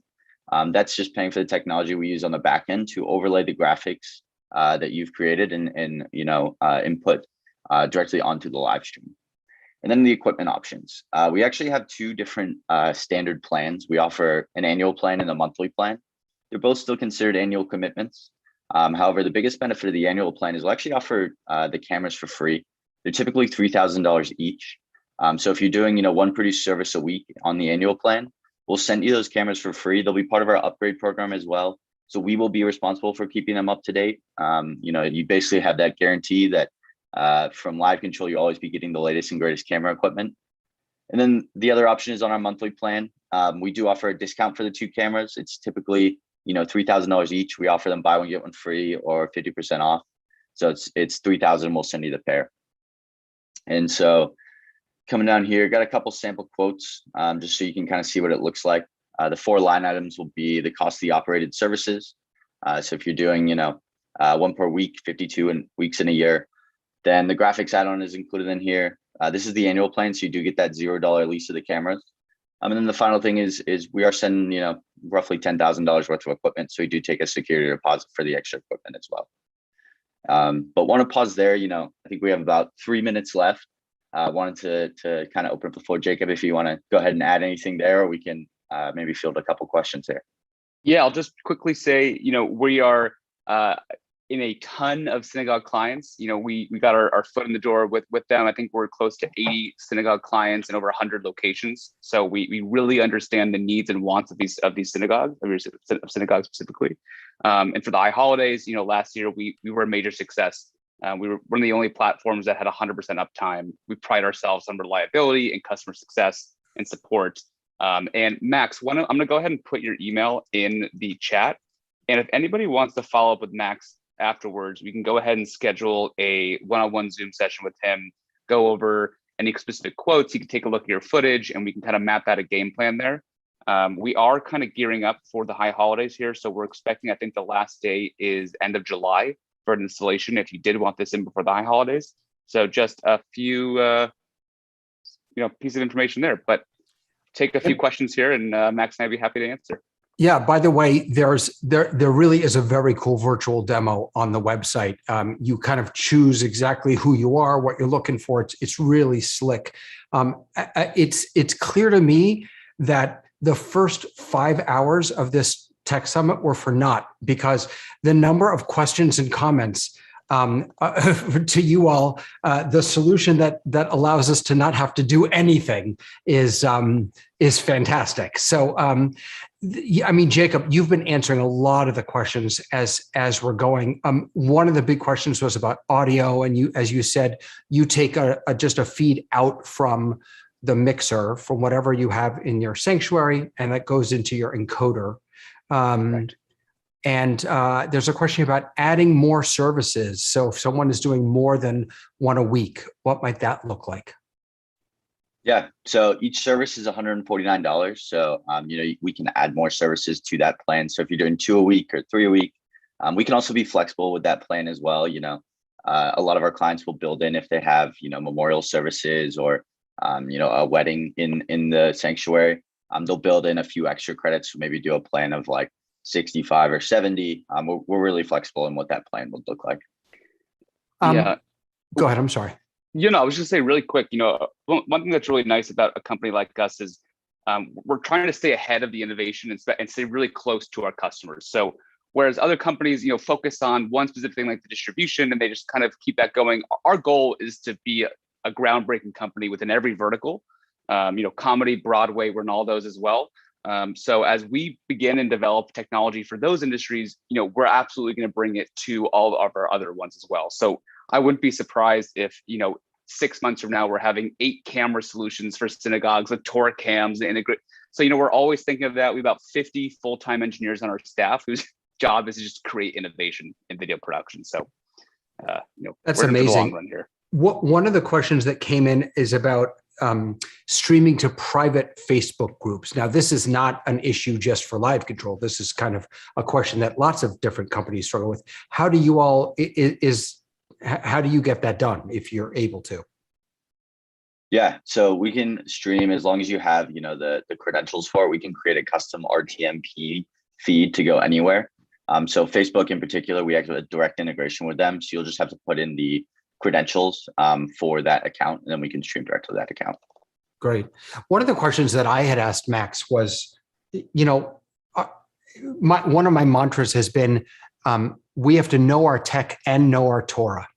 That's just paying for the technology we use on the back end to overlay the graphics that you've created and input directly onto the live stream. And then the equipment options. We actually have two different standard plans. We offer an annual plan and a monthly plan. They're both still considered annual commitments. However, the biggest benefit of the annual plan is we'll actually offer the cameras for free. They're typically $3,000 each. So if you're doing, one produced service a week on the annual plan, we'll send you those cameras for free. They'll be part of our upgrade program as well. So we will be responsible for keeping them up to date. You basically have that guarantee that from Live Control, you'll always be getting the latest and greatest camera equipment. And then the other option is on our monthly plan. We do offer a discount for the two cameras. It's typically, $3,000 each. We offer them buy one, get one free or 50% off. So it's $3,000. We'll send you the pair. And so coming down here, got a couple sample quotes just so you can kind of see what it looks like. The 4 line items will be the cost of the operated services. So if you're doing, one per week, 52 weeks in a year, then the graphics add-on is included in here. This is the annual plan, so you do get that $0 lease of the cameras. And then the final thing is we are sending, roughly $10,000 worth of equipment. So we do take a security deposit for the extra equipment as well. But want to pause there. I think we have about 3 minutes left. Wanted to kind of open up the floor, Jacob, if you want to go ahead and add anything there, or we can maybe field a couple questions here. Yeah, I'll just quickly say, we are in a ton of synagogue clients. We got our foot in the door with them. I think we're close to 80 synagogue clients in over 100 locations. So we really understand the needs and wants of these synagogues, of synagogues specifically. And for the high holidays, last year we were a major success. We were one of the only platforms that had 100% uptime. We pride ourselves on reliability and customer success and support. And Max, I'm going to go ahead and put your email in the chat. And if anybody wants to follow up with Max afterwards, we can go ahead and schedule a one-on-one Zoom session with him, go over any specific quotes. You can take a look at your footage and we can kind of map out a game plan there. We are kind of gearing up for the high holidays here. So we're expecting, I think the last day is end of July for an installation if you did want this in before the high holidays. So just a few, piece of information there, but take a few questions here and Max and I'd be happy to answer. Yeah, by the way, there really is a very cool virtual demo on the website. You kind of choose exactly who you are, what you're looking for. It's really slick. It's clear to me that the first 5 hours of this Tech Summit were for naught, because the number of questions and comments to you all, the solution that allows us to not have to do anything is fantastic. So, Jacob, you've been answering a lot of the questions as we're going. One of the big questions was about audio, and you, as you said, you take just a feed out from the mixer from whatever you have in your sanctuary, and that goes into your encoder. Right. And there's a question about adding more services. So if someone is doing more than one a week, what might that look like? Yeah, so each service is $149. So, we can add more services to that plan. So if you're doing 2 a week or 3 a week, we can also be flexible with that plan as well. A lot of our clients will build in if they have, memorial services or, a wedding in the sanctuary. They'll build in a few extra credits. So maybe do a plan of like 65 or 70. We're really flexible in what that plan would look like. Yeah. Go ahead. I'm sorry. I was just say really quick, one thing that's really nice about a company like us is we're trying to stay ahead of the innovation and stay really close to our customers. So whereas other companies, focus on one specific thing like the distribution and they just kind of keep that going, our goal is to be a groundbreaking company within every vertical. Comedy, Broadway, we're in all those as well. So as we begin and develop technology for those industries, we're absolutely going to bring it to all of our other ones as well. So I wouldn't be surprised if, 6 months from now, we're having 8 camera solutions for synagogues with Torah cams and integrate. So, we're always thinking of that. We have about 50 full-time engineers on our staff whose job is to just create innovation in video production. So, that's we're in for the long amazing. run here. One of the questions that came in is about streaming to private Facebook groups. Now, this is not an issue just for Live Control. This is kind of a question that lots of different companies struggle with. How do you all how do you get that done if you're able to? Yeah, so we can stream as long as you have, the credentials for it. We can create a custom RTMP feed to go anywhere. So Facebook in particular, we have a direct integration with them. So you'll just have to put in the credentials for that account, and then we can stream directly to that account. Great. One of the questions that I had asked Max was, one of my mantras has been, we have to know our tech and know our Torah.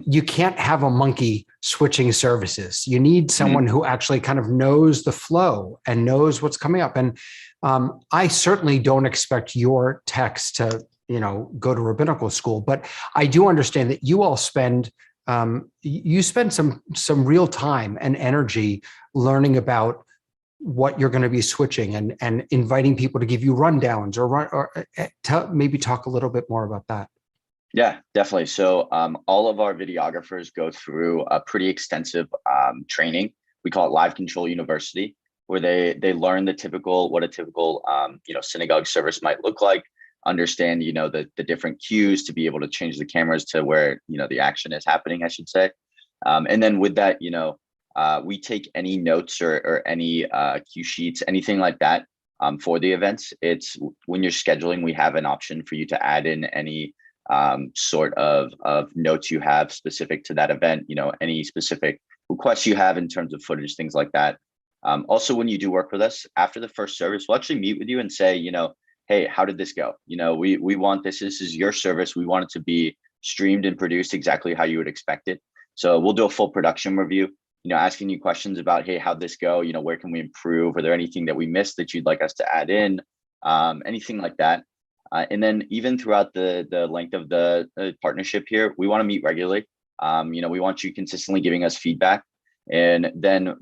You can't have a monkey switching services. You need someone who actually kind of knows the flow and knows what's coming up. And I certainly don't expect your techs to, go to rabbinical school, but I do understand that you all spend some real time and energy learning about what you're going to be switching and inviting people to give you rundowns or maybe talk a little bit more about that. Yeah, definitely. So all of our videographers go through a pretty extensive training. We call it Live Control University, where they learn what a typical synagogue service might look like, understand the different cues to be able to change the cameras to where the action is happening, I should say. And then with that, we take any notes or any cue sheets, anything like that for the events. It's when you're scheduling, we have an option for you to add in any sort of notes you have specific to that event, any specific requests you have in terms of footage, things like that. Also, when you do work with us after the first service, we'll actually meet with you and say, hey, how did this go? We want this is your service. We want it to be streamed and produced exactly how you would expect it. So we'll do a full production review, asking you questions about, hey, how'd this go? Where can we improve? Are there anything that we missed that you'd like us to add in? Anything like that. And then even throughout the length of the partnership here, we want to meet regularly. We want you consistently giving us feedback. And then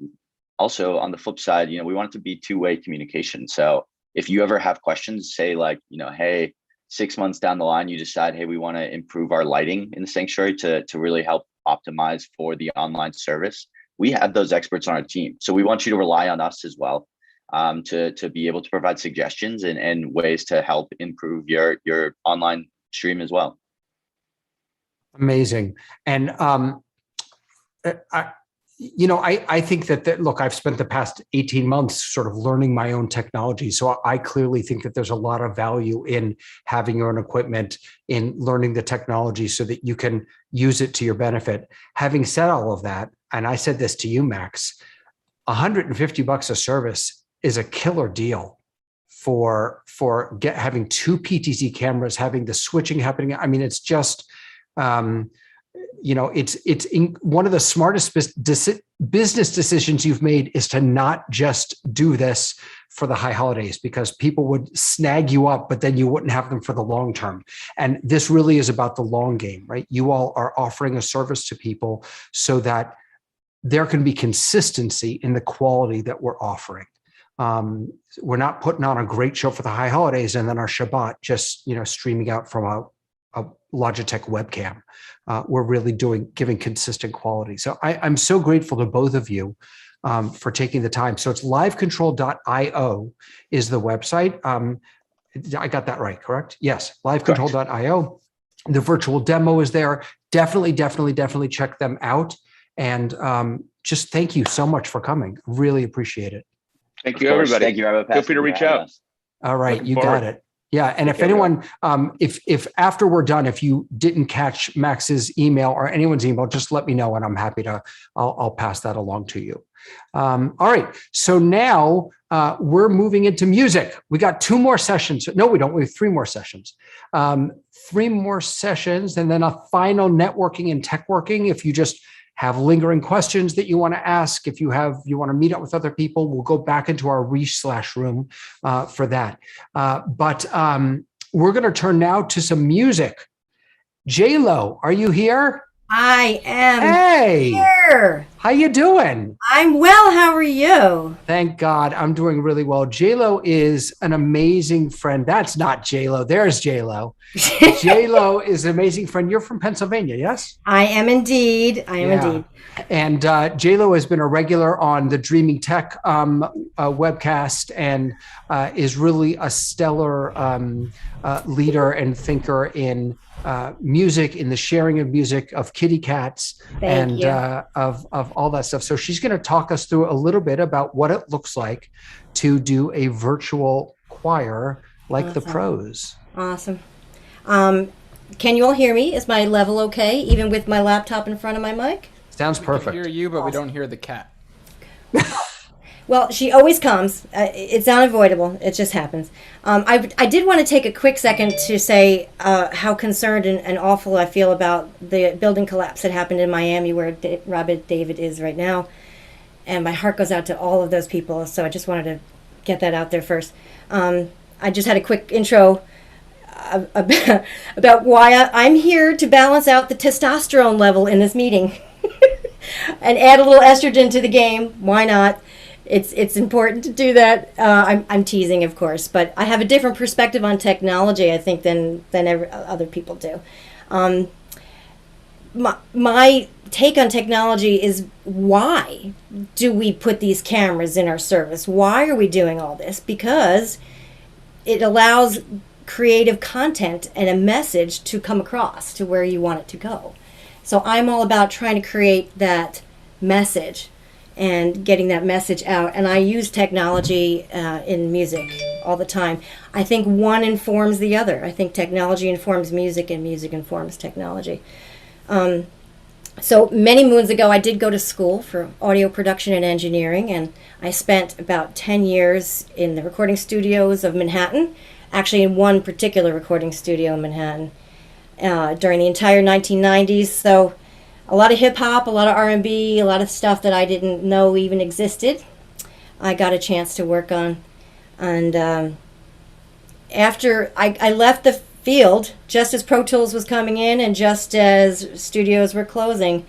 also on the flip side, we want it to be two-way communication. So if you ever have questions, say like, hey, 6 months down the line, you decide, hey, we want to improve our lighting in the sanctuary to really help optimize for the online service. We have those experts on our team. So we want you to rely on us as well. To be able to provide suggestions and ways to help improve your online stream as well. Amazing. And I think that look, I've spent the past 18 months sort of learning my own technology. So I clearly think that there's a lot of value in having your own equipment, in learning the technology so that you can use it to your benefit. Having said all of that, and I said this to you, Max, $150 a service is a killer deal for having 2 PTZ cameras, having the switching happening. I mean, it's just, it's one of the smartest business decisions you've made is to not just do this for the high holidays, because people would snag you up, but then you wouldn't have them for the long term. And this really is about the long game, right? You all are offering a service to people so that there can be consistency in the quality that we're offering. We're not putting on a great show for the high holidays and then our Shabbat just, streaming out from a Logitech webcam. We're really giving consistent quality. So I'm so grateful to both of you for taking the time. So it's livecontrol.io is the website. I got that right, correct? Yes, livecontrol.io. The virtual demo is there. Definitely check them out. And just thank you so much for coming. Really appreciate it. Thank you, everybody. Thank you, Rabbi. Feel free to reach out. All right, Looking you forward. got it. Yeah, and if anyone, if after we're done, if you didn't catch Max's email or anyone's email, just let me know, and I'm happy to. I'll pass that along to you. All right, so now we're moving into music. We got 2 more sessions. No, we don't. We have 3 more sessions. 3 more sessions, and then a final networking and tech working. If you just have lingering questions that you want to ask, if you want to meet up with other people, we'll go back into our room for that. But we're going to turn now to some music. J-Lo, are you here? I am Hey, here. how you doing? I'm well. How are you? Thank God, I'm doing really well. JLo is an amazing friend. That's not JLo. There's JLo. JLo is an amazing friend. You're from Pennsylvania, yes? I am indeed. I am Yeah. indeed. And JLo has been a regular on the Dreaming Tech webcast and is really a stellar leader and thinker in music, in the sharing of music, of kitty cats, Thank you. of all that stuff. So she's going to talk us through a little bit about what it looks like to do a virtual choir like the Awesome. pros. Awesome. Can you all hear me? Is my level okay, even with my laptop in front of my mic? Sounds We perfect. hear you, but we don't hear the cat. Well, she always comes. It's unavoidable. It just happens. I did want to take a quick second to say how concerned and awful I feel about the building collapse that happened in Miami, where Rabbi David is right now. And my heart goes out to all of those people. So I just wanted to get that out there first. I just had a quick intro about why I'm here to balance out the testosterone level in this meeting and add a little estrogen to the game. Why not? It's important to do that. I'm teasing, of course, but I have a different perspective on technology, I think, than other people do. My take on technology is, why do we put these cameras in our service? Why are we doing all this? Because it allows creative content and a message to come across to where you want it to go. So I'm all about trying to create that message and getting that message out. And I use technology in music all the time. I think one informs the other. I think technology informs music and music informs technology. So many moons ago, I did go to school for audio production and engineering, and I spent about 10 years in the recording studios of Manhattan, actually in one particular recording studio in Manhattan, during the entire 1990s. So a lot of hip hop, a lot of R&B, a lot of stuff that I didn't know even existed, I got a chance to work on. And after I left the field, just as Pro Tools was coming in and just as studios were closing,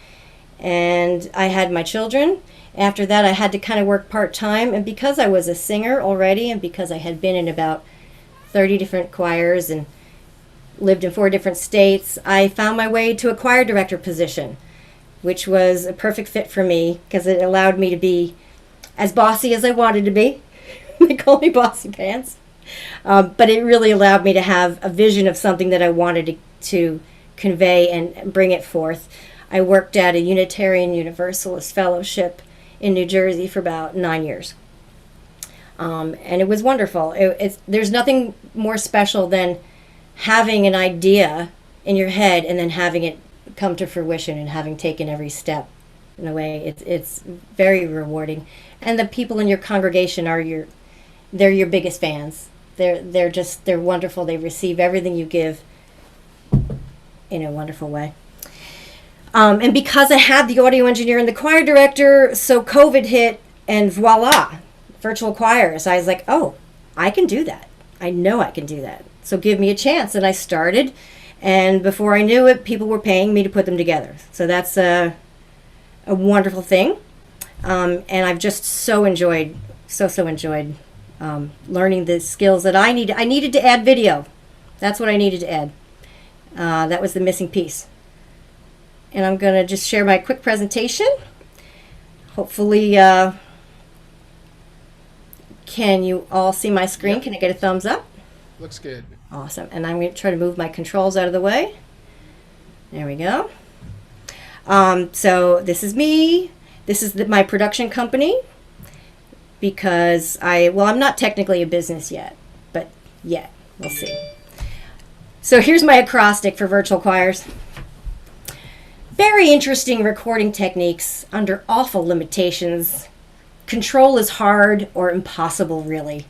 and I had my children. After that, I had to kind of work part-time, and because I was a singer already, and because I had been in about 30 different choirs and lived in 4 different states, I found my way to a choir director position, which was a perfect fit for me because it allowed me to be as bossy as I wanted to be. They call me Bossy Pants. But it really allowed me to have a vision of something that I wanted to convey and bring it forth. I worked at a Unitarian Universalist Fellowship in New Jersey for about 9 years. And it was wonderful. There's nothing more special than having an idea in your head and then having it come to fruition and having taken every step in a way. It's very rewarding. And the people in your congregation they're your biggest fans. They're wonderful. They receive everything you give in a wonderful way. And because I had the audio engineer and the choir director, so COVID hit and voila, virtual choirs. I was like, oh, I can do that. I know I can do that. So give me a chance. And I started, and before I knew it, people were paying me to put them together. So that's a wonderful thing. And I've just so enjoyed learning the skills that I needed. I needed to add video. That's what I needed to add. That was the missing piece. And I'm going to just share my quick presentation. Hopefully, can you all see my screen? Yep. Can I get a thumbs up? Looks good. Awesome. And I'm going to try to move my controls out of the way. There we go. So this is me. This is my production company. Because I'm not technically a business yet, but yet, we'll see. So here's my acrostic for virtual choirs. Very interesting recording techniques under awful limitations. Control is hard or impossible, really.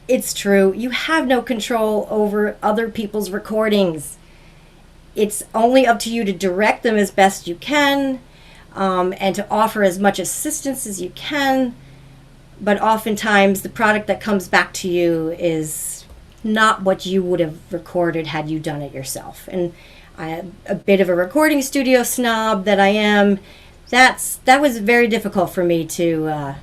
It's true, you have no control over other people's recordings. It's only up to you to direct them as best you can, and to offer as much assistance as you can. But oftentimes the product that comes back to you is not what you would have recorded had you done it yourself. And a bit of a recording studio snob that I am, that was very difficult for me to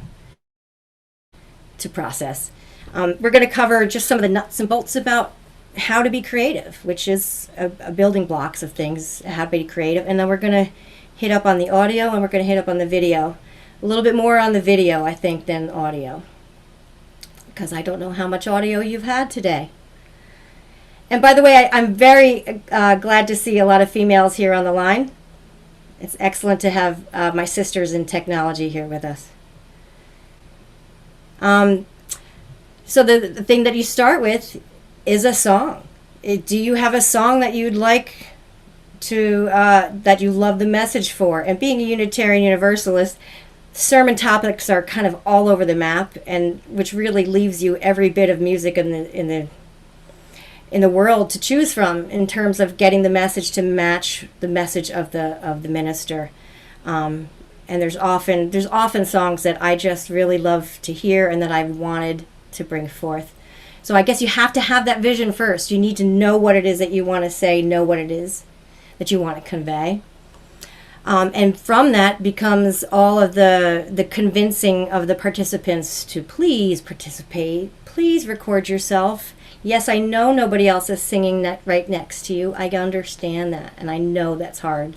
process. We're going to cover just some of the nuts and bolts about how to be creative, which is a building blocks of things, how to be creative. And then we're going to hit up on the audio, and we're going to hit up on the video. A little bit more on the video, I think, than audio, because I don't know how much audio you've had today. And by the way, I'm very glad to see a lot of females here on the line. It's excellent to have my sisters in technology here with us. So the thing that you start with is a song. Do you have a song that you'd like to, that you love the message for? And being a Unitarian Universalist, sermon topics are kind of all over the map, and which really leaves you every bit of music in the world to choose from in terms of getting the message to match the message of the minister. And there's often songs that I just really love to hear and that I wanted to bring forth. So I guess you have to have that vision first. You need to know what it is that you want to say, know what it is that you want to convey. And from that becomes all of the convincing of the participants to please participate, please record yourself. Yes, I know nobody else is singing right next to you. I understand that, and I know that's hard.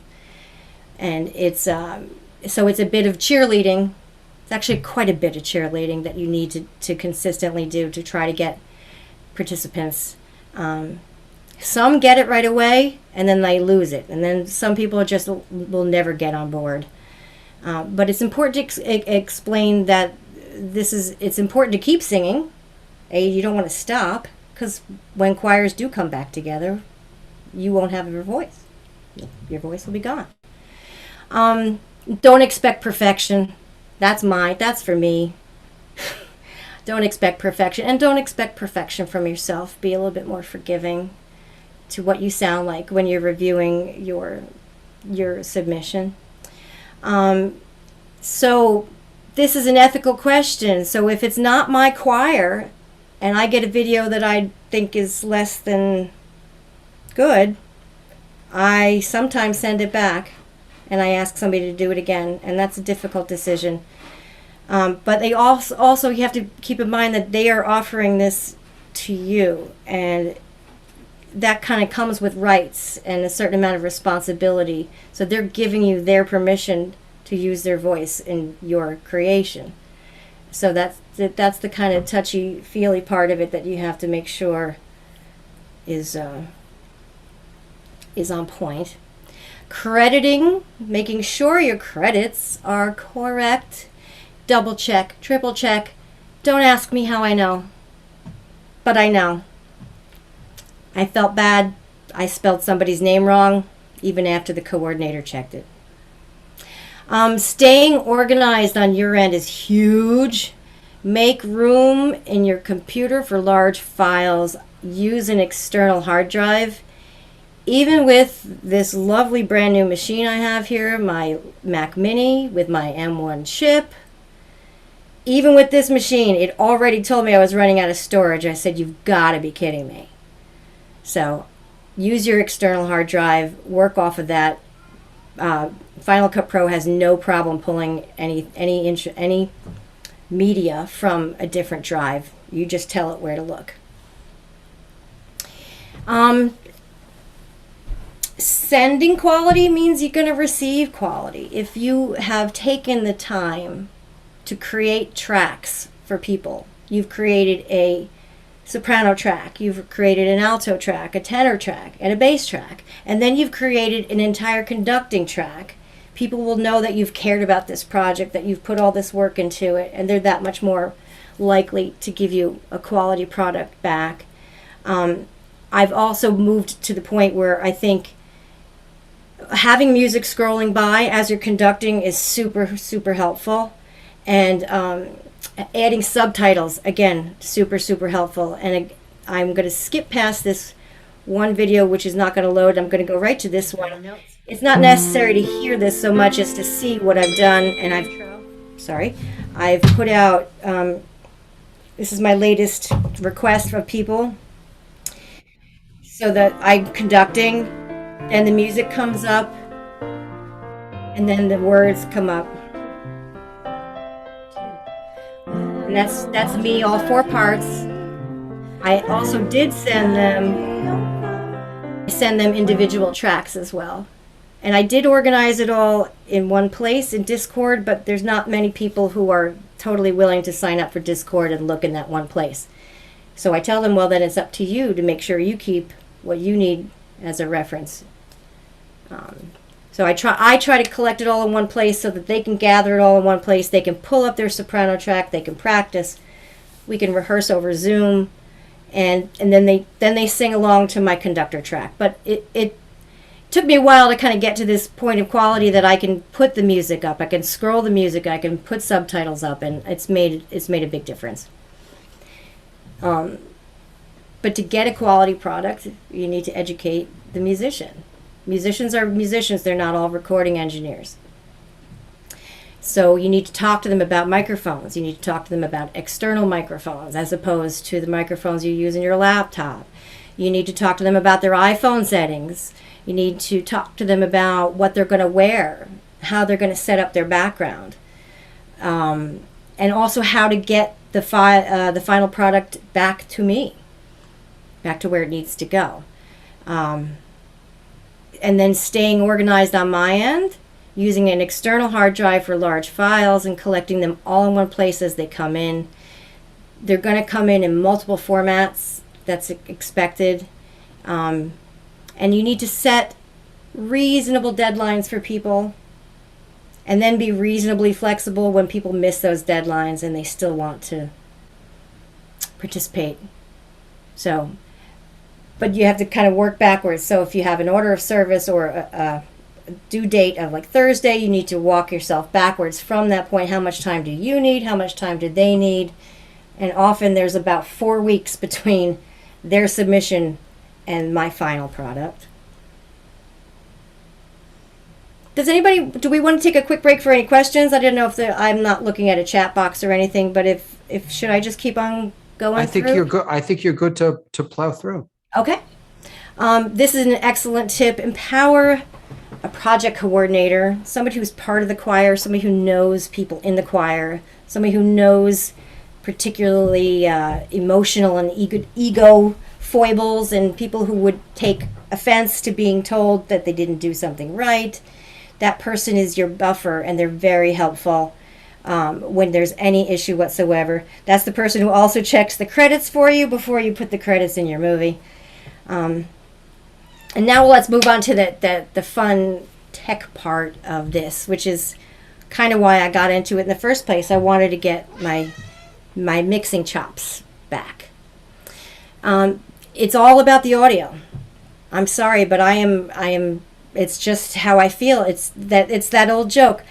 And it's so it's a bit of cheerleading. It's actually quite a bit of cheerleading that you need to consistently do to try to get participants. Some get it right away, and then they lose it. And then some people just will never get on board. But it's important to explain that it's important to keep singing. You don't want to stop, because when choirs do come back together, you won't have your voice. Your voice will be gone. Don't expect perfection. That's for me. Don't expect perfection, and don't expect perfection from yourself. Be a little bit more forgiving to what you sound like when you're reviewing your submission. So this is an ethical question. So if it's not my choir and I get a video that I think is less than good, I sometimes send it back and I ask somebody to do it again, and that's a difficult decision. But they also you have to keep in mind that they are offering this to you, and that kind of comes with rights and a certain amount of responsibility. So they're giving you their permission to use their voice in your creation. So that's the kind of touchy-feely part of it that you have to make sure is on point. Crediting, making sure your credits are correct. Double check, triple check. Don't ask me how I know, but I know. I felt bad. I spelled somebody's name wrong, even after the coordinator checked it. Staying organized on your end is huge. Make room in your computer for large files. Use an external hard drive. Even with this lovely brand new machine I have here, my Mac Mini with my M1 chip, even with this machine, it already told me I was running out of storage. I said, you've got to be kidding me. So use your external hard drive, work off of that. Final Cut Pro has no problem pulling any media from a different drive. You just tell it where to look. Sending quality means you're going to receive quality. If you have taken the time to create tracks for people, you've created a soprano track, you've created an alto track, a tenor track, and a bass track, and then you've created an entire conducting track, people will know that you've cared about this project, that you've put all this work into it, and they're that much more likely to give you a quality product back. I've also moved to the point where I think having music scrolling by as you're conducting is super, super helpful. And adding subtitles, again, super, super helpful. And I'm going to skip past this one video, which is not going to load. I'm going to go right to this one. It's not necessary to hear this so much as to see what I've done. And I've put out, this is my latest request of people, so that I'm conducting. then the music comes up, and then the words come up. And that's me, all 4 parts. I also did send them individual tracks as well. And I did organize it all in one place in Discord, but there's not many people who are totally willing to sign up for Discord and look in that one place. So I tell them, well, then it's up to you to make sure you keep what you need as a reference. So I try to collect it all in one place so that they can gather it all in one place. They can pull up their soprano track, they can practice, we can rehearse over Zoom, and then they sing along to my conductor track. But it took me a while to kind of get to this point of quality that I can put the music up, I can scroll the music, I can put subtitles up, and it's made a big difference. But to get a quality product, you need to educate the musician. Musicians are musicians, they're not all recording engineers. So you need to talk to them about microphones. You need to talk to them about external microphones as opposed to the microphones you use in your laptop. You need to talk to them about their iPhone settings. You need to talk to them about what they're going to wear, how they're going to set up their background, and also how to get the final product back to me, back to where it needs to go. And then staying organized on my end, using an external hard drive for large files and collecting them all in one place as they come in. They're going to come in multiple formats. That's expected. And you need to set reasonable deadlines for people and then be reasonably flexible when people miss those deadlines and they still want to participate. But you have to kind of work backwards. So if you have an order of service or a due date of like Thursday, you need to walk yourself backwards from that point. How much time do you need? How much time do they need? And often there's about 4 weeks between their submission and my final product. Do we want to take a quick break for any questions? I didn't know if I'm not looking at a chat box or anything, but if should I just keep on going I think through? you're good. I think you're good to plow through. Okay. This is an excellent tip. Empower a project coordinator, somebody who's part of the choir, somebody who knows people in the choir, somebody who knows particularly emotional and ego foibles and people who would take offense to being told that they didn't do something right. That person is your buffer, and they're very helpful when there's any issue whatsoever. That's the person who also checks the credits for you before you put the credits in your movie. And now let's move on to the fun tech part of this, which is kind of why I got into it in the first place. I wanted to get my mixing chops back. It's all about the audio. I'm sorry, but I am. It's just how I feel. It's that old joke.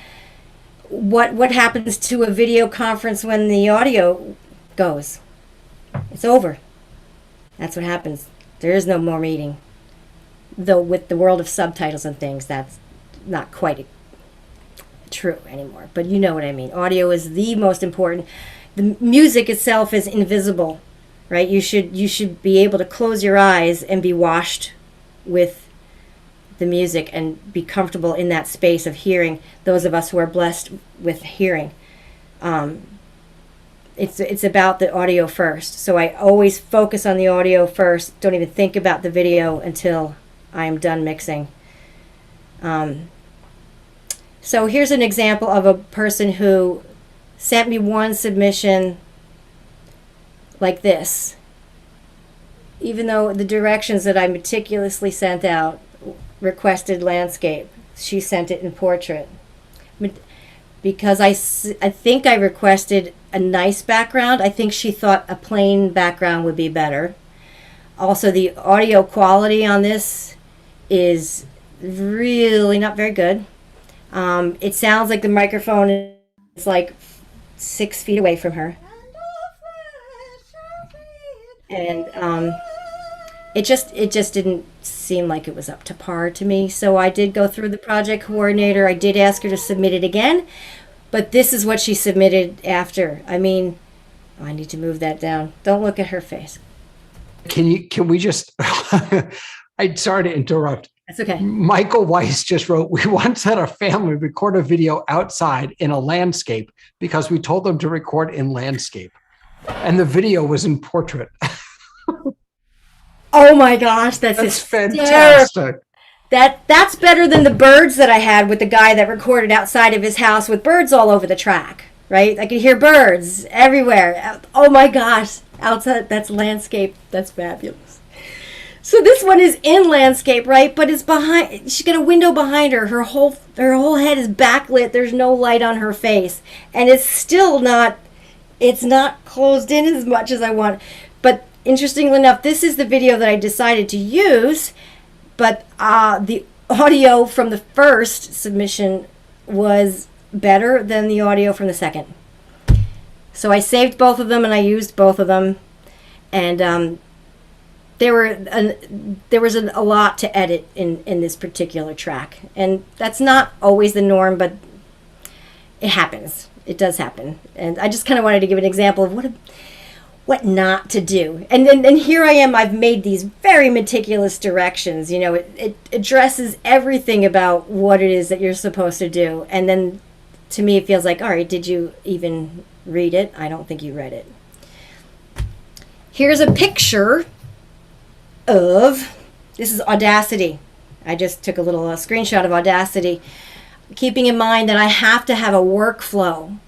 What happens to a video conference when the audio goes? It's over. That's what happens. There is no more meeting. Though with the world of subtitles and things, that's not quite true anymore. But you know what I mean. Audio is the most important. The music itself is invisible, right? You should be able to close your eyes and be washed with the music and be comfortable in that space of hearing. Those of us who are blessed with hearing, it's about the audio first. So I always focus on the audio first. Don't even think about the video until I'm done mixing. So here's an example of a person who sent me one submission like this. Even though the directions that I meticulously sent out requested landscape, she sent it in portrait. Because I think I requested a nice background. I think she thought a plain background would be better. Also, the audio quality on this is really not very good. It sounds like the microphone is like 6 feet away from her. And it just didn't seem like it was up to par to me. So I did go through the project coordinator. I did ask her to submit it again, but this is what she submitted after. I mean, I need to move that down. Don't look at her face. Can we just I'm sorry to interrupt. That's okay. Michael Weiss just wrote, we once had a family record a video outside in a landscape because we told them to record in landscape. And the video was in portrait. Oh my gosh, that's fantastic. That's better than the birds that I had with the guy that recorded outside of his house with birds all over the track, right? I could hear birds everywhere. Oh my gosh, outside, that's landscape. That's fabulous. So this one is in landscape, right? But it's behind, she's got a window behind her. Her whole head is backlit. There's no light on her face. And it's still not, it's not closed in as much as I want. But interestingly enough, this is the video that I decided to use. But the audio from the first submission was better than the audio from the second. So I saved both of them and I used both of them. And there was a lot to edit in this particular track. And that's not always the norm, but it happens. It does happen. And I just kind of wanted to give an example of what not to do. And then here I am, I've made these very meticulous directions. You know, it addresses everything about what it is that you're supposed to do. And then to me, it feels like, all right, did you even read it? I don't think you read it. Here's a picture of, this is Audacity. I just took a little screenshot of Audacity, keeping in mind that I have to have a workflow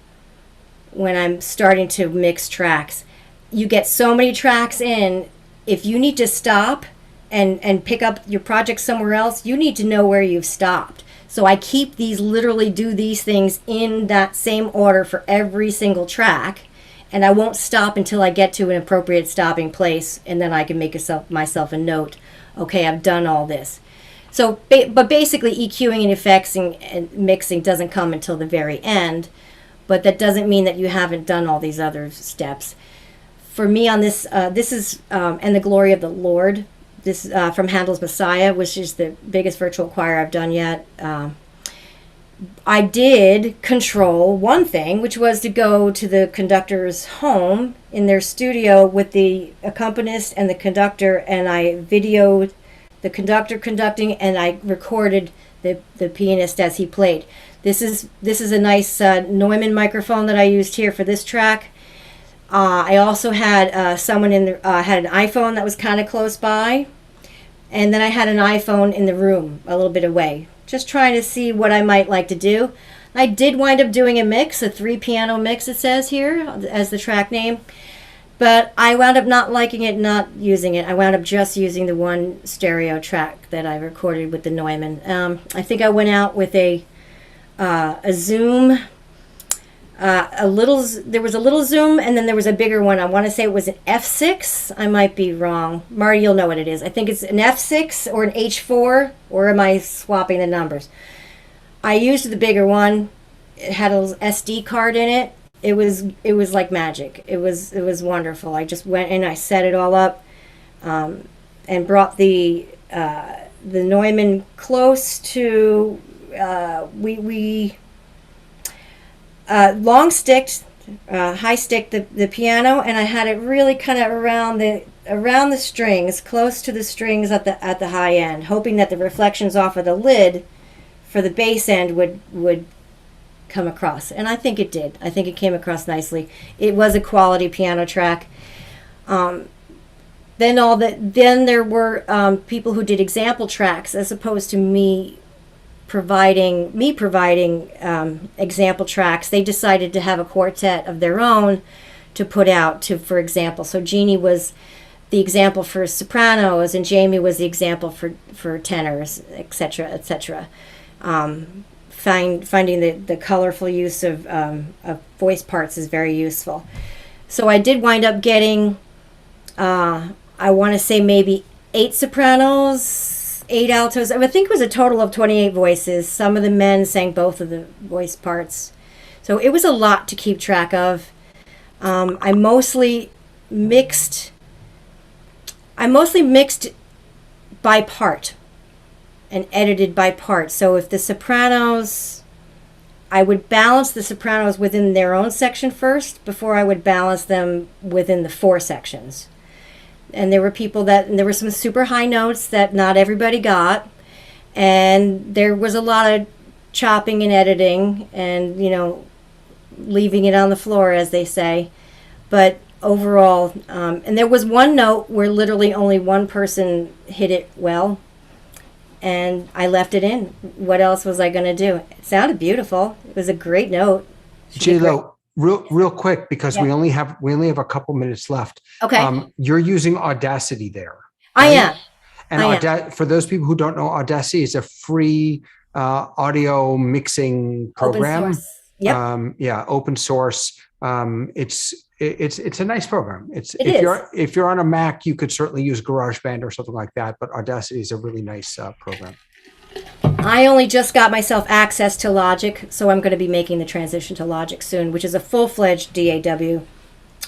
when I'm starting to mix tracks. You get so many tracks in, if you need to stop and pick up your project somewhere else, you need to know where you've stopped. So I keep these, literally do these things in that same order for every single track, and I won't stop until I get to an appropriate stopping place, and then I can make myself a note. Okay, I've done all this. So, but basically EQing and effects and mixing doesn't come until the very end, but that doesn't mean that you haven't done all these other steps. For me on this, this is And the Glory of the Lord. This from Handel's Messiah, which is the biggest virtual choir I've done yet. I did control one thing, which was to go to the conductor's home in their studio with the accompanist and the conductor, and I videoed the conductor conducting, and I recorded the pianist as he played. This is a nice Neumann microphone that I used here for this track. I also had someone had an iPhone that was kind of close by, and then I had an iPhone in the room a little bit away, just trying to see what I might like to do. I did wind up doing a mix, a 3-piano mix it says here as the track name, but I wound up not liking it, not using it. I wound up just using the one stereo track that I recorded with the Neumann. I think I went out with a zoom. There was a little zoom, and then there was a bigger one. I want to say it was an F6. I might be wrong. Marty, you'll know what it is. I think it's an F6 or an H4, or am I swapping the numbers? I used the bigger one. It had a SD card in it. It was like magic. It was wonderful. I just went and I set it all up, and brought the Neumann close to long sticked, high stick the piano, and I had it really kind of around the strings, close to the strings at the high end, hoping that the reflections off of the lid for the bass end would come across, and I think it did. I think it came across nicely. It was a quality piano track. Then there were people who did example tracks as opposed to me providing example tracks. They decided to have a quartet of their own to put out for example. So Jeannie was the example for sopranos, and Jamie was the example for tenors, etc., etc. Finding the colorful use of voice parts is very useful. So I did wind up getting, I want to say maybe 8 sopranos, 8 altos. I think it was a total of 28 voices. Some of the men sang both of the voice parts. So it was a lot to keep track of. I mostly mixed by part and edited by part. So if the sopranos, I would balance the sopranos within their own section first before I would balance them within the 4 sections. And there were some super high notes that not everybody got. And there was a lot of chopping and editing and, leaving it on the floor, as they say. But overall, and there was one note where literally only one person hit it well, and I left it in. What else was I going to do? It sounded beautiful. It was a great note. J-Lo, real quick, because we only have a couple minutes left. Okay. You're using Audacity there. I am. And for those people who don't know, Audacity is a free audio mixing program. Open source. Yep. Open source. It's a nice program. If you're on a Mac, you could certainly use GarageBand or something like that, but Audacity is a really nice program. I only just got myself access to Logic, so I'm going to be making the transition to Logic soon, which is a full-fledged DAW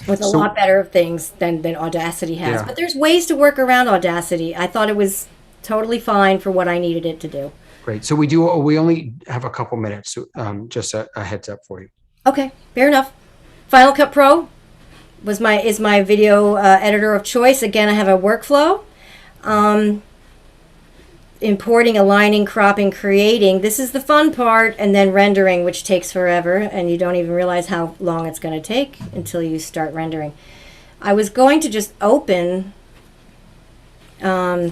with a lot better things than Audacity has. Yeah. But there's ways to work around Audacity. I thought it was totally fine for what I needed it to do. Great. So we only have a couple minutes, so just a heads up for you. Okay, fair enough. Final Cut Pro is my video editor of choice. Again, I have a workflow. Importing, aligning, cropping, creating. This is the fun part, and then rendering, which takes forever, and you don't even realize how long it's going to take until you start rendering. I was going to just open Final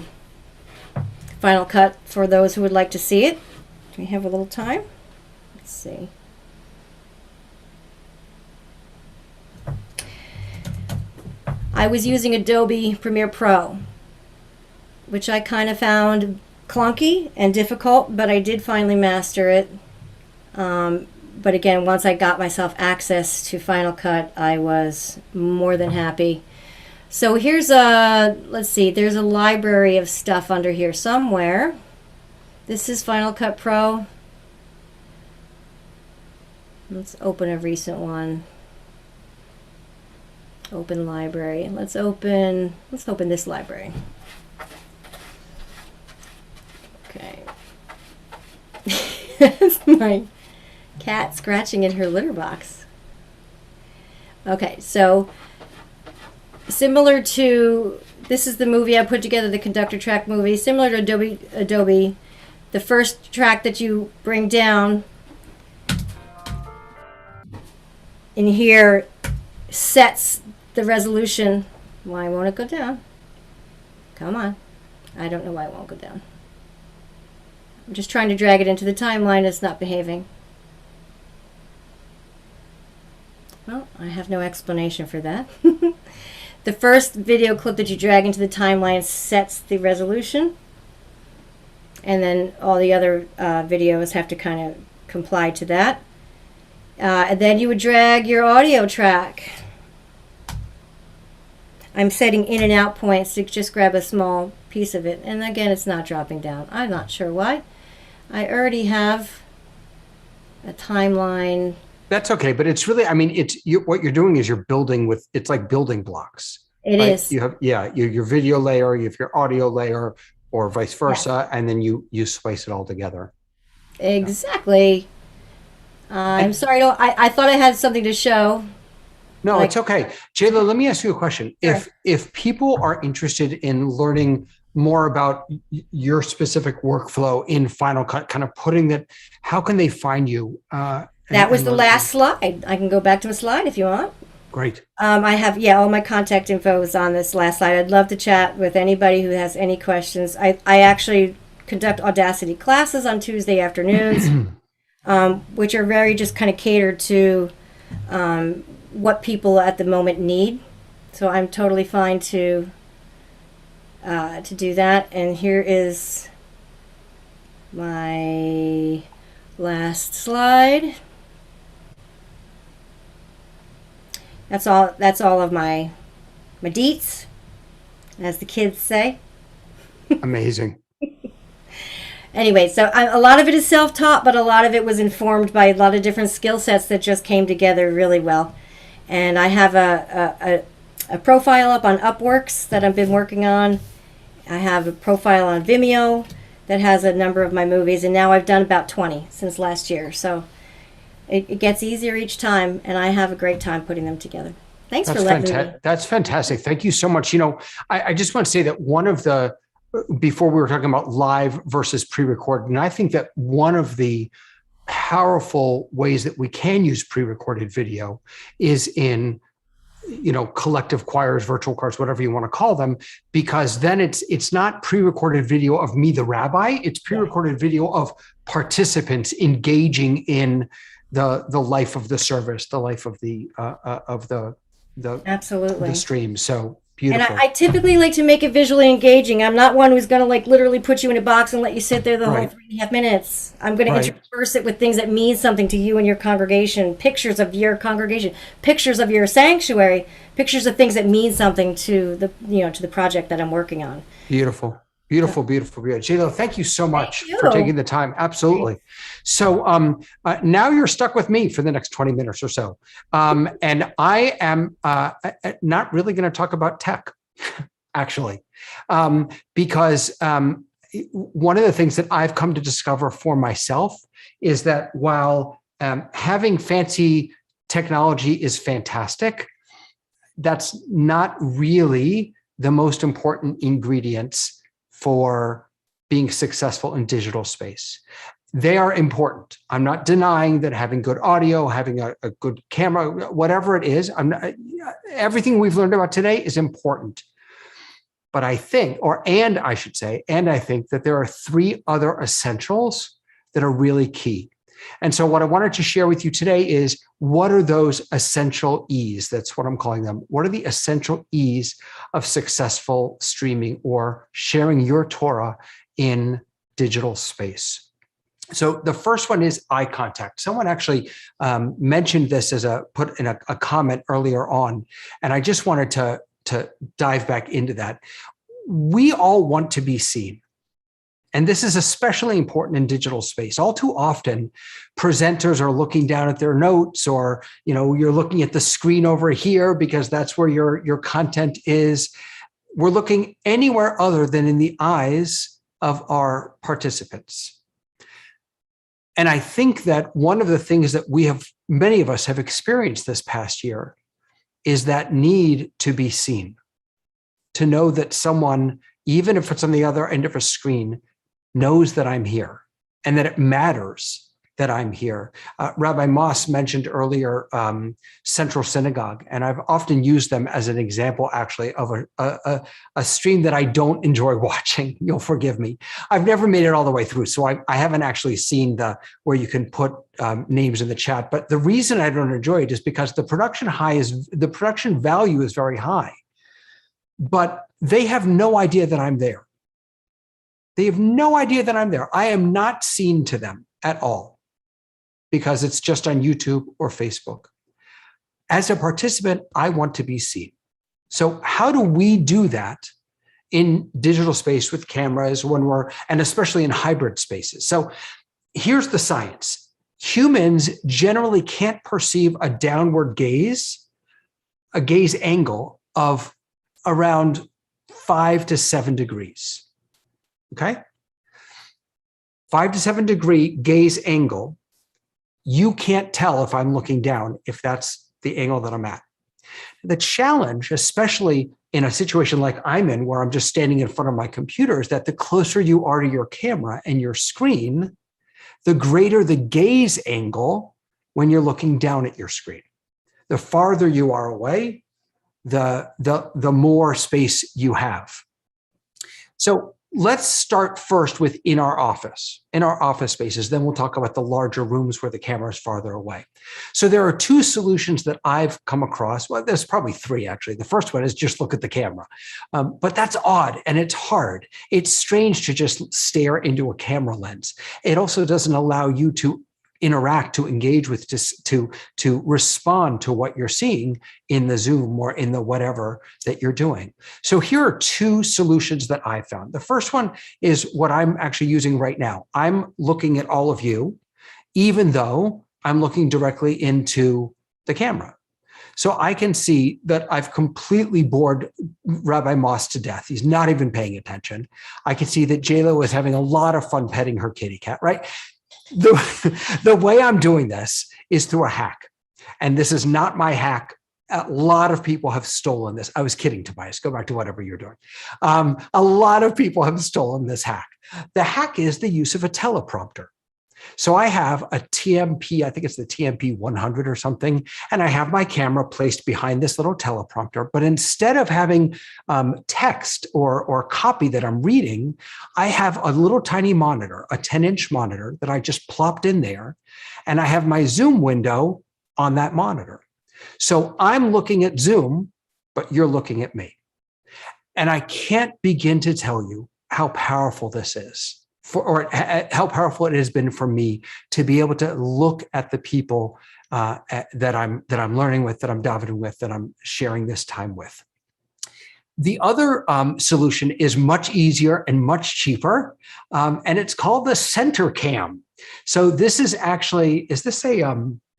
Cut for those who would like to see it. Do we have a little time? Let's see. I was using Adobe Premiere Pro, which I kind of found clunky and difficult, but I did finally master it. But again, once I got myself access to Final Cut, I was more than happy. So here's let's see, there's a library of stuff under here somewhere. This is Final Cut Pro. Let's open a recent one. Open library. Let's open this library. Okay. That's my cat scratching in her litter box. Okay, so similar to, this is the movie I put together, the conductor track movie. Similar to Adobe, the first track that you bring down in here sets the resolution. Why won't it go down? Come on. I don't know why it won't go down. I'm just trying to drag it into the timeline. It's not behaving. Well, I have no explanation for that. The first video clip that you drag into the timeline sets the resolution. And then all the other videos have to kind of comply to that. And then you would drag your audio track. I'm setting in and out points to just grab a small piece of it. And again, it's not dropping down. I'm not sure why. I already have a timeline. That's okay, but it's really, I mean, what you're doing is you're building with, it's like building blocks. It is. You have, your video layer, you have your audio layer, or vice versa, and then you splice it all together. Exactly. I'm sorry, I thought I had something to show. No, it's okay. J-Lo, let me ask you a question. Sure. If people are interested in learning more about your specific workflow in Final Cut, kind of putting that, how can they find you? That was the last slide. I can go back to a slide if you want. Great. I have, all my contact info is on this last slide. I'd love to chat with anybody who has any questions. I actually conduct Audacity classes on Tuesday afternoons, which are very just kind of catered to what people at the moment need. So I'm totally fine to do that. And here is my last slide. That's all of my deets, as the kids say. Amazing. Anyway, so a lot of it is self-taught, but a lot of it was informed by a lot of different skill sets that just came together really well. And I have a profile up on Upworks that I've been working on. I have a profile on Vimeo that has a number of my movies, and now I've done about 20 since last year. So it gets easier each time, and I have a great time putting them together. Thanks for letting me. That's fantastic. Thank you so much. I just want to say that one of the before we were talking about live versus pre-recorded. And I think that one of the powerful ways that we can use pre-recorded video is in, collective choirs, virtual choirs, whatever you want to call them, because then it's not pre-recorded video of me, the rabbi, it's pre-recorded video of participants engaging in the life of the service, the life of the Absolutely. the stream. So beautiful. And I typically like to make it visually engaging. I'm not one who's going to like literally put you in a box and let you sit there the whole 3.5 minutes. I'm going to intersperse it with things that mean something to you and your congregation, pictures of your congregation, pictures of your sanctuary, pictures of things that mean something to the, to the project that I'm working on. Beautiful. Beautiful. J-Lo, thank you so much for taking the time. Absolutely. So now you're stuck with me for the next 20 minutes or so. And I am not really going to talk about tech, actually, because one of the things that I've come to discover for myself is that while having fancy technology is fantastic, that's not really the most important ingredients for being successful in digital space. They are important. I'm not denying that having good audio, having a good camera, whatever it is, everything we've learned about today is important. But I think, I think that there are 3 other essentials that are really key. And so what I wanted to share with you today is, what are those essential E's? That's what I'm calling them. What are the essential E's of successful streaming or sharing your Torah in digital space? So the first one is eye contact. Someone actually mentioned this put in a comment earlier on, and I just wanted to dive back into that. We all want to be seen. And this is especially important in digital space. All too often, presenters are looking down at their notes, or you're looking at the screen over here because that's where your content is. We're looking anywhere other than in the eyes of our participants. And I think that one of the things that many of us have experienced this past year is that need to be seen, to know that someone, even if it's on the other end of a screen, knows that I'm here and that it matters that I'm here. Rabbi Moss mentioned earlier Central Synagogue, and I've often used them as an example, actually, of a stream that I don't enjoy watching. You'll forgive me. I've never made it all the way through, so I haven't actually seen where you can put names in the chat. But the reason I don't enjoy it is because the production value is very high, but they have no idea that I'm there. They have no idea that I'm there. I am not seen to them at all because it's just on YouTube or Facebook. As a participant, I want to be seen. So how do we do that in digital space with cameras and especially in hybrid spaces? So here's the science. Humans generally can't perceive a downward gaze, a gaze angle of around 5 to 7 degrees. Okay? 5 to 7 degree gaze angle. You can't tell if I'm looking down, if that's the angle that I'm at. The challenge, especially in a situation like I'm in, where I'm just standing in front of my computer, is that the closer you are to your camera and your screen, the greater the gaze angle when you're looking down at your screen. The farther you are away, the more space you have. So let's start first with in our office spaces. Then we'll talk about the larger rooms where the camera is farther away. So there are 2 solutions that I've come across. Well, there's probably 3, actually. The first one is just look at the camera. But that's odd and it's hard. It's strange to just stare into a camera lens. It also doesn't allow you to interact, to engage with, to respond to what you're seeing in the Zoom or in the whatever that you're doing. So here are 2 solutions that I found. The first one is what I'm actually using right now. I'm looking at all of you, even though I'm looking directly into the camera. So I can see that I've completely bored Rabbi Moss to death. He's not even paying attention. I can see that J-Lo is having a lot of fun petting her kitty cat, right? The way I'm doing this is through a hack. And this is not my hack A lot of people have stolen this. I was kidding, Tobias. Go back to whatever you're doing. A lot of people have stolen this hack. The hack is the use of a teleprompter. So I have a TMP, I think it's the TMP 100 or something, and I have my camera placed behind this little teleprompter. But instead of having text or copy that I'm reading, I have a little tiny monitor, a 10-inch monitor that I just plopped in there, and I have my Zoom window on that monitor. So I'm looking at Zoom, but you're looking at me. And I can't begin to tell you how powerful this is, or how powerful it has been for me to be able to look at the people that I'm learning with, that I'm davening with, that I'm sharing this time with. The other solution is much easier and much cheaper, and it's called the Center Cam. So this is actually, is this a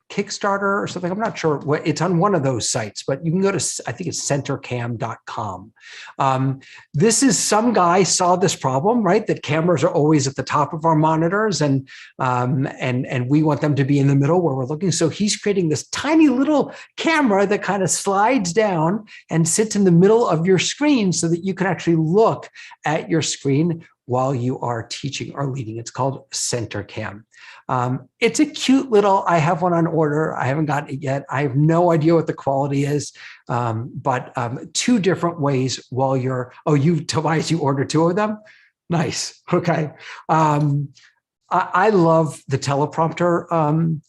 Kickstarter or something? I'm not sure. It's on one of those sites, but you can go to, I think it's centercam.com. This is, some guy saw this problem, right? That cameras are always at the top of our monitors, and we want them to be in the middle where we're looking. So he's creating this tiny little camera that kind of slides down and sits in the middle of your screen so that you can actually look at your screen while you are teaching or leading. It's called Center Cam. It's a cute little, I have one on order. I haven't gotten it yet. I have no idea what the quality is, but two different ways while you're, Tobias, you ordered two of them? Nice, okay. I love the teleprompter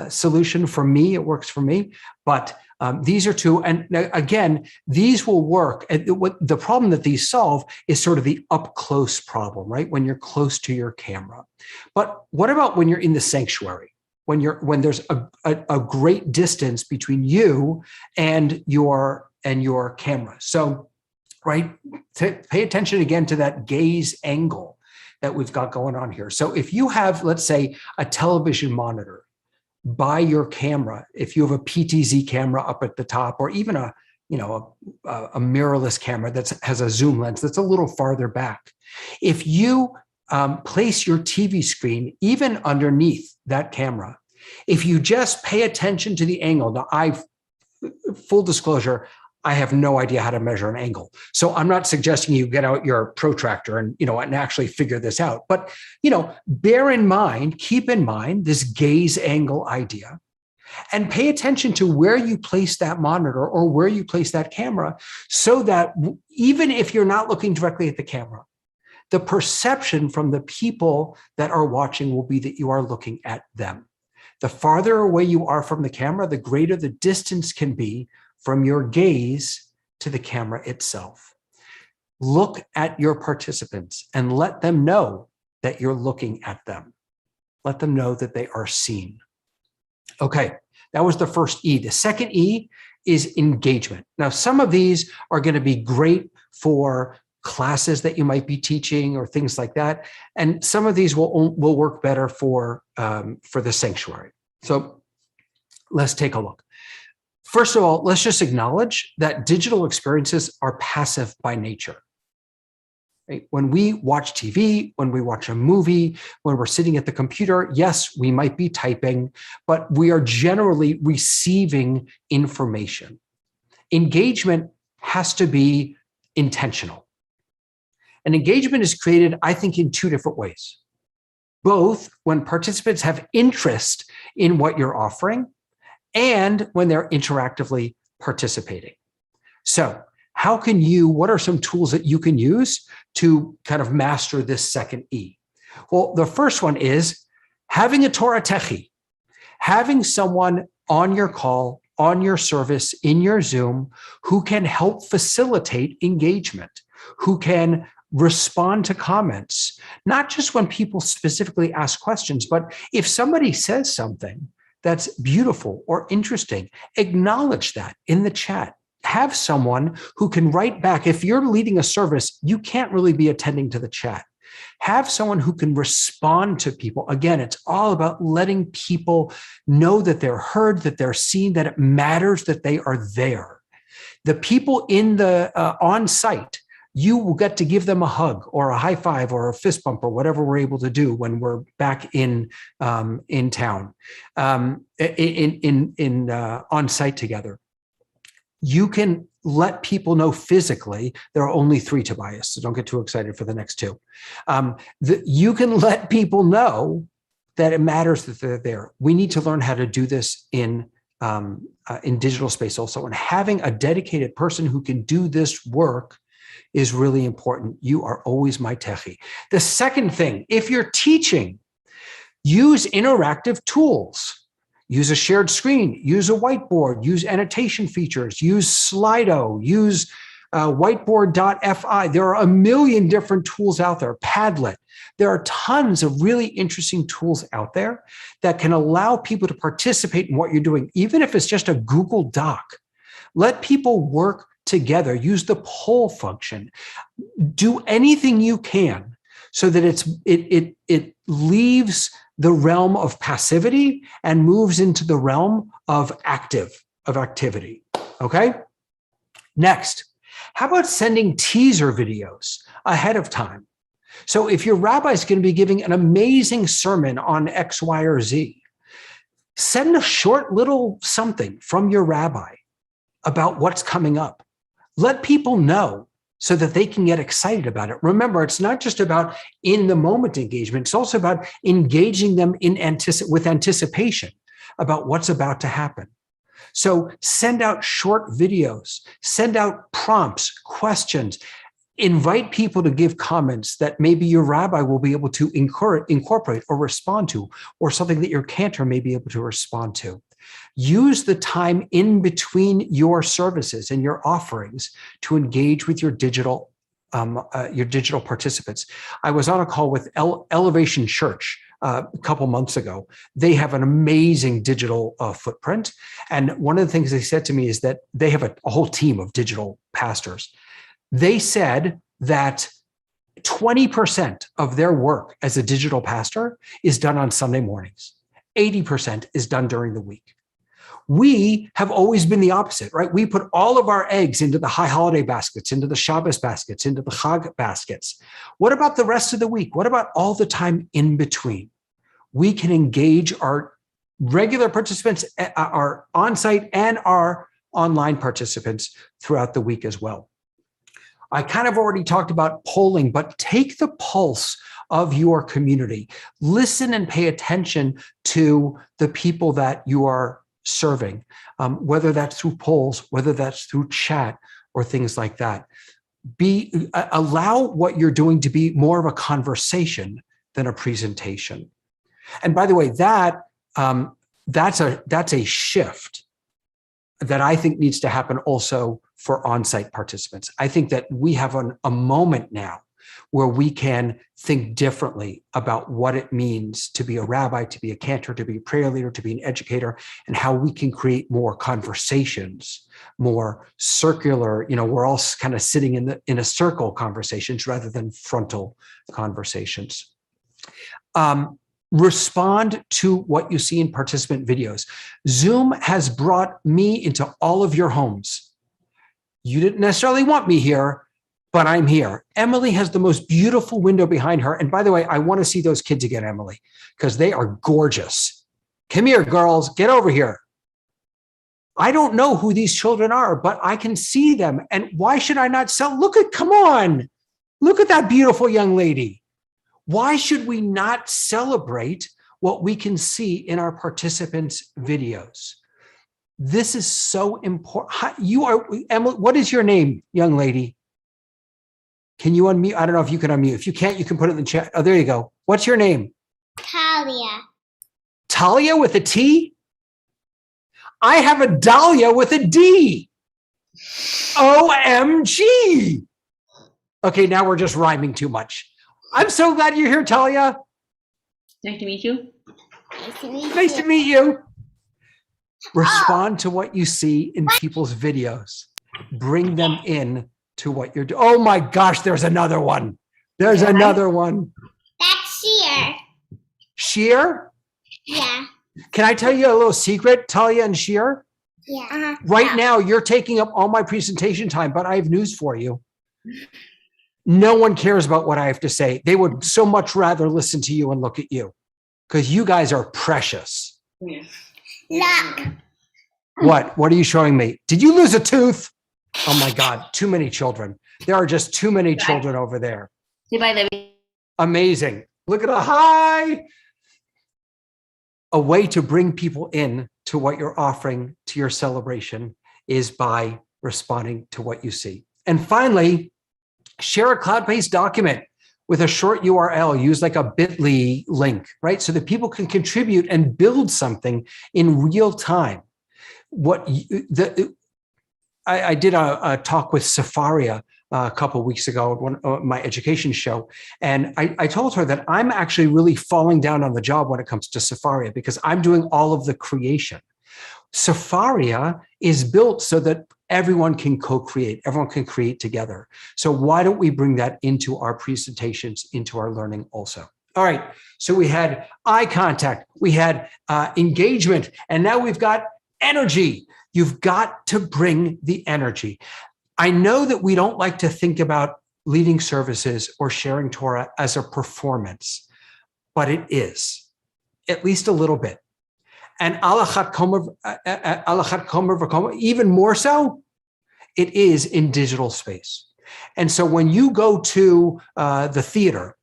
solution. For me, it works for me, but these are two, and again, these will work. The problem that these solve is sort of the up close problem, right? When you're close to your camera. But what about when you're in the sanctuary? When there's a great distance between you and your camera. So, right, pay attention again to that gaze angle that we've got going on here. So if you have, let's say, a television monitor by your camera, if you have a PTZ camera up at the top, or even a mirrorless camera that has a zoom lens that's a little farther back, if you place your TV screen even underneath that camera, if you just pay attention to the angle. Now, full disclosure, I have no idea how to measure an angle. So I'm not suggesting you get out your protractor and actually figure this out. But, keep in mind this gaze angle idea, and pay attention to where you place that monitor or where you place that camera, so that even if you're not looking directly at the camera, the perception from the people that are watching will be that you are looking at them. The farther away you are from the camera, the greater the distance can be from your gaze to the camera itself. Look at your participants and let them know that you're looking at them. Let them know that they are seen. Okay, that was the first E. The second E is engagement. Now, some of these are going to be great for classes that you might be teaching or things like that, and some of these will work better for the sanctuary. So let's take a look. First of all, let's just acknowledge that digital experiences are passive by nature. Right? When we watch TV, when we watch a movie, when we're sitting at the computer, yes, we might be typing, but we are generally receiving information. Engagement has to be intentional. And engagement is created, I think, in two different ways. Both when participants have interest in what you're offering, and when they're interactively participating. So what are some tools that you can use to kind of master this second E? Well, the first one is having a Torah techie, having someone on your call, on your service, in your Zoom, who can help facilitate engagement, who can respond to comments, not just when people specifically ask questions, but if somebody says something that's beautiful or interesting, acknowledge that in the chat. Have someone who can write back. If you're leading a service, you can't really be attending to the chat. Have someone who can respond to people. Again, it's all about letting people know that they're heard, that they're seen, that it matters that they are there. The people in the on-site, you will get to give them a hug or a high five or a fist bump or whatever we're able to do when we're back in town, on site together. You can let people know physically. There are only 3, Tobias, so don't get too excited for the next 2. You can let people know that it matters that they're there. We need to learn how to do this in digital space also. And having a dedicated person who can do this work is really important. You are always my techie. The second thing, if you're teaching, use interactive tools. Use a shared screen, use a whiteboard, use annotation features, use Slido, use whiteboard.fi. There are a million different tools out there, Padlet. There are tons of really interesting tools out there that can allow people to participate in what you're doing, even if it's just a Google Doc. Let people work together, use the poll function, do anything you can so that it leaves the realm of passivity and moves into the realm of activity. Okay? Next, how about sending teaser videos ahead of time? So if your rabbi is going to be giving an amazing sermon on X, Y, or Z, send a short little something from your rabbi about what's coming up. Let people know so that they can get excited about it. Remember, it's not just about in the moment engagement. It's also about engaging them with anticipation about what's about to happen. So send out short videos, send out prompts, questions, invite people to give comments that maybe your rabbi will be able to incorporate or respond to, or something that your cantor may be able to respond to. Use the time in between your services and your offerings to engage with your digital participants. I was on a call with Elevation Church a couple months ago. They have an amazing digital footprint. And one of the things they said to me is that they have a whole team of digital pastors. They said that 20% of their work as a digital pastor is done on Sunday mornings. 80% is done during the week. We have always been the opposite, right? We put all of our eggs into the high holiday baskets, into the Shabbos baskets, into the Chag baskets. What about the rest of the week? What about all the time in between? We can engage our regular participants, our on-site and our online participants throughout the week as well. I kind of already talked about polling, but take the pulse of your community. Listen and pay attention to the people that you are serving, whether that's through polls, whether that's through chat or things like that. Allow what you're doing to be more of a conversation than a presentation. And by the way, that's a shift that I think needs to happen also for on-site participants. I think that we have a moment now where we can think differently about what it means to be a rabbi, to be a cantor, to be a prayer leader, to be an educator, and how we can create more conversations, more circular, we're all kind of sitting in a circle conversations rather than frontal conversations. Respond to what you see in participant videos. Zoom has brought me into all of your homes. You didn't necessarily want me here, but I'm here. Emily has the most beautiful window behind her. And by the way, I want to see those kids again, Emily, because they are gorgeous. Come here, girls, get over here. I don't know who these children are, but I can see them. And why should I not come on. Look at that beautiful young lady. Why should we not celebrate what we can see in our participants' videos? This is so important. You are, Emily, what is your name, young lady? Can you unmute? I don't know if you can unmute. If you can't, you can put it in the chat. Oh, there you go. What's your name? Talia. Talia with a T? I have a Dahlia with a D. OMG. Okay, now we're just rhyming too much. I'm so glad you're here, Talia. Nice to meet you. Nice to meet you. Respond to what you see in people's videos. Bring them in to what you're doing. Oh my gosh, there's another one. There's another one. That's Sheer. Sheer? Yeah. Can I tell you a little secret, Talia and Sheer? Yeah. Right now, you're taking up all my presentation time, but I have news for you. No one cares about what I have to say. They would so much rather listen to you and look at you because you guys are precious. Yeah. Look. What are you showing me? Did you lose a tooth? Oh my God, too many children. There are just too many children over there. Say bye, Libby. Amazing. Look at a hi. A way to bring people in to what you're offering to your celebration is by responding to what you see. And finally, share a cloud-based document with a short URL. Use like a bit.ly link, right? So that people can contribute and build something in real time. I did a talk with Safaria a couple of weeks ago at my education show. And I told her that I'm actually really falling down on the job when it comes to Safaria because I'm doing all of the creation. Safaria is built so that everyone can co-create, everyone can create together. So why don't we bring that into our presentations, into our learning also? All right, so we had eye contact, we had engagement, and now we've got energy. You've got to bring the energy. I know that we don't like to think about leading services or sharing Torah as a performance, but it is, at least a little bit. And alachat komer v'komer, even more so, it is in digital space. And so when you go to the theater,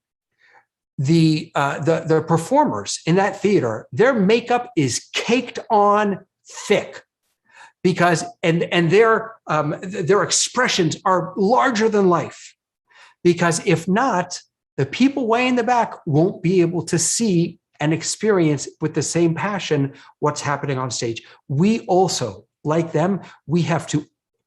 the performers in that theater, their makeup is caked on thick because and their expressions are larger than life. Because if not, the people way in the back won't be able to see and experience with the same passion what's happening on stage. We also, like them, we have to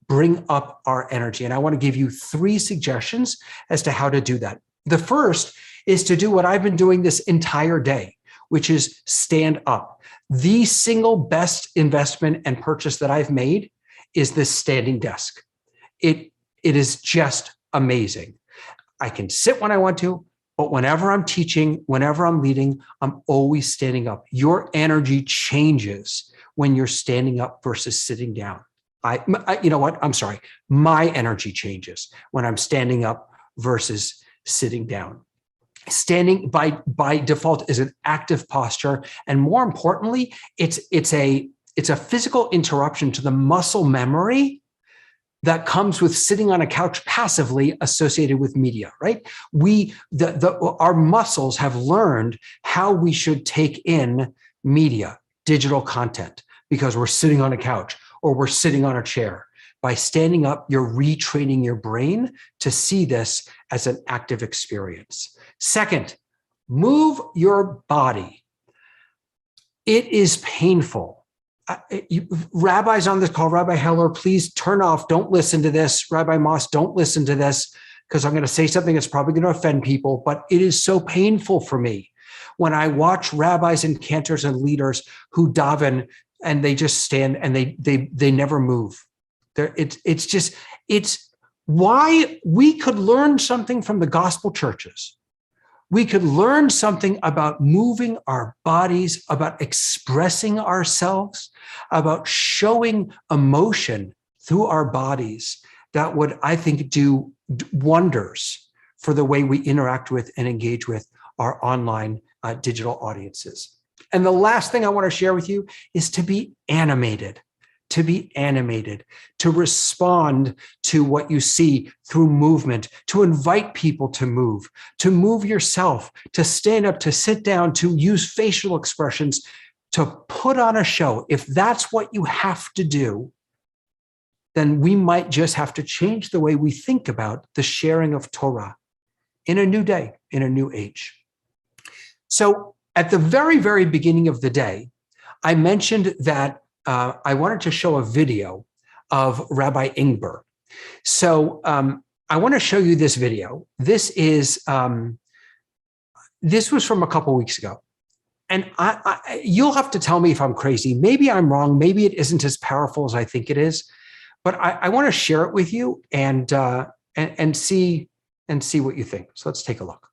bring up our energy. And I want to give you 3 suggestions as to how to do that. The first is to do what I've been doing this entire day, which is stand up. The single best investment and purchase that I've made is this standing desk. It is just amazing. I can sit when I want to, but whenever I'm teaching, whenever I'm leading, I'm always standing up. Your energy changes when you're standing up versus sitting down. You know what? I'm sorry. My energy changes when I'm standing up versus sitting down. Standing by default is an active posture, and more importantly, it's a physical interruption to the muscle memory that comes with sitting on a couch passively associated with media, right? Our muscles have learned how we should take in media, digital content, because we're sitting on a couch or we're sitting on a chair. By standing up, you're retraining your brain to see this as an active experience. Second, move your body. It is painful. Rabbis on this call, Rabbi Heller, please turn off. Don't listen to this. Rabbi Moss, don't listen to this because I'm going to say something that's probably going to offend people, but it is so painful for me when I watch rabbis and cantors and leaders who daven and they just stand and they never move. It's why we could learn something from the gospel churches. We could learn something about moving our bodies, about expressing ourselves, about showing emotion through our bodies that would, I think, do wonders for the way we interact with and engage with our online digital audiences. And the last thing I want to share with you is to be animated. To respond to what you see through movement, to invite people to move yourself, to stand up, to sit down, to use facial expressions, to put on a show. If that's what you have to do, then we might just have to change the way we think about the sharing of Torah in a new day, in a new age. So at the very, very beginning of the day, I mentioned that I wanted to show a video of Rabbi Ingber. So I want to show you this video. This was from a couple weeks ago. And you'll have to tell me if I'm crazy. Maybe I'm wrong. Maybe it isn't as powerful as I think it is. But I want to share it with you and see what you think. So let's take a look.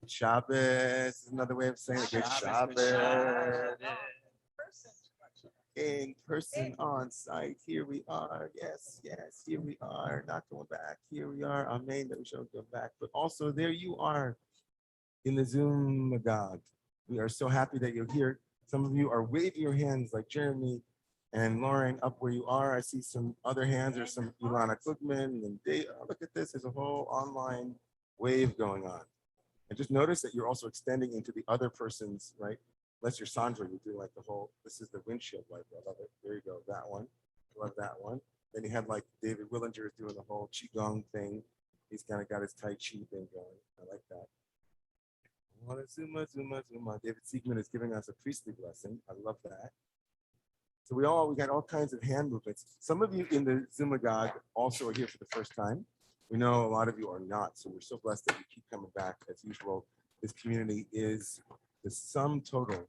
Shabbos is another way of saying it. Good Shabbos. In person, on site. Here we are. Yes, here we are. Not going back. Here we are. Amen. That we shall go back. But also, there you are in the Zoom God. We are so happy that you're here. Some of you are waving your hands like Jeremy And Lauren, up where you are, I see some other hands. There's some Ilana Cookman and Dave. Oh, look at this. There's a whole online wave going on. And just notice that you're also extending into the other person's, right? Unless you're Sandra, you do like the whole, this is the windshield wiper. I love it. There you go. That one. I love that one. Then you had like David Willinger doing the whole Qigong thing. He's kind of got his Tai Chi thing going. I like that. Zuma, Zuma, Zuma. David Siegman is giving us a priestly blessing. I love that. So we got all kinds of hand movements. Some of you in the Zumagog also are here for the first time. We know a lot of you are not, so we're so blessed that you keep coming back. As usual, this community is the sum total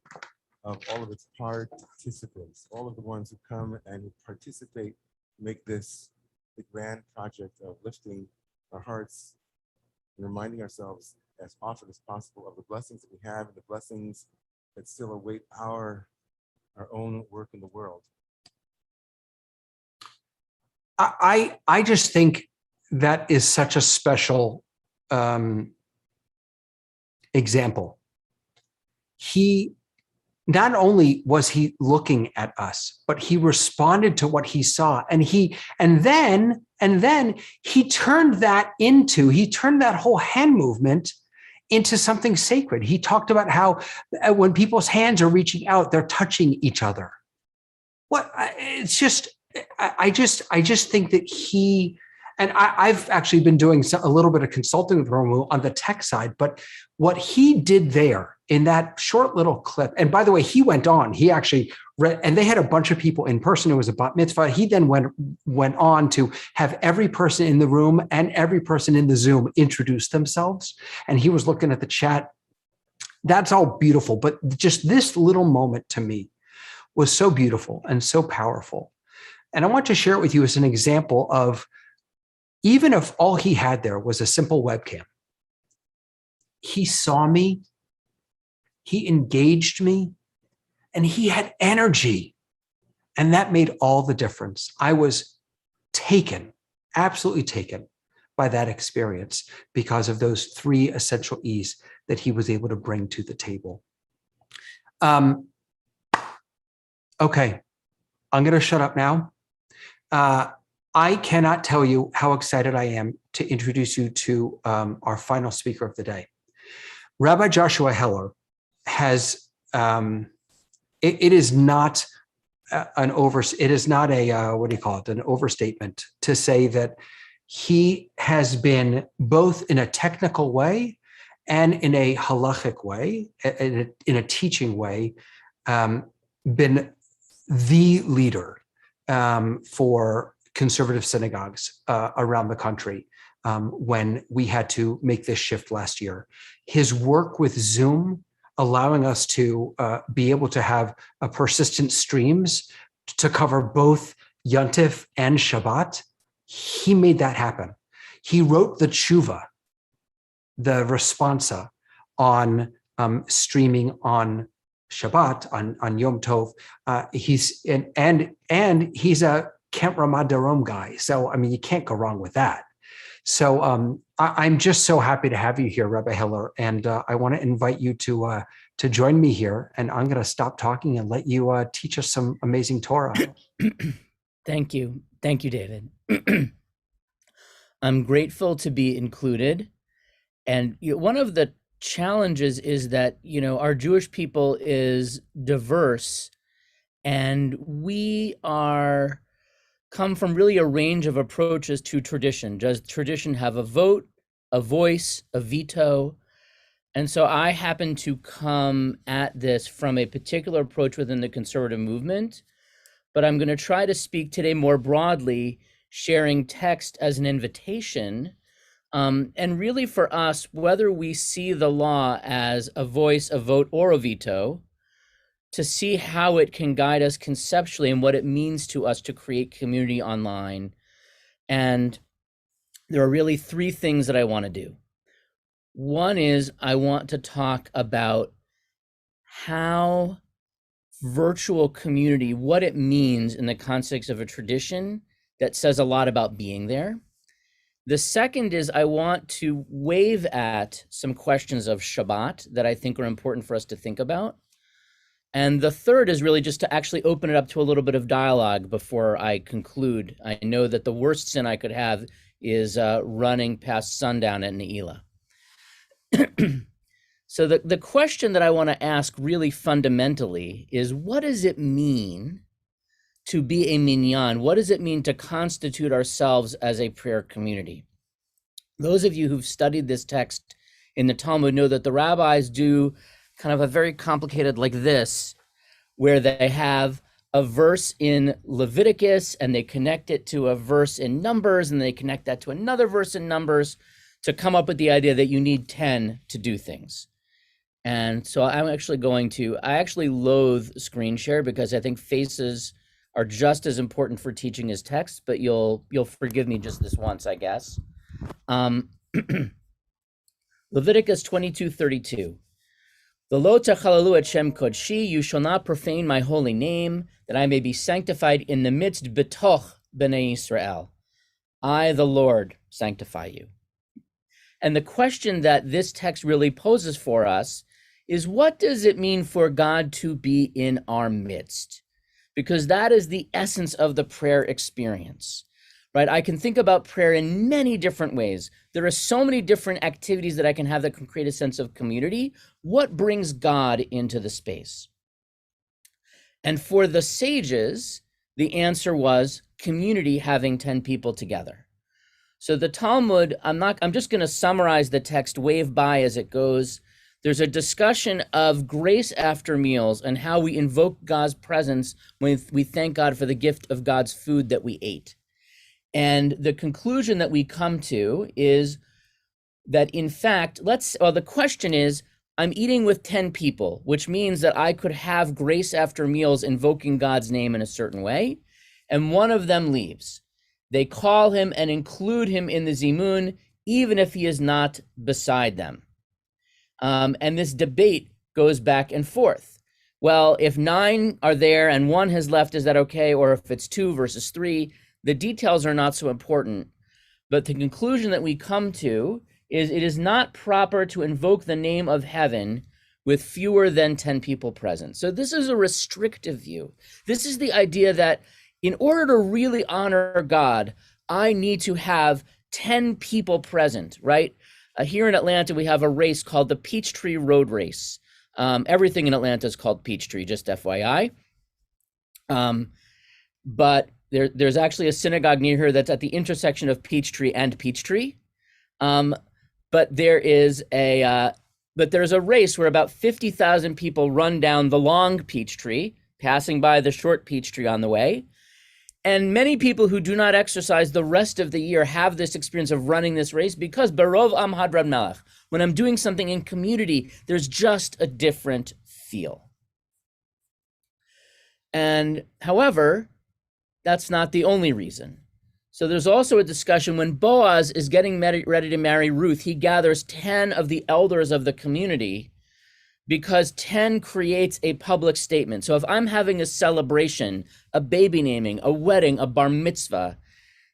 of all of its participants, all of the ones who come and who participate, make this the grand project of lifting our hearts and reminding ourselves as often as possible of the blessings that we have and the blessings that still await our own work in the world. I just think that is such a special example. He not only was he looking at us, but he responded to what he saw, and then he turned that whole hand movement into something sacred. He talked about how when people's hands are reaching out, they're touching each other. I just think that he, and I've actually been doing a little bit of consulting with Romu on the tech side, but what he did there in that short little clip, and by the way, he went on, he actually read, and they had a bunch of people in person. It was a bat mitzvah. He then went on to have every person in the room and every person in the Zoom introduce themselves. And he was looking at the chat. That's all beautiful. But just this little moment to me was so beautiful and so powerful. And I want to share it with you as an example of, even if all he had there was a simple webcam, he saw me, he engaged me, and he had energy. And that made all the difference. I was taken, absolutely taken by that experience because of those 3 essential E's that he was able to bring to the table. Okay, I'm going to shut up now. I cannot tell you how excited I am to introduce you to our final speaker of the day. Rabbi Joshua Heller has, it is not an overstatement to say that he has been both in a technical way and in a halachic way, in a teaching way, been the leader for conservative synagogues around the country when we had to make this shift last year. His work with Zoom, allowing us to be able to have persistent streams to cover both Yontif and Shabbat, he made that happen. He wrote the tshuva, the responsa on streaming on Shabbat, on Yom Tov. He's a Camp Ramat Darom guy. So, I mean, you can't go wrong with that. So I'm just so happy to have you here, Rabbi Heller. And I want to invite you to join me here. And I'm going to stop talking and let you teach us some amazing Torah. Thank you. Thank you, David. I'm grateful to be included. And one of the challenges is that, our Jewish people is diverse, and we come from really a range of approaches to tradition. Does tradition have a vote, a voice, a veto? And so I happen to come at this from a particular approach within the conservative movement, but I'm going to try to speak today more broadly, sharing text as an invitation. And really for us, whether we see the law as a voice, a vote, or a veto, to see how it can guide us conceptually and what it means to us to create community online. And there are really 3 things that I want to do. One is I want to talk about how virtual community, what it means in the context of a tradition that says a lot about being there. The second is I want to wave at some questions of Shabbat that I think are important for us to think about. And the third is really just to actually open it up to a little bit of dialogue before I conclude. I know that the worst sin I could have is running past sundown at Ne'ilah. So the question that I want to ask really fundamentally is, what does it mean to be a minyan? What does it mean to constitute ourselves as a prayer community? Those of you who've studied this text in the Talmud know that the rabbis do kind of a very complicated like this, where they have a verse in Leviticus and they connect it to a verse in Numbers, and they connect that to another verse in Numbers to come up with the idea that you need 10 to do things. And so I actually loathe screen share because I think faces are just as important for teaching as text, but you'll forgive me just this once, I guess. Leviticus 22:32. The lo techalalu et shem kodshi, you shall not profane my holy name, that I may be sanctified in the midst betoch bnei Israel. I, the Lord, sanctify you. And the question that this text really poses for us is, what does it mean for God to be in our midst? Because that is the essence of the prayer experience, right? I can think about prayer in many different ways. There are so many different activities that I can have that can create a sense of community. What brings God into the space? And for the sages, the answer was community, having 10 people together. So the Talmud, I'm just going to summarize the text, wave by as it goes. There's a discussion of grace after meals and how we invoke God's presence when we thank God for the gift of God's food that we ate. And the conclusion that we come to is that, in fact, the question is, I'm eating with 10 people, which means that I could have grace after meals invoking God's name in a certain way, and one of them leaves. They call him and include him in the zimun, even if he is not beside them. And this debate goes back and forth. Well, if 9 are there and 1 has left, is that okay? Or if it's 2 versus 3, the details are not so important. But the conclusion that we come to is it is not proper to invoke the name of heaven with fewer than 10 people present. So this is a restrictive view. This is the idea that in order to really honor God, I need to have 10 people present, right? Here in Atlanta, we have a race called the Peachtree Road Race. Everything in Atlanta is called Peachtree, just FYI. But there's actually a synagogue near here that's at the intersection of Peachtree and Peachtree. But there's a race where about 50,000 people run down the long Peachtree, passing by the short Peachtree on the way. And many people who do not exercise the rest of the year have this experience of running this race because Barov Am Hadrad Melech, when I'm doing something in community, there's just a different feel. And however, that's not the only reason. So there's also a discussion when Boaz is getting ready to marry Ruth, he gathers 10 of the elders of the community because 10 creates a public statement. So if I'm having a celebration, a baby naming, a wedding, a bar mitzvah,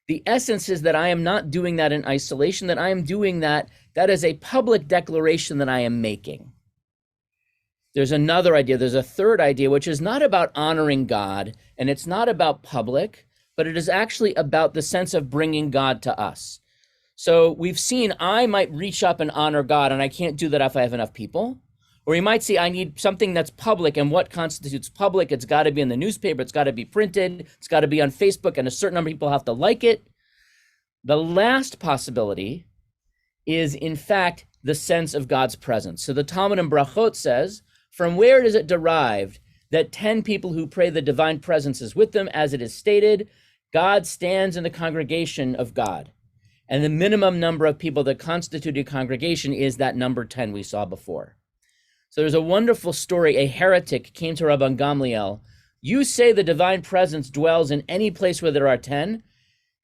the essence is that I am not doing that in isolation, that I am doing that is a public declaration that I am making. There's another idea, there's a third idea, which is not about honoring God, and it's not about public, but it is actually about the sense of bringing God to us. So we've seen I might reach up and honor God, and I can't do that if I have enough people. Or you might see I need something that's public, and what constitutes public? It's got to be in the newspaper, it's got to be printed, it's got to be on Facebook, and a certain number of people have to like it. The last possibility is, in fact, the sense of God's presence. So the Talmud in Brachot says, from where is it derived that 10 people who pray the divine presence is with them? As it is stated, God stands in the congregation of God. And the minimum number of people that constitute a congregation is that number 10 we saw before. So there's a wonderful story. A heretic came to Rabban Gamliel. You say the divine presence dwells in any place where there are 10.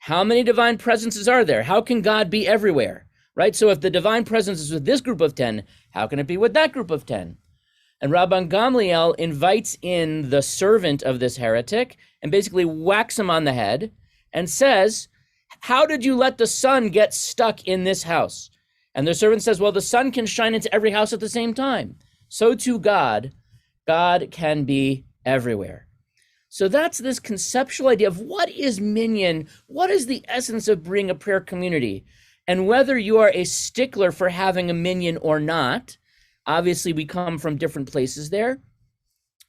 How many divine presences are there? How can God be everywhere? Right? So if the divine presence is with this group of 10, how can it be with that group of 10? And Rabban Gamliel invites in the servant of this heretic and basically whacks him on the head and says, how did you let the sun get stuck in this house? And the servant says, well, the sun can shine into every house at the same time. So too God, God can be everywhere. So that's this conceptual idea of what is minyan, what is the essence of being a prayer community, and whether you are a stickler for having a minyan or not. Obviously, we come from different places there.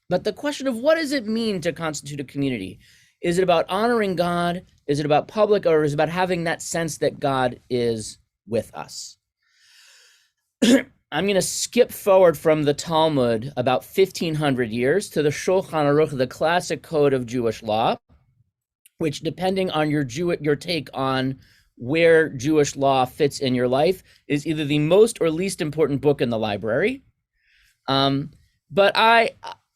But the question of what does it mean to constitute a community? Is it about honoring God? Is it about public, or is it about having that sense that God is with us? I'm going to skip forward from the Talmud about 1,500 years to the Shulchan Aruch, the classic code of Jewish law, which, depending on your take on where Jewish law fits in your life, is either the most or least important book in the library. But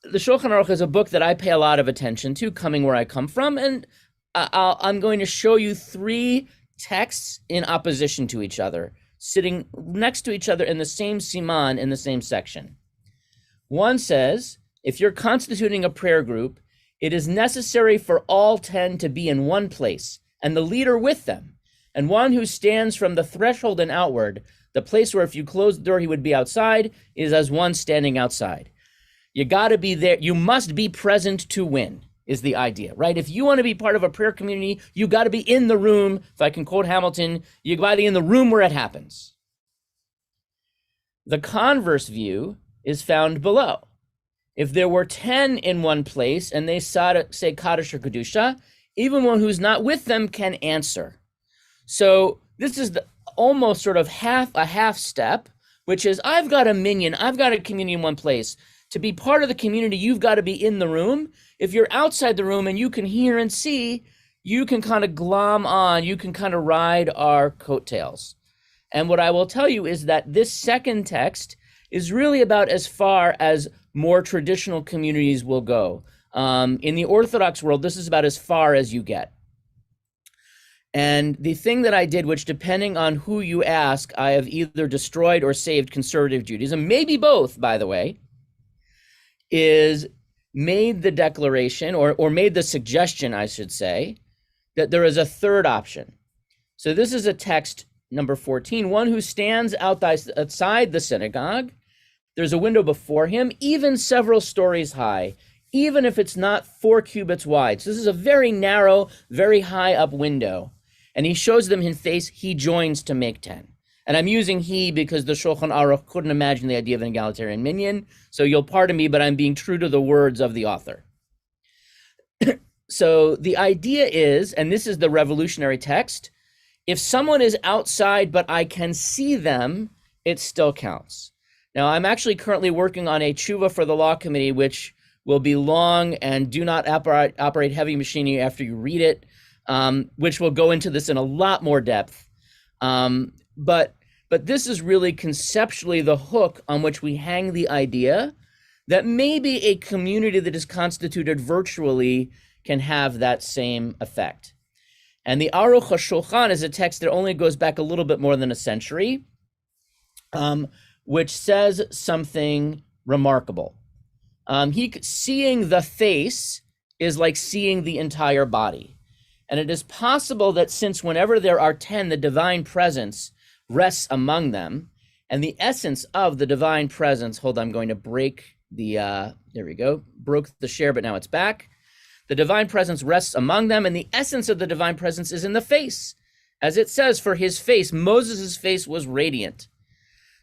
the Shulchan Aruch is a book that I pay a lot of attention to, coming where I come from, and I'm going to show you 3 texts in opposition to each other, sitting next to each other in the same siman in the same section. One says, if you're constituting a prayer group, it is necessary for all 10 to be in one place, and the leader with them, and one who stands from the threshold and outward, the place where if you close the door he would be outside, is as one standing outside. You got to be there. You must be present to win, is the idea, right? If you want to be part of a prayer community, you got to be in the room. If I can quote Hamilton, you got to be in the room where it happens. The converse view is found below. If there were 10 in one place and they say Kaddish or Kedusha, even one who's not with them can answer. So this is almost sort of a half step, which is I've got a minyan, I've got a community in one place. To be part of the community, you've got to be in the room. If you're outside the room and you can hear and see, you can kind of glom on, you can kind of ride our coattails. And what I will tell you is that this second text is really about as far as more traditional communities will go. In the Orthodox world, this is about as far as you get. And the thing that I did, which depending on who you ask, I have either destroyed or saved conservative Judaism, maybe both, by the way, is made the declaration or made the suggestion, I should say, that there is a third option. So this is a text number 14, one who stands outside the synagogue. There's a window before him, even several stories high, even if it's not 4 cubits wide. So this is a very narrow, very high up window. And he shows them his face, he joins to make 10. And I'm using he because the Shulchan Aruch couldn't imagine the idea of an egalitarian minyan. So you'll pardon me, but I'm being true to the words of the author. So the idea is, and this is the revolutionary text, if someone is outside but I can see them, it still counts. Now, I'm actually currently working on a tshuva for the law committee, which will be long and do not operate heavy machinery after you read it, which will go into this in a lot more depth. But this is really conceptually the hook on which we hang the idea that maybe a community that is constituted virtually can have that same effect. And the Aruch HaShulchan is a text that only goes back a little bit more than a century, which says something remarkable. Seeing the face is like seeing the entire body. And it is possible that since whenever there are 10, the divine presence rests among them, and the essence of the divine presence, hold on, I'm going to break the, there we go, broke the share, but now it's back. The divine presence rests among them, and the essence of the divine presence is in the face. As it says, for his face, Moses' face was radiant.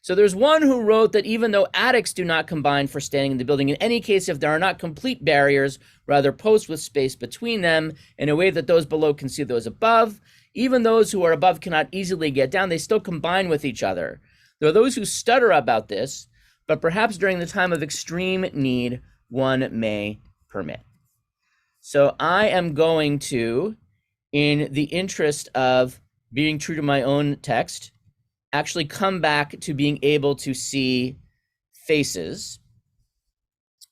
So there's one who wrote that even though attics do not combine for standing in the building, in any case, if there are not complete barriers, rather posts with space between them, in a way that those below can see those above, even those who are above cannot easily get down, they still combine with each other. There are those who stutter about this, but perhaps during the time of extreme need, one may permit. So I am going to, in the interest of being true to my own text, actually come back to being able to see faces.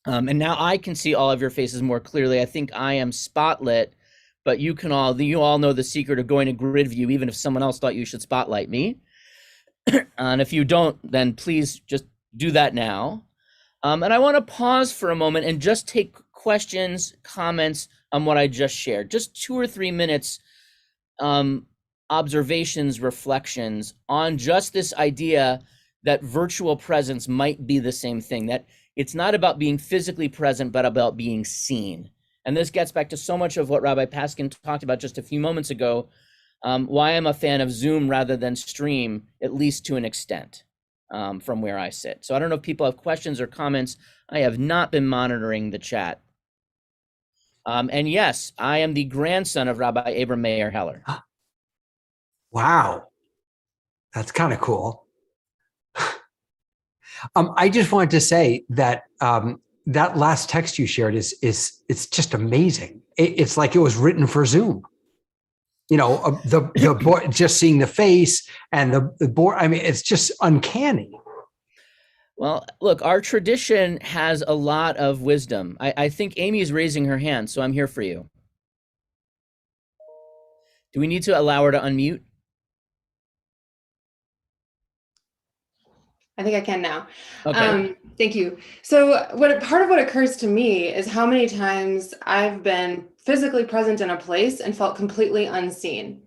And now I can see all of your faces more clearly. I think I am spotlit, but you all know the secret of going to grid view, even if someone else thought you should spotlight me. And if you don't, then please just do that now. And I want to pause for a moment and just take questions, comments on what I just shared. Just 2 or 3 minutes, observations, reflections on just this idea that virtual presence might be the same thing, that It's not about being physically present, but about being seen. And this gets back to so much of what Rabbi Paskin talked about just a few moments ago, why I'm a fan of Zoom rather than stream, at least to an extent, from where I sit. So I don't know if people have questions or comments. I have not been monitoring the chat. And yes, I am the grandson of Rabbi Abram Meir Heller. Wow, that's kind of cool. I just wanted to say that that last text you shared is it's just amazing. It's like it was written for Zoom. You know, the board, just seeing the face and the board. I mean, it's just uncanny. Well, look, our tradition has a lot of wisdom. I think Amy is raising her hand, so I'm here for you. Do we need to allow her to unmute? I think I can now. Okay. Thank you. So part of what occurs to me is how many times I've been physically present in a place and felt completely unseen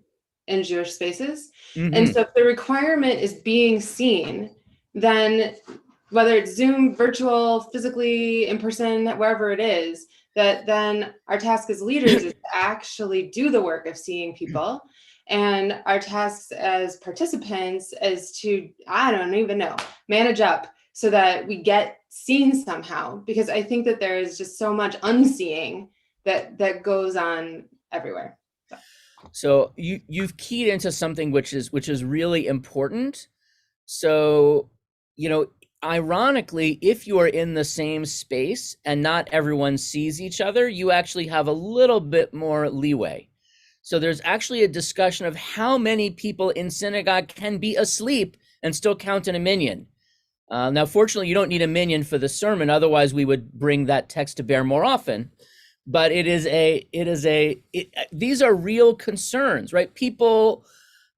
in Jewish spaces. Mm-hmm. And so if the requirement is being seen, then whether it's Zoom, virtual, physically, in person, wherever it is, that then our task as leaders is to actually do the work of seeing people. And our tasks as participants is to, I don't even know, manage up so that we get seen somehow, because I think that there is just so much unseeing that goes on everywhere. So you've keyed into something which is really important. So, you know, ironically, if you are in the same space and not everyone sees each other, you actually have a little bit more leeway. So there's actually a discussion of how many people in synagogue can be asleep and still count in a minyan. Now, fortunately, you don't need a minyan for the sermon. Otherwise, we would bring that text to bear more often. But these are real concerns, right? People,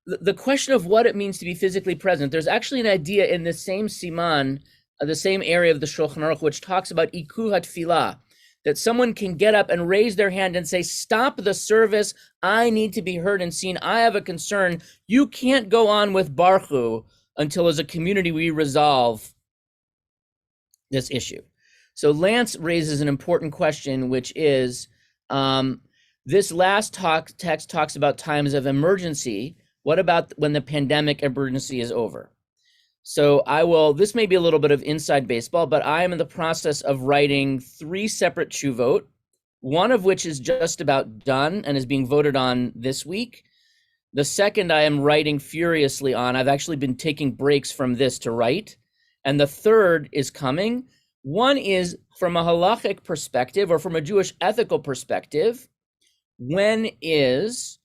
the question of what it means to be physically present, there's actually an idea in the same siman, the same area of the Shulchan Aruch, which talks about ikuh hatfilah, that someone can get up and raise their hand and say, stop the service. I need to be heard and seen. I have a concern. You can't go on with Baruch Hu until as a community we resolve this issue. So Lance raises an important question, which is, this last text talks about times of emergency. What about when the pandemic emergency is over? So this may be a little bit of inside baseball, but I am in the process of writing 3 separate tshuvot, one of which is just about done and is being voted on this week. The second I am writing furiously on. I've actually been taking breaks from this to write. And the third is coming. One is from a halachic perspective or from a Jewish ethical perspective. When is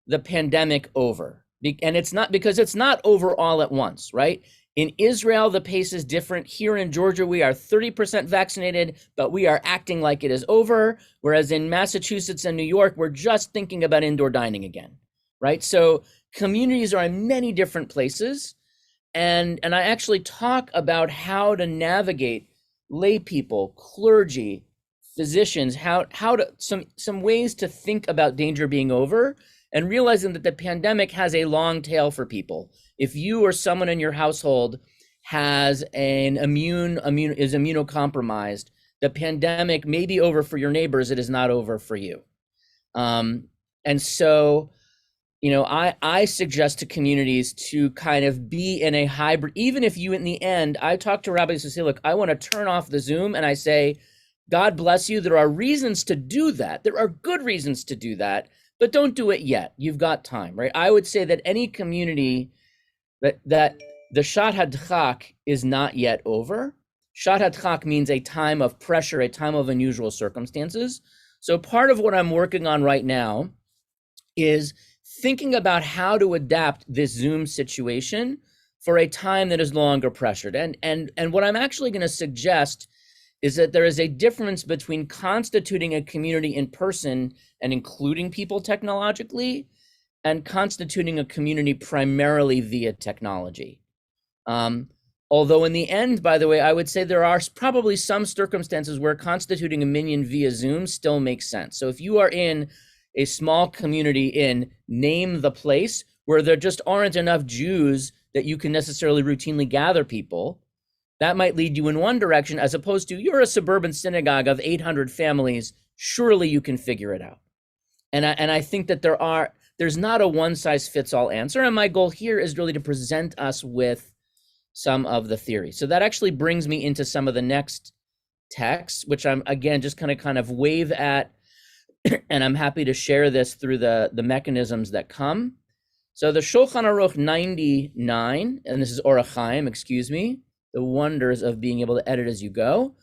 the pandemic over? And it's not because it's not over all at once, right? In Israel, the pace is different. Here in Georgia, we are 30% vaccinated, but we are acting like it is over. Whereas in Massachusetts and New York, we're just thinking about indoor dining again, right? So communities are in many different places. And I actually talk about how to navigate lay people, clergy, physicians, how to some ways to think about danger being over and realizing that the pandemic has a long tail for people. If you or someone in your household has is immunocompromised, the pandemic may be over for your neighbors. It is not over for you. And so, you know, I suggest to communities to kind of be in a hybrid, even if you, in the end, I talk to rabbis who say, look, I want to turn off the Zoom, and I say, God bless you. There are reasons to do that. There are good reasons to do that, but don't do it yet. You've got time, right? I would say that any community that the Shat HaDchak is not yet over. Shat HaDchak means a time of pressure, a time of unusual circumstances. So part of what I'm working on right now is thinking about how to adapt this Zoom situation for a time that is longer pressured. And what I'm actually going to suggest is that there is a difference between constituting a community in person and including people technologically and constituting a community primarily via technology. Although in the end, by the way, I would say there are probably some circumstances where constituting a minyan via Zoom still makes sense. So if you are in a small community in name the place where there just aren't enough Jews that you can necessarily routinely gather people, That might lead you in one direction, as opposed to you're a suburban synagogue of 800 families. Surely you can figure it out. And I think that there's not a one size fits all answer. And my goal here is really to present us with some of the theory. So that actually brings me into some of the next texts, which I'm again just kind of wave at, and I'm happy to share this through the mechanisms that come. So the Shulchan Aruch 99, and this is Orach Chaim, excuse me, the wonders of being able to edit as you go.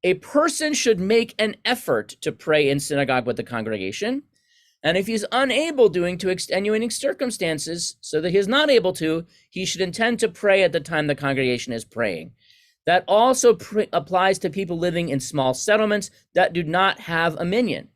A person should make an effort to pray in synagogue with the congregation. And if he's unable due to extenuating circumstances, so that he is not able to, he should intend to pray at the time the congregation is praying. That also applies to people living in small settlements that do not have a minyan.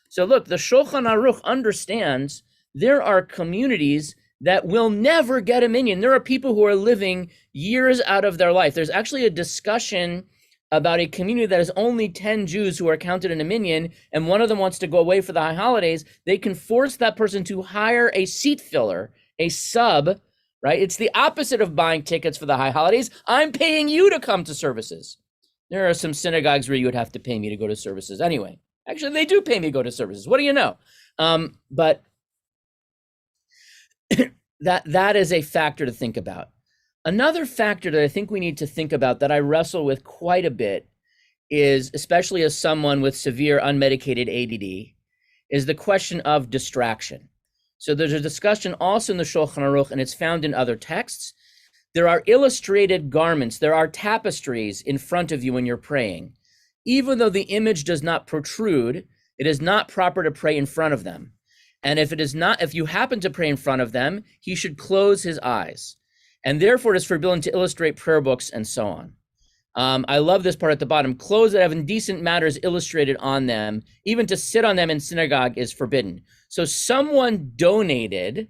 So look, the Shulchan Aruch understands there are communities that will never get a minyan. There are people who are living years out of their life. There's actually a discussion about a community that is only 10 Jews who are counted in a minyan, and one of them wants to go away for the high holidays. They can force that person to hire a seat filler, a sub, right? It's the opposite of buying tickets for the high holidays. I'm paying you to come to services. There are some synagogues where you would have to pay me to go to services anyway. Actually, they do pay me to go to services. What do you know? But that is a factor to think about. Another factor that I think we need to think about that I wrestle with quite a bit is, especially as someone with severe unmedicated ADD, is the question of distraction. So there's a discussion also in the Shulchan Aruch, and it's found in other texts. There are illustrated garments, there are tapestries in front of you when you're praying. Even though the image does not protrude, it is not proper to pray in front of them. And if you happen to pray in front of them, he should close his eyes. And therefore, it is forbidden to illustrate prayer books and so on. I love this part at the bottom. Clothes that have indecent matters illustrated on them, even to sit on them in synagogue, is forbidden. So someone donated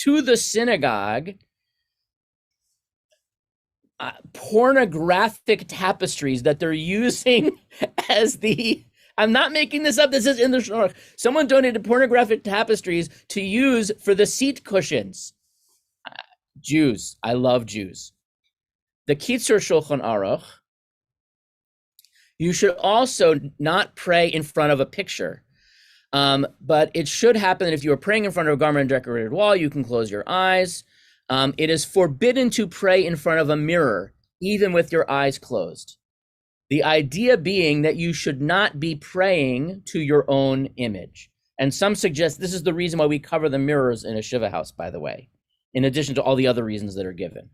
to the synagogue pornographic tapestries that they're using as the... I'm not making this up. This is in the Shulchan Aruch. Someone donated pornographic tapestries to use for the seat cushions. Jews. I love Jews. The Kitzur Shulchan Aruch. You should also not pray in front of a picture. But it should happen that if you are praying in front of a garment and decorated wall, you can close your eyes. It is forbidden to pray in front of a mirror, even with your eyes closed. The idea being that you should not be praying to your own image. And some suggest this is the reason why we cover the mirrors in a Shiva house, by the way, in addition to all the other reasons that are given.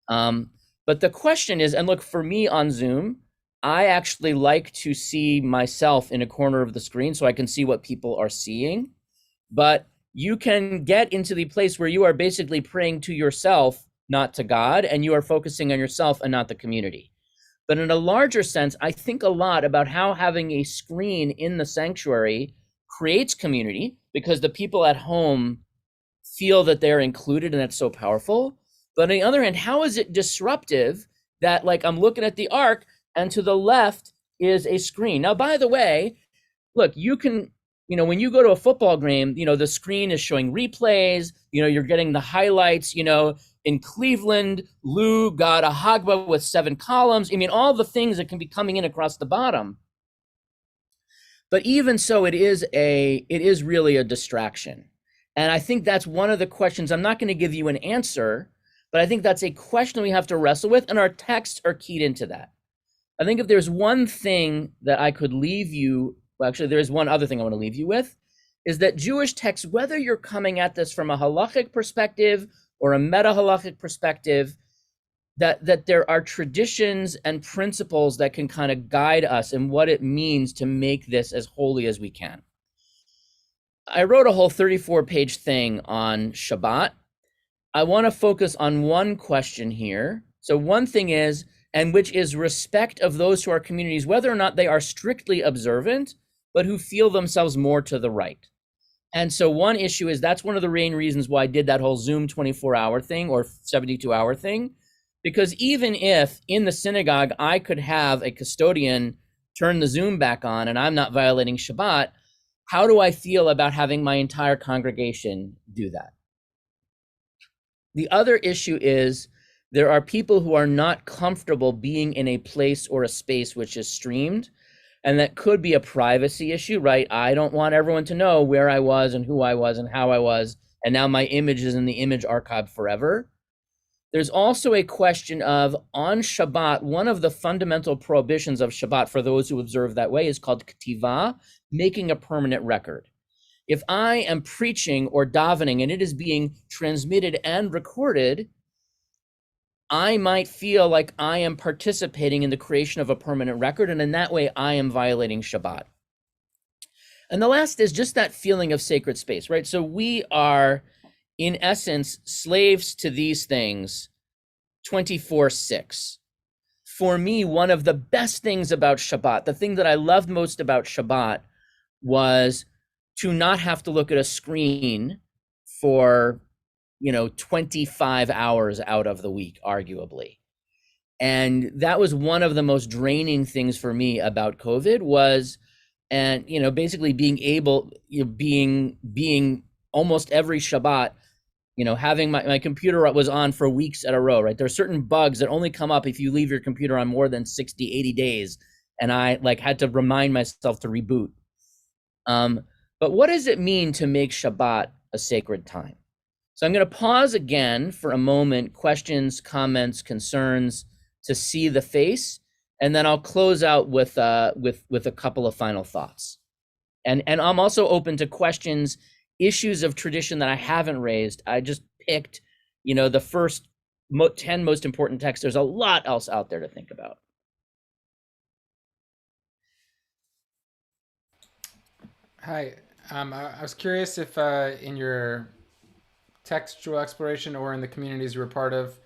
But the question is, and look, for me on Zoom, I actually like to see myself in a corner of the screen so I can see what people are seeing. But you can get into the place where you are basically praying to yourself, not to God, and you are focusing on yourself and not the community. But in a larger sense, I think a lot about how having a screen in the sanctuary creates community, because the people at home feel that they're included, and that's so powerful. But on the other hand, how is it disruptive that, like, I'm looking at the ark and to the left is a screen? Now, by the way, look, you can, when you go to a football game, the screen is showing replays, you're getting the highlights, in Cleveland, Lou got a Hagba with 7 columns. I mean, all the things that can be coming in across the bottom. But even so, it is really a distraction. And I think that's one of the questions. I'm not going to give you an answer, but I think that's a question we have to wrestle with, and our texts are keyed into that. I think if there's one thing that I could leave you, well, actually, there's one other thing I want to leave you with, is that Jewish texts, whether you're coming at this from a halachic perspective or a meta-halachic perspective, that there are traditions and principles that can kind of guide us in what it means to make this as holy as we can. I wrote a whole 34-page thing on Shabbat. I want to focus on one question here. So one thing is, and which is respect of those who are communities, whether or not they are strictly observant, but who feel themselves more to the right. And so one issue is, that's one of the main reasons why I did that whole Zoom 24-hour thing or 72-hour thing, because even if in the synagogue I could have a custodian turn the Zoom back on and I'm not violating Shabbat, how do I feel about having my entire congregation do that? The other issue is There are people who are not comfortable being in a place or a space which is streamed, and that could be a privacy issue, right? I don't want everyone to know where I was and who I was and how I was, and now my image is in the image archive forever. There's also a question of, on Shabbat, one of the fundamental prohibitions of Shabbat for those who observe that way is called ktiva, making a permanent record. If I am preaching or davening and it is being transmitted and recorded, I might feel like I am participating in the creation of a permanent record, and in that way, I am violating Shabbat. And the last is just that feeling of sacred space, right? So we are, in essence, slaves to these things 24/6. For me, one of the best things about Shabbat, the thing that I loved most about Shabbat, was to not have to look at a screen for 25 hours out of the week, arguably. And that was one of the most draining things for me about COVID was, and, basically being able, being almost every Shabbat, having my computer was on for weeks at a row, right? There are certain bugs that only come up if you leave your computer on more than 60, 80 days. And I had to remind myself to reboot. But what does it mean to make Shabbat a sacred time? So I'm going to pause again for a moment, questions, comments, concerns, to see the face, and then I'll close out with a couple of final thoughts. And I'm also open to questions, issues of tradition that I haven't raised. I just picked, the first 10 most important texts. There's a lot else out there to think about. Hi, I was curious if in your textual exploration or in the communities you were part of,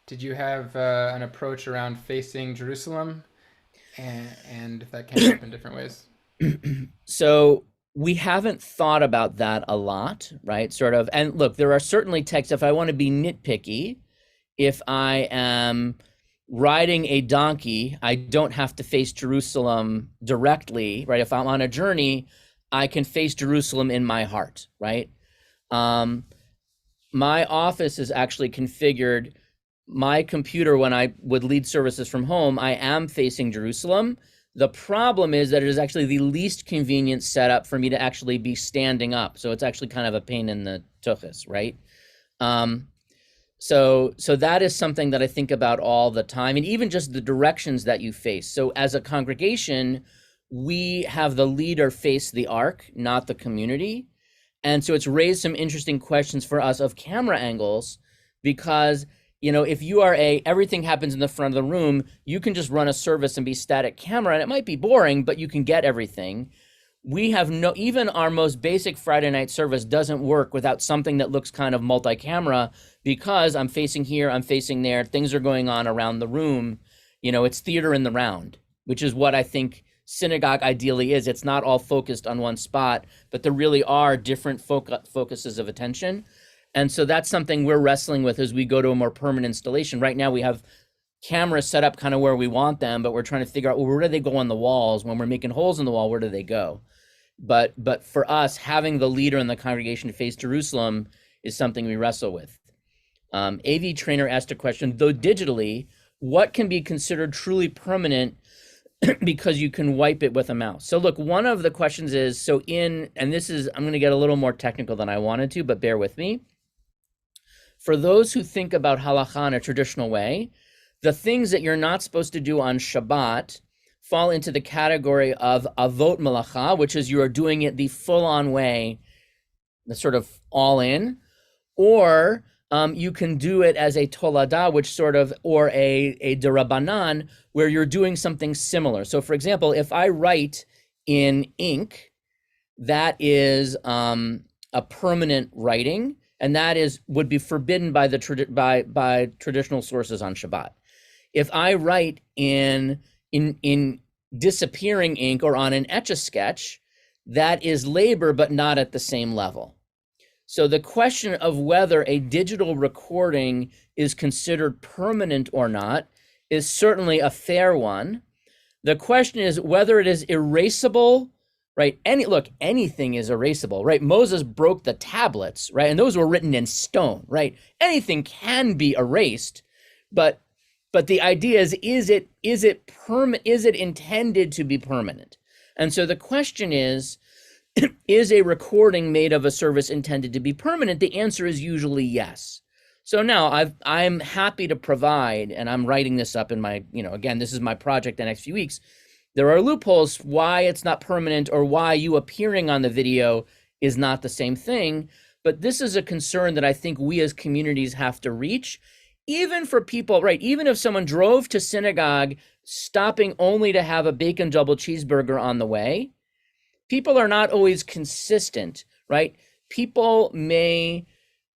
did you have an approach around facing Jerusalem, and if that came up in different ways? So we haven't thought about that a lot, right? Sort of, and look, there are certainly texts, if I want to be nitpicky, if I am riding a donkey, I don't have to face Jerusalem directly, right? If I'm on a journey, I can face Jerusalem in my heart, right? My office is actually configured, my computer, when I would lead services from home, I am facing Jerusalem. The problem is that it is actually the least convenient setup for me to actually be standing up. So it's actually kind of a pain in the tuchus, right? So that is something that I think about all the time, and even just the directions that you face. So as a congregation, we have the leader face the ark, not the community. And so it's raised some interesting questions for us of camera angles, because, if you are everything happens in the front of the room, you can just run a service and be static camera, and it might be boring, but you can get everything. We have even our most basic Friday night service doesn't work without something that looks kind of multi-camera, because I'm facing here, I'm facing there, things are going on around the room. It's theater in the round, which is what I think synagogue ideally is. It's not all focused on one spot, but there really are different focuses of attention. And so that's something we're wrestling with as we go to a more permanent installation. Right now we have cameras set up kind of where we want them, but we're trying to figure out, well, where do they go on the walls? When we're making holes in the wall, where do they go? But for us, having the leader in the congregation face Jerusalem is something we wrestle with. AV Trainer asked a question, though digitally, what can be considered truly permanent because you can wipe it with a mouse? So look, one of the questions is, I'm going to get a little more technical than I wanted to, but bear with me. For those who think about halakha in a traditional way, the things that you're not supposed to do on Shabbat fall into the category of avot malacha, which is you are doing it the full-on way, the sort of all in, or you can do it as a tolada, or a derabanan, where you're doing something similar. So for example, if I write in ink, that is a permanent writing, and that would be forbidden by by traditional sources on Shabbat. If I write in disappearing ink or on an Etch-a-Sketch, that is labor, but not at the same level. So the question of whether a digital recording is considered permanent or not is certainly a fair one. The question is whether it is erasable, right? Anything is erasable, right? Moses broke the tablets, right? And those were written in stone, right? Anything can be erased, but the idea is it intended to be permanent? And so the question is a recording made of a service intended to be permanent? The answer is usually yes. So now I'm happy to provide, and I'm writing this up in my, again, this is my project the next few weeks. There are loopholes why it's not permanent or why you appearing on the video is not the same thing. But this is a concern that I think we as communities have to reach, even for people, right? Even if someone drove to synagogue, stopping only to have a bacon double cheeseburger on the way, people are not always consistent, right? People may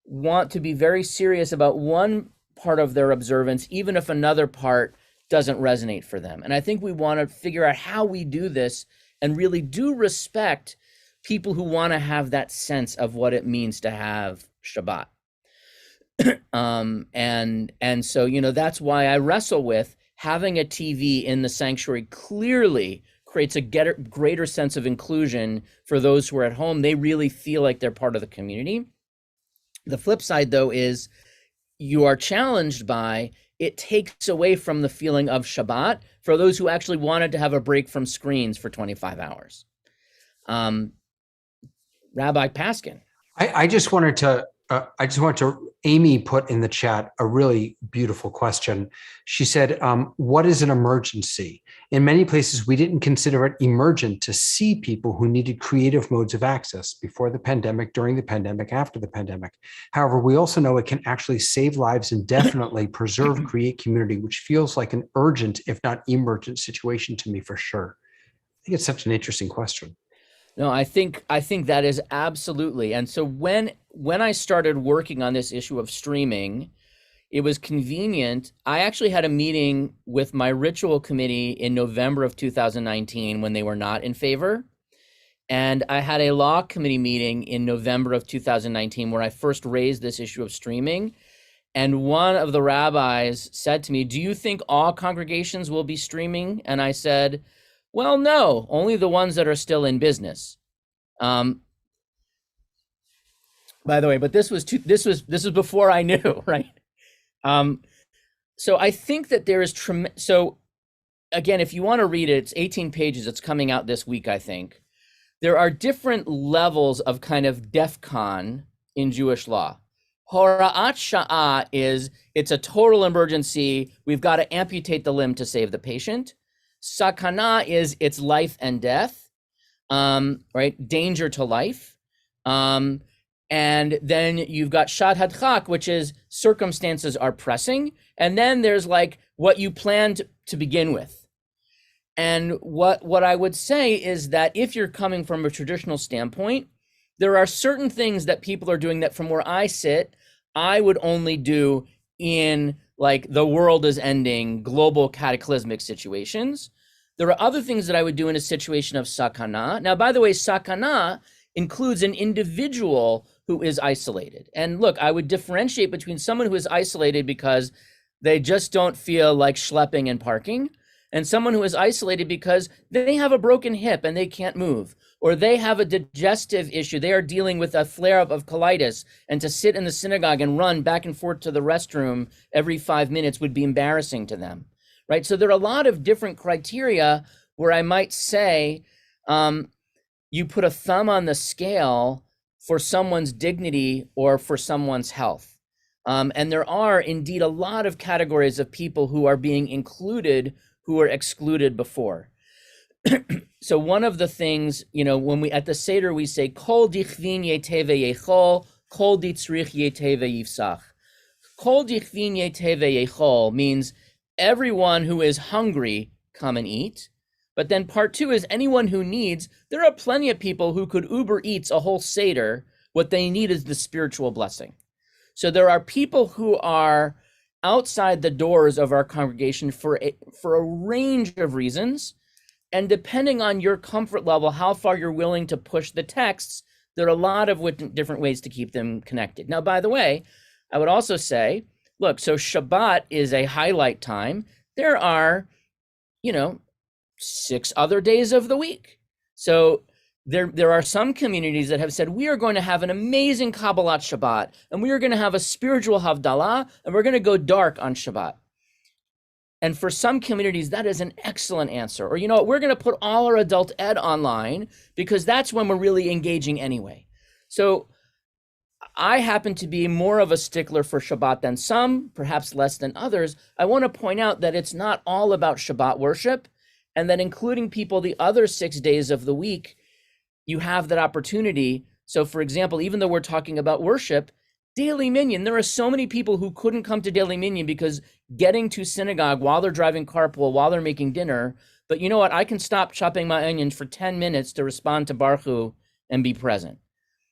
want to be very serious about one part of their observance, even if another part doesn't resonate for them. And I think we want to figure out how we do this and really do respect people who want to have that sense of what it means to have Shabbat. And so, that's why I wrestle with having a TV in the sanctuary clearly creates a greater sense of inclusion for those who are at home. They really feel like they're part of the community. The flip side, though, is you are challenged by it takes away from the feeling of Shabbat for those who actually wanted to have a break from screens for 25 hours. Rabbi Paskin. I just wanted to, Amy put in the chat a really beautiful question. She said, what is an emergency? In many places, we didn't consider it emergent to see people who needed creative modes of access before the pandemic, during the pandemic, after the pandemic. However, we also know it can actually save lives and definitely preserve, create community, which feels like an urgent, if not emergent situation to me for sure. I think it's such an interesting question. No, I think that is absolutely. And so when I started working on this issue of streaming, it was convenient. I actually had a meeting with my ritual committee in November of 2019 when they were not in favor. And I had a law committee meeting in November of 2019 where I first raised this issue of streaming. And one of the rabbis said to me, "Do you think all congregations will be streaming?" And I said, "Well, no, only the ones that are still in business." By the way, but this was before I knew, right? So I think that there is so again, if you want to read it, it's 18 pages. It's coming out this week, I think. There are different levels of kind of DEFCON in Jewish law. Hora'at Sha'ah it's a total emergency. We've got to amputate the limb to save the patient. Sakana it's life and death, right? Danger to life. And then you've got Shad Hadchak, which is circumstances are pressing. And then there's like what you planned to begin with. And what I would say is that if you're coming from a traditional standpoint, there are certain things that people are doing that from where I sit, I would only do in like the world is ending, global cataclysmic situations. There are other things that I would do in a situation of sakana. Now, by the way, sakana includes an individual who is isolated. And look, I would differentiate between someone who is isolated because they just don't feel like schlepping and parking, and someone who is isolated because they have a broken hip and they can't move, or they have a digestive issue. They are dealing with a flare-up of colitis, and to sit in the synagogue and run back and forth to the restroom every 5 minutes would be embarrassing to them, right? So there are a lot of different criteria where I might say you put a thumb on the scale for someone's dignity or for someone's health. And there are indeed a lot of categories of people who are being included who were excluded before. So one of the things, when we at the Seder, we say, Kol dichvin yeteve yechol, Kol ditzrich yeteve yifsach. Kol dichvin yeteve yechol means everyone who is hungry, come and eat. But then part two is anyone who needs. There are plenty of people who could Uber Eats a whole Seder. What they need is the spiritual blessing. So there are people who are outside the doors of our congregation for a range of reasons. And depending on your comfort level, how far you're willing to push the texts, there are a lot of different ways to keep them connected. Now, by the way, I would also say, look, so Shabbat is a highlight time. There are, 6 other days of the week. So there are some communities that have said, we are going to have an amazing Kabbalat Shabbat, and we are going to have a spiritual Havdalah, and we're going to go dark on Shabbat. And for some communities, that is an excellent answer. Or, you know what, we're going to put all our adult ed online because that's when we're really engaging anyway. So I happen to be more of a stickler for Shabbat than some, perhaps less than others. I want to point out that it's not all about Shabbat worship, and that including people the other 6 days of the week, you have that opportunity. So for example, even though we're talking about worship, Daily Minyan, there are so many people who couldn't come to Daily Minyan because getting to synagogue while they're driving carpool, while they're making dinner. But you know what? I can stop chopping my onions for 10 minutes to respond to Baruch Hu and be present.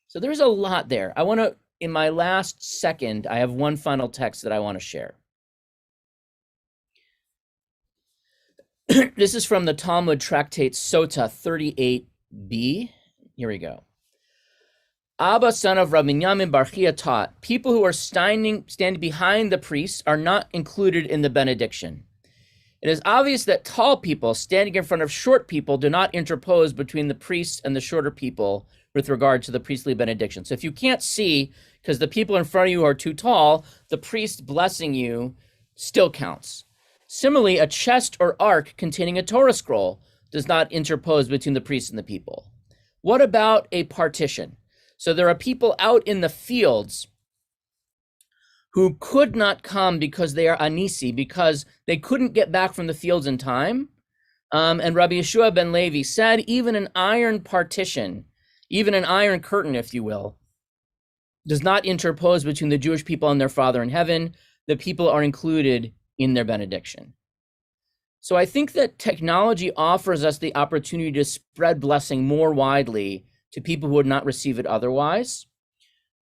So there's a lot there. I want to, in my last second, I have one final text that I want to share. This is from the Talmud tractate Sota 38b. Here we go. Abba, son of Rabbi Binyamin Bar Chia, taught, people who are standing behind the priests are not included in the benediction. It is obvious that tall people standing in front of short people do not interpose between the priests and the shorter people with regard to the priestly benediction. So if you can't see, because the people in front of you are too tall, the priest blessing you still counts. Similarly, a chest or ark containing a Torah scroll does not interpose between the priest and the people. What about a partition? So there are people out in the fields who could not come because they are anisi, because they couldn't get back from the fields in time. And Rabbi Yeshua ben Levi said, even an iron partition, even an iron curtain, if you will, does not interpose between the Jewish people and their Father in heaven. The people are included in their benediction. So I think that technology offers us the opportunity to spread blessing more widely to people who would not receive it otherwise.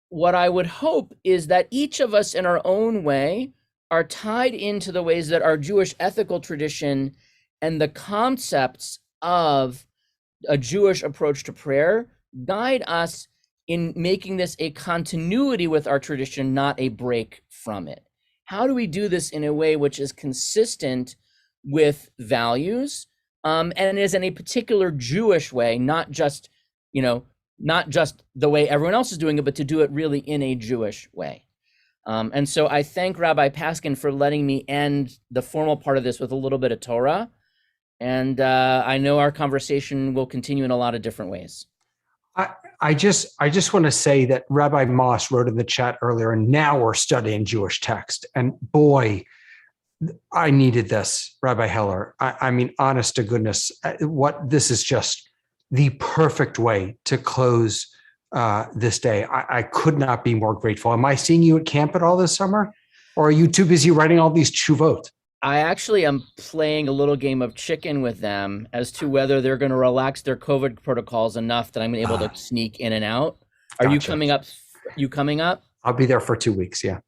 What I would hope is that each of us in our own way are tied into the ways that our Jewish ethical tradition and the concepts of a Jewish approach to prayer guide us in making this a continuity with our tradition, not a break from it. How do we do this in a way which is consistent with values and is in a particular Jewish way, not just the way everyone else is doing it, but to do it really in a Jewish way. And so I thank Rabbi Paskin for letting me end the formal part of this with a little bit of Torah. And I know our conversation will continue in a lot of different ways. I just want to say that Rabbi Moss wrote in the chat earlier, and now we're studying Jewish text. And boy, I needed this, Rabbi Heller. I mean, honest to goodness, this is just the perfect way to close this day. I could not be more grateful. Am I seeing you at camp at all this summer? Or are you too busy writing all these tshuvot? I actually am playing a little game of chicken with them as to whether they're going to relax their COVID protocols enough that I'm able to sneak in and out. Are you coming up? You coming up? I'll be there for 2 weeks. Yeah.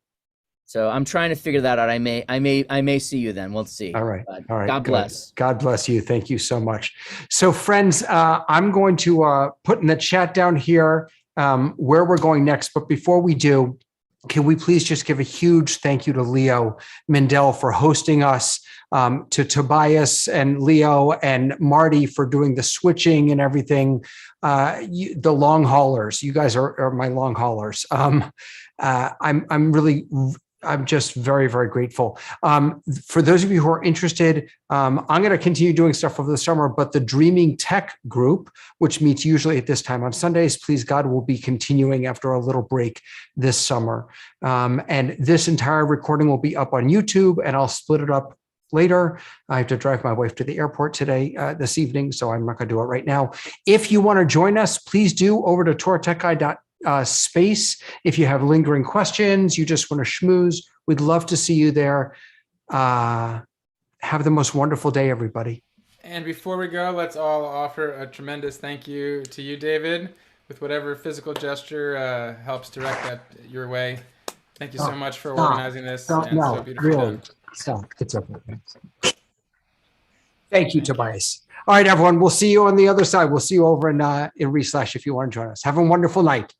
So I'm trying to figure that out. I may see you then. We'll see. All right. But All right. God bless. God bless you. Thank you so much. So friends, I'm going to put in the chat down here where we're going next. But before we do, can we please just give a huge thank you to Leo Mindell for hosting us, to Tobias and Leo and Marty for doing the switching and everything. The long haulers, you guys are my long haulers. I'm just very, very grateful. For those of you who are interested, I'm going to continue doing stuff over the summer, but the Dreaming Tech group, which meets usually at this time on Sundays, please God, will be continuing after a little break this summer. And this entire recording will be up on YouTube, and I'll split it up later. I have to drive my wife to the airport this evening, so I'm not going to do it right now. If you want to join us, please do over to TorahTechGuy.space. If you have lingering questions, you just want to schmooze, we'd love to see you there. Have the most wonderful day, everybody. And before we go, let's all offer a tremendous thank you to you, David, with whatever physical gesture helps direct that your way. Thank you so much for organizing this. So beautifully done. Stop. It's okay. Thank you, Tobias. All right, everyone. We'll see you on the other side. We'll see you over in re/, if you want to join us. Have a wonderful night.